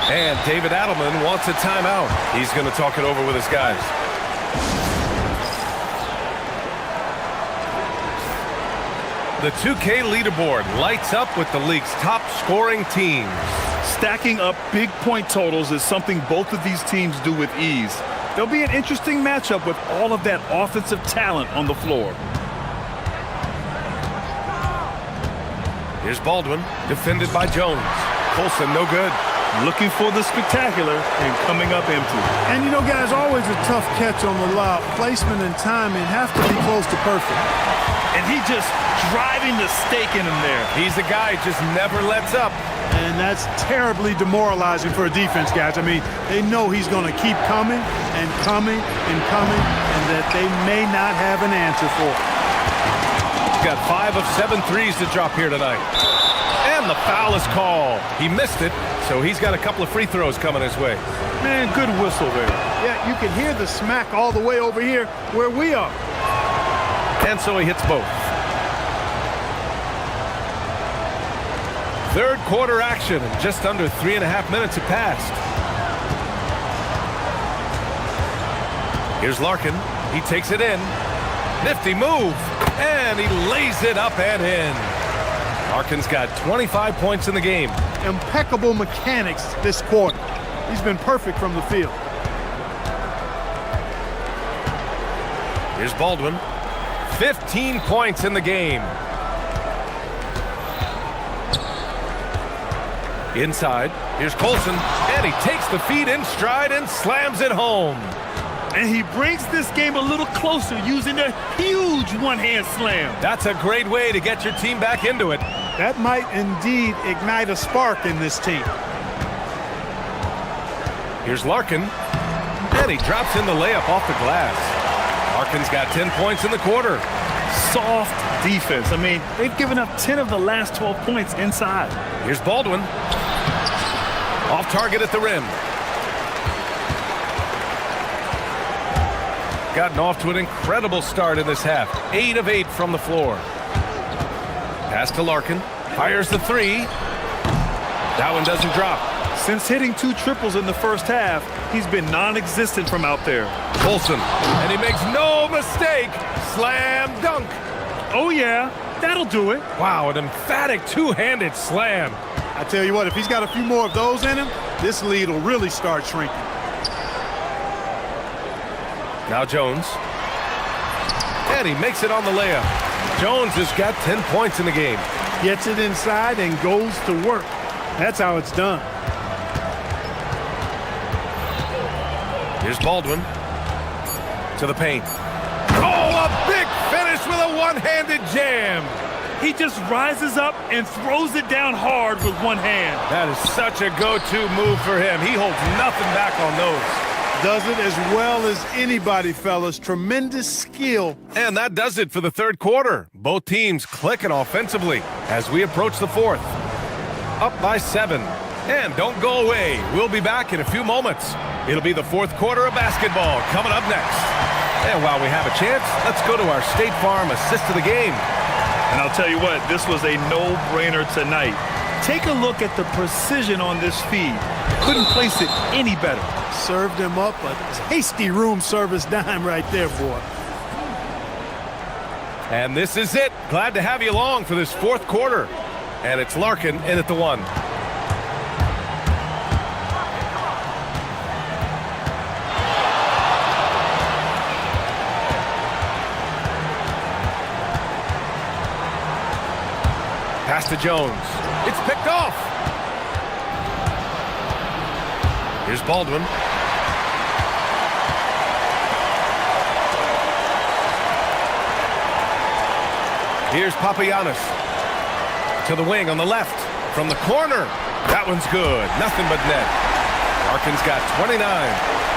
And David Adelman wants a timeout. He's going to talk it over with his guys. The 2K leaderboard lights up with the league's top scoring teams. Stacking up big point totals is something both of these teams do with ease. There'll be an interesting matchup with all of that offensive talent on the floor. Here's Baldwin, defended by Jones. Colson, no good. Looking for the spectacular and coming up empty. And you know, guys, always a tough catch on the lob. Placement and timing have to be close to perfect. And he just driving the stake in him there. He's a guy who just never lets up. And that's terribly demoralizing for a defense, guys. I mean, they know he's going to keep coming and coming and coming, and that they may not have an answer for it. He's got 5 of 7 threes to drop here tonight. And the foul is called. He missed it, so he's got a couple of free throws coming his way. Man, good whistle there. Yeah, you can hear the smack all the way over here where we are. And so he hits both. Third quarter action, and just under 3.5 minutes have passed. Here's Larkin. He takes it in. Nifty move. And he lays it up and in. Larkin's got 25 points in the game. Impeccable mechanics this quarter. He's been perfect from the field. Here's Baldwin. 15 points in the game. Inside, here's Colson, and he takes the feed in stride and slams it home. And he brings this game a little closer using a huge one-hand slam. That's a great way to get your team back into it. That might indeed ignite a spark in this team. Here's Larkin, and he drops in the layup off the glass. Larkin's got 10 points in the quarter. Soft defense. I mean, they've given up 10 of the last 12 points inside. Here's Baldwin. Off target at the rim. Gotten off to an incredible start in this half. 8 of 8 from the floor. Pass to Larkin. Fires the three. That one doesn't drop. Since hitting 2 triples in the first half, he's been non-existent from out there. Colson, and he makes no mistake. Slam dunk. Oh, yeah, that'll do it. Wow, an emphatic two-handed slam. I tell you what, if he's got a few more of those in him, this lead will really start shrinking. Now Jones. And he makes it on the layup. Jones has got 10 points in the game. Gets it inside and goes to work. That's how it's done. Here's Baldwin to the paint. Oh, a big finish with a one-handed jam. He just rises up and throws it down hard with one hand. That is such a go-to move for him. He holds nothing back on those. Does it as well as anybody, fellas. Tremendous skill. And that does it for the third quarter. Both teams clicking offensively as we approach the fourth. Up by 7. And don't go away. We'll be back in a few moments. It'll be the fourth quarter of basketball coming up next. And while we have a chance, let's go to our State Farm assist of the game. And I'll tell you what, this was a no-brainer tonight. Take a look at the precision on this feed. Couldn't place it any better. Served him up a tasty room service dime right there, boy. And this is it. Glad to have you along for this fourth quarter. And it's Larkin in at the 1. Pass to Jones. It's picked off. Here's Baldwin. Here's Papagiannis to the wing on the left. From the corner. That one's good. Nothing but net. Larkin's got 29.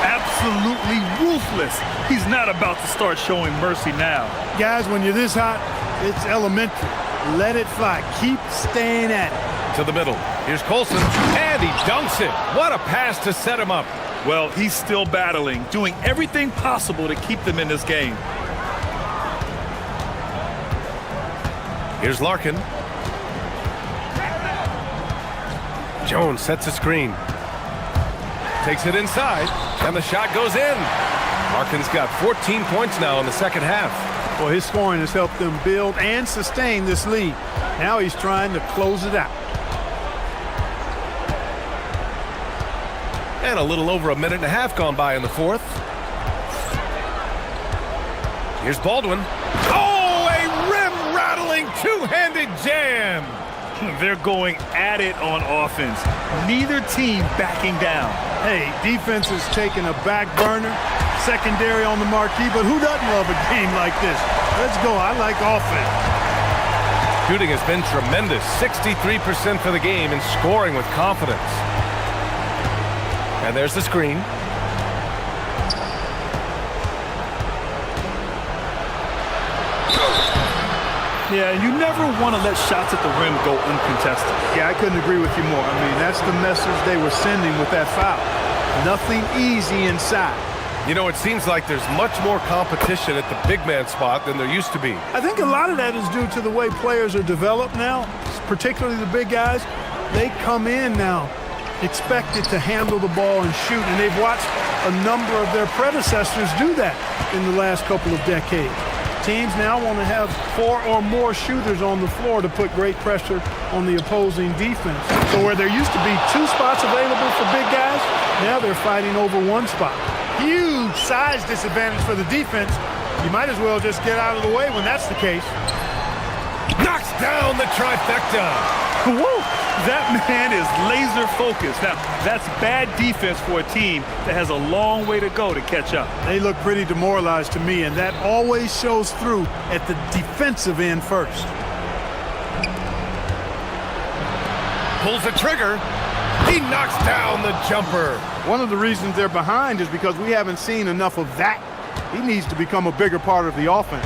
Absolutely ruthless. He's not about to start showing mercy now. Guys, when you're this hot, it's elementary. Let it fly. Keep staying at it. To the middle. Here's Colson. And he dunks it. What a pass to set him up. Well, he's still battling, doing everything possible to keep them in this game. Here's Larkin. Jones sets a screen. Takes it inside. And the shot goes in. Larkin's got 14 points now in the second half. Well, his scoring has helped them build and sustain this lead. Now he's trying to close it out. And a little over a minute and a half gone by in the fourth. Here's Baldwin. Oh, a rim-rattling two-handed jam. They're going at it on offense. Neither team backing down. Hey, defense is taking a back burner. Secondary on the marquee, but who doesn't love a game like this? Let's go. I like offense. Shooting has been tremendous. 63% for the game and scoring with confidence. And there's the screen. Yeah, you never want to let shots at the rim go uncontested. Yeah, I couldn't agree with you more. I mean, that's the message they were sending with that foul. Nothing easy inside. You know, it seems like there's much more competition at the big man spot than there used to be. I think a lot of that is due to the way players are developed now, particularly the big guys. They come in now expected to handle the ball and shoot, and they've watched a number of their predecessors do that in the last couple of decades. Teams now want to have 4 or more shooters on the floor to put great pressure on the opposing defense. So where there used to be 2 spots available for big guys, now they're fighting over 1 spot. Huge size disadvantage for the defense. You might as well just get out of the way when that's the case. Knocks down the trifecta. Woo! That man is laser focused. Now, that's bad defense for a team that has a long way to go to catch up. They look pretty demoralized to me, and that always shows through at the defensive end first. Pulls the trigger. He knocks down the jumper. One of the reasons they're behind is because we haven't seen enough of that. He needs to become a bigger part of the offense.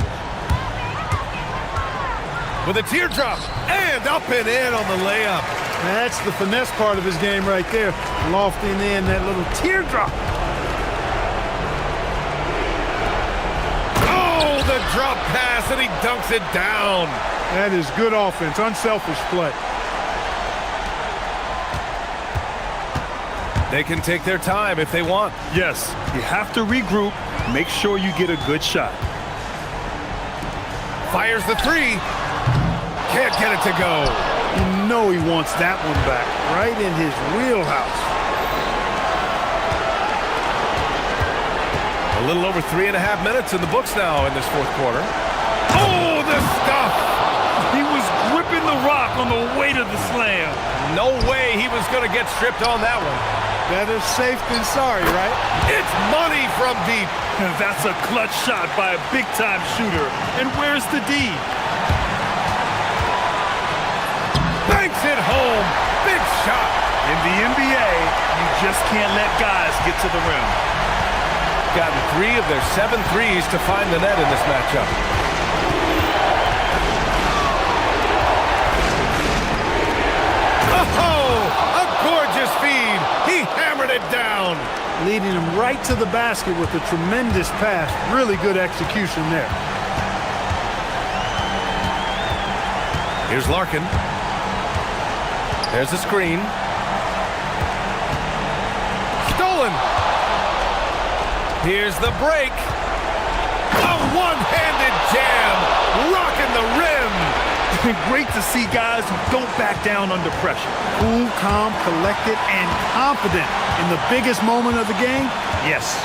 With a teardrop and up and in on the layup. That's the finesse part of his game right there. Lofting in that little teardrop. Oh, the drop pass, and he dunks it down. That is good offense, unselfish play. They can take their time if they want. Yes, you have to regroup, make sure you get a good shot. Fires the three. Can't get it to go. You know he wants that one back, right in his wheelhouse. A little over 3.5 minutes in the books now in this fourth quarter. Oh, the stuff! He was gripping the rock on the way to the slam. No way he was going to get stripped on that one. Better safe than sorry, right? It's money from deep. That's a clutch shot by a big-time shooter. And where's the D? Banks it home. Big shot. In the NBA, you just can't let guys get to the rim. Gotten 3 of their 7 threes to find the net in this matchup. Oh, a gorgeous feed. He hammered it down. Leading him right to the basket with a tremendous pass. Really good execution there. Here's Larkin. There's the screen. Stolen. Here's the break. A one-handed jam. Rocking the rim. Great to see guys who don't back down under pressure. Cool, calm, collected, and confident in the biggest moment of the game. Yes.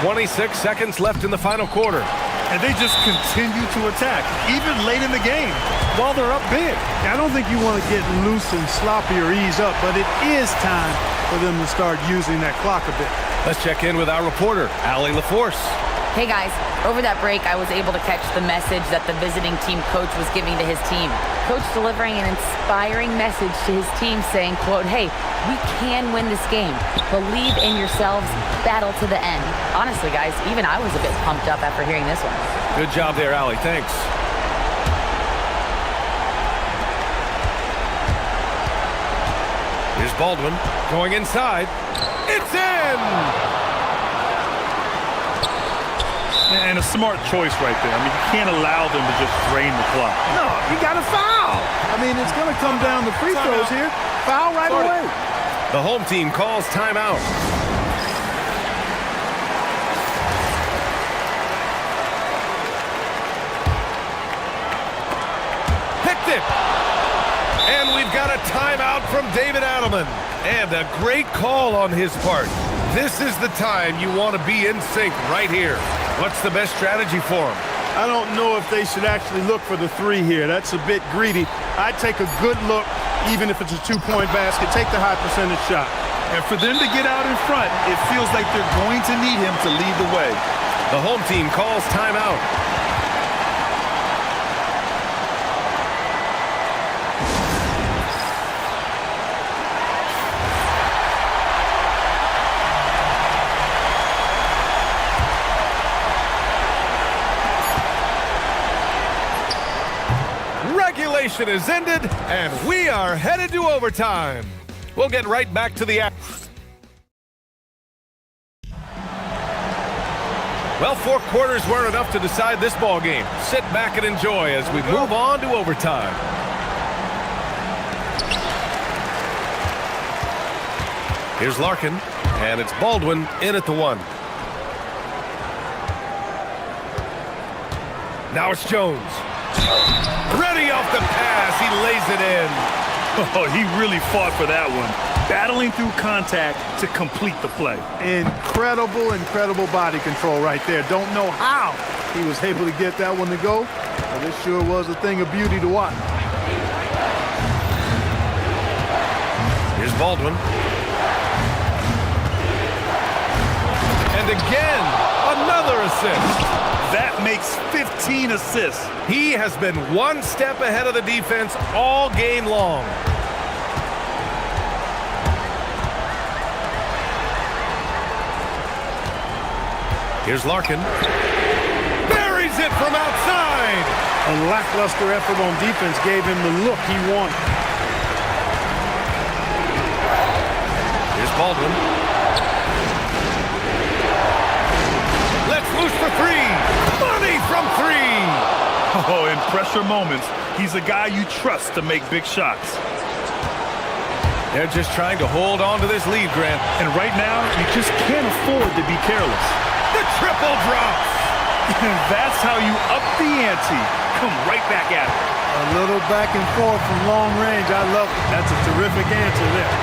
"26 seconds left in the final quarter. And they just continue to attack, even late in the game, while they're up big. I don't think you want to get loose and sloppy or ease up, but it is time for them to start using that clock a bit. Let's check in with our reporter, Allie LaForce. Hey guys, over that break, I was able to catch the message that the visiting team coach was giving to his team. Coach delivering an inspiring message to his team saying, quote, "Hey, we can win this game. Believe in yourselves, battle to the end." Honestly, guys, even I was a bit pumped up after hearing this one. Good job there, Allie. Thanks. Here's Baldwin going inside. It's in! And a smart choice right there. I mean, you can't allow them to just drain the clock. No, you got to foul. I mean, it's going to come down to free throws here. Foul right away. The home team calls timeout. Picked it. And we've got a timeout from David Adelman. And a great call on his part. This is the time you want to be in sync right here. What's the best strategy for him? I don't know if they should actually look for the three here. That's a bit greedy. I'd take a good look, even if it's a two-point basket. Take the high percentage shot. And for them to get out in front, it feels like they're going to need him to lead the way. The home team calls timeout. Regulation is ended, and we are headed to overtime. We'll get right back to the action. Well, 4 quarters weren't enough to decide this ball game. Sit back and enjoy as we move on to overtime. Here's Larkin, and it's Baldwin in at the 1. Now it's Jones. Ready off the pass, he lays it in. Oh, he really fought for that one. Battling through contact to complete the play. Incredible body control right there. Don't know how he was able to get that one to go, but it sure was a thing of beauty to watch. Here's Baldwin. And again, another assist. That makes 15 assists. He has been one step ahead of the defense all game long. Here's Larkin. Buries it from outside. A lackluster effort on defense gave him the look he wanted. Here's Baldwin. Let's loose for 3. Money from 3. Oh, in pressure moments, he's a guy you trust to make big shots. They're just trying to hold on to this lead, Grant. And right now, you just can't afford to be careless. The triple drop! That's how you up the ante. Come right back at it. A little back and forth from long range. I love it. That's a terrific answer there.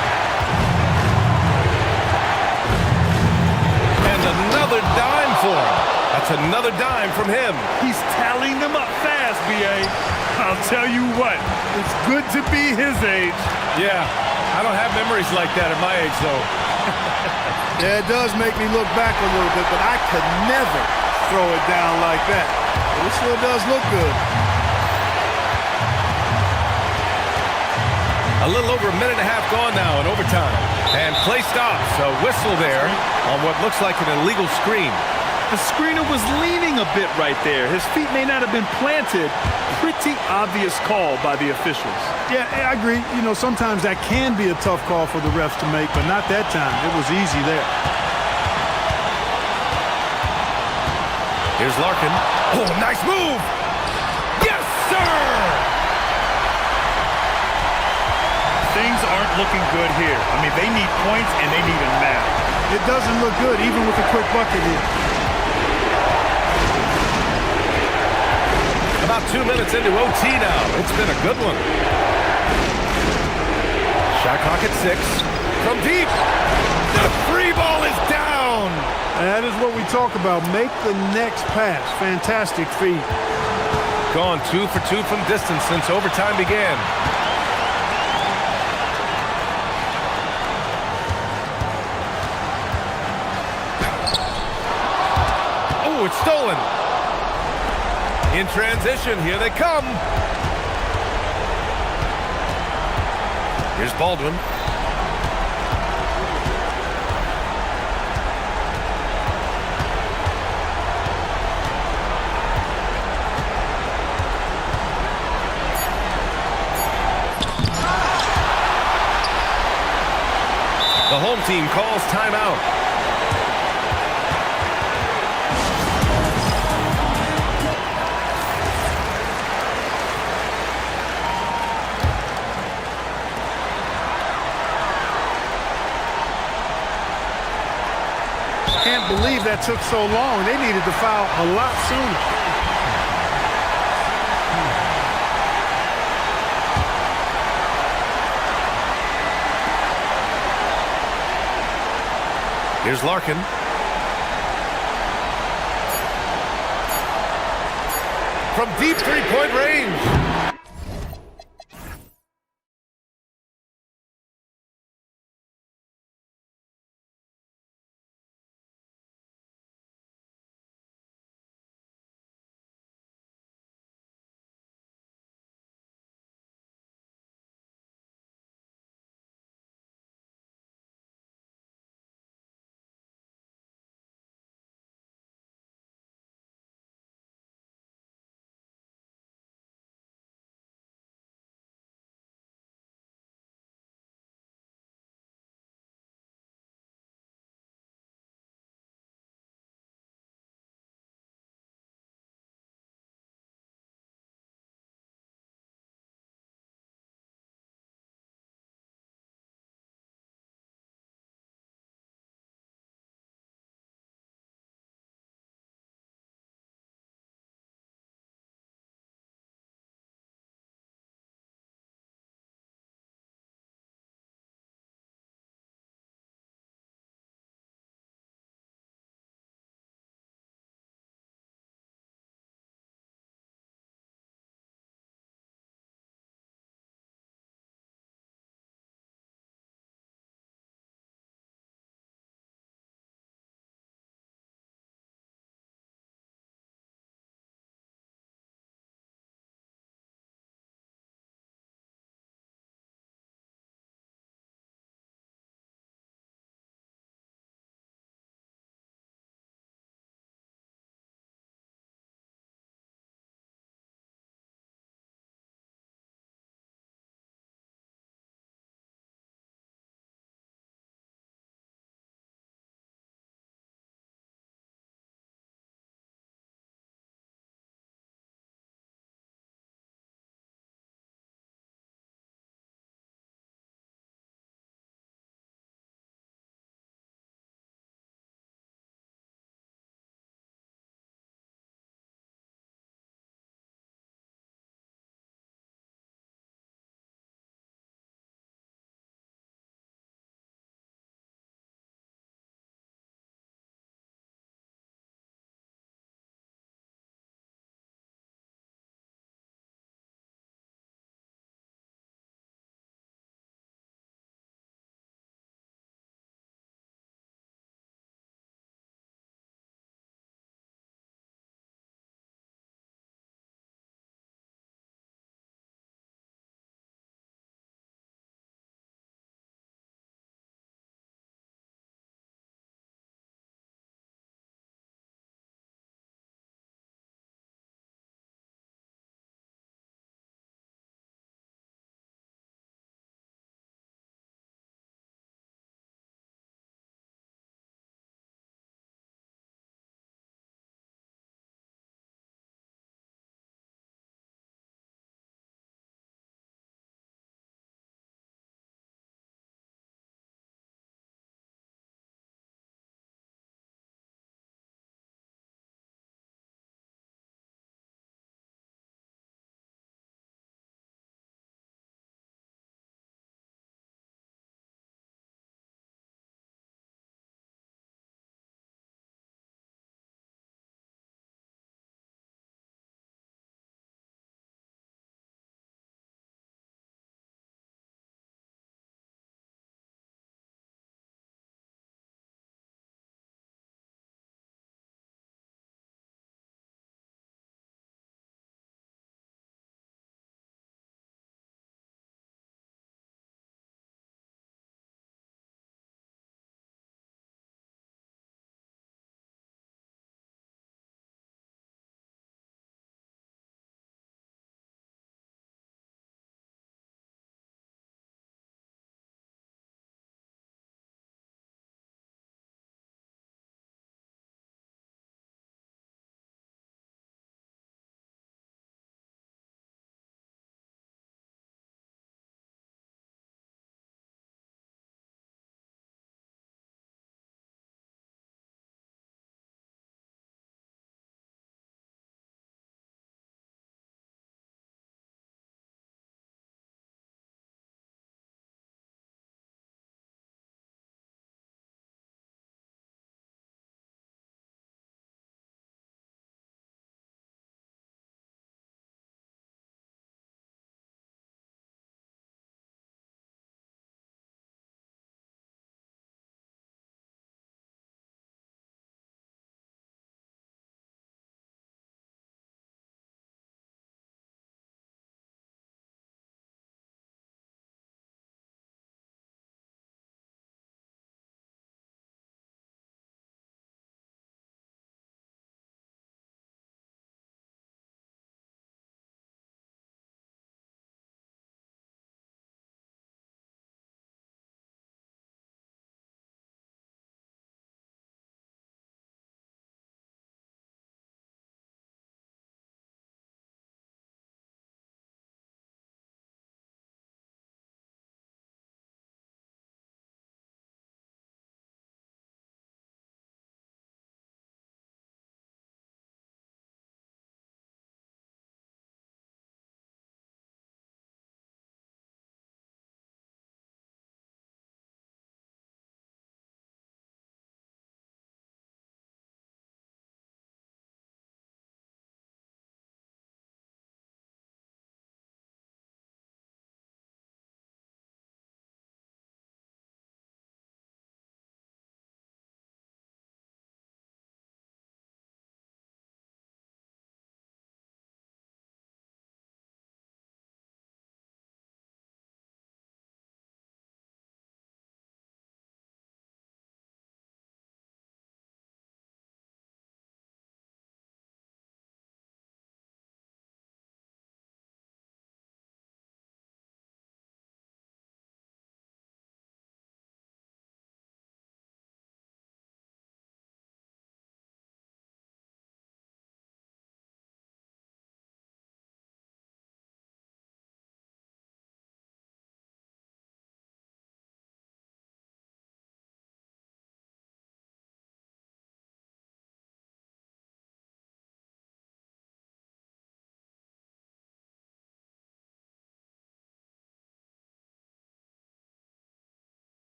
And another dime for him. That's another dime from him. He's tallying them up fast, B.A. I'll tell you what, it's good to be his age. Yeah, I don't have memories like that at my age, though. Yeah, it does make me look back a little bit, but I could never throw it down like that. But it still does look good. A little over a minute and a half gone now in overtime. And play stops. A whistle there on what looks like an illegal screen. The screener was leaning a bit right there. His feet may not have been planted. Pretty obvious call by the officials. Yeah, I agree. You know, sometimes that can be a tough call for the refs to make, but not that time. It was easy there. Here's Larkin. Oh, nice move! Yes, sir! Things aren't looking good here. I mean, they need points, and they need them now. It doesn't look good, even with a quick bucket here. About 2 minutes into OT now. It's been a good one. Shot clock at 6. From deep. The free ball is down. That is what we talk about. Make the next pass. Fantastic feed. Gone 2 for 2 from distance since overtime began. Oh, it's stolen. In transition, here they come. Here's Baldwin. The home team calls timeout. Can't believe that took so long. They needed to foul a lot sooner. Here's Larkin. From deep three-point range.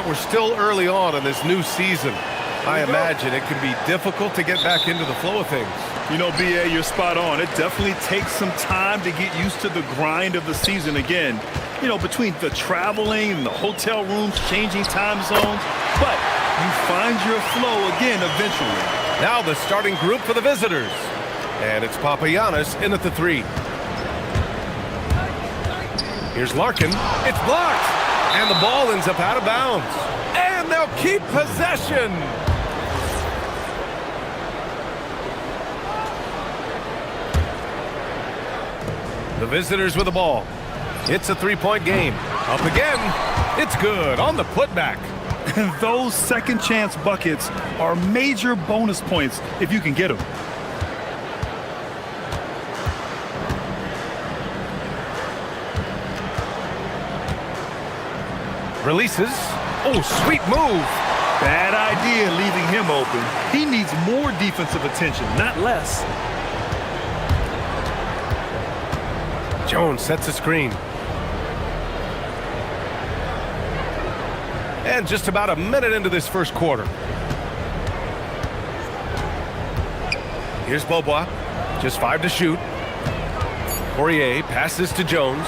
And we're still early on in this new season. I imagine it can be difficult to get back into the flow of things. You know, BA, you're spot on. It definitely takes some time to get used to the grind of the season again. You know, between the traveling, the hotel rooms, changing time zones. But you find your flow again eventually. Now the starting group for the visitors. And it's Papagiannis in at the 3. Here's Larkin. It's blocked. And the ball ends up out of bounds. And they'll keep possession. The visitors with the ball. It's a 3-point game. Up again. It's good on the putback. Those second chance buckets are major bonus points if you can get them. Releases. Oh, sweet move. Bad idea leaving him open. He needs more defensive attention, not less. Jones sets a screen. And just about a minute into this first quarter. Here's Beaubois. Just 5 to shoot. Poirier passes to Jones.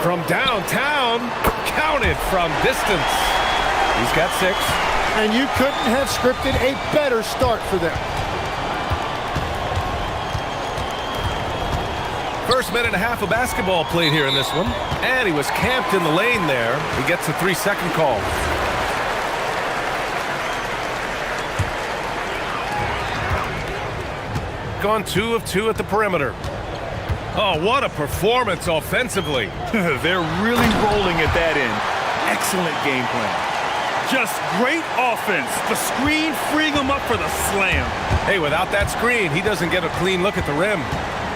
From downtown, counted from distance. He's got 6. And you couldn't have scripted a better start for them. First minute and a half of basketball played here in this one. And he was camped in the lane there. He gets a 3-second call. Gone 2 of 2 at the perimeter. Oh, what a performance offensively. They're really rolling at that end. Excellent game plan. Just great offense. The screen freeing him up for the slam. Hey, without that screen, he doesn't get a clean look at the rim.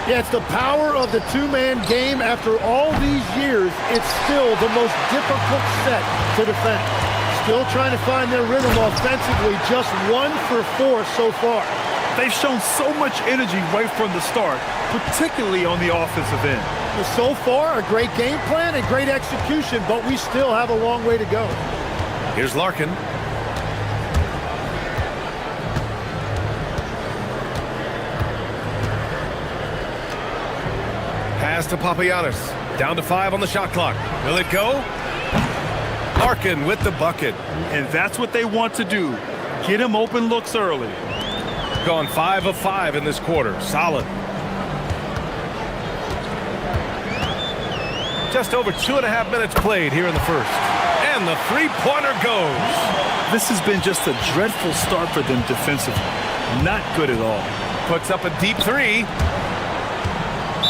Yeah, it's the power of the two-man game. After all these years, it's still the most difficult set to defend. Still trying to find their rhythm offensively, just 1 for 4 so far. They've shown so much energy right from the start, particularly on the offensive end. Well, so far, a great game plan and great execution, but we still have a long way to go. Here's Larkin. Pass to Papagiannis. Down to 5 on the shot clock. Will it go? Larkin with the bucket. And that's what they want to do. Get him open looks early. Gone 5 of 5 in this quarter. Solid. Just over 2.5 minutes played here in the first. And the three-pointer goes. This has been just a dreadful start for them defensively. Not good at all. Puts up a deep 3.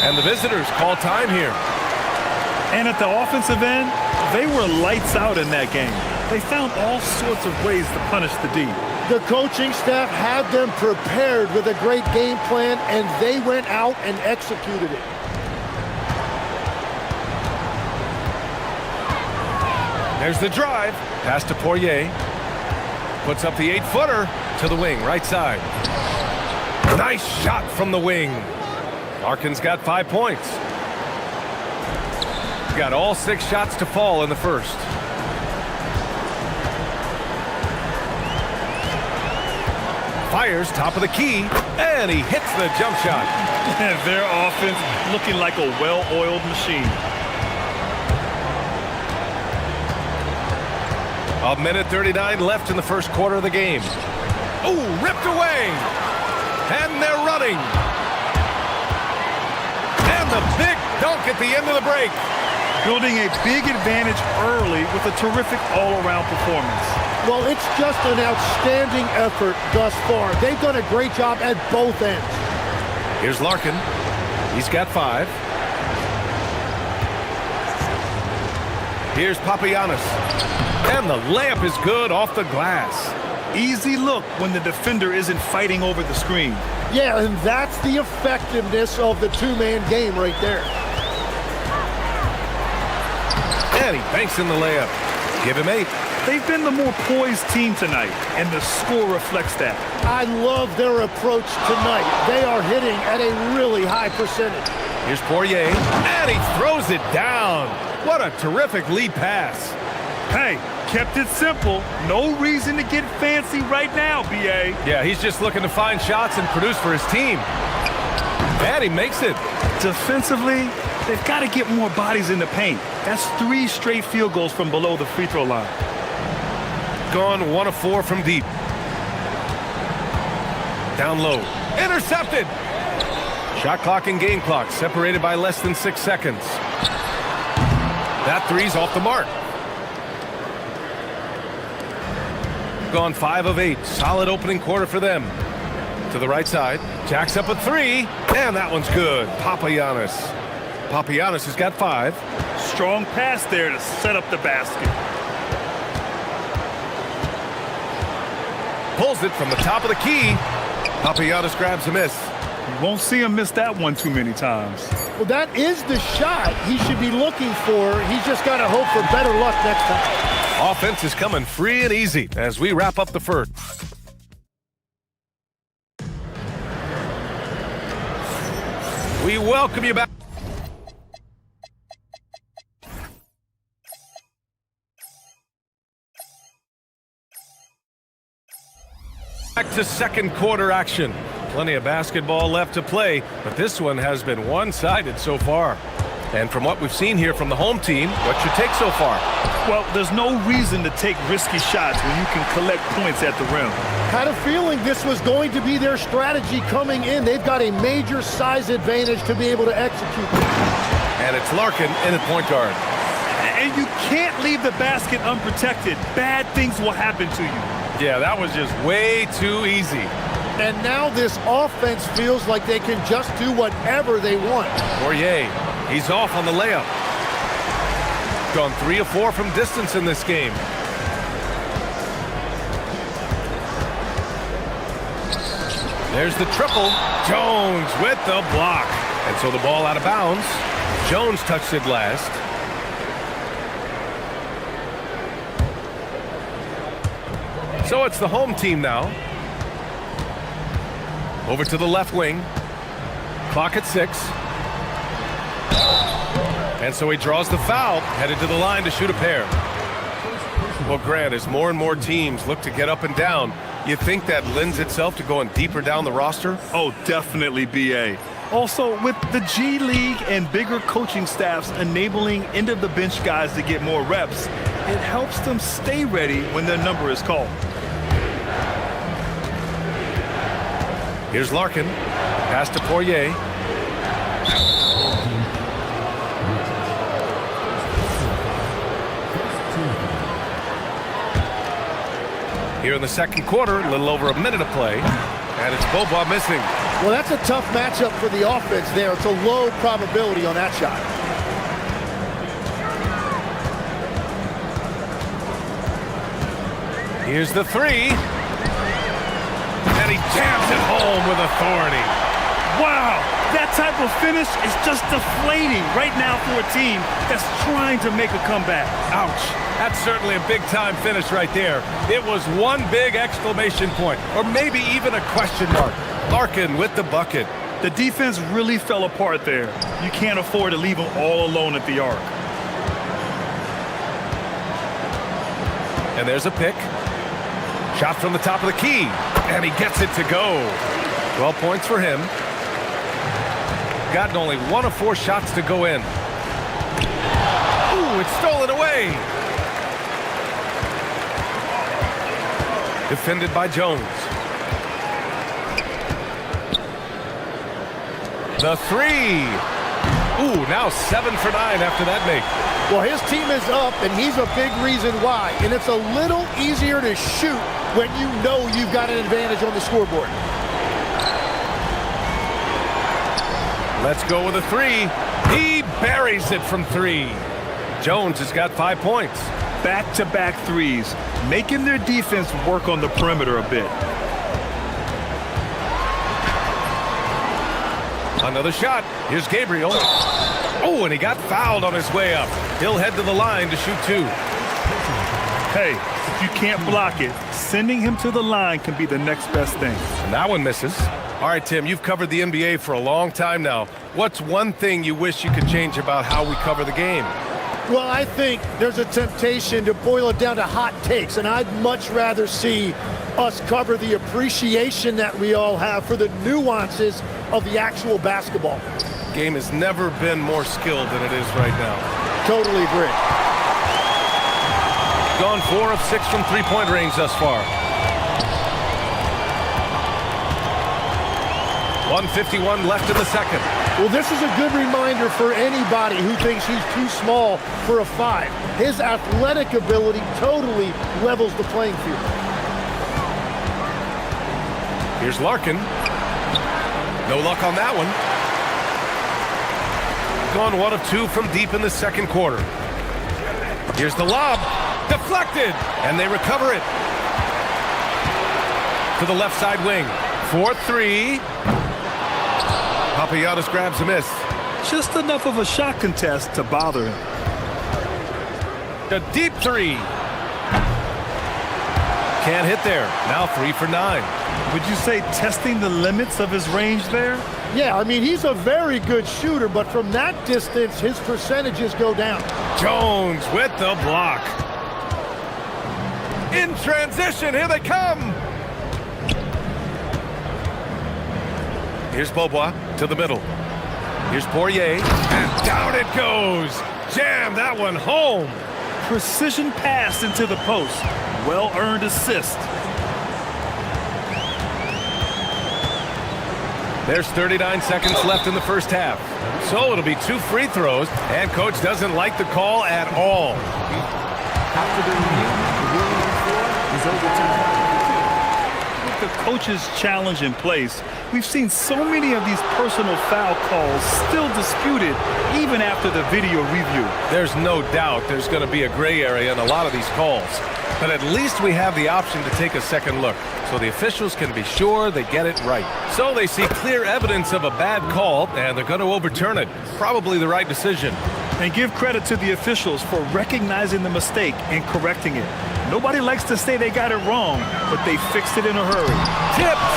And the visitors call time here. And at the offensive end, they were lights out in that game. They found all sorts of ways to punish the D. The coaching staff had them prepared with a great game plan, and they went out and executed it. There's the drive. Pass to Poirier. Puts up the 8-footer to the wing, right side. Nice shot from the wing. Larkin's got 5 points. Got all 6 shots to fall in the first. Fires top of the key, and he hits the jump shot. Their offense looking like a well-oiled machine. A minute 39 left in the first quarter of the game. Oh, ripped away. And they're running. And the big dunk at the end of the break. Building a big advantage early with a terrific all-around performance. Well, it's just an outstanding effort thus far. They've done a great job at both ends. Here's Larkin. He's got 5. Here's Papagiannis. And the layup is good off the glass. Easy look when the defender isn't fighting over the screen. Yeah, and that's the effectiveness of the two-man game right there. And he banks in the layup. Give him 8. They've been the more poised team tonight, and the score reflects that. I love their approach tonight. They are hitting at a really high percentage. Here's Poirier, and he throws it down. What a terrific lead pass. Hey, kept it simple. No reason to get fancy right now, B.A. Yeah, he's just looking to find shots and produce for his team. And he makes it. Defensively, they've got to get more bodies in the paint. That's 3 straight field goals from below the free throw line. Gone 1 of 4 from deep. Down low. Intercepted. Shot clock and game clock separated by less than 6 seconds. That three's off the mark. Gone 5 of 8. Solid opening quarter for them. To the right side. Jacks up a 3. And that one's good. Papagiannis. Papagiannis has got 5. Strong pass there to set up the basket. Pulls it from the top of the key. Papagiannis grabs a miss. You won't see him miss that one too many times. Well, that is the shot he should be looking for. He's just got to hope for better luck next time. Offense is coming free and easy as we wrap up the first. We welcome you back. Back to second quarter action. Plenty of basketball left to play, but this one has been one-sided so far. And from what we've seen here from the home team, what's your take so far? Well, there's no reason to take risky shots when you can collect points at the rim. Had a feeling this was going to be their strategy coming in. They've got a major size advantage to be able to execute. And it's Larkin in at point guard. And you can't leave the basket unprotected. Bad things will happen to you. Yeah, that was just way too easy. And now this offense feels like they can just do whatever they want. Poirier, he's off on the layup. Gone 3 of 4 from distance in this game. There's the triple. Jones with the block. And so the ball out of bounds. Jones touched it last. So it's the home team now. Over to the left wing. Clock at 6. And so he draws the foul, headed to the line to shoot a pair. Well, Grant, as more and more teams look to get up and down, you think that lends itself to going deeper down the roster? Oh, definitely, B.A. Also, with the G League and bigger coaching staffs enabling end-of-the-bench guys to get more reps, it helps them stay ready when their number is called. Here's Larkin. Pass to Poirier. Here in the second quarter, a little over a minute of play. And it's Boba missing. Well, that's a tough matchup for the offense there. It's a low probability on that shot. Here's the 3. And he jams it home with authority. Wow, that type of finish is just deflating right now for a team that's trying to make a comeback. Ouch. That's certainly a big-time finish right there. It was one big exclamation point, or maybe even a question mark. Larkin with the bucket. The defense really fell apart there. You can't afford to leave them all alone at the arc. And there's a pick. Shot from the top of the key. And he gets it to go. 12 points for him. Gotten only 1 of 4 shots to go in. Ooh, it's stolen away. Defended by Jones. The 3. Ooh, now 7 for 9 after that make. Well, his team is up, and he's a big reason why. And it's a little easier to shoot when you know you've got an advantage on the scoreboard. Let's go with a 3. He buries it from 3. Jones has got 5 points. Back-to-back threes, making their defense work on the perimeter a bit. Another shot. Here's Gabriel. Oh, and he got fouled on his way up. He'll head to the line to shoot 2. Hey, if you can't block it, sending him to the line can be the next best thing. And that one misses. All right, Tim, you've covered the NBA for a long time now. What's one thing you wish you could change about how we cover the game? Well, I think there's a temptation to boil it down to hot takes, and I'd much rather see us cover the appreciation that we all have for the nuances of the actual basketball. Game has never been more skilled than it is right now. Totally agree. Gone 4 of 6 from three-point range thus far. 1:51 left in the second. Well, this is a good reminder for anybody who thinks he's too small for a 5. His athletic ability totally levels the playing field. Here's Larkin. No luck on that one. Gone 1 of 2 from deep in the second quarter. Here's the lob. Deflected. And they recover it. To the left side wing. 4-3. Papagiannis grabs a miss. Just enough of a shot contest to bother him. A deep 3. Can't hit there. Now 3 for 9. Would you say testing the limits of his range there? Yeah, I mean, he's a very good shooter, but from that distance, his percentages go down. Jones with the block. In transition, here they come. Here's Beaubois to the middle. Here's Poirier, and down it goes. Jam that one home. Precision pass into the post. Well-earned assist. There's 39 seconds left in the first half. So it'll be 2 free throws, and coach doesn't like the call at all. After the review, the ruling on the floor is overturned. With the coach's challenge in place, we've seen so many of these personal foul calls still disputed even after the video review. There's no doubt there's going to be a gray area in a lot of these calls. But at least we have the option to take a second look, so the officials can be sure they get it right. So they see clear evidence of a bad call, and they're going to overturn it. Probably the right decision. And give credit to the officials for recognizing the mistake and correcting it. Nobody likes to say they got it wrong, but they fixed it in a hurry. Tipped!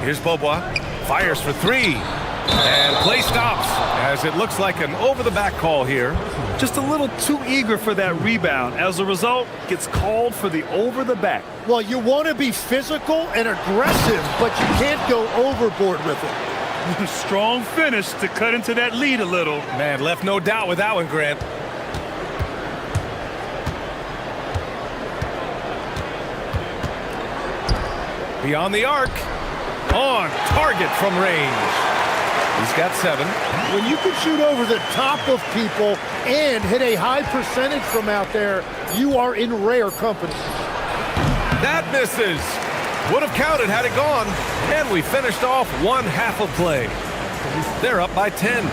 Here's Beaubois. Fires for 3. And play stops as it looks like an over-the-back call here. Just a little too eager for that rebound. As a result, gets called for the over-the-back. Well, you want to be physical and aggressive, but you can't go overboard with it. Strong finish to cut into that lead a little. Man, left no doubt with that one, Grant. Beyond the arc. On target from range. He's got 7. When you can shoot over the top of people and hit a high percentage from out there, you are in rare company. That misses. Would have counted had it gone. And we finished off 1 half of play. They're up by 10.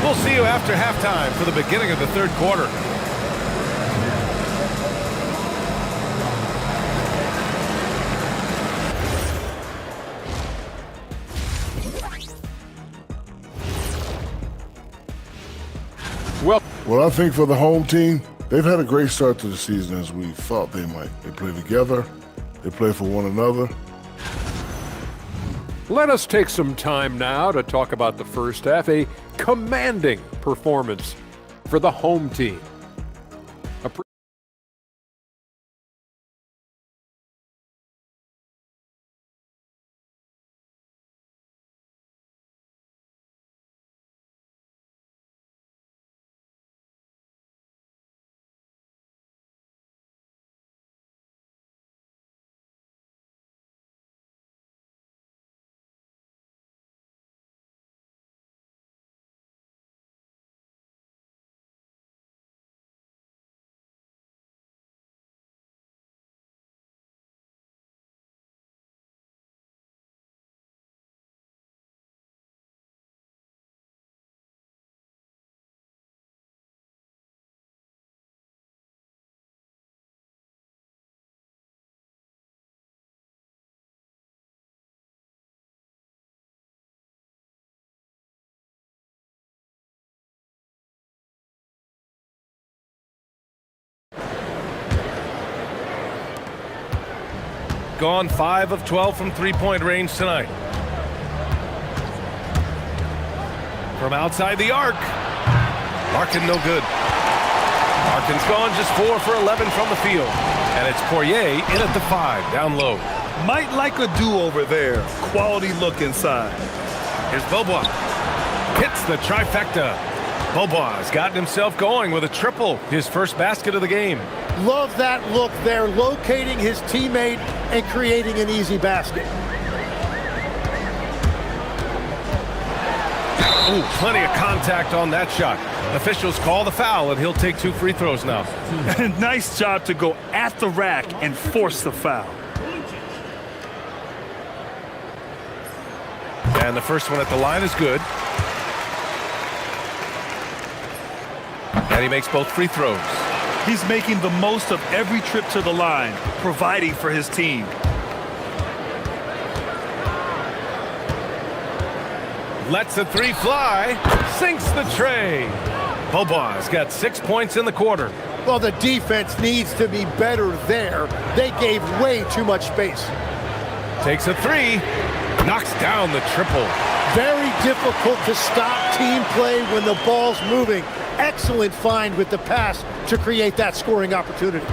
We'll see you after halftime for the beginning of the third quarter. Well, I think for the home team, they've had a great start to the season as we thought they might. They play together. They play for one another. Let us take some time now to talk about the first half, a commanding performance for the home team. gone 5 of 12 from three-point range tonight. From outside the arc. Larkin no good. Larkin's gone just 4 for 11 from the field. And it's Poirier in at the 5, down low. Might like a do-over there. Quality look inside. Here's Beaubois. Hits the trifecta. Beaubois has gotten himself going with a triple. His first basket of the game. Love that look there, locating his teammate and creating an easy basket. Ooh, plenty of contact on that shot. Officials call the foul, and he'll take 2 free throws now. Nice job to go at the rack and force the foul. And the first one at the line is good. And he makes both free throws. He's making the most of every trip to the line, providing for his team. Lets the 3 fly, sinks the tray. Beaubois got 6 points in the quarter. Well, the defense needs to be better there. They gave way too much space. Takes a 3, knocks down the triple. Very difficult to stop team play when the ball's moving. Excellent find with the pass to create that scoring opportunity.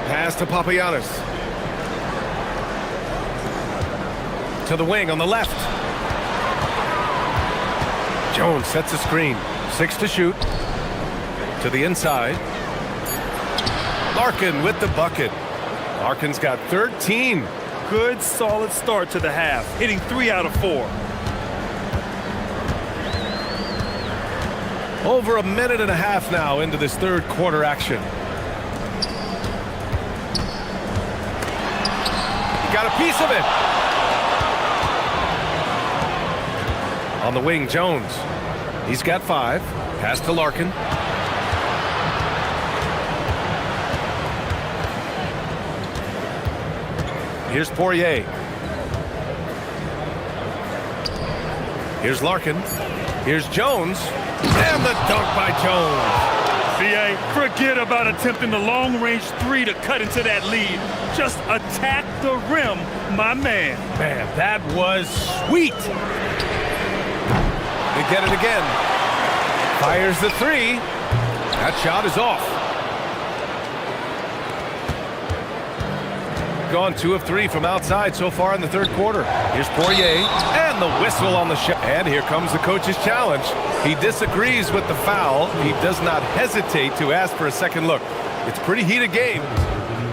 Pass to Papagiannis. To the wing on the left. Jones sets a screen. 6 to shoot. To the inside. Larkin with the bucket. Larkin's got 13. Good, solid start to the half, hitting 3 out of 4. Over a minute and a half now into this third quarter action. He got a piece of it. On the wing, Jones. He's got 5. Pass to Larkin. Here's Poirier. Here's Larkin. Here's Jones. And the dunk by Jones. BA, forget about attempting the long-range 3 to cut into that lead. Just attack the rim, my man. Man, that was sweet. They get it again. Fires the 3. That shot is off. Gone 2 of 3 from outside so far in the third quarter. Here's Poirier and the whistle on the shot. And here comes the coach's challenge. He disagrees with the foul. He does not hesitate to ask for a second look. It's a pretty heated game.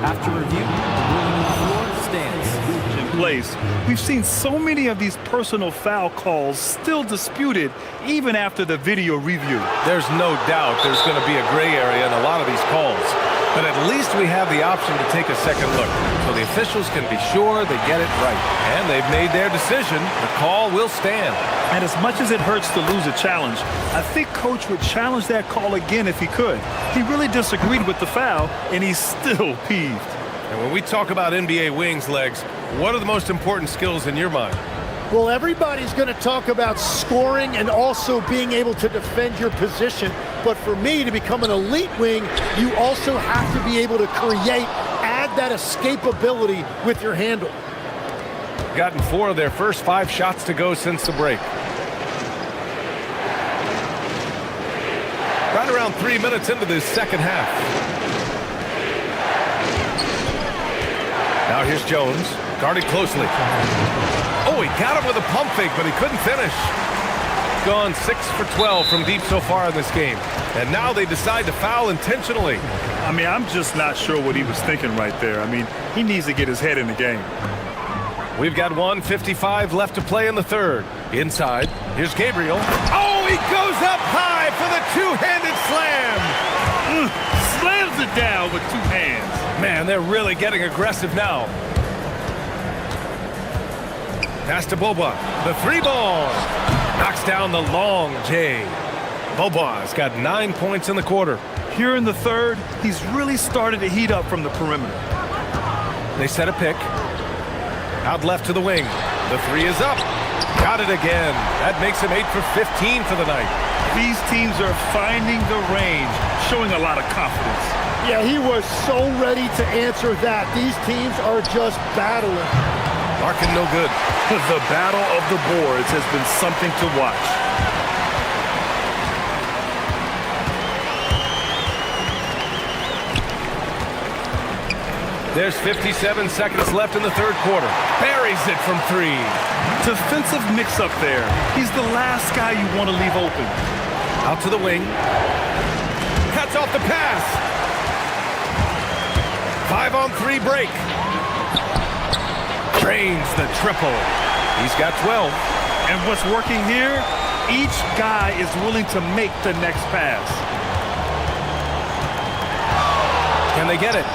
After review, the ruling on the floor stands. In place. We've seen so many of these personal foul calls still disputed even after the video review. There's no doubt there's going to be a gray area in a lot of these calls. But at least we have the option to take a second look, so the officials can be sure they get it right. And they've made their decision. The call will stand. And as much as it hurts to lose a challenge, I think Coach would challenge that call again if he could. He really disagreed with the foul, and he's still peeved. And when we talk about NBA wings, Legs, what are the most important skills in your mind? Well, everybody's going to talk about scoring and also being able to defend your position. But for me, to become an elite wing, you also have to be able to create, add that escapability with your handle. Gotten 4 of their first 5 shots to go since the break. Right around 3 minutes into this second half. Now here's Jones, guarded closely. Oh, he got him with a pump fake, but he couldn't finish. Gone 6 for 12 from deep so far in this game. And now they decide to foul intentionally. I mean, I'm just not sure what he was thinking right there. I mean, he needs to get his head in the game. We've got 1:55 left to play in the third. Inside, here's Gabriel. Oh, he goes up high for the two-handed slam. Slams it down with 2 hands. Man, they're really getting aggressive now. Pass to Beaubois. The 3 ball. Knocks down the long J. Beaubois got 9 points in the quarter. Here in the third, he's really started to heat up from the perimeter. They set a pick. Out left to the wing. The 3 is up. Got it again. That makes him 8 for 15 for the night. These teams are finding the range, showing a lot of confidence. Yeah, he was so ready to answer that. These teams are just battling. Larkin no good. The battle of the boards has been something to watch. There's 57 seconds left in the third quarter. Buries it from three. Defensive mix-up there. He's the last guy you want to leave open. Out to the wing. Cuts off the pass. 5-on-3 break. Drains the triple. He's got 12. And what's working here? Each guy is willing to make the next pass. Can they get it?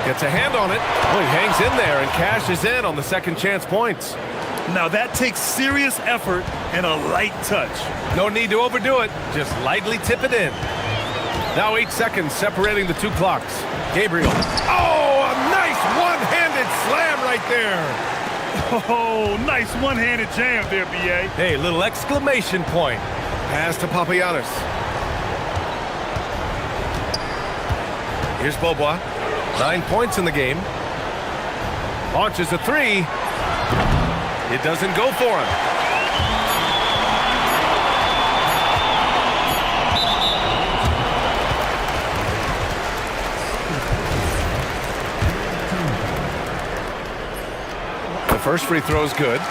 Gets a hand on it. Well, he hangs in there and cashes in on the second chance points. Now that takes serious effort and a light touch. No need to overdo it. Just lightly tip it in. Now 8 seconds separating the two clocks. Gabriel. Oh, a nice one-handed slam right there. Oh, nice one-handed jam there, B.A. Hey, little exclamation point. Pass to Papagiannis. Here's Beaubois. 9 points in the game. Launches a three. It doesn't go for him. The first free throw is good.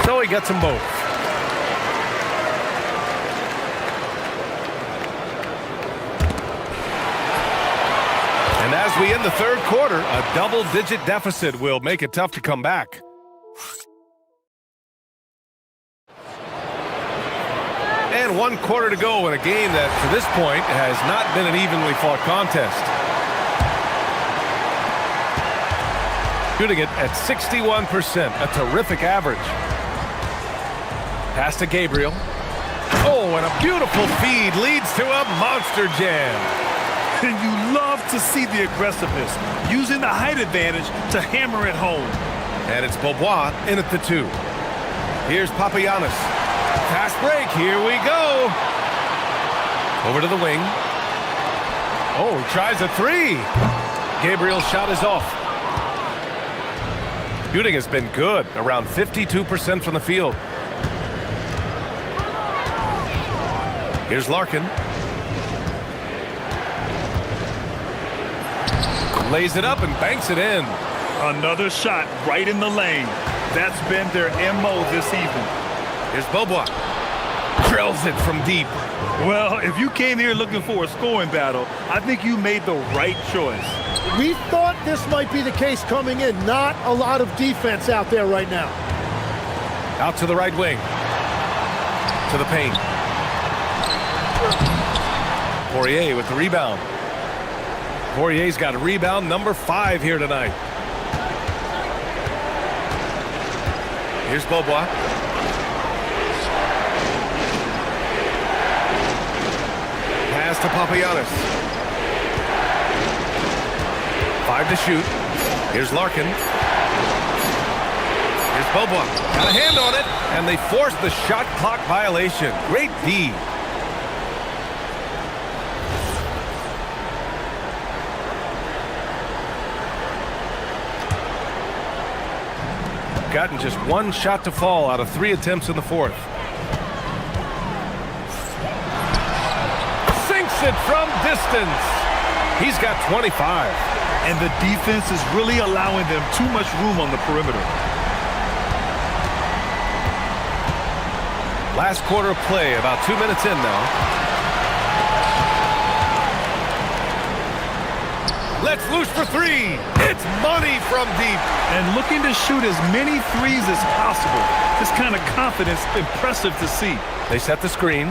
So he gets them both. And as we end the third quarter, a double-digit deficit will make it tough to come back. And 1 quarter to go in a game that, to this point, has not been an evenly fought contest. Shooting it at 61%, a terrific average. Pass to Gabriel. Oh, and a beautiful feed leads to a monster jam. And you love to see the aggressiveness, using the height advantage to hammer it home. And it's Beaubois in at the 2. Here's Papagiannis. Fast break, here we go. Over to the wing. Oh, he tries a three. Gabriel's shot is off. Shooting has been good, around 52% from the field. Here's Larkin. Lays it up and banks it in. Another shot right in the lane. That's been their MO this evening. Here's Beaubois. Drills it from deep. Well, if you came here looking for a scoring battle, I think you made the right choice. We thought this might be the case coming in. Not a lot of defense out there right now. Out to the right wing. To the paint. Poirier with the rebound. Poirier's got a rebound number 5 here tonight. Here's Beaubois. Pass to Papagiannis. 5 to shoot. Here's Larkin. Here's Beaubois. Got a hand on it, and they force the shot clock violation. Great D. Gotten just 1 shot to fall out of 3 attempts in the fourth. Sinks it from distance. He's got 25. And the defense is really allowing them too much room on the perimeter. Last quarter of play, about 2 minutes in now. Let's loose for 3. It's money from deep. And looking to shoot as many threes as possible. This kind of confidence, impressive to see. They set the screen.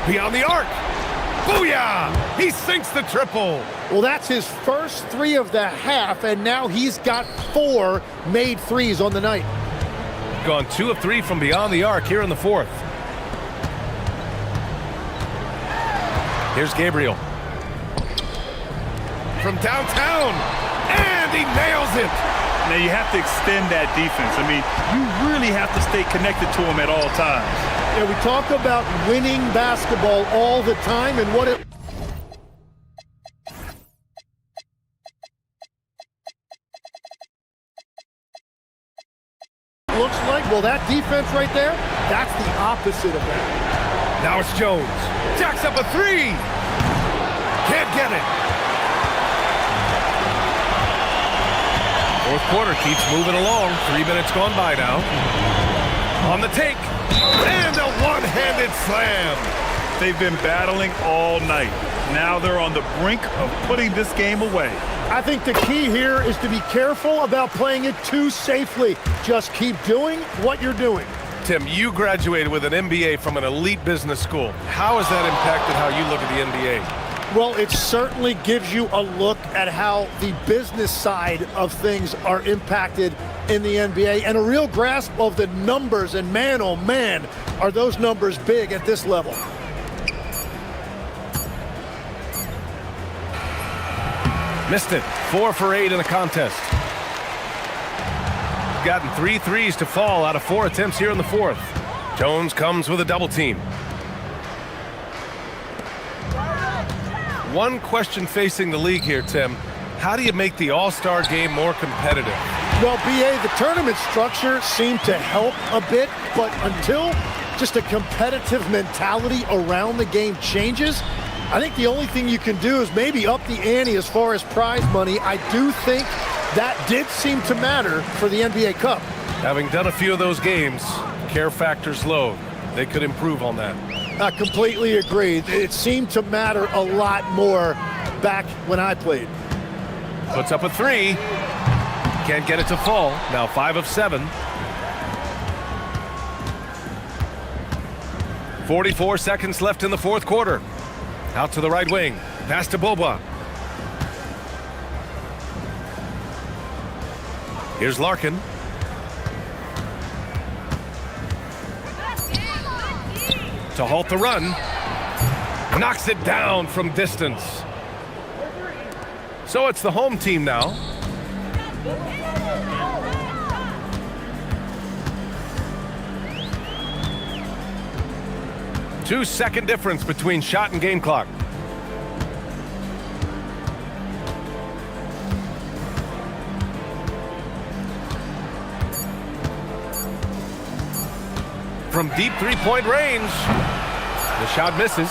Beyond the arc. Booyah! He sinks the triple. Well, that's his first 3 of the half, and now he's got 4 made threes on the night. Gone 2 of 3 from beyond the arc here in the fourth. Here's Gabriel. From downtown, and he nails it. Now you have to extend that defense. I mean, you really have to stay connected to them at all times. Yeah, we talk about winning basketball all the time and what it looks like. Well, that defense right there, that's the opposite of that. Now it's Jones. Jacks up a three. Can't get it. Fourth quarter keeps moving along. 3 minutes gone by now. On the take. And a one-handed slam. They've been battling all night. Now they're on the brink of putting this game away. I think the key here is to be careful about playing it too safely. Just keep doing what you're doing. Tim, you graduated with an MBA from an elite business school. How has that impacted how you look at the NBA? Well, it certainly gives you a look at how the business side of things are impacted in the NBA and a real grasp of the numbers. And man, oh man, are those numbers big at this level. Missed it. 4 for 8 in the contest. Gotten 3 threes to fall out of 4 attempts here in the fourth. Jones comes with a double team. One question facing the league here, Tim. How do you make the All-Star game more competitive? Well, BA, the tournament structure seemed to help a bit, but until just a competitive mentality around the game changes, I think the only thing you can do is maybe up the ante as far as prize money. I do think that did seem to matter for the NBA Cup. Having done a few of those games, care factor's low. They could improve on that. I completely agree. It seemed to matter a lot more back when I played. Puts up a three. Can't get it to fall. Now 5 of 7. 44 seconds left in the fourth quarter. Out to the right wing. Pass to Boba. Here's Larkin. To halt the run. Knocks it down from distance. So it's the home team now. Two-second difference between shot and game clock. From deep three-point range, the shot misses.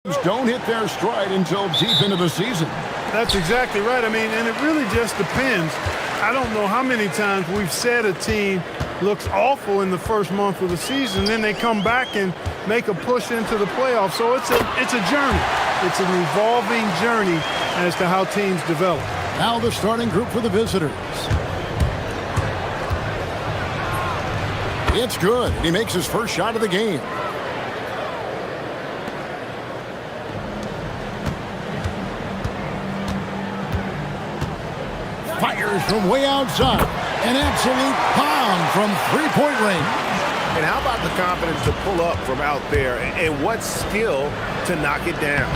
Don't hit their stride until deep into the season. That's exactly right. I mean, and it really just depends. I don't know how many times we've said a team looks awful in the first month of the season, then they come back and make a push into the playoffs. So it's a journey. It's an evolving journey as to how teams develop. Now the starting group for the visitors. It's good. He makes his first shot of the game. Fires from way outside. An absolute bomb from three-point range. And how about the confidence to pull up from out there? And what skill to knock it down?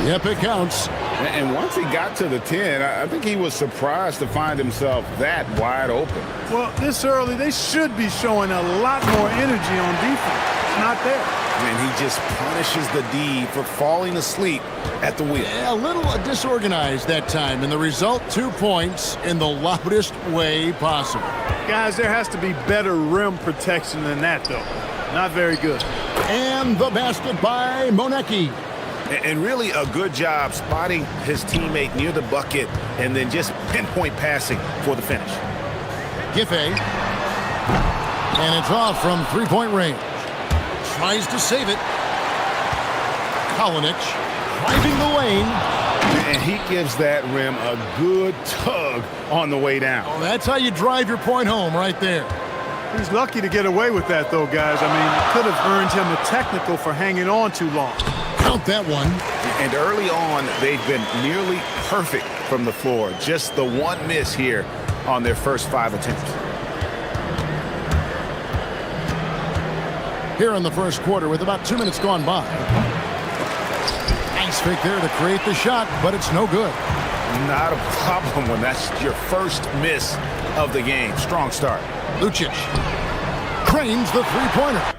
Yep, it counts. And once he got to the 10, I think he was surprised to find himself that wide open. Well, this early, they should be showing a lot more energy on defense. It's not there. And he just punishes the D for falling asleep at the wheel. Yeah, a little disorganized that time, and the result, 2 points in the loudest way possible. Guys, there has to be better rim protection than that, though. Not very good. And the basket by Monecki. And really a good job spotting his teammate near the bucket and then just pinpoint passing for the finish. Giffey. And it's off from three-point range. Tries to save it. Kalinic driving the lane. And he gives that rim a good tug on the way down. Oh, that's how you drive your point home right there. He's lucky to get away with that, though, guys. I mean, it could have earned him a technical for hanging on too long. Count that one. And early on, they've been nearly perfect from the floor. Just the one miss here on their first 5 attempts. Here in the first quarter with about 2 minutes gone by. Nice fake there to create the shot, but it's no good. Not a problem when that's your first miss of the game. Strong start. Lucic cranes the three-pointer.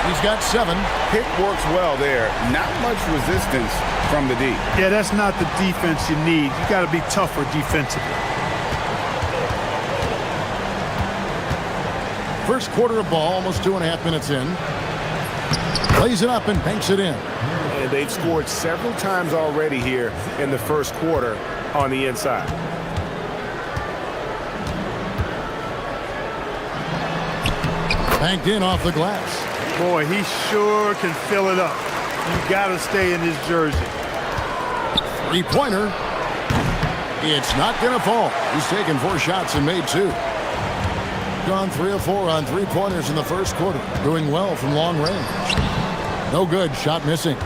He's got 7. Pick works well there. Not much resistance from the D. Yeah, that's not the defense you need. You got to be tougher defensively. First quarter of ball, almost 2.5 minutes in. Plays it up and banks it in. And they've scored several times already here in the first quarter on the inside. Banked in off the glass. Boy, he sure can fill it up. You got to stay in his jersey. Three-pointer. It's not going to fall. He's taken 4 shots and made 2. Gone 3 of 4 on three-pointers in the first quarter. Doing well from long range. No good. Shot missing.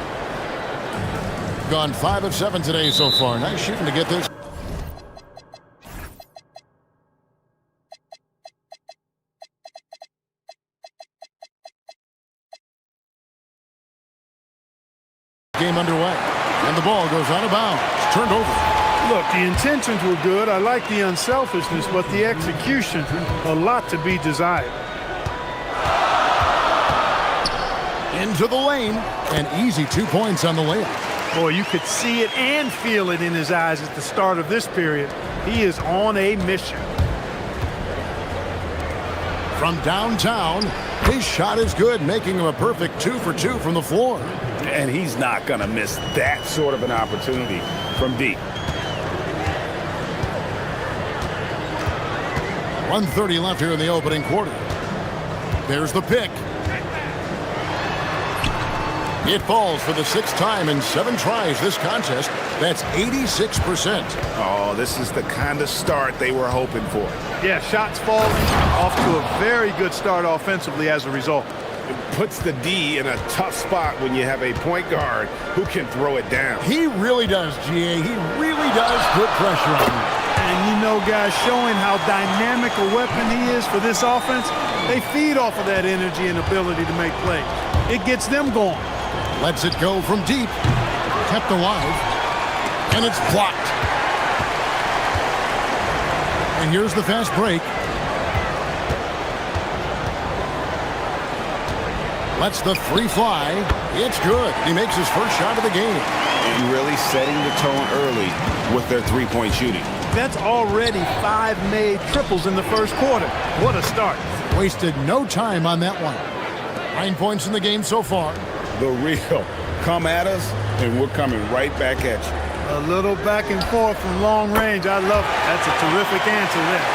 Gone 5 of 7 today so far. Nice shooting to get this. Game underway, and the ball goes out of bounds. It's turned over. Look, the intentions were good. I like the unselfishness, but the execution, a lot to be desired. Into the lane, and easy 2 points on the layup. Boy, you could see it and feel it in his eyes at the start of this period. He is on a mission. From downtown, his shot is good, making him a perfect 2 for 2 from the floor. And he's not going to miss that sort of an opportunity from deep. 1:30 left here in the opening quarter. There's the pick. It falls for the 6th time in 7 tries this contest. That's 86%. Oh, this is the kind of start they were hoping for. Yeah, shots falling, off to a very good start offensively as a result. It puts the D in a tough spot when you have a point guard who can throw it down. He really does, GA. He really does put pressure on you. And you know, guys, showing how dynamic a weapon he is for this offense, they feed off of that energy and ability to make plays. It gets them going. Lets it go from deep. Kept alive. And it's blocked. And here's the fast break. Lets the three fly. It's good. He makes his first shot of the game. And really setting the tone early with their three-point shooting. That's already 5 made triples in the first quarter. What a start. Wasted no time on that one. 9 points in the game so far. The real. Come at us, and we're coming right back at you. A little back and forth from long range. I love it. That's a terrific answer there.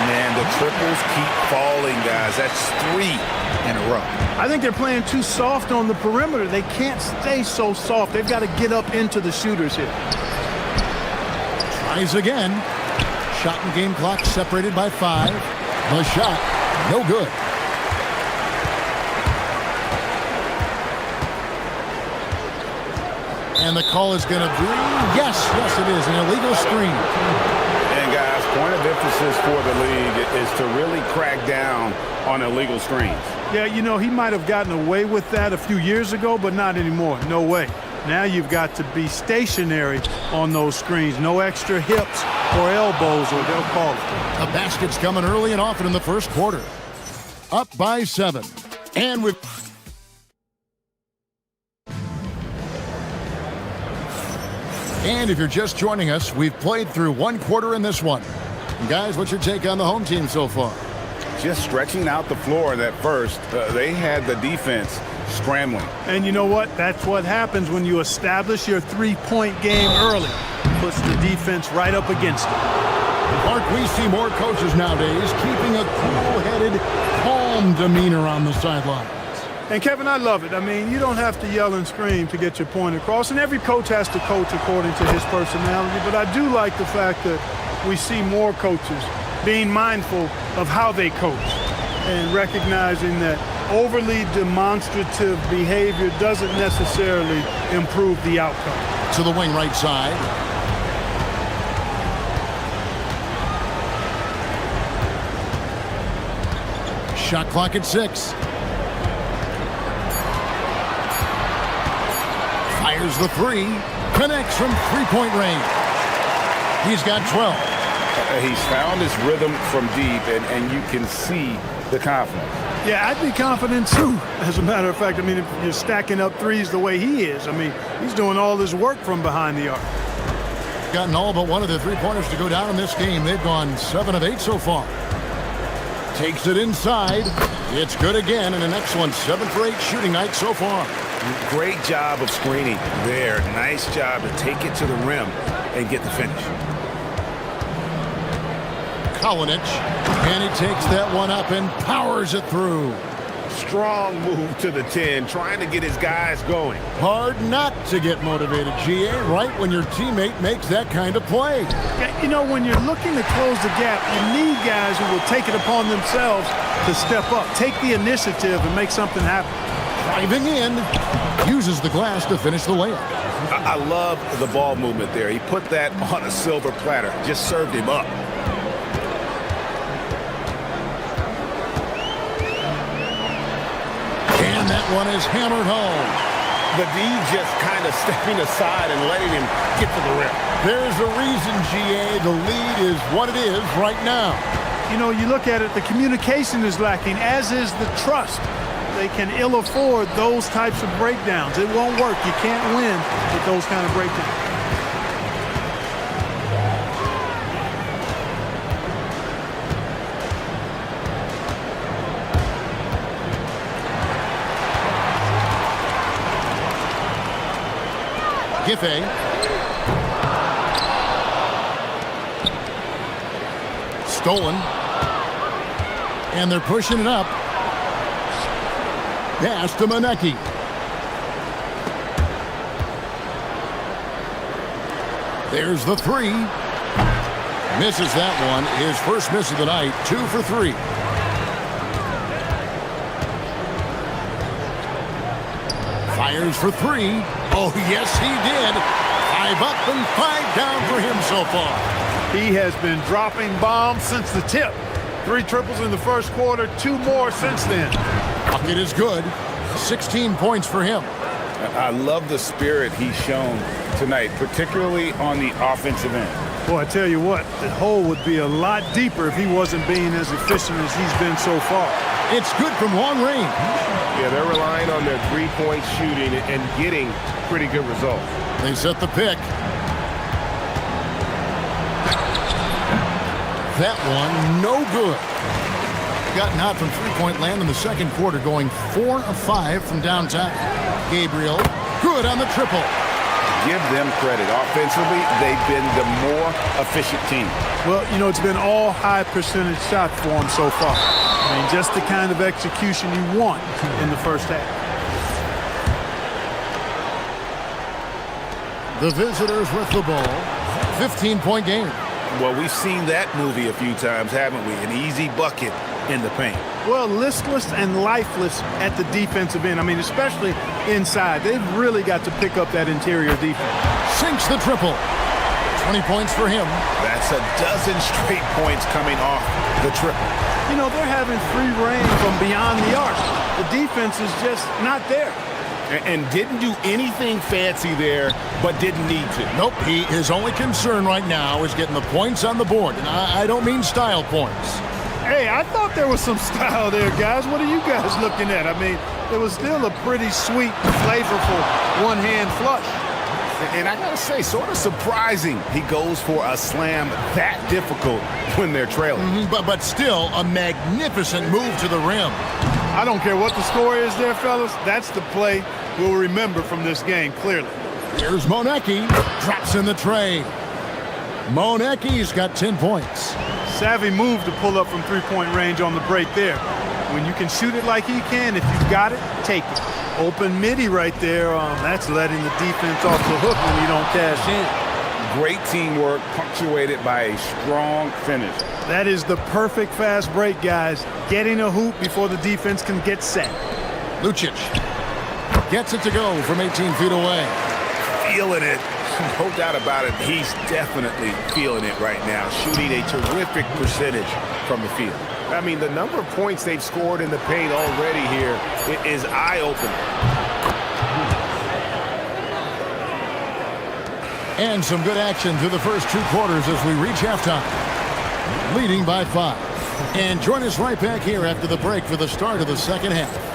Man, the triples keep falling, guys. That's 3 in a row. I think they're playing too soft on the perimeter. They can't stay so soft. They've got to get up into the shooters here. Tries again. Shot and game clock separated by 5. The shot, no good. And the call is going to be, yes, it is, an illegal screen. And guys, point of emphasis for the league is to really crack down on illegal screens. Yeah, you know, he might have gotten away with that a few years ago, but not anymore. No way. Now you've got to be stationary on those screens. No extra hips or elbows, or they'll call it. The basket's coming early and often in the first quarter. Up by 7. And we've... And if you're just joining us, we've played through 1 quarter in this one. And guys, what's your take on the home team so far? Just stretching out the floor at first. They had the defense scrambling. And you know what? That's what happens when you establish your three-point game early. Puts the defense right up against it. Mark, we see more coaches nowadays keeping a cool-headed, calm demeanor on the sideline. And, Kevin, I love it. I mean, you don't have to yell and scream to get your point across, and every coach has to coach according to his personality. But I do like the fact that we see more coaches being mindful of how they coach and recognizing that overly demonstrative behavior doesn't necessarily improve the outcome. To the wing right side. Shot clock at 6. Fires the 3. Connects from three-point range. He's got 12. He's found his rhythm from deep, and you can see the confidence. Yeah, I'd be confident too, as a matter of fact. I mean, if you're stacking up threes the way he is, I mean, he's doing all this work from behind the arc. Gotten all but one of the three-pointers to go down in this game. They've gone 7 of 8 so far. Takes it inside. It's good again, and an excellent 7 for 8 shooting night so far. Great job of screening there. Nice job to take it to the rim and get the finish. Kalinic, and he takes that one up and powers it through. Strong move to the 10, trying to get his guys going. Hard not to get motivated, GA, right when your teammate makes that kind of play. Yeah, you know, when you're looking to close the gap, you need guys who will take it upon themselves to step up, take the initiative, and make something happen. Driving in, uses the glass to finish the layup. I love the ball movement there. He put that on a silver platter, just served him up. And that one is hammered home. The D just kind of stepping aside and letting him get to the rim. There's a reason, GA, the lead is what it is right now. You know, you look at it, the communication is lacking, as is the trust. They can ill afford those types of breakdowns. It won't work. You can't win with those kind of breakdowns. Giffey. Stolen. And they're pushing it up. Pass to Manecki. There's the 3. Misses that one. His first miss of the night. 2 for 3. Fires for 3. Oh, yes, he did. 5 up and 5 down for him so far. He has been dropping bombs since the tip. 3 triples in the first quarter, 2 more since then. It is good. 16 points for him. I love the spirit he's shown tonight, particularly on the offensive end. Boy, I tell you what, the hole would be a lot deeper if he wasn't being as efficient as he's been so far. It's good from long range. Yeah, they're relying on their three-point shooting and getting pretty good results. They set the pick. That one, no good. Gotten out from three-point land in the second quarter, going 4 of 5 from downtown. Gabriel, good on the triple. Give them credit. Offensively, they've been the more efficient team. Well, you know, it's been all high percentage shots for him so far. I mean, just the kind of execution you want in the first half. The visitors with the ball. 15-point game. Well, we've seen that movie a few times, haven't we? An easy bucket in the paint. Well, listless and lifeless at the defensive end. I mean, especially inside. They've really got to pick up that interior defense. Sinks the triple. 20 points for him. That's a dozen straight points coming off the triple. You know, they're having free reign from beyond the arc. The defense is just not there. And didn't do anything fancy there, but didn't need to. Nope, his only concern right now is getting the points on the board. And I don't mean style points. Hey, I thought there was some style there, guys. What are you guys looking at? I mean, it was still a pretty sweet, flavorful one-hand flush. And I gotta say, sort of surprising he goes for a slam that difficult when they're trailing. But still, a magnificent move to the rim. I don't care what the score is there, fellas. That's the play we'll remember from this game, clearly. Here's Monecki. Drops in the tray. Monecki's got 10 points. Savvy move to pull up from three-point range on the break there. When you can shoot it like he can, if you've got it, take it. Open midi right there. That's letting the defense off the hook when you don't cash in. Great teamwork, punctuated by a strong finish. That is the perfect fast break, guys. Getting a hoop before the defense can get set. Lucic gets it to go from 18 feet away. Feeling it. No doubt about it. He's definitely feeling it right now. Shooting a terrific percentage from the field. I mean, the number of points they've scored in the paint already here is eye-opening. And some good action through the first 2 quarters as we reach halftime. Leading by 5. And join us right back here after the break for the start of the second half.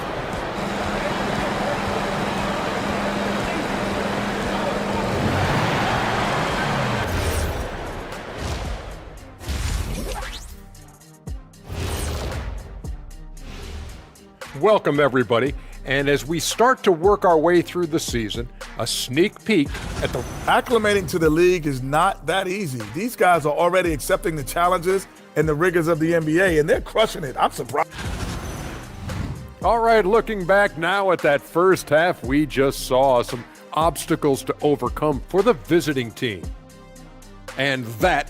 Welcome, everybody. And as we start to work our way through the season, a sneak peek at the... Acclimating to the league is not that easy. These guys are already accepting the challenges and the rigors of the NBA, and they're crushing it. I'm surprised. All right, looking back now at that first half, we just saw some obstacles to overcome for the visiting team. And that...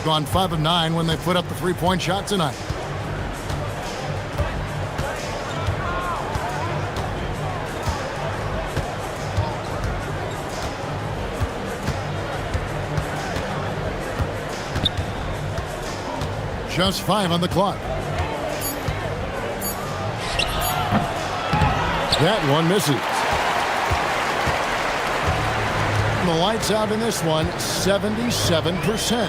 Gone 5 of 9 when they put up the three-point shot tonight. Just 5 on the clock. That one misses. shooting the lights out in this one, 77%.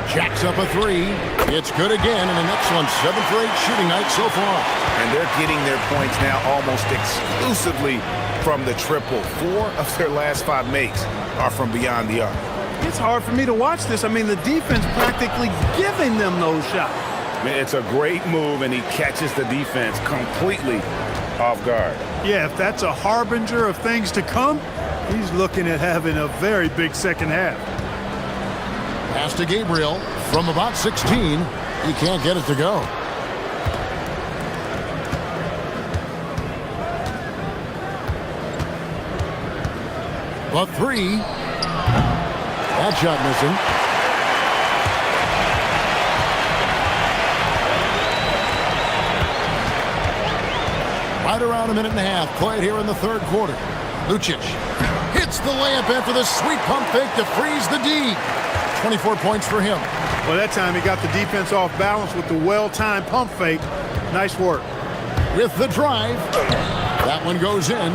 Jacks up a three. It's good again, and an excellent 7 for 8 shooting night so far. And they're getting their points now almost exclusively from the triple. 4 of their last 5 makes are from beyond the arc. It's hard for me to watch this. I mean, the defense practically giving them those shots. It's a great move, and he catches the defense completely off guard. Yeah, if that's a harbinger of things to come, he's looking at having a very big second half. Pass to Gabriel from about 16. He can't get it to go. The three. That shot missing. Right around a minute and a half played here in the third quarter. Lucic hits the layup after the sweet pump fake to freeze the D. 24 points for him. Well, that time he got the defense off balance with the well-timed pump fake. Nice work. With the drive. That one goes in.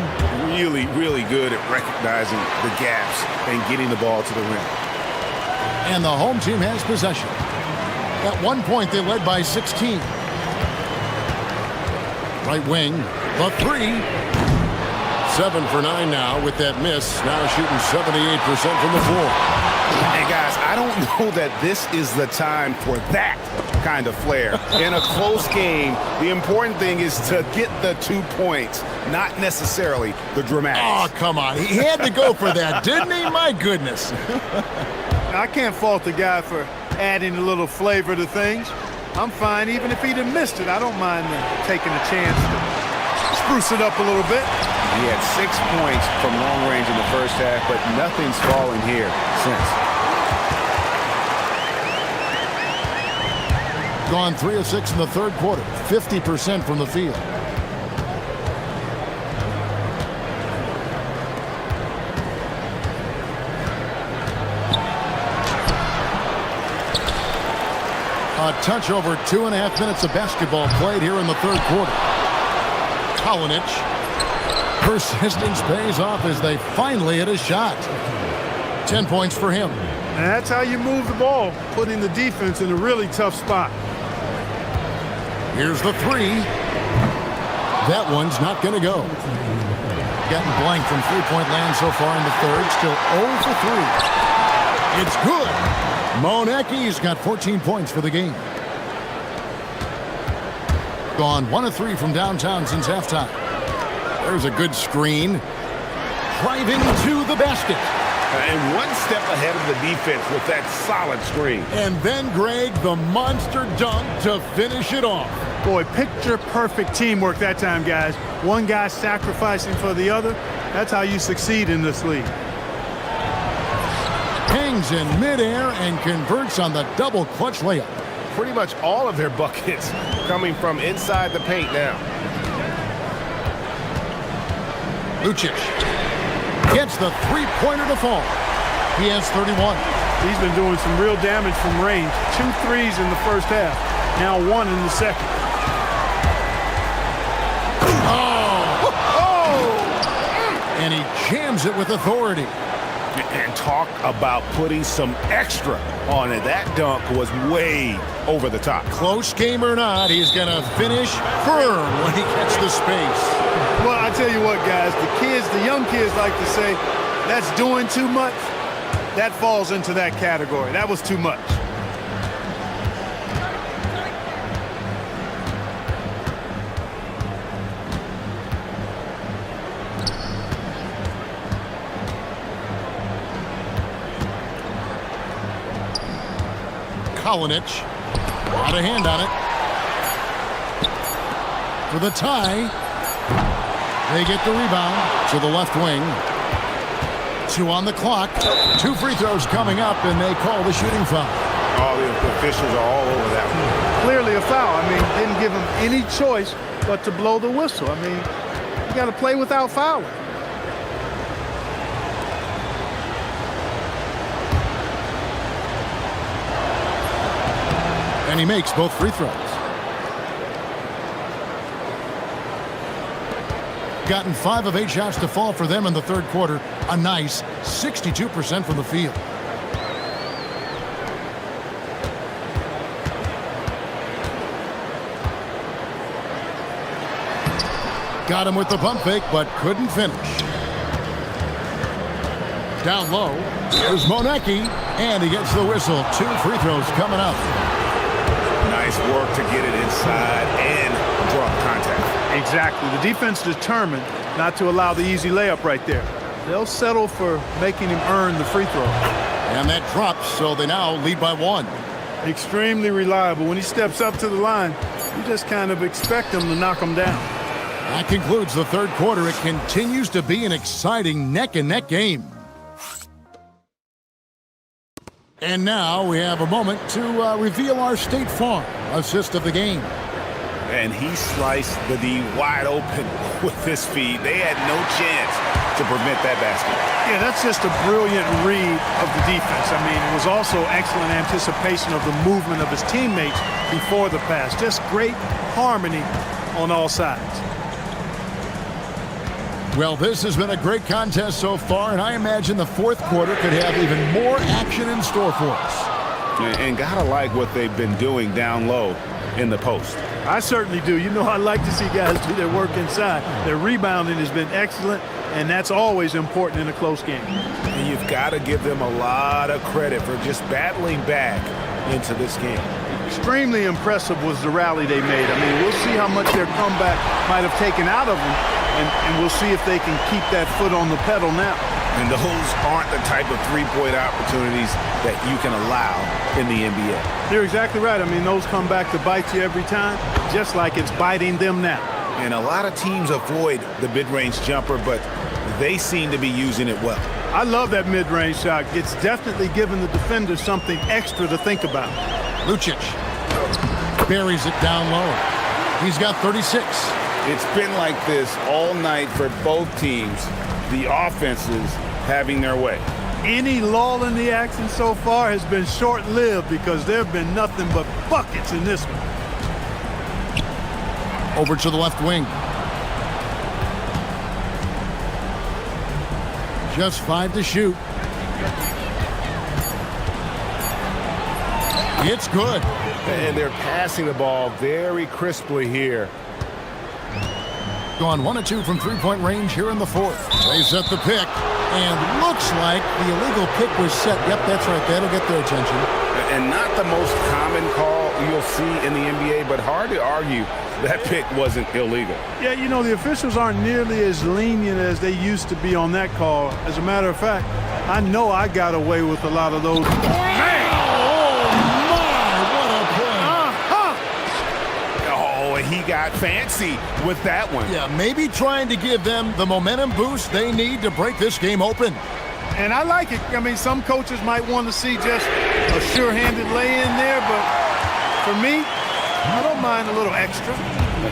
Really, really good at recognizing the gaps and getting the ball to the rim. And the home team has possession. At one point, they led by 16. Right wing, the three. 7 for 9 now with that miss. Now shooting 78% from the floor. And guys, I don't know that this is the time for that kind of flair. In a close game, the important thing is to get the 2 points, not necessarily the dramatics. Oh, come on. He had to go for that, didn't he? My goodness. I can't fault the guy for adding a little flavor to things. I'm fine even if he'd have missed it. I don't mind taking a chance to spruce it up a little bit. He had 6 points from long range in the first half, but nothing's fallen here since. Gone 3 of 6 in the third quarter, 50% from the field. A touch over 2.5 minutes of basketball played here in the third quarter. Kalinic. Persistence pays off as they finally hit a shot. 10 points for him. And that's how you move the ball, putting the defense in a really tough spot. Here's the three. That one's not going to go. Getting blank from three-point land so far in the third. Still 0 for 3. It's good. Monecki's got 14 points for the game. Gone 1 of 3 from downtown since halftime. There's a good screen. Driving to the basket. And one step ahead of the defense with that solid screen. And then, Greg, the monster dunk to finish it off. Boy, picture-perfect teamwork that time, guys. One guy sacrificing for the other. That's how you succeed in this league. Hangs in midair and converts on the double clutch layup. Pretty much all of their buckets coming from inside the paint now. Lucic gets the three-pointer to fall. He has 31. He's been doing some real damage from range. 2 threes in the first half. Now 1 in the second. And he jams it with authority. And talk about putting some extra on it. That dunk was way over the top. Close game or not, he's going to finish firm when he gets the space. Well, I tell you what, guys, the young kids like to say, that's doing too much. That falls into that category. That was too much. Kalinic, got a hand on it. For the tie, they get the rebound to the left wing. 2 on the clock. 2 free throws coming up, and they call the shooting foul. All the officials are all over that one. Clearly a foul. I mean, didn't give him any choice but to blow the whistle. I mean, you got to play without fouling. And he makes both free throws. Gotten 5 of 8 shots to fall for them in the third quarter. A nice 62% from the field. Got him with the pump fake, but couldn't finish. Down low, here's Monecki, and he gets the whistle. 2 free throws coming up. Nice work to get it inside and draw contact. Exactly. The defense determined not to allow the easy layup right there. They'll settle for making him earn the free throw. And that drops, so they now lead by 1. Extremely reliable. When he steps up to the line, you just kind of expect him to knock him down. That concludes the third quarter. It continues to be an exciting neck-and-neck game. And now we have a moment to reveal our State Farm assist of the game. And he sliced the D wide open with his feet. They had no chance to prevent that basket. Yeah, that's just a brilliant read of the defense. I mean, it was also excellent anticipation of the movement of his teammates before the pass. Just great harmony on all sides. Well, this has been a great contest so far, and I imagine the fourth quarter could have even more action in store for us. And gotta like what they've been doing down low in the post. I certainly do. You know, I like to see guys do their work inside. Their rebounding has been excellent, and that's always important in a close game. And you've got to give them a lot of credit for just battling back into this game. Extremely impressive was the rally they made. I mean, we'll see how much their comeback might have taken out of them, and we'll see if they can keep that foot on the pedal now. And those aren't the type of three-point opportunities that you can allow in the NBA. You're exactly right. I mean, those come back to bite you every time, just like it's biting them now. And a lot of teams avoid the mid-range jumper, but they seem to be using it well. I love that mid-range shot. It's definitely given the defender something extra to think about. Lucic buries it down low. He's got 36. It's been like this all night for both teams. The offenses having their way. Any lull in the action so far has been short-lived because there have been nothing but buckets in this one. Over to the left wing. Just 5 to shoot. It's good. And they're passing the ball very crisply here. Gone 1 of 2 from three-point range here in the fourth. They set the pick, and looks like the illegal pick was set. Yep, that's right. That'll get their attention. And not the most common call you'll see in the NBA, but hard to argue that pick wasn't illegal. Yeah, you know, the officials aren't nearly as lenient as they used to be on that call. As a matter of fact, I know I got away with a lot of those. He got fancy with that one. Yeah, maybe trying to give them the momentum boost they need to break this game open. And I like it. I mean, some coaches might want to see just a sure-handed lay-in there, but for me, I don't mind a little extra.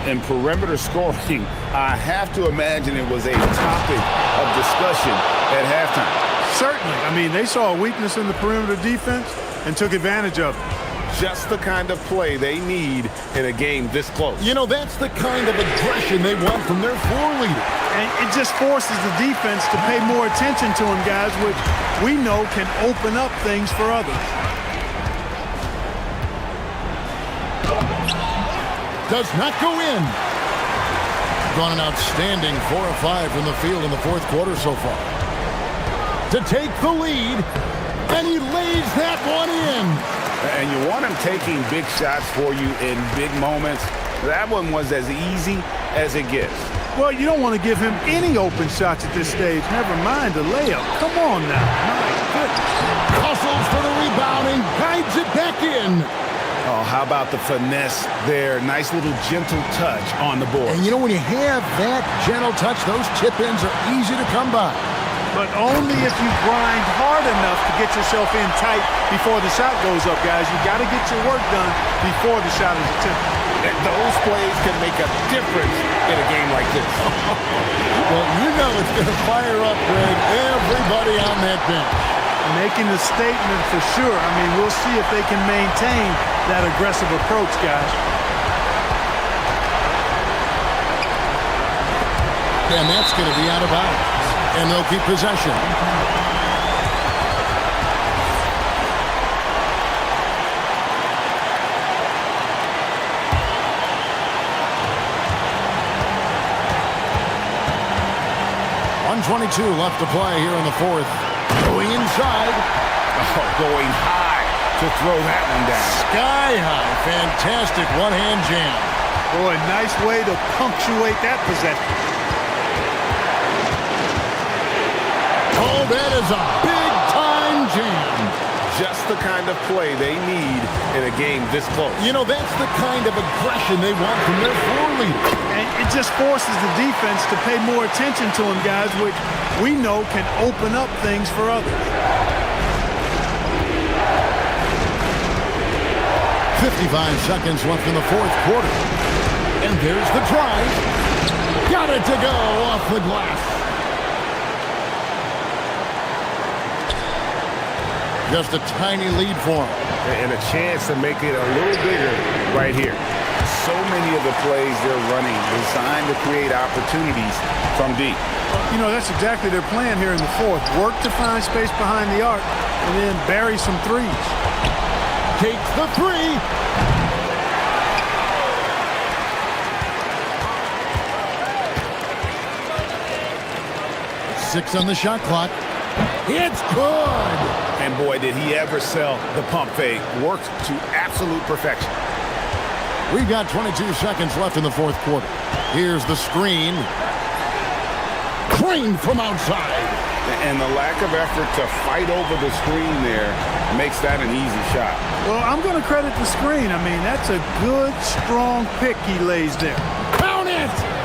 And perimeter scoring, I have to imagine it was a topic of discussion at halftime. Certainly. I mean, they saw a weakness in the perimeter defense and took advantage of it. Just the kind of play they need in a game this close. You know, that's the kind of aggression they want from their floor leader. And it just forces the defense to pay more attention to him, guys, which we know can open up things for others. Does not go in. Gone an outstanding 4 of 5 from the field in the fourth quarter so far. To take the lead, and he lays that one in. And you want him taking big shots for you in big moments. That one was as easy as it gets. Well, you don't want to give him any open shots at this stage. Never mind the layup. Come on now. My goodness. Hustles for the rebounding. Guides it back in. Oh, how about the finesse there? Nice little gentle touch on the board. And you know, when you have that gentle touch, those chip-ins are easy to come by. But only if you grind hard enough to get yourself in tight before the shot goes up, guys. You got to get your work done before the shot is attempted. And those plays can make a difference in a game like this. Well, you know it's going to fire up, Greg, everybody on that bench. Making a statement for sure. I mean, we'll see if they can maintain that aggressive approach, guys. and that's going to be out of bounds. And they'll keep possession. .122 left to play here in the fourth. Going inside. Oh, going high to throw that one down. Sky high. Fantastic one-hand jam. Boy, nice way to punctuate that possession. Oh, that is a big-time jam. Just the kind of play they need in a game this close. You know, that's the kind of aggression they want from their floor leader. And it just forces the defense to pay more attention to him, guys, which we know can open up things for others. 55 seconds left in the fourth quarter. And there's the drive. Got it to go off the glass. Just a tiny lead for him. And a chance to make it a little bigger right here. So many of the plays they're running designed to create opportunities from deep. You know, that's exactly their plan here in the fourth. Work to find space behind the arc and then bury some threes. Takes the three. Six on the shot clock. It's good. And boy, did he ever sell the pump fake. Worked to absolute perfection. We've got 22 seconds left in the fourth quarter. Here's the screen. Drained from outside. And the lack of effort to fight over the screen there makes that an easy shot. Well, I'm going to credit the screen. I mean, that's a good, strong pick he lays there. Count it!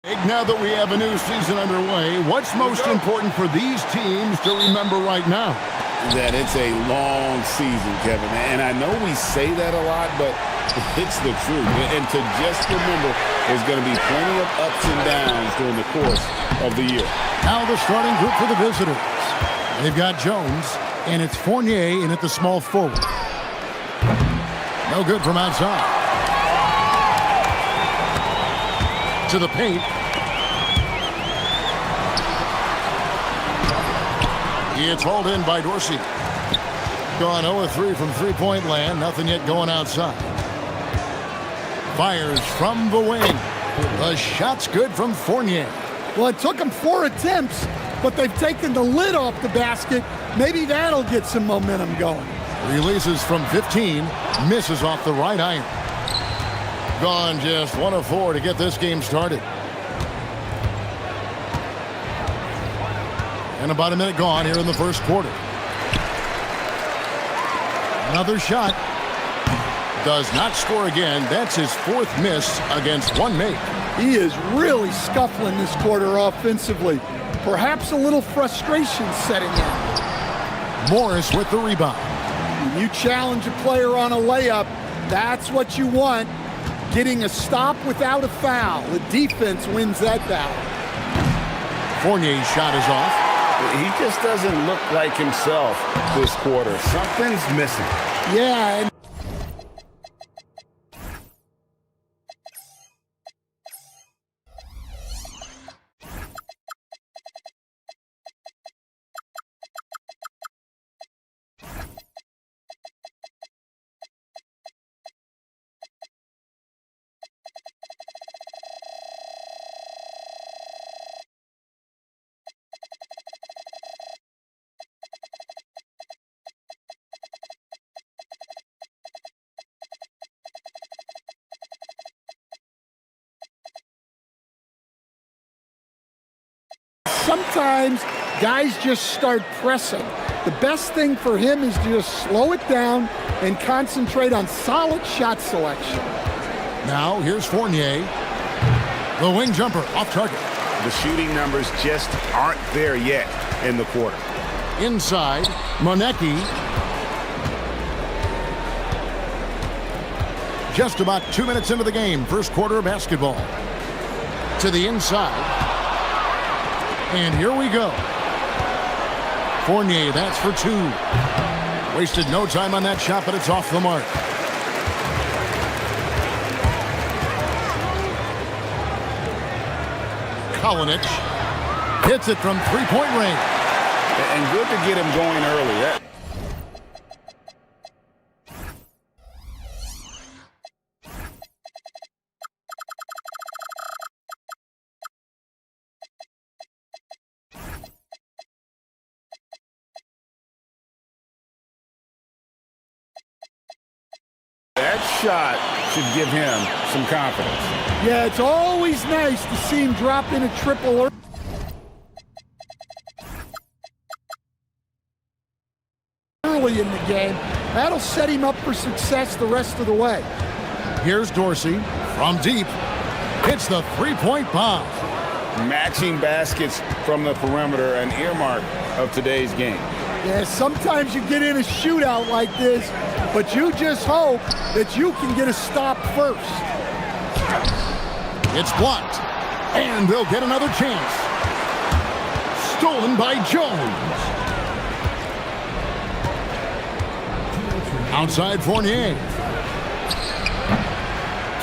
Now that we have a new season underway, what's most important for these teams to remember right now? That it's a long season, Kevin. And I know we say that a lot, but it's the truth. And to just remember, there's going to be plenty of ups and downs during the course of the year. Now the starting group for the visitors. They've got Jones, and it's Fournier in at the small forward. No good from outside. To the paint. It's hauled in by Dorsey. Gone 0-3 from three-point land. Nothing yet going outside. Fires from the wing. The shot's good from Fournier. Well, it took them 4 attempts, but they've taken the lid off the basket. Maybe that'll get some momentum going. Releases from 15. Misses off the right iron. Gone just 1 of 4 to get this game started. And about a minute gone here in the first quarter. Another shot. Does not score again. That's his 4th miss against 1 make. He is really scuffling this quarter offensively. Perhaps a little frustration setting in. Morris with the rebound. When you challenge a player on a layup, that's what you want. Getting a stop without a foul. The defense wins that battle. Fournier's shot is off. He just doesn't look like himself this quarter. Something's missing. Yeah, and sometimes guys just start pressing. The best thing for him is to just slow it down and concentrate on solid shot selection. Now here's Fournier. The wing jumper off target. The shooting numbers just aren't there yet in the quarter. Inside, Monecki. Just about 2 minutes into the game, first quarter of basketball. To the inside. And here we go. Fournier, that's for 2. Wasted no time on that shot, but it's off the mark. Kalinic hits it from three-point range. And good to get him going early. That shot should give him some confidence. Yeah, it's always nice to see him drop in a triple early in the game. That'll set him up for success the rest of the way. Here's Dorsey from deep. Hits the three-point bomb. Matching baskets from the perimeter, an earmark of today's game. Yeah, sometimes you get in a shootout like this, but you just hope that you can get a stop first. It's blocked, and they'll get another chance. Stolen by Jones. Outside Fournier.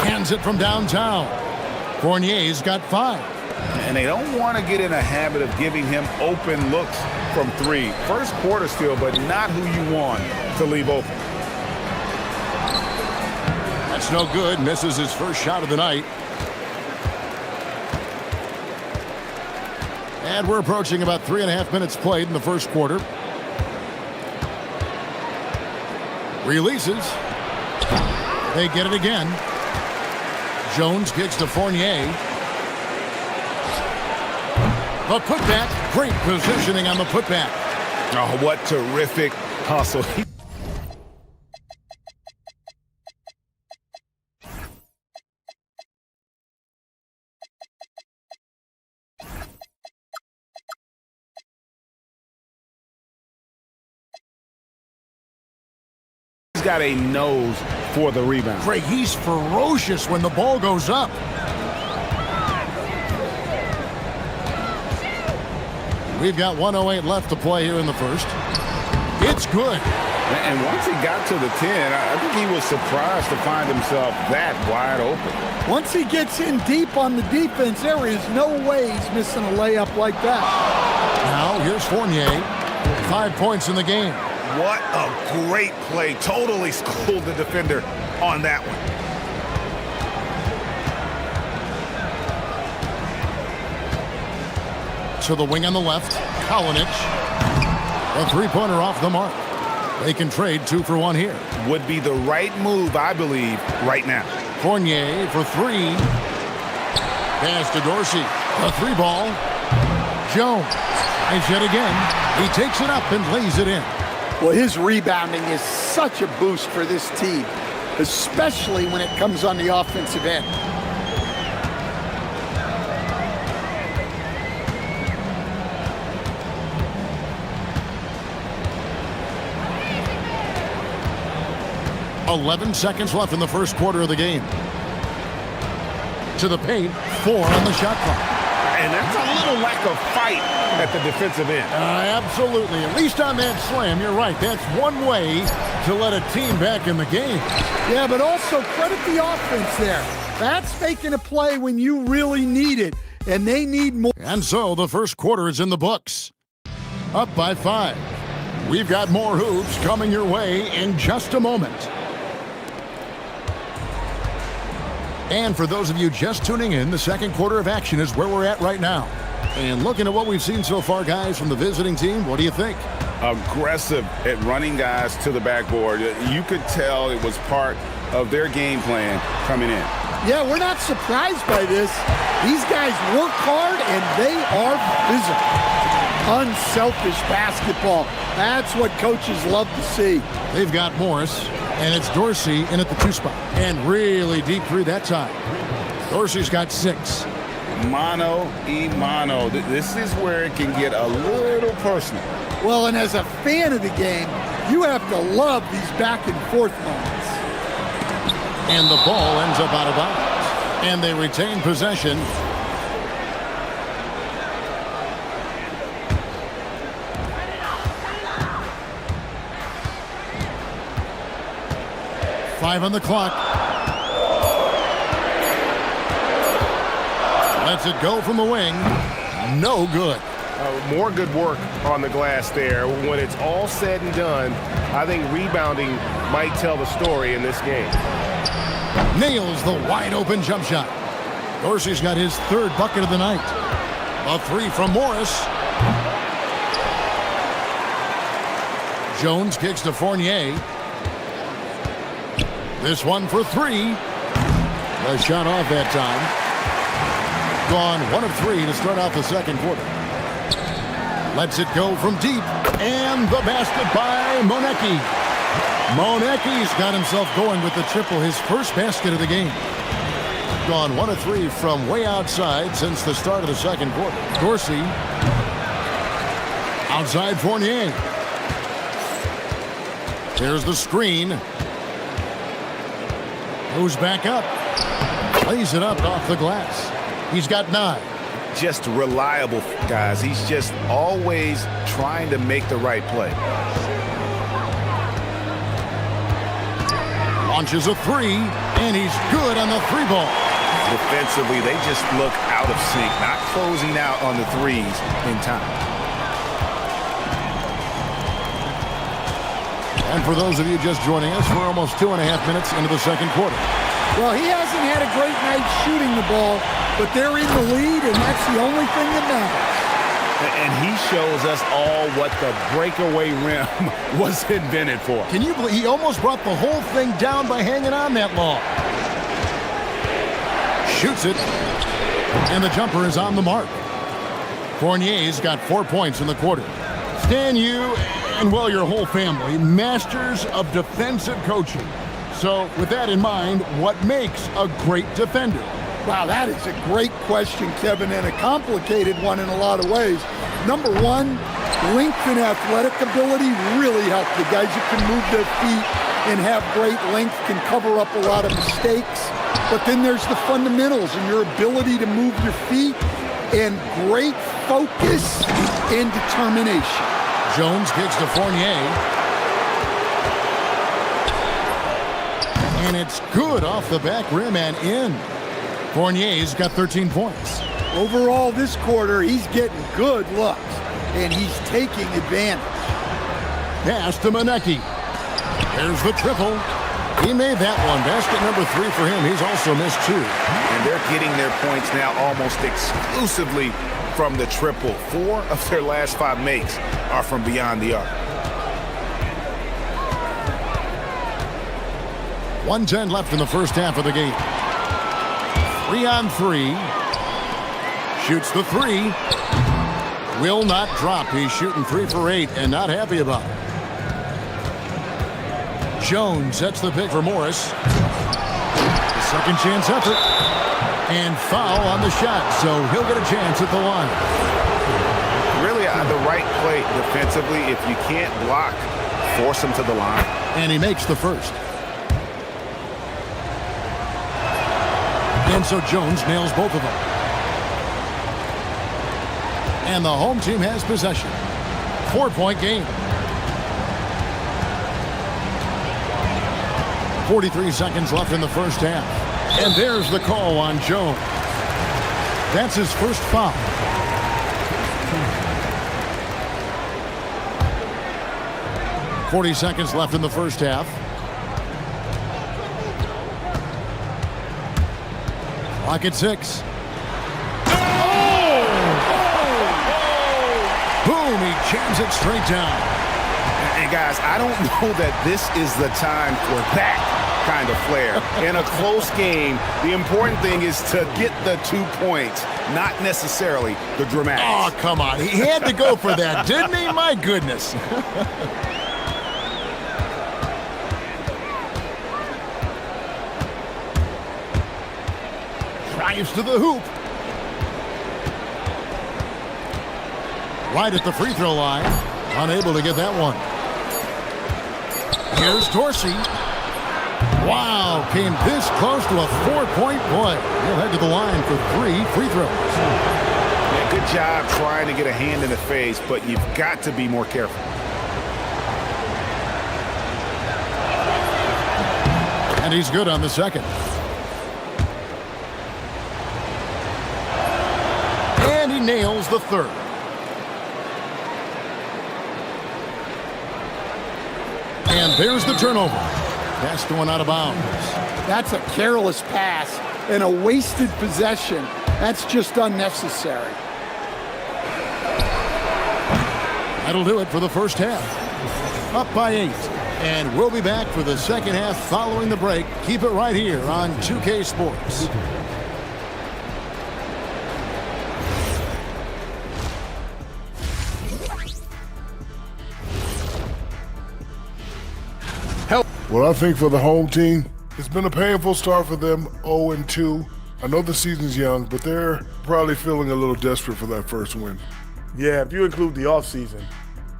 Hands it from downtown. Fournier's got 5. And they don't want to get in a habit of giving him open looks from 3. First quarter still, but not who you want to leave open. That's no good. Misses his first shot of the night. And we're approaching about 3.5 minutes played in the first quarter. Releases. They get it again. Jones kicks to Fournier. The putback. Great positioning on the putback. Oh, what terrific hustle. He's got a nose for the rebound. Greg, he's ferocious when the ball goes up. We've got 1:08 left to play here in the first. It's good. And once he got to the 10, I think he was surprised to find himself that wide open. Once he gets in deep on the defense, there is no way he's missing a layup like that. Now, here's Fournier. 5 points in the game. What a great play. Totally schooled the defender on that one. To the wing on the left, Kalinic. A three-pointer off the mark. They can trade 2 for 1 here. Would be the right move, I believe, right now. Fournier for 3. Pass to Dorsey. A 3-ball. Jones. Nice yet again. He takes it up and lays it in. Well, his rebounding is such a boost for this team, especially when it comes on the offensive end. .11 seconds left in the first quarter of the game. To the paint, 4 on the shot clock. And that's a little lack of fight at the defensive end. Absolutely. At least on that slam, you're right. That's one way to let a team back in the game. Yeah, but also credit the offense there. That's making a play when you really need it, and they need more. And so the first quarter is in the books. Up by 5. We've got more hoops coming your way in just a moment. And for those of you just tuning in, the second quarter of action is where we're at right now. And looking at what we've seen so far, guys, from the visiting team, what do you think? Aggressive at running guys to the backboard. You could tell it was part of their game plan coming in. Yeah, we're not surprised by this. These guys work hard, and they are physical. Unselfish basketball. That's what coaches love to see. They've got Morris, and it's Dorsey in at the 2 spot. And really deep through that time. Dorsey's got 6. Mano y mano. This is where it can get a little personal. Well, and as a fan of the game, you have to love these back and forth moments. And the ball ends up out of bounds. And they retain possession. Five on the clock. Lets it go from the wing. No good. More good work on the glass there. When it's all said and done, I think rebounding might tell the story in this game. Nails the wide open jump shot. Dorsey's got his 3rd bucket of the night. A 3 from Morris. Jones kicks to Fournier. This one for 3. The shot off that time. Gone 1 of 3 to start out the second quarter. Lets it go from deep. And the basket by Monecki. Monecki's got himself going with the triple, his first basket of the game. Gone 1 of 3 from way outside since the start of the second quarter. Dorsey. Outside Fournier. There's the screen. Goes back up. Lays it up off the glass. He's got 9. Just reliable, guys. He's just always trying to make the right play. Launches a 3, and he's good on the 3-ball. Defensively, they just look out of sync, not closing out on the 3s in time. And for those of you just joining us, we're almost 2.5 minutes into the second quarter. Well, he hasn't had a great night shooting the ball, but they're in the lead, and that's the only thing that matters. And he shows us all what the breakaway rim was invented for. Can you believe he almost brought the whole thing down by hanging on that long? Shoots it, and the jumper is on the mark. Fournier's got 4 points in the quarter. Stan, you and, well, your whole family, masters of defensive coaching. So with that in mind, what makes a great defender? Wow, that is a great question, Kevin, and a complicated one in a lot of ways. Number one, length and athletic ability really help. The guys who can move their feet and have great length can cover up a lot of mistakes. But then there's the fundamentals and your ability to move your feet and great focus and determination. Jones kicks to Fournier. And it's good off the back rim and in. Fournier's got 13 points. Overall this quarter, he's getting good looks, and he's taking advantage. Pass to Manecki. There's the triple. He made that one. Basket number 3 for him. He's also missed 2. And they're getting their points now almost exclusively from the triple. 4 of their last 5 makes are from beyond the arc. 1:10 left in the first half of the game. 3 on 3. Shoots the 3. Will not drop. He's shooting 3 for 8 and not happy about it. Jones sets the pick for Morris. The second chance effort. And foul on the shot, so he'll get a chance at the line. Really the right play defensively. If you can't block, force him to the line. And he makes the first. And so Jones nails both of them. And the home team has possession. 4-point game. 43 seconds left in the first half. And there's the call on Jones. That's his first foul. $40 left in the first half. Clock at 6. Boom, he jams it straight down. And guys, I don't know that this is the time for that kind of flair. In a close game, the important thing is to get the 2 points, not necessarily the dramatics. Oh, come on. He had to go for that, didn't he? My goodness. Drives to the hoop. Right at the free throw line. Unable to get that one. Here's Dorsey. Wow, came this close to a 4-point play. He'll head to the line for 3 free throws. Yeah, good job trying to get a hand in the face, but you've got to be more careful. And he's good on the second. And he nails the third. And there's the turnover. Pass going out of bounds. That's a careless pass and a wasted possession. That's just unnecessary. That'll do it for the first half. Up by 8. And we'll be back for the second half following the break. Keep it right here on 2K Sports. Well, I think for the home team, it's been a painful start for them, 0-2. I know the season's young, but they're probably feeling a little desperate for that first win. Yeah, if you include the offseason,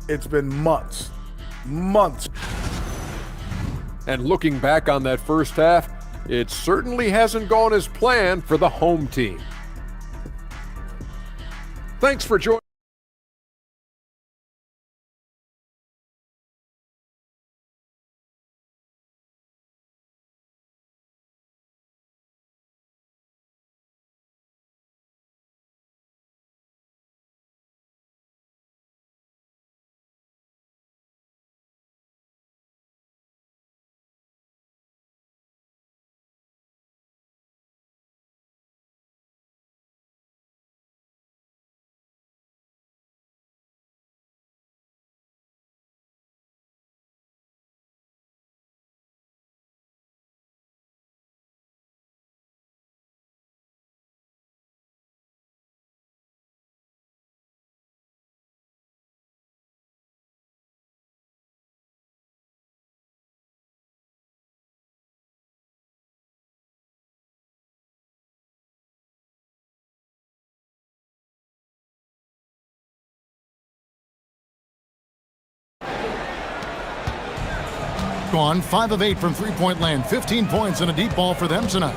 it's been months. And looking back on that first half, it certainly hasn't gone as planned for the home team. Thanks for joining. Gone 5 of 8 from three-point land. 15 points and a deep ball for them tonight.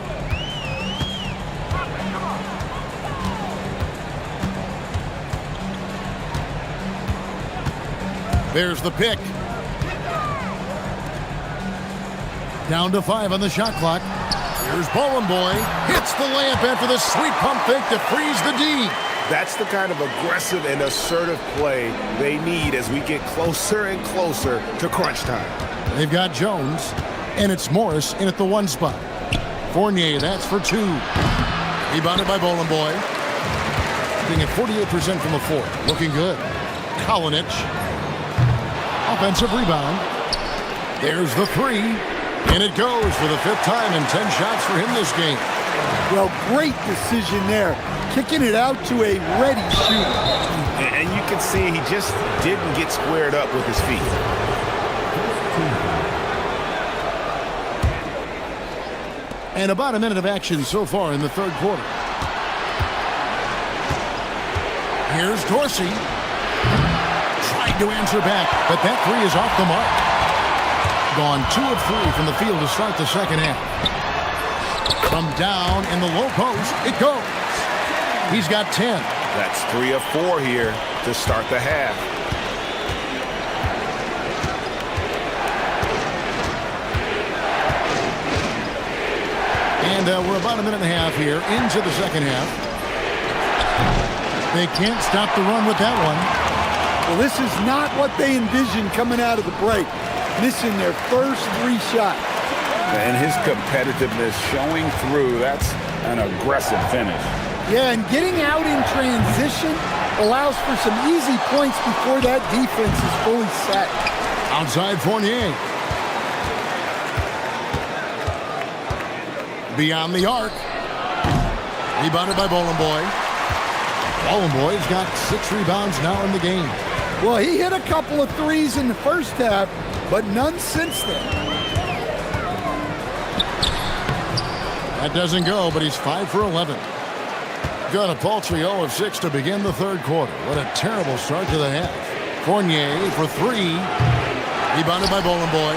There's the pick. Down to 5 on the shot clock. Here's Bowling Boy. Hits the layup after the sweet pump fake to freeze the D. That's the kind of aggressive and assertive play they need as we get closer and closer to crunch time. They've got Jones, and it's Morris in at the 1 spot. Fournier, that's for 2. Rebounded by Bowling Boy. Being at 48% from the floor. Looking good. Kalinic. Offensive rebound. There's the 3. And it goes for the 5th time and 10 shots for him this game. Well, great decision there. Kicking it out to a ready shooter. And you can see he just didn't get squared up with his feet. And about a minute of action so far in the 3rd quarter. Here's Dorsey. Tried to answer back, but that 3 is off the mark. Gone 2 of 3 from the field to start the 2nd half. From down in the low post, it goes. He's got 10. That's 3 of 4 here to start the half. And we're about a minute and a half here into the 2nd half. They can't stop the run with that one. Well, this is not what they envisioned coming out of the break. Missing their first 3 shots. And his competitiveness showing through. That's an aggressive finish. Yeah, and getting out in transition allows for some easy points before that defense is fully set. Outside Fournier. Beyond the arc. Rebounded by Bowling Boy. Bowling Boy's got 6 rebounds now in the game. Well, he hit a couple of 3s in the first half, but none since then. That doesn't go, but he's 5 for 11. Got a paltry 0 of 6 to begin the 3rd quarter. What a terrible start to the half. Fournier for 3. Rebounded by Bowling Boy.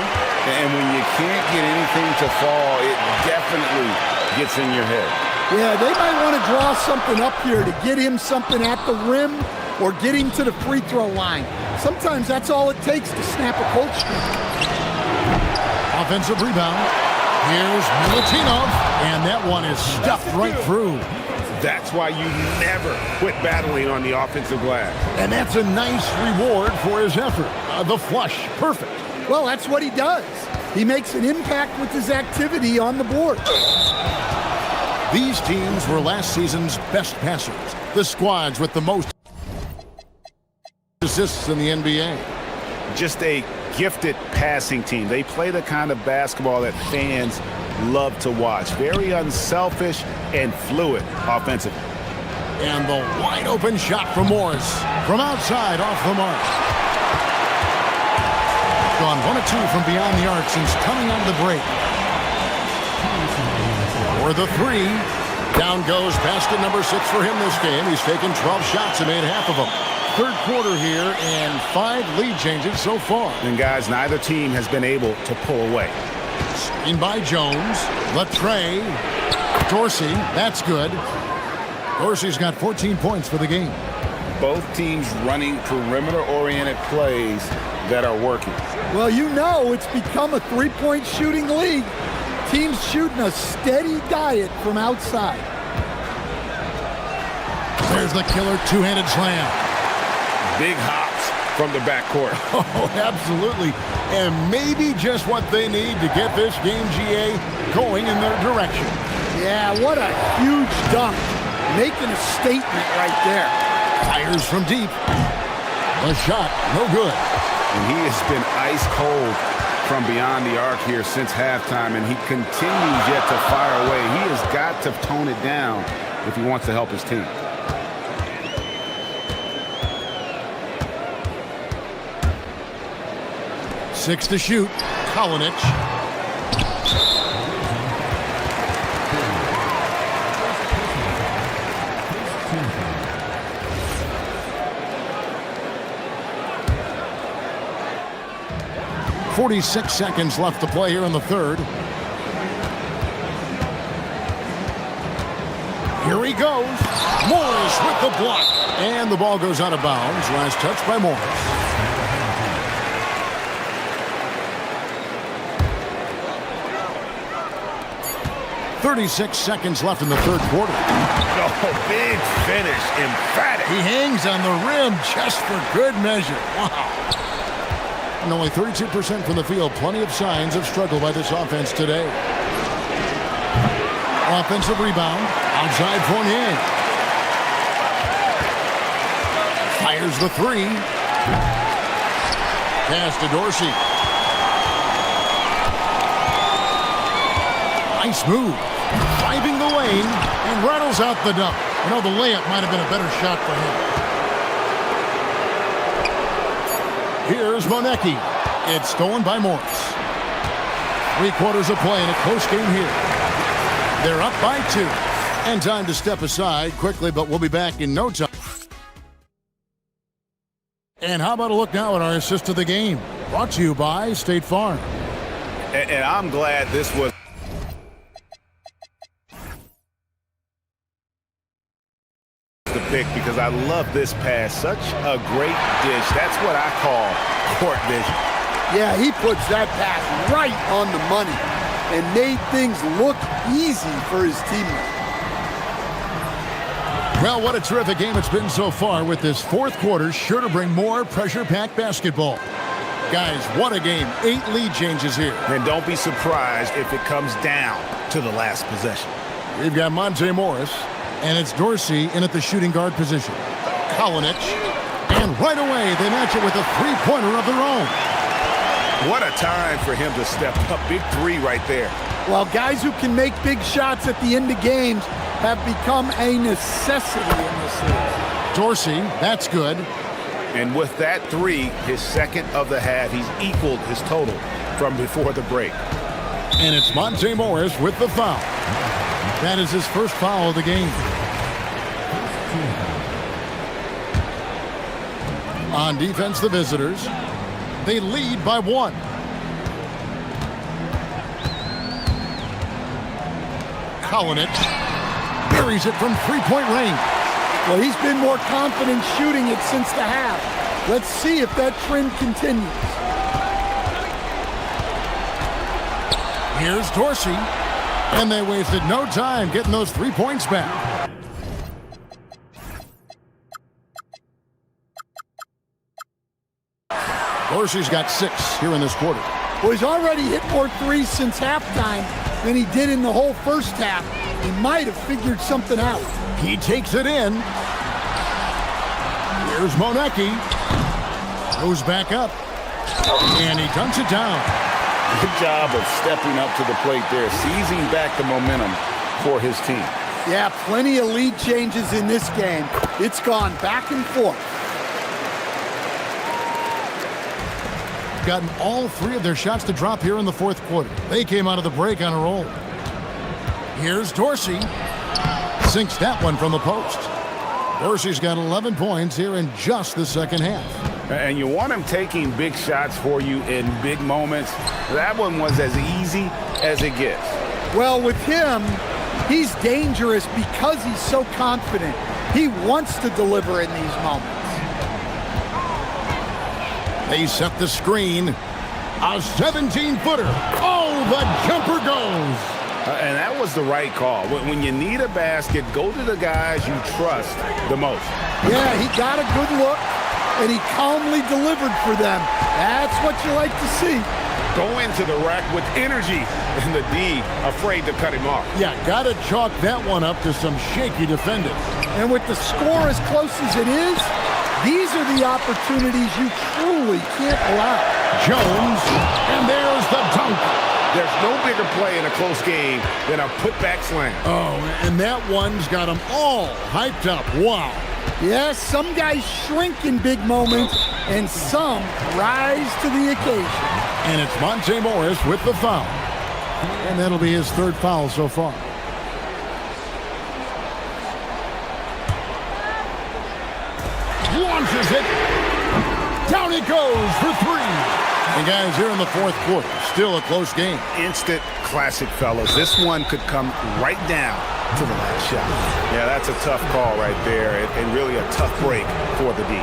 And when you can't get anything to fall, it definitely gets in your head. Yeah, they might want to draw something up here to get him something at the rim or get him to the free throw line. Sometimes that's all it takes to snap a cold streak. Offensive rebound. Here's Milutinov, and that one is stuffed right through. That's why you never quit battling on the offensive glass. And that's a nice reward for his effort. The flush, perfect. Well, that's what he does. He makes an impact with his activity on the board. These teams were last season's best passers. The squads with the most assists in the NBA. Just a gifted passing team. They play the kind of basketball that fans love to watch. Very unselfish and fluid offensively. And the wide open shot from Morris. From outside, off the mark. Gone 1 of 2 from beyond the arc since coming out of the break. For the 3. Down goes basket number 6 for him this game. He's taken 12 shots and made half of them. 3rd quarter here and 5 lead changes so far. And guys, neither team has been able to pull away. Screen by Jones. Latre. Dorsey. That's good. Dorsey's got 14 points for the game. Both teams running perimeter-oriented plays that are working. Well, you know it's become a 3-point shooting league. Teams shooting a steady diet from outside. There's the killer 2-handed slam. Big hops from the backcourt. Oh, absolutely. And maybe just what they need to get this game, GA, going in their direction. Yeah, what a huge dunk. Making a statement right there. Fires from deep. The shot, no good. And he has been ice cold from beyond the arc here since halftime, and he continues yet to fire away. He has got to tone it down if he wants to help his team. Six to shoot. Kalinic. 46 seconds left to play here in the third. Here he goes. Morris with the block. And the ball goes out of bounds. Last touch by Morris. "36 seconds left in the third quarter. Oh, big finish. Emphatic. He hangs on the rim just for good measure. Wow. And only 32% from the field. Plenty of signs of struggle by this offense today. Offensive rebound. Outside Fournier. Fires the three. Pass to Dorsey. Nice move. Driving the lane and rattles out the dunk. You know, the layup might have been a better shot for him. Here's Monecki. It's stolen by Morris. 3 quarters of play in a close game here. They're up by 2. And time to step aside quickly, but we'll be back in no time. And how about a look now at our assist to the game? Brought to you by State Farm. And I'm glad this was the pick because I love this pass. Such a great dish. That's what I call court vision. Yeah, he puts that pass right on the money and made things look easy for his teammates. Well, what a terrific game it's been so far, with this fourth quarter sure to bring more pressure-packed basketball. Guys, what a game. 8 lead changes here. And don't be surprised if it comes down to the last possession. We've got Monte Morris, and it's Dorsey in at the shooting guard position. Kalinic, and right away they match it with a three-pointer of their own. What a time for him to step up. Big 3 right there. Well, guys who can make big shots at the end of games have become a necessity in this league. Dorsey, that's good. And with that 3, his second of the half, he's equaled his total from before the break. And it's Monte Morris with the foul. That is his first foul of the game. On defense, the visitors. They lead by 1. Kalinic buries it from three-point range. Well, he's been more confident shooting it since the half. Let's see if that trend continues. Here's Dorsey. And they wasted no time getting those 3 points back. Dorsey's got 6 here in this quarter. Well, he's already hit more threes since halftime than he did in the whole first half. He might have figured something out. He takes it in. Here's Monecki. Goes back up. And he dunks it down. Good job of stepping up to the plate there, seizing back the momentum for his team. Yeah, plenty of lead changes in this game. It's gone back and forth. Gotten all 3 of their shots to drop here in the fourth quarter. They came out of the break on a roll. Here's Dorsey. Sinks that one from the post. Dorsey's got 11 points here in just the second half. And you want him taking big shots for you in big moments. That one was as easy as it gets. Well, with him, he's dangerous because he's so confident. He wants to deliver in these moments. They set the screen. A 17-footer. Oh, the jumper goes. And that was the right call. When you need a basket, go to the guys you trust the most. Yeah, he got a good look, and he calmly delivered for them. That's what you like to see. Go into the rack with energy, and the D afraid to cut him off. Yeah, got to chalk that one up to some shaky defending. And with the score as close as it is, these are the opportunities you truly can't allow. Jones, and there's the dunk. There's no bigger play in a close game than a putback slam. Oh, and that one's got them all hyped up. Wow. Yes, some guys shrink in big moments, and some rise to the occasion. And it's Monte Morris with the foul. And that'll be his 3rd foul so far. Launches it. Down it goes for 3. And guys, here in the fourth quarter, still a close game. Instant classic, fellas. This one could come right down to the last shot. Yeah, that's a tough call right there, and really a tough break for the D.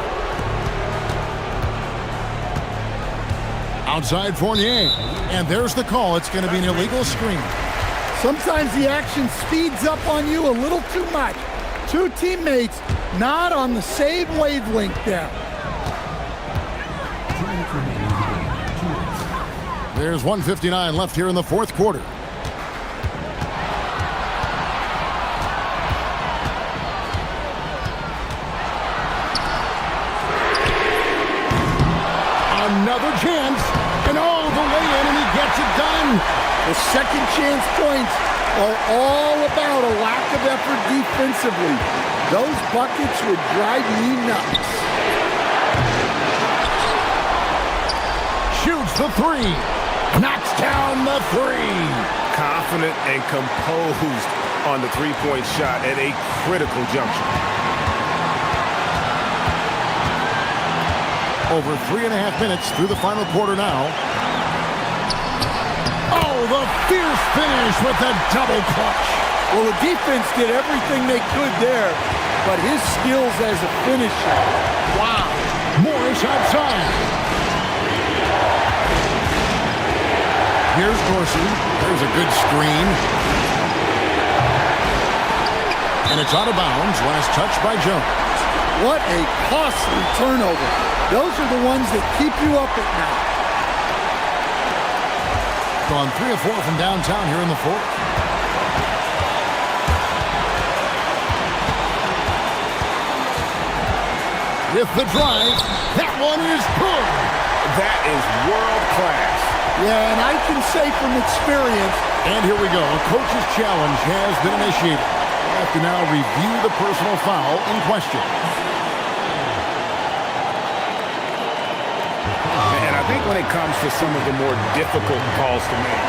Outside Fournier, and there's the call. It's going to be an illegal screen. Sometimes the action speeds up on you a little too much. Two teammates not on the same wavelength there. There's 1:59 left here in the fourth quarter. Another chance, and all the way in, and he gets it done. The second chance points are all about a lack of effort defensively. Those buckets would drive me nuts. Shoots the three. Knocks down the three. Confident and composed on the three-point shot at a critical juncture. Over 3.5 minutes through the final quarter now. Oh, the fierce finish with the double clutch. Well, the defense did everything they could there, but his skills as a finisher. Wow. Morris outside. Here's Dorsey. There's a good screen. And it's out of bounds. Last touch by Jones. What a costly turnover. Those are the ones that keep you up at night. Gone 3 of 4 from downtown here in the fourth. With the drive, that one is good. That is world class. Yeah, and I can say from experience. And here we go. A coach's challenge has been initiated. We have to now review the personal foul in question. And I think when it comes to some of the more difficult calls to make,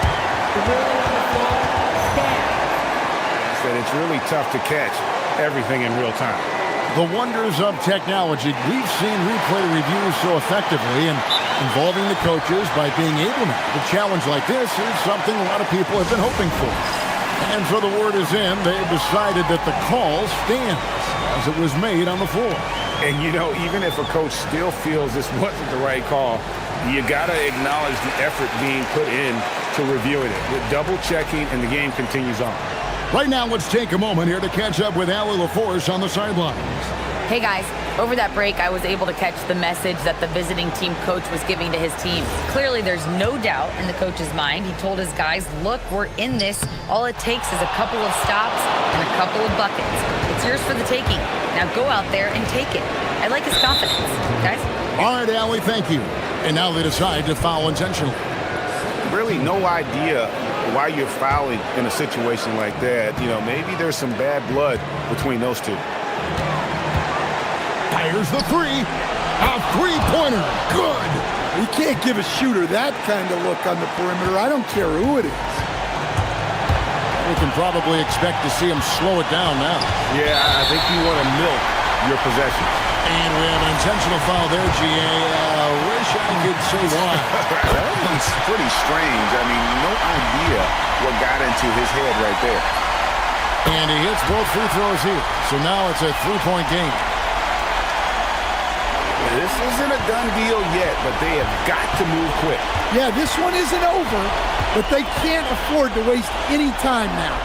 that it's really tough to catch everything in real time. The wonders of technology. We've seen replay reviews so effectively and involving the coaches by being able to. A challenge like this is something a lot of people have been hoping for. And so the word is in, they've decided that the call stands as it was made on the floor. And you know, even if a coach still feels this wasn't the right call, you got to acknowledge the effort being put in to reviewing it. With double checking, and the game continues on. Right now, let's take a moment here to catch up with Allie LaForce on the sidelines. Hey guys, over that break, I was able to catch the message that the visiting team coach was giving to his team. Clearly, there's no doubt in the coach's mind. He told his guys, look, we're in this. All it takes is a couple of stops and a couple of buckets. It's yours for the taking. Now go out there and take it. I like his confidence, guys. All right, Allie, thank you. And now they decide to foul intentionally. Really no idea why you're fouling in a situation like that. You know, maybe there's some bad blood between those two. Fires the three. A three-pointer. Good. You can't give a shooter that kind of look on the perimeter. I don't care who it is. We can probably expect to see him slow it down now. Yeah, I think you want to milk your possession. And we have an intentional foul there, GA. Wish I could say why. That's pretty strange. I mean, no idea what got into his head right there. And he hits both free throws here. So now it's a three-point game. This isn't a done deal yet, but they have got to move quick. Yeah, this one isn't over, but they can't afford to waste any time now.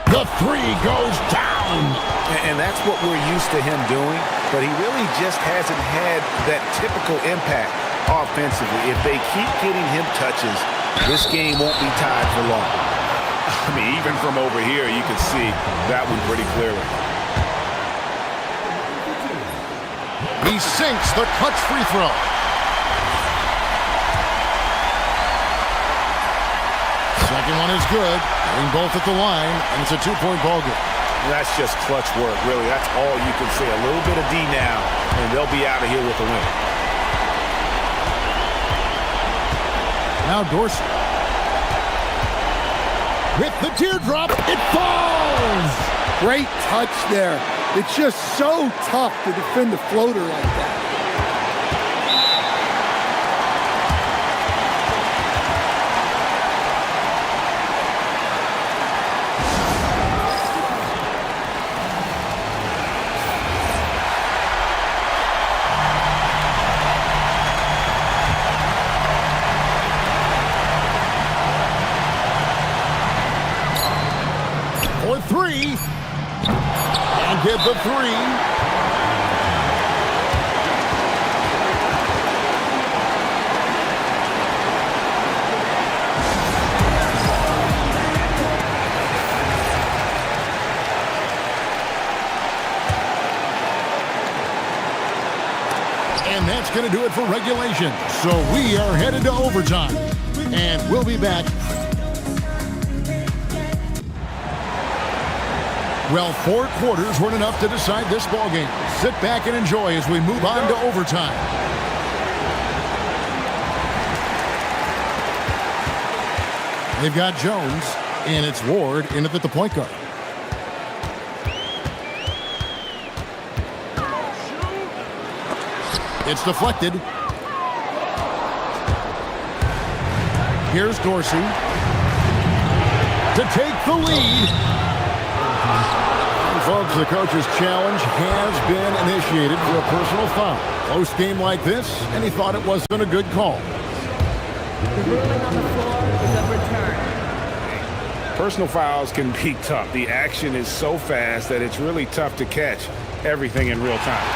The three goes down. And that's what we're used to him doing, but he really just hasn't had that typical impact offensively. If they keep getting him touches, this game won't be tied for long. I mean, even from over here, you can see that one pretty clearly. He sinks the clutch free throw. Second one is good. Getting both at the line, and it's a two-point ball game. That's just clutch work, really. That's all you can say. A little bit of D now, and they'll be out of here with a win. Now Dorsey. With the teardrop, it falls! Great touch there. It's just so tough to defend a floater like that. Can't get the three. And that's going to do it for regulation. So we are headed to overtime. And we'll be back. Well, 4 quarters weren't enough to decide this ball game. Sit back and enjoy as we move on to overtime. They've got Jones, and it's Ward in at the point guard. It's deflected. Here's Dorsey to take the lead. And folks, the coach's challenge has been initiated for a personal foul. Close game like this, and he thought it wasn't a good call. The ruling on the floor is a return. Personal fouls can be tough. The action is so fast that it's really tough to catch everything in real time.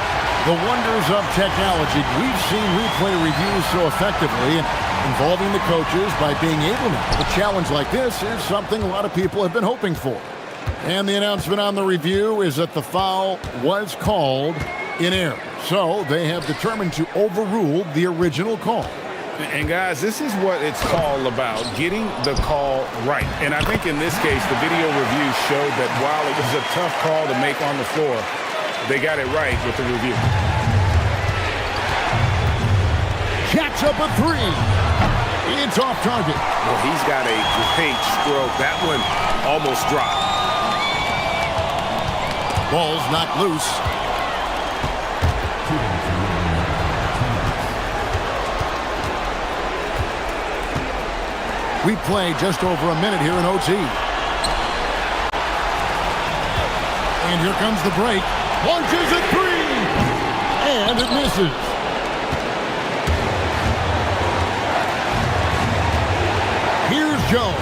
The wonders of technology. We've seen replay reviews so effectively, and involving the coaches by being able to have a challenge like this is something a lot of people have been hoping for. And the announcement on the review is that the foul was called in error. So they have determined to overrule the original call. And guys, this is what it's all about, getting the call right. And I think in this case, the video review showed that while it was a tough call to make on the floor, they got it right with the review. Jacks up a three. It's off target. Well, he's got a great stroke. That one almost dropped. Ball's knocked loose. We play just over a minute here in OT. And here comes the break. Launches a three. And it misses. Here's Jones.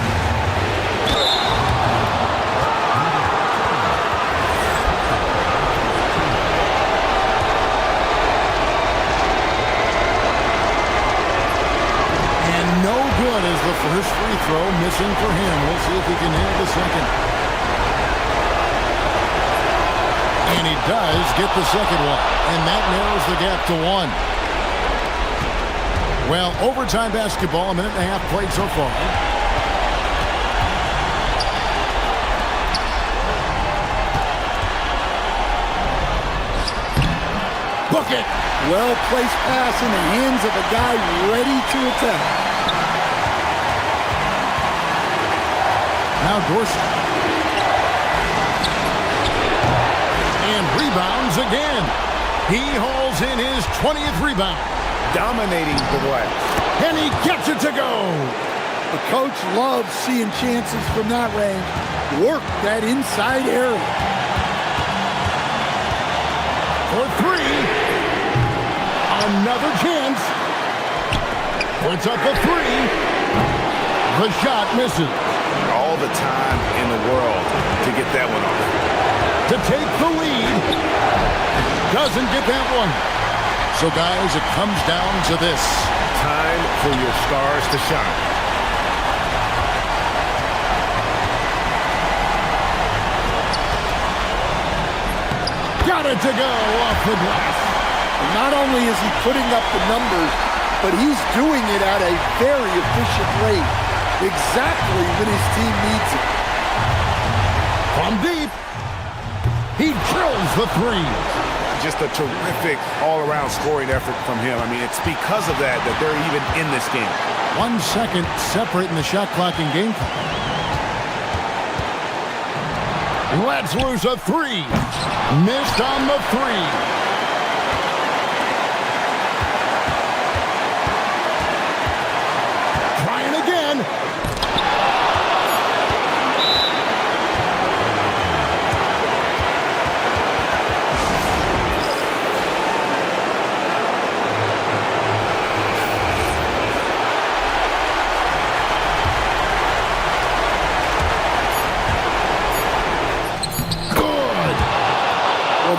And no good as the first free throw missing for him. We'll see if he can hit the second. And he does get the second one. And that narrows the gap to 1. Well, overtime basketball, a minute and a half played so far. Book it. Well-placed pass in the hands of a guy ready to attack. Now Dorsey. And rebounds again. He hauls in his 20th rebound. Dominating the glass. And he gets it to go. The coach loves seeing chances from that range. Work that inside area. For three. Another chance. Puts up a three. The shot misses. All the time in the world to get that one off. To take the lead. Doesn't get that one. So, guys, it comes down to this. Time for your stars to shine. Got it to go off the glass. Not only is he putting up the numbers, but he's doing it at a very efficient rate. Exactly when his team needs it. From deep. He drills the three. Just a terrific all-around scoring effort from him. I mean, it's because of that they're even in this game. 1 second separating the shot clock and game clock. Let's lose a three. Missed on the three. Trying again.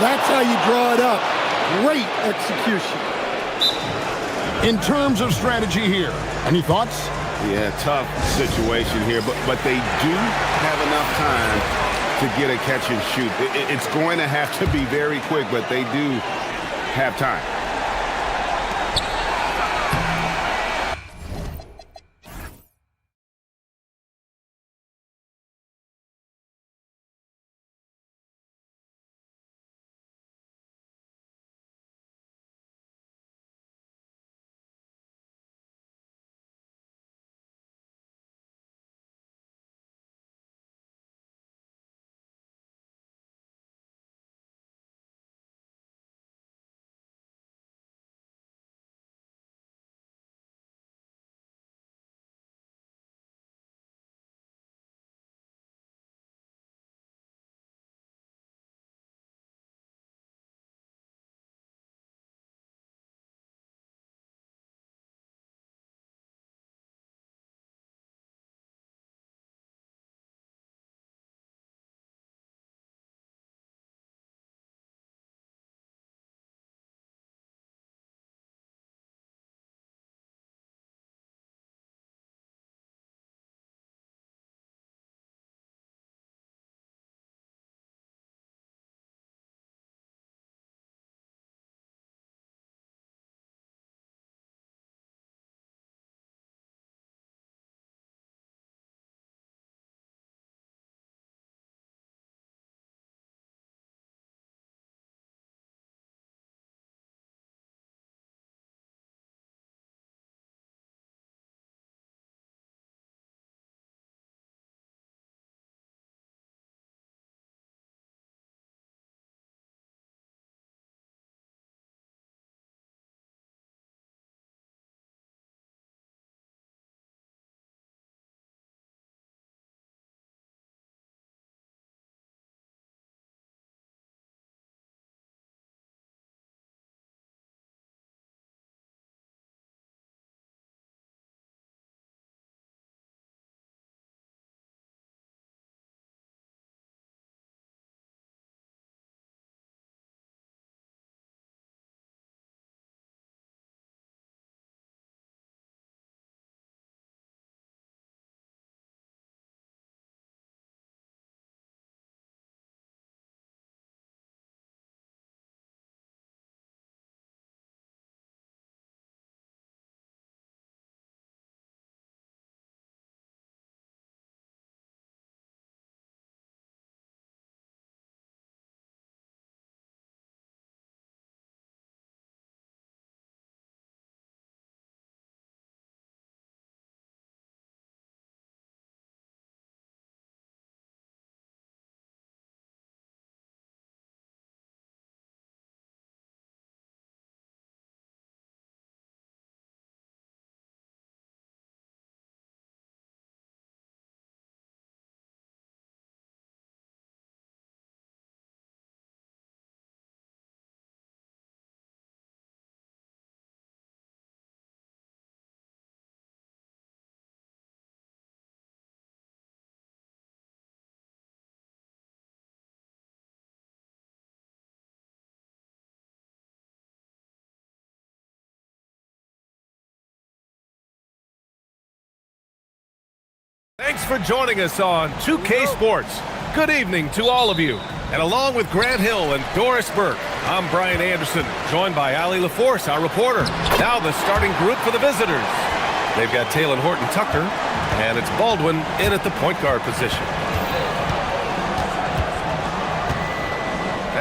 that's how you draw it up. Great execution. In terms of strategy here, any thoughts? Yeah, tough situation here, but they do have enough time to get a catch and shoot. It's going to have to be very quick, but they do have time. Thanks for joining us on 2K Sports. Good evening to all of you. And along with Grant Hill and Doris Burke, I'm Brian Anderson, joined by Ali LaForce, our reporter. Now the starting group for the visitors. They've got Taylor Horton Tucker, and it's Baldwin in at the point guard position.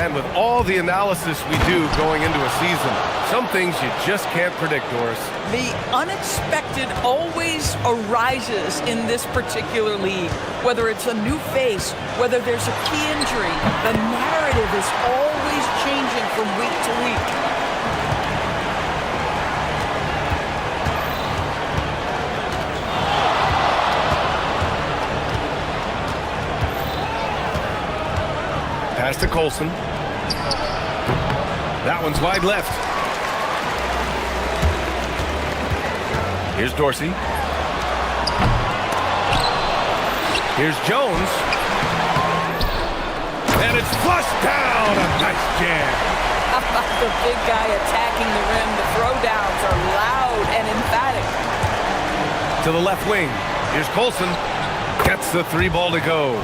And with all the analysis we do going into a season, some things you just can't predict, Doris. The unexpected always arises in this particular league. Whether it's a new face, whether there's a key injury, the narrative is always changing from week to week. Pass to Colson. That one's wide left. Here's Dorsey. Here's Jones. And it's flushed down. A nice jam. How about the big guy attacking the rim? The throwdowns are loud and emphatic. To the left wing. Here's Colson. Gets the 3 ball to go.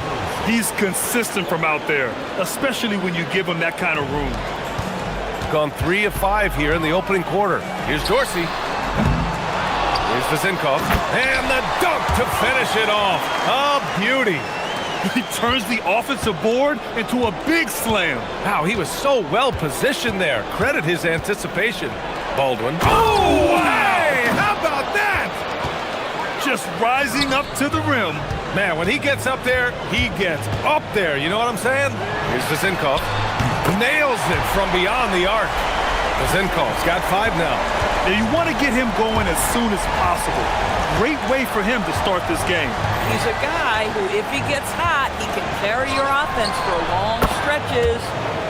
He's consistent from out there, especially when you give him that kind of room. Gone 3 of 5 here in the opening quarter. Here's Dorsey. Here's Vezenkov. And the dunk to finish it off. A beauty. He turns the offensive board into a big slam. Wow, he was so well positioned there. Credit his anticipation. Baldwin. Oh, wow. Hey, how about that? Just rising up to the rim. Man, when he gets up there, he gets up there. You know what I'm saying? Here's Vezenkov. Nails it from beyond the arc. Vezenkov's got 5 now. Now you want to get him going as soon as possible. Great way for him to start this game. He's a guy who, if he gets hot, he can carry your offense for long stretches.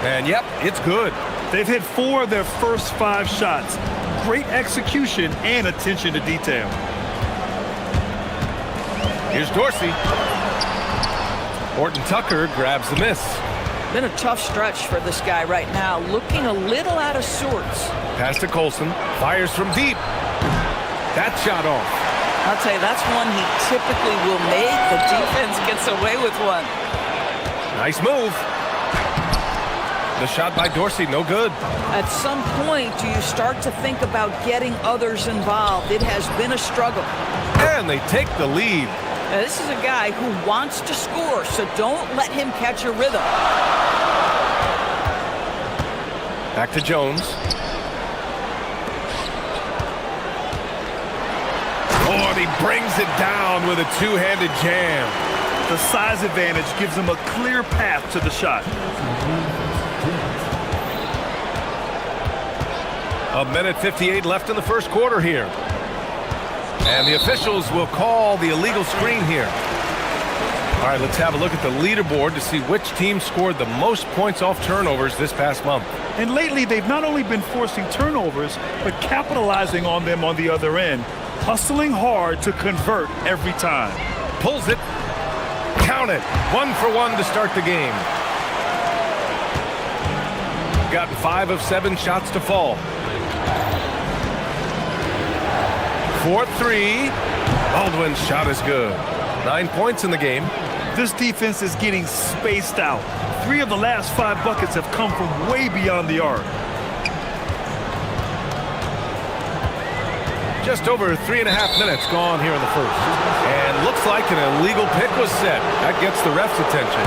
And yep, it's good. They've hit 4 of their first 5 shots. Great execution and attention to detail. Here's Dorsey. Horton Tucker grabs the miss. Been a tough stretch for this guy right now, looking a little out of sorts. Pass to Colson. Fires from deep. That shot off. I'll tell you, that's one he typically will make. The defense gets away with one. Nice move. The shot by Dorsey, no good. At some point, do you start to think about getting others involved? It has been a struggle. And they take the lead. Now, this is a guy who wants to score, so don't let him catch a rhythm. Back to Jones. Oh, and he brings it down with a 2-handed jam. The size advantage gives him a clear path to the shot. A minute 58 left in the first quarter here. And the officials will call the illegal screen here. All right, let's have a look at the leaderboard to see which team scored the most points off turnovers this past month. And lately, they've not only been forcing turnovers, but capitalizing on them on the other end. Hustling hard to convert every time. Pulls it. Count it. 1 for 1 to start the game. Got 5 of 7 shots to fall. 4-3. Baldwin's shot is good. 9 points in the game. This defense is getting spaced out. 3 of the last 5 buckets have come from way beyond the arc. Just over 3.5 minutes gone here in the first. And looks like an illegal pick was set. That gets the ref's attention.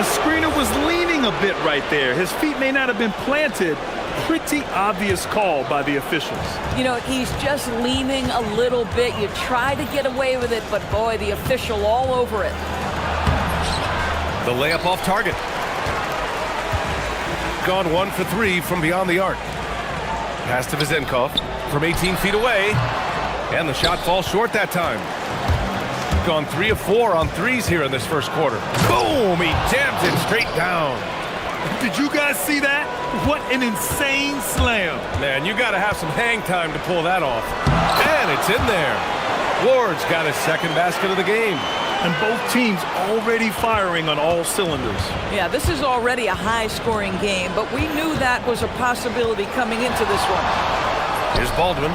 The screener was leaning a bit right there. His feet may not have been planted. Pretty obvious call by the officials. You know, he's just leaning a little bit. You try to get away with it, but boy, the official all over it. The layup off target. Gone 1 for 3 from beyond the arc. Pass to Vezenkov from 18 feet away. And the shot falls short that time. Gone 3 of 4 on threes here in this first quarter. Boom! He jams it straight down. Did you guys see that? What an insane slam. Man, you got to have some hang time to pull that off. And it's in there. Ward's got his second basket of the game. And both teams already firing on all cylinders. Yeah, this is already a high-scoring game, but we knew that was a possibility coming into this one. Here's Baldwin.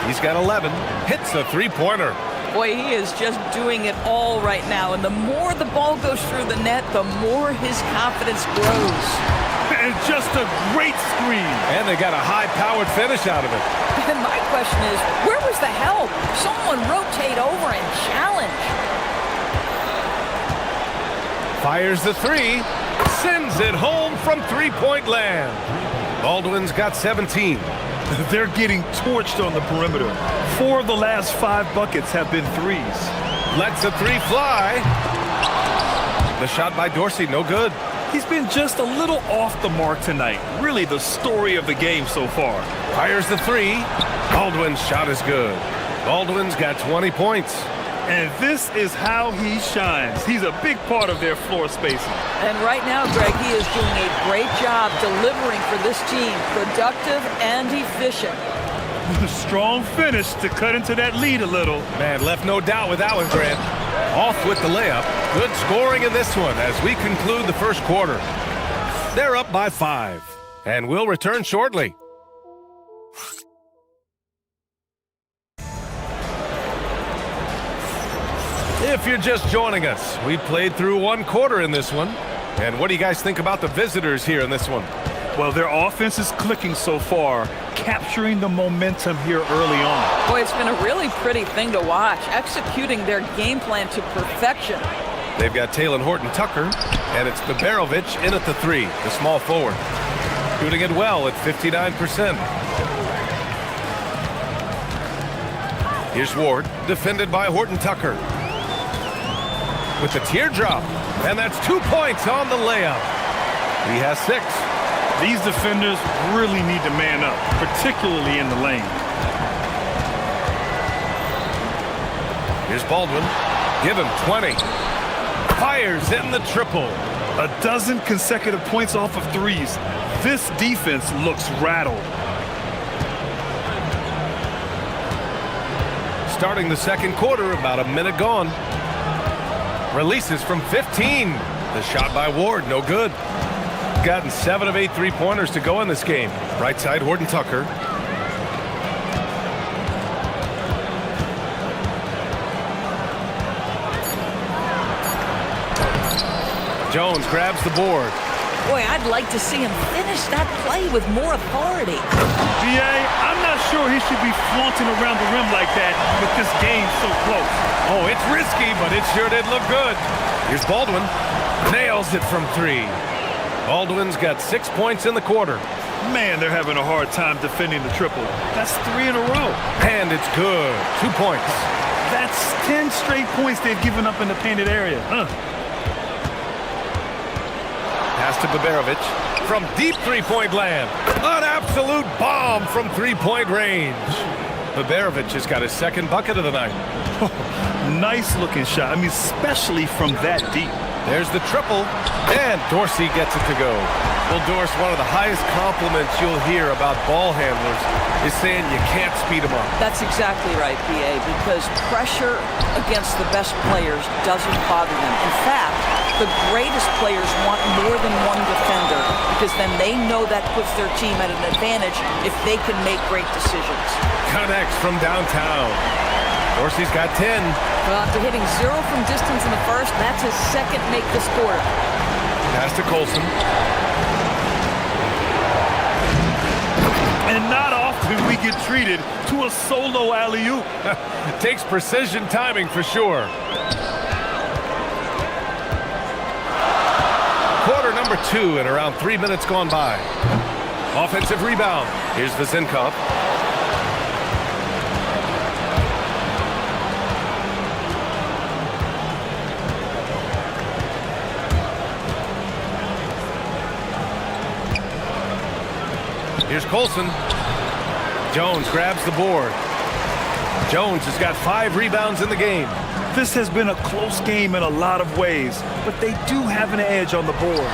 He's got 11. Hits a three-pointer. Boy, he is just doing it all right now. And the more the ball goes through the net, the more his confidence grows. And just a great screen. And they got a high-powered finish out of it. And my question is, where was the help? Someone rotate over and challenge. Fires the 3. Sends it home from three-point land. Baldwin's got 17. They're getting torched on the perimeter. 4 of the last 5 buckets have been threes. Lets the 3 fly. The shot by Dorsey, no good. He's been just a little off the mark tonight. Really the story of the game so far. Fires the 3. Baldwin's shot is good. Baldwin's got 20 points. And this is how he shines. He's a big part of their floor spacing. And right now, Greg, he is doing a great job delivering for this team. Productive and efficient. Strong finish to cut into that lead a little. Man, left no doubt with that one, Grant. Off with the layup. Good scoring in this one as we conclude the first quarter. They're up by 5, and we'll return shortly. If you're just joining us, we played through 1 quarter in this one. And what do you guys think about the visitors here in this one? Well, their offense is clicking so far, capturing the momentum here early on. Boy, it's been a really pretty thing to watch, executing their game plan to perfection. They've got Talon Horton-Tucker, and it's Baberovic in at the 3, the small forward. Shooting it well at 59%. Here's Ward, defended by Horton-Tucker. With the teardrop, and that's 2 points on the layup. He has 6. These defenders really need to man up, particularly in the lane. Here's Baldwin. Give him 20. Fires in the triple. A dozen consecutive points off of threes. This defense looks rattled. Starting the second quarter, about a minute gone. Releases from 15. The shot by Ward, no good. Gotten 7 of 8 3-pointers to go in this game. Right side, Horton-Tucker. Jones grabs the board. Boy, I'd like to see him finish that play with more authority. BA, I'm not sure he should be flaunting around the rim like that with this game so close. Oh, it's risky, but it sure did look good. Here's Baldwin. Nails it from 3. Baldwin's got 6 points in the quarter. Man, they're having a hard time defending the triple. That's 3 in a row. And it's good. 2 points. That's 10 straight points they've given up in the painted area. Pass to Baberovic from deep 3-point land. An absolute bomb from 3-point range. Baberovic has got his second bucket of the night. Nice looking shot. I mean, especially from that deep. There's the triple, and Dorsey gets it to go. Well, Dorsey, one of the highest compliments you'll hear about ball handlers is saying you can't speed them up. That's exactly right, BA, because pressure against the best players doesn't bother them. In fact, the greatest players want more than one defender because then they know that puts their team at an advantage if they can make great decisions. Connects from downtown. Dorsey's got 10. Well, after hitting 0 from distance in the first, that's his second make this quarter. Pass to Colson. And not often we get treated to a solo alley-oop. Takes precision timing for sure. Quarter number 2 and around 3 minutes gone by. Offensive rebound. Here's Vezenkov. Here's Colson. Jones grabs the board. Jones has got 5 rebounds in the game. This has been a close game in a lot of ways, but they do have an edge on the board.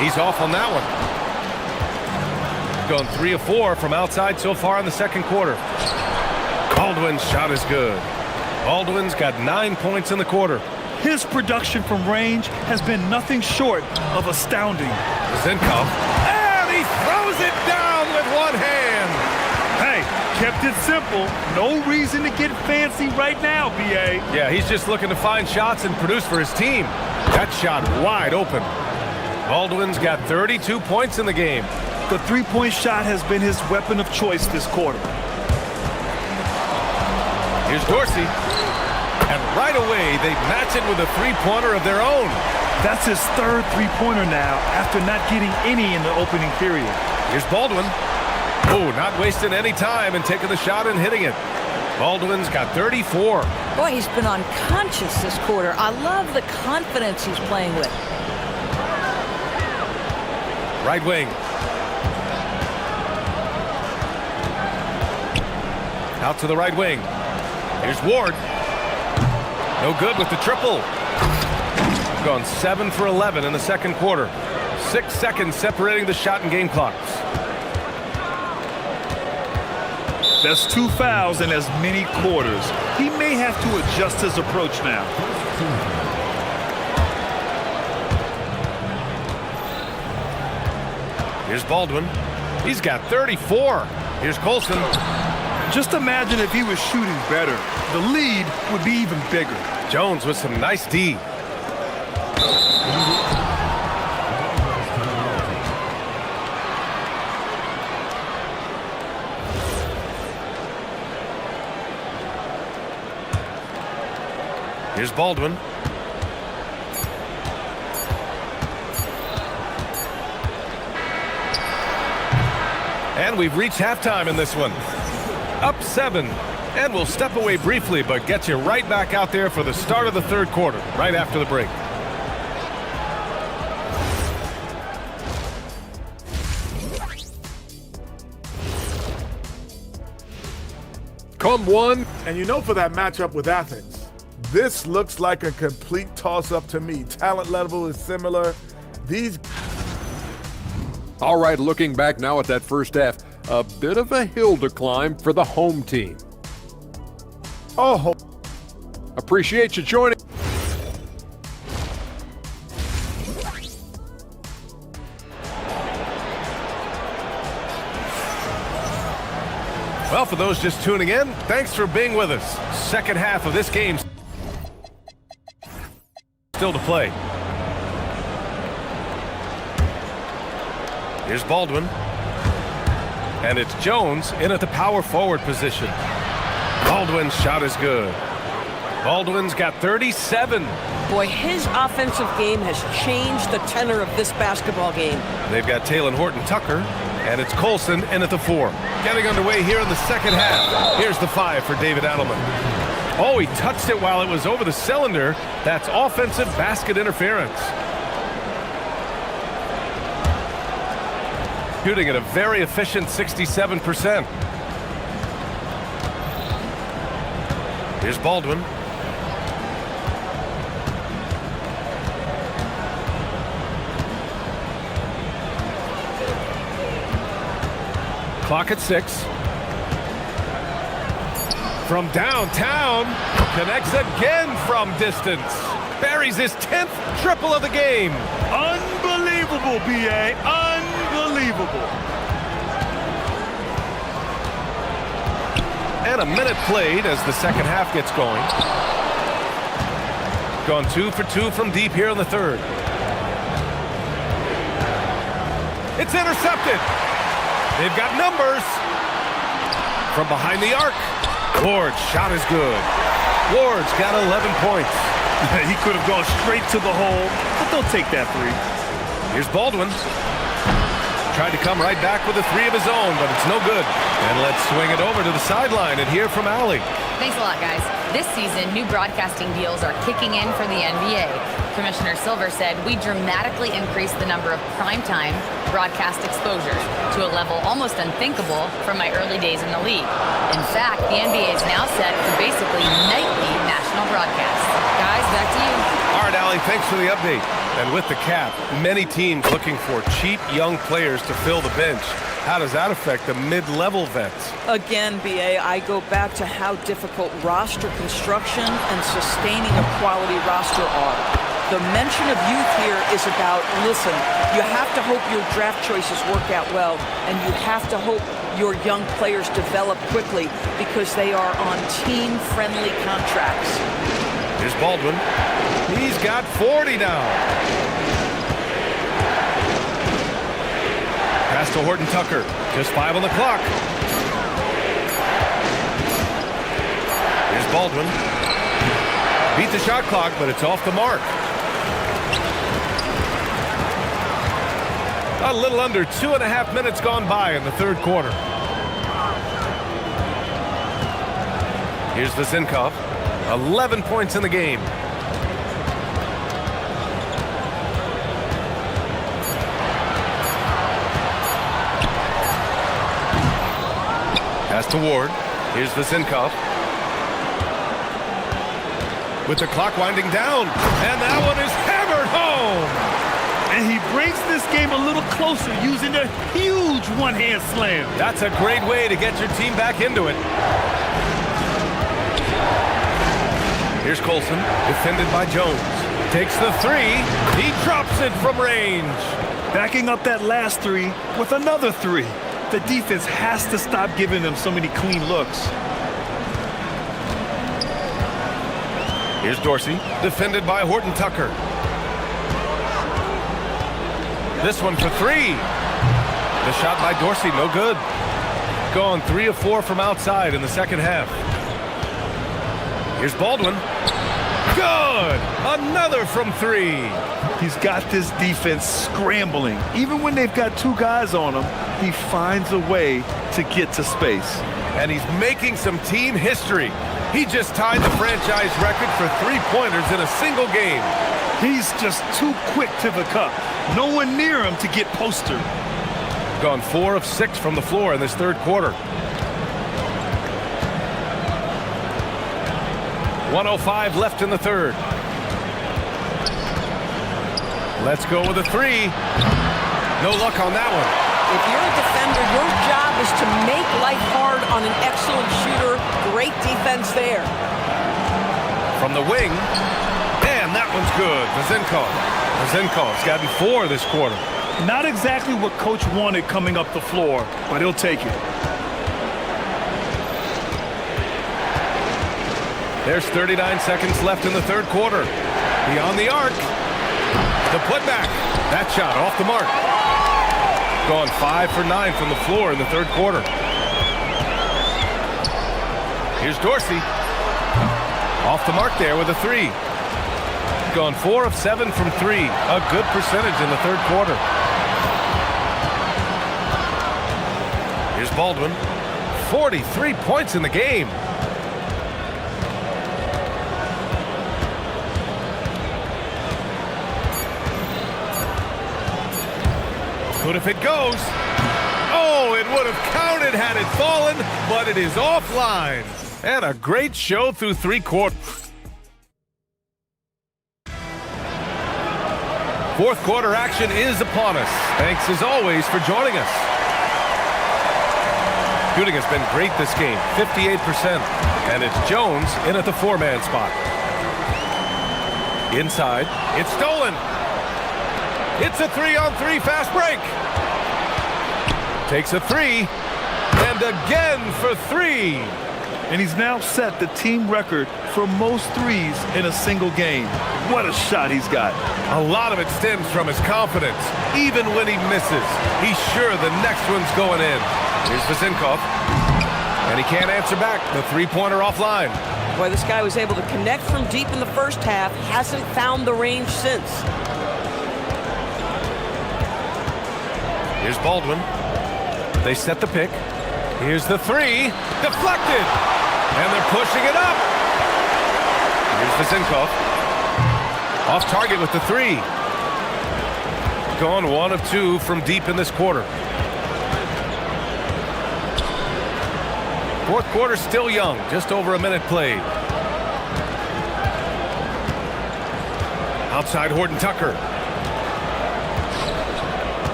He's off on that one. Gone 3 of 4 from outside so far in the second quarter. Baldwin's shot is good. Baldwin's got 9 points in the quarter. His production from range has been nothing short of astounding. Zinkov. And he throws it down with one hand. Hey, kept it simple. No reason to get fancy right now, BA. Yeah, he's just looking to find shots and produce for his team. That shot wide open. Baldwin's got 32 points in the game. The three-point shot has been his weapon of choice this quarter. Here's Dorsey. And right away, they match it with a three-pointer of their own. That's his third three-pointer now after not getting any in the opening period. Here's Baldwin. Oh, not wasting any time and taking the shot and hitting it. Baldwin's got 34. Boy, he's been unconscious this quarter. I love the confidence he's playing with. Right wing. Out to the right wing. Here's Ward. No good with the triple. Gone 7 for 11 in the second quarter. 6 seconds separating the shot and game clocks. That's 2 fouls in as many quarters. He may have to adjust his approach now. Here's Baldwin. He's got 34. Here's Colson. Just imagine if he was shooting better. The lead would be even bigger. Jones with some nice D. Here's Baldwin. And we've reached halftime in this one. Up 7. And we'll step away briefly, but get you right back out there for the start of the third quarter, right after the break. Come one. And you know, for that matchup with Athens, this looks like a complete toss-up to me. Talent level is similar. These... All right, looking back now at that first half, a bit of a hill to climb for the home team. Oh, appreciate you joining. Well, for those just tuning in, thanks for being with us. Second half of this game still to play. Here's Baldwin. And it's Jones in at the power forward position. Baldwin's shot is good. Baldwin's got 37. Boy, his offensive game has changed the tenor of this basketball game. They've got Taylor Horton-Tucker, and it's Colson in at the 4. Getting underway here in the second half. Here's the 5 for David Adelman. Oh, he touched it while it was over the cylinder. That's offensive basket interference. Shooting at a very efficient 67%. Here's Baldwin. Clock at 6. From downtown, connects again from distance. Buries his 10th triple of the game. Unbelievable, B.A. Unbelievable. And a minute played as the second half gets going. Gone 2 for 2 from deep here in the third. It's intercepted. They've got numbers. From behind the arc. Ward's shot is good. Ward's got 11 points. He could have gone straight to the hole, but they'll take that 3. Here's Baldwin. Tried to come right back with a 3 of his own, but it's no good. And let's swing it over to the sideline and hear from Allie. Thanks a lot, guys. This season, new broadcasting deals are kicking in for the NBA. Commissioner Silver said we dramatically increased the number of primetime broadcast exposures to a level almost unthinkable from my early days in the league. In fact, the NBA is now set for basically nightly national broadcasts. Guys, back to you. All right, Allie, thanks for the update. And with the cap, many teams looking for cheap young players to fill the bench. How does that affect the mid-level vets? Again, B.A., I go back to how difficult roster construction and sustaining a quality roster are. The mention of youth here is about, listen, you have to hope your draft choices work out well, and you have to hope your young players develop quickly because they are on team-friendly contracts. Here's Baldwin. He's got 40 now. Pass to Horton-Tucker. Just 5 on the clock. Here's Baldwin. Beat the shot clock, but it's off the mark. A little under 2.5 minutes gone by in the third quarter. Here's Vazenkov. 11 points in the game. Pass to Ward. Here's Vazenkov. With the clock winding down. And that one is hammered home. And he brings this game a little closer using a huge one-hand slam. That's a great way to get your team back into it. Here's Colson, defended by Jones. Takes the 3. He drops it from range. Backing up that last three with another three. The defense has to stop giving them so many clean looks. Here's Dorsey, defended by Horton Tucker. This one for three. The shot by Dorsey, no good. Gone 3 of 4 from outside in the second half. Here's Baldwin. Good! Another from 3. He's got this defense scrambling. Even when they've got 2 guys on him, he finds a way to get to space. And he's making some team history. He just tied the franchise record for 3-pointers in a single game. He's just too quick to the cup. No one near him to get postered. Gone 4 of 6 from the floor in this third quarter. 1:05 left in the third. Let's go with a 3. No luck on that one. If you're a defender, your job is to make life hard on an excellent shooter. Great defense there. From the wing, and that one's good. Vazenkov's gotten 4 this quarter. Not exactly what coach wanted coming up the floor, but he'll take it. There's 39 seconds left in the third quarter. Beyond the arc. The putback. That shot off the mark. Gone 5 for 9 from the floor in the third quarter. Here's Dorsey. Off the mark there with a 3. Gone 4 of 7 from 3. A good percentage in the third quarter. Here's Baldwin. 43 points in the game. Good if it goes. Oh, it would have counted had it fallen, but it is offline. And a great show through 3 quarters. Fourth quarter action is upon us. Thanks as always for joining us. Shooting has been great this game, 58%. And it's Jones in at the 4-man spot. Inside, it's stolen. It's a 3-on-3 fast break. Takes a 3, and again for 3. And he's now set the team record for most threes in a single game. What a shot he's got. A lot of it stems from his confidence. Even when he misses, he's sure the next one's going in. Here's Vazenkov, and he can't answer back. The 3-pointer offline. Boy, this guy was able to connect from deep in the first half. Hasn't found the range since. Here's Baldwin. They set the pick. Here's the 3. Deflected. And they're pushing it up. Here's Vazenkov. Off target with the 3. Gone 1 of 2 from deep in this quarter. Fourth quarter still young. Just over a minute played. Outside Horton Tucker.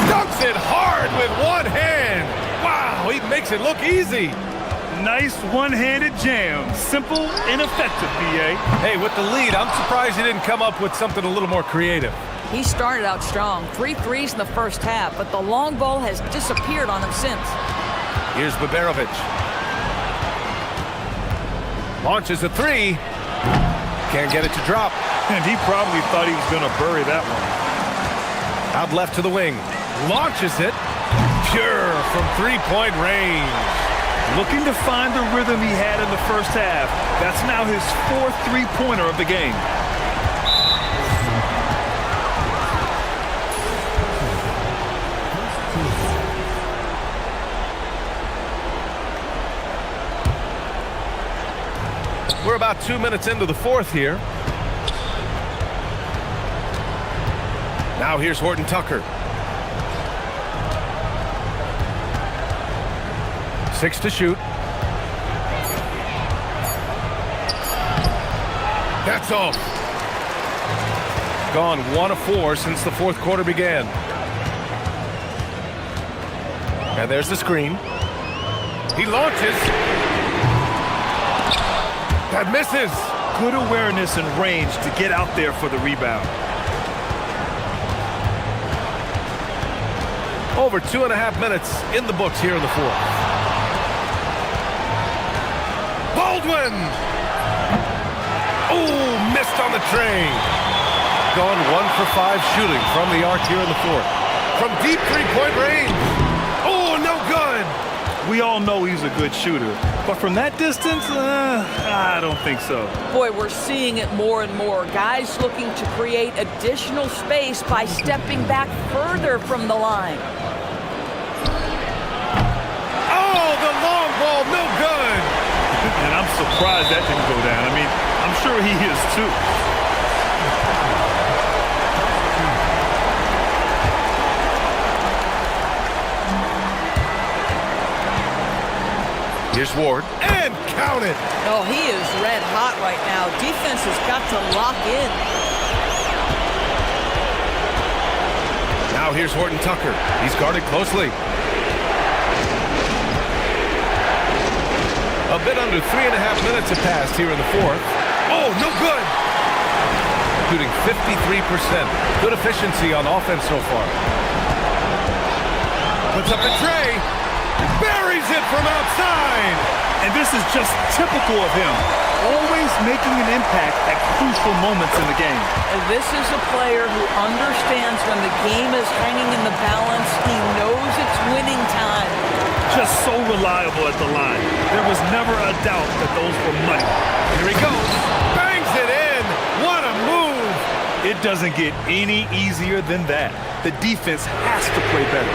Dunks it hard with one hand. Wow, he makes it look easy. Nice one-handed jam. Simple and effective, BA. Hey, with the lead, I'm surprised he didn't come up with something a little more creative. He started out strong. 3 threes in the first half, but the long ball has disappeared on him since. Here's Baberovic. Launches a 3. Can't get it to drop. And he probably thought he was going to bury that one. Out left to the wing. Launches it. Pure from 3-point range. Looking to find the rhythm he had in the first half. That's now his 4th 3-pointer of the game. We're about 2 minutes into the fourth here. Now here's Horton Tucker. 6 to shoot. That's off. Gone 1 of 4 since the fourth quarter began. And there's the screen. He launches. That misses. Good awareness and range to get out there for the rebound. Over 2.5 minutes in the books here in the fourth. Baldwin! Oh, missed on the tray. Gone 1 for 5 shooting from the arc here in the fourth. From deep three-point range. Oh, no good. We all know he's a good shooter, but from that distance, I don't think so. Boy, we're seeing it more and more. Guys looking to create additional space by stepping back further from the line. Oh, the long ball, no good. And I'm surprised that didn't go down. I mean, I'm sure he is too. Here's Ward, and count it. Oh, he is red hot right now. Defense has got to lock in. Now here's Horton Tucker. He's guarded closely. A bit under 3.5 minutes have passed here in the fourth. Oh, no good. Shooting 53%. Good efficiency on offense so far. Puts up the tray. Buries it from outside. And this is just typical of him. Always making an impact at crucial moments in the game. And this is a player who understands when the game is hanging in the balance. He knows it's winning time. Just so reliable at the line. There was never a doubt that those were money. Here he goes. Bangs it in. What a move. It doesn't get any easier than that. The defense has to play better.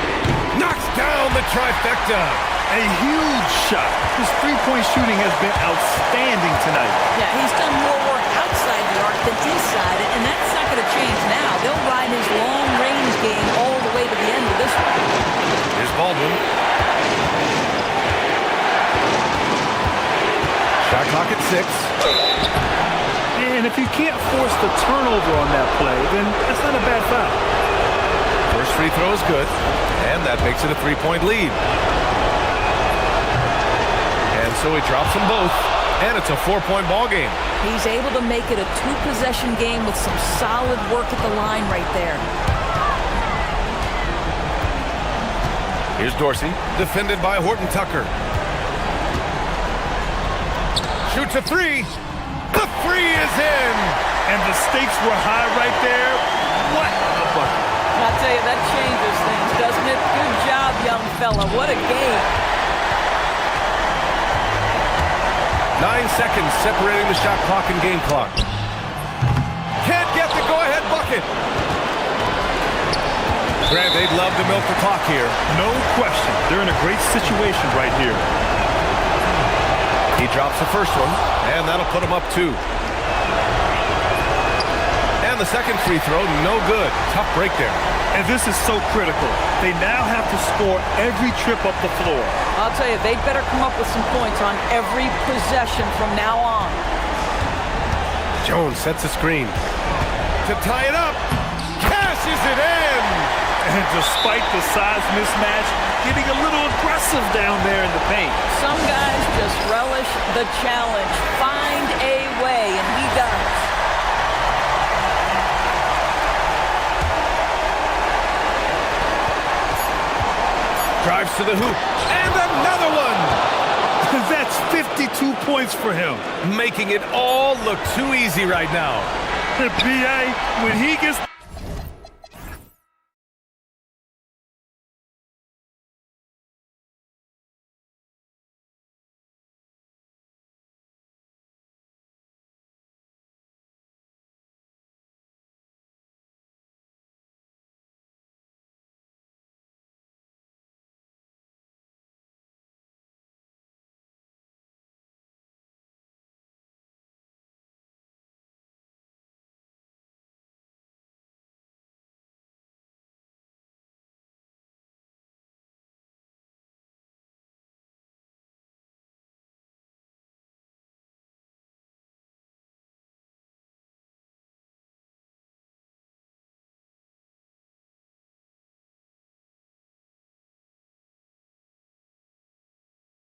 Knocks down the trifecta. A huge shot. His three-point shooting has been outstanding tonight. Yeah, he's done more work outside the arc than inside it, and that's not going to change now. They'll ride his long-range game all the way to the end of this one. Here's Baldwin. Shot clock at 6. And if you can't force the turnover on that play, then that's not a bad foul. First free throw is good, and that makes it a 3-point lead. And so he drops them both, and it's a 4-point ball game. He's able to make it a 2-possession game with some solid work at the line right there. Here's Dorsey, defended by Horton Tucker. Shoots a 3. The 3 is in. And the stakes were high right there. What a bucket. I'll tell you, that changes things, doesn't it? Good job, young fella. What a game. 9 seconds separating the shot clock and game clock. Can't get the go-ahead bucket. Grant, they'd love to milk the clock here. No question. They're in a great situation right here. He drops the first one, and that'll put him up 2. And the second free throw, no good. Tough break there. And this is so critical. They now have to score every trip up the floor. I'll tell you, they'd better come up with some points on every possession from now on. Jones sets a screen. To tie it up, cashes it in. And despite the size mismatch, getting a little aggressive down there in the paint. Some guys just relish the challenge. Find a way, and he does. Drives to the hoop, and another one! That's 52 points for him. Making it all look too easy right now. B.A., when he gets